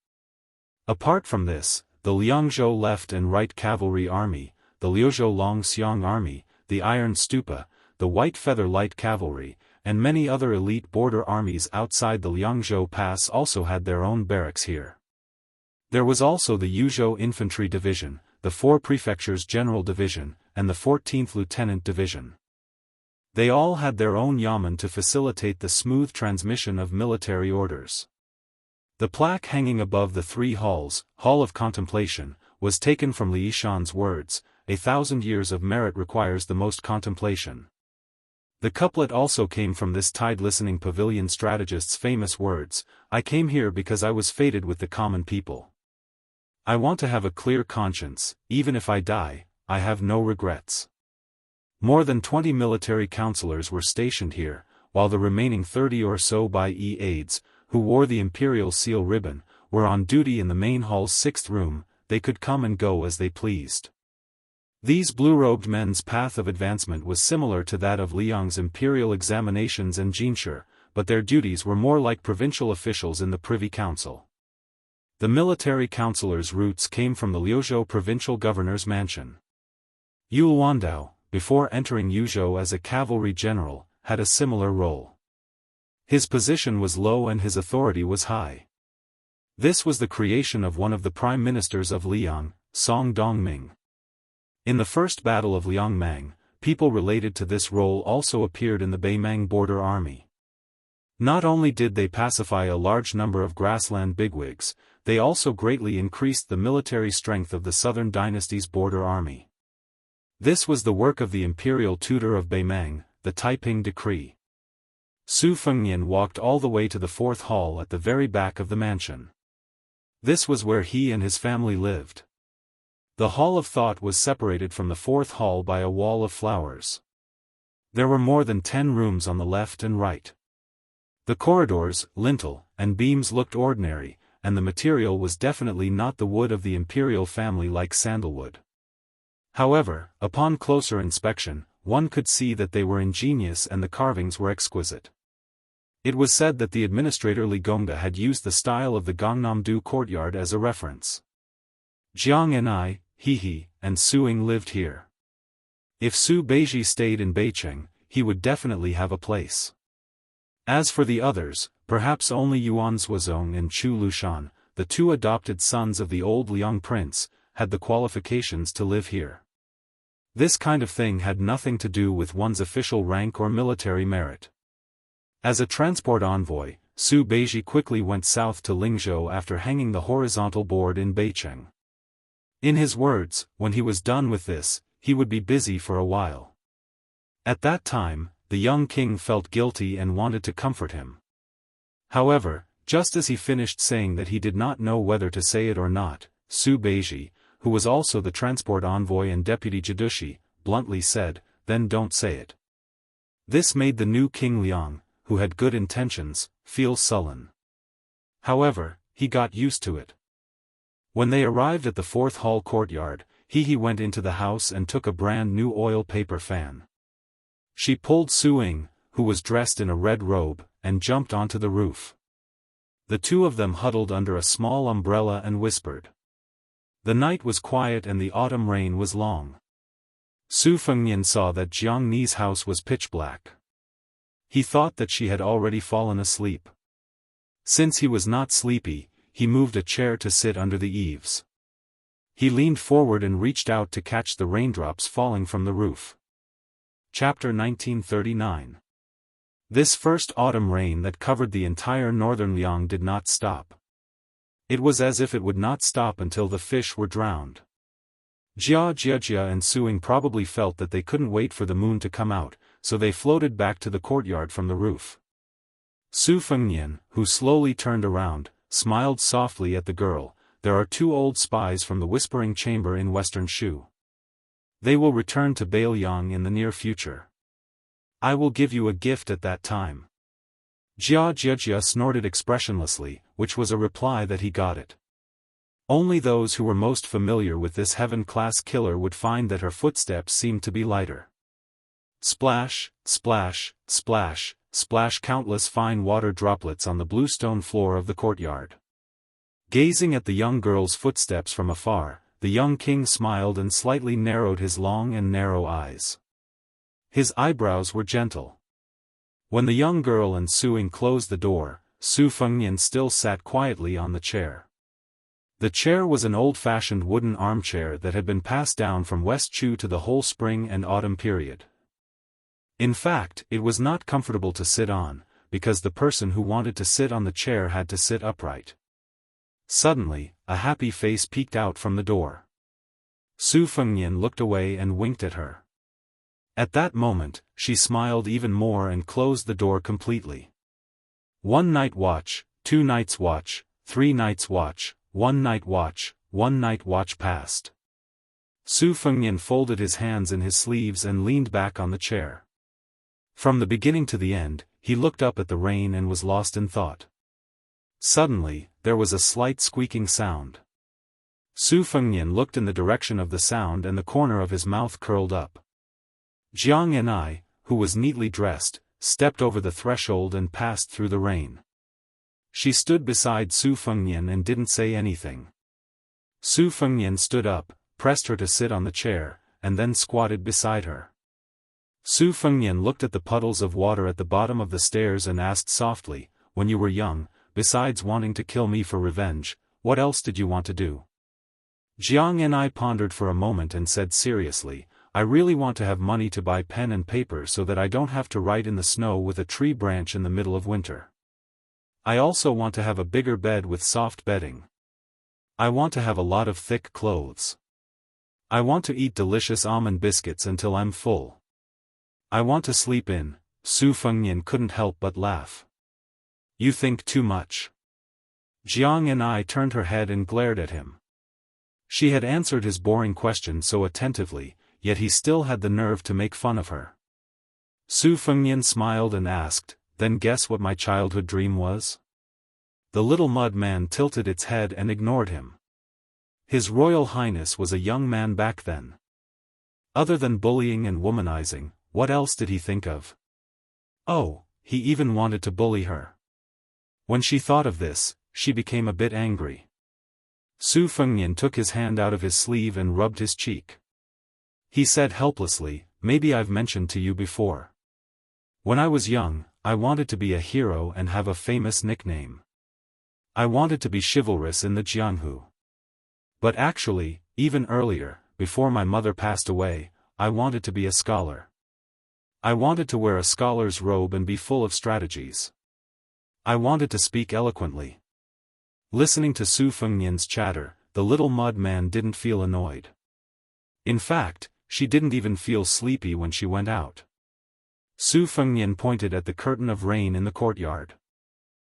Apart from this, the Liangzhou Left and Right Cavalry Army, the Liuzhou Longxiang Army, the Iron Stupa, the White Feather Light Cavalry, and many other elite border armies outside the Liangzhou Pass also had their own barracks here. There was also the Yuzhou Infantry Division, the 4 Prefectures General Division, and the 14th Lieutenant Division. They all had their own yamen to facilitate the smooth transmission of military orders. The plaque hanging above the 3 halls, Hall of Contemplation, was taken from Li Yishan's words, "1,000 years of merit requires the most contemplation." The couplet also came from this tide-listening pavilion strategist's famous words, "I came here because I was fated with the common people. I want to have a clear conscience, even if I die, I have no regrets." More than 20 military counselors were stationed here, while the remaining 30 or so Bai Yi aides, who wore the imperial seal ribbon, were on duty in the main hall's 6th room. They could come and go as they pleased. These blue-robed men's path of advancement was similar to that of Liang's imperial examinations and jinshi, but their duties were more like provincial officials in the Privy Council. The military counselors' roots came from the Liuzhou provincial governor's mansion. Yu Luandao, before entering Yuzhou as a cavalry general, had a similar role. His position was low and his authority was high. This was the creation of one of the prime ministers of Liang, Song Dongming. In the first battle of Liangmang, people related to this role also appeared in the Beimang border army. Not only did they pacify a large number of grassland bigwigs, they also greatly increased the military strength of the southern dynasty's border army. This was the work of the imperial tutor of Beimang, the Taiping Decree. Su Fengnian walked all the way to the 4th hall at the very back of the mansion. This was where he and his family lived. The Hall of Thought was separated from the 4th hall by a wall of flowers. There were more than 10 rooms on the left and right. The corridors, lintel, and beams looked ordinary, and the material was definitely not the wood of the imperial family like sandalwood. However, upon closer inspection, one could see that they were ingenious and the carvings were exquisite. It was said that the administrator Li Gongda had used the style of the Gangnam-do courtyard as a reference. Jiang and I, He, and Suing lived here. If Su Beiji stayed in Beicheng, he would definitely have a place. As for the others, perhaps only Yuan Zhuozong and Chu Lushan, the 2 adopted sons of the old Liang prince, had the qualifications to live here. This kind of thing had nothing to do with one's official rank or military merit. As a transport envoy, Su Beiji quickly went south to Lingzhou after hanging the horizontal board in Beicheng. In his words, when he was done with this, he would be busy for a while. At that time, the young king felt guilty and wanted to comfort him. However, just as he finished saying that he did not know whether to say it or not, Su Beiji, who was also the transport envoy and deputy Jidushi, bluntly said, "Then don't say it." This made the new King Liang, who had good intentions, feel sullen. However, he got used to it. When they arrived at the fourth hall courtyard, he went into the house and took a brand new oil paper fan. She pulled Su Ying, who was dressed in a red robe, and jumped onto the roof. The two of them huddled under a small umbrella and whispered. The night was quiet and the autumn rain was long. Su Fengnian saw that Jiang Ni's house was pitch black. He thought that she had already fallen asleep. Since he was not sleepy, he moved a chair to sit under the eaves. He leaned forward and reached out to catch the raindrops falling from the roof. Chapter 1939. This first autumn rain that covered the entire northern Liang did not stop. It was as if it would not stop until the fish were drowned. Jia and Su Ying probably felt that they couldn't wait for the moon to come out, so they floated back to the courtyard from the roof. Su Fengnian, who slowly turned around, smiled softly at the girl. "There are two old spies from the Whispering Chamber in Western Shu. They will return to Beiliang in the near future. I will give you a gift at that time." Jia snorted expressionlessly, which was a reply that he got it. Only those who were most familiar with this heaven-class killer would find that her footsteps seemed to be lighter. Splash, splash, splash, splash, countless fine water droplets on the bluestone floor of the courtyard. Gazing at the young girl's footsteps from afar, the young king smiled and slightly narrowed his long and narrow eyes. His eyebrows were gentle. When the young girl and Su Ying closed the door, Su Fengnian still sat quietly on the chair. The chair was an old-fashioned wooden armchair that had been passed down from West Chu to the whole spring and autumn period. In fact, it was not comfortable to sit on, because the person who wanted to sit on the chair had to sit upright. Suddenly, a happy face peeked out from the door. Su Fengnian looked away and winked at her. At that moment, she smiled even more and closed the door completely. 1 night watch, 2 nights watch, 3 nights watch, 1 night watch, 1 night watch passed. Su Fengnian folded his hands in his sleeves and leaned back on the chair. From the beginning to the end, he looked up at the rain and was lost in thought. Suddenly, there was a slight squeaking sound. Su Fengnian looked in the direction of the sound and the corner of his mouth curled up. Jiang Ni, who was neatly dressed, stepped over the threshold and passed through the rain. She stood beside Su Fengnian and didn't say anything. Su Fengnian stood up, pressed her to sit on the chair, and then squatted beside her. Su Fengnian looked at the puddles of water at the bottom of the stairs and asked softly, "When you were young, besides wanting to kill me for revenge, what else did you want to do?" Jiang Ni pondered for a moment and said seriously, "I really want to have money to buy pen and paper so that I don't have to write in the snow with a tree branch in the middle of winter. I also want to have a bigger bed with soft bedding. I want to have a lot of thick clothes. I want to eat delicious almond biscuits until I'm full. I want to sleep in." Su Fengnian couldn't help but laugh. "You think too much." Jiang Ni turned her head and glared at him. She had answered his boring question so attentively, yet he still had the nerve to make fun of her. Su Fengnian smiled and asked, "Then guess what my childhood dream was?" The little mud man tilted its head and ignored him. His Royal Highness was a young man back then. Other than bullying and womanizing, what else did he think of? Oh, he even wanted to bully her. When she thought of this, she became a bit angry. Su Fengnian took his hand out of his sleeve and rubbed his cheek. He said helplessly, "Maybe I've mentioned to you before. When I was young, I wanted to be a hero and have a famous nickname. I wanted to be chivalrous in the Jianghu. But actually, even earlier, before my mother passed away, I wanted to be a scholar. I wanted to wear a scholar's robe and be full of strategies. I wanted to speak eloquently. Listening to Su Fengnian's chatter, the little mud man didn't feel annoyed. In fact, she didn't even feel sleepy when she went out. Su Fengnian pointed at the curtain of rain in the courtyard.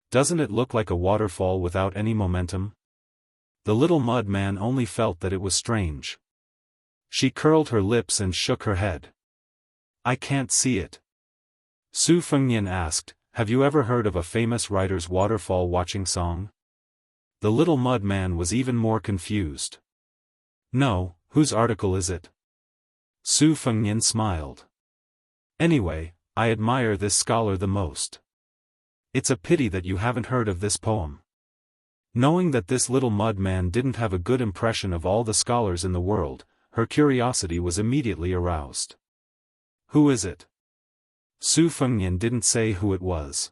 Doesn't it look like a waterfall without any momentum? The little mud man only felt that it was strange. She curled her lips and shook her head. I can't see it. Su Fengnian asked, have you ever heard of a famous writer's waterfall watching song? The little mud man was even more confused. No, whose article is it? Su Fengnian smiled. Anyway, I admire this scholar the most. It's a pity that you haven't heard of this poem. Knowing that this little mud man didn't have a good impression of all the scholars in the world, her curiosity was immediately aroused. Who is it? Su Fengnian didn't say who it was.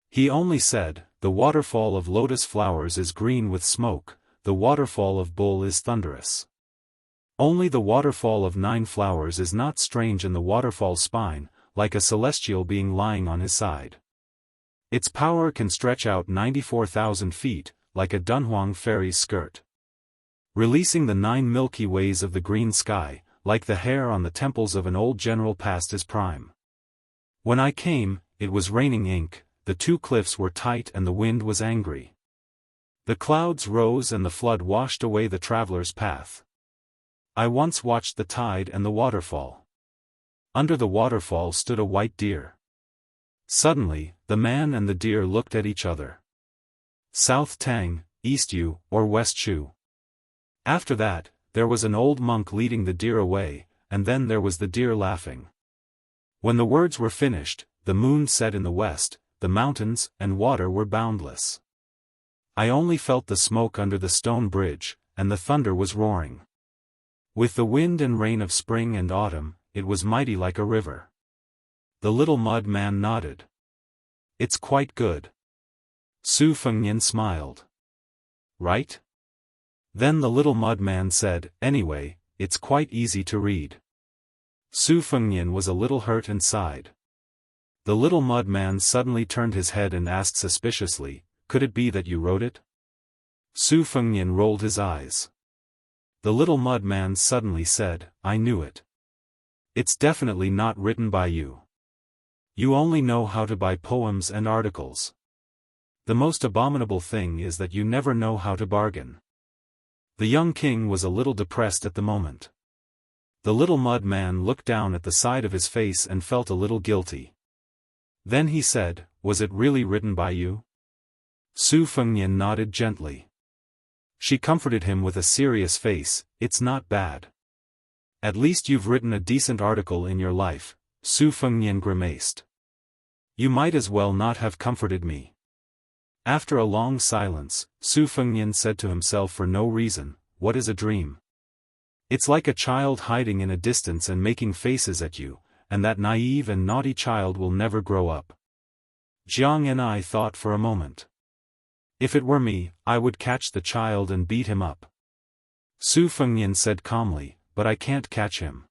He only said, the waterfall of lotus flowers is green with smoke, the waterfall of bull is thunderous. Only the waterfall of 9 flowers is not strange in the waterfall's spine, like a celestial being lying on his side. Its power can stretch out 94,000 feet, like a Dunhuang fairy's skirt. Releasing the 9 Milky Ways of the green sky, like the hair on the temples of an old general past his prime. When I came, it was raining ink, the 2 cliffs were tight and the wind was angry. The clouds rose and the flood washed away the traveler's path. I once watched the tide and the waterfall. Under the waterfall stood a white deer. Suddenly, the man and the deer looked at each other. South Tang, East Yu, or West Shu. After that, there was an old monk leading the deer away, and then there was the deer laughing. When the words were finished, the moon set in the west, the mountains and water were boundless. I only felt the smoke under the stone bridge, and the thunder was roaring. With the wind and rain of spring and autumn, it was mighty like a river. The little mud man nodded. It's quite good. Su Fengnian smiled. Right? Then the little mud man said, anyway, it's quite easy to read. Su Fengnian was a little hurt and sighed. The little mud man suddenly turned his head and asked suspiciously, could it be that you wrote it? Su Fengnian rolled his eyes. The little mud man suddenly said, I knew it. It's definitely not written by you. You only know how to buy poems and articles. The most abominable thing is that you never know how to bargain. The young king was a little depressed at the moment. The little mud man looked down at the side of his face and felt a little guilty. Then he said, was it really written by you? Su Fengnian nodded gently. She comforted him with a serious face, it's not bad. At least you've written a decent article in your life, Su Fengnian grimaced. You might as well not have comforted me. After a long silence, Su Fengnian said to himself for no reason, what is a dream? It's like a child hiding in a distance and making faces at you, and that naive and naughty child will never grow up. Jiang and I thought for a moment. If it were me, I would catch the child and beat him up. Su Fengnian said calmly, but I can't catch him.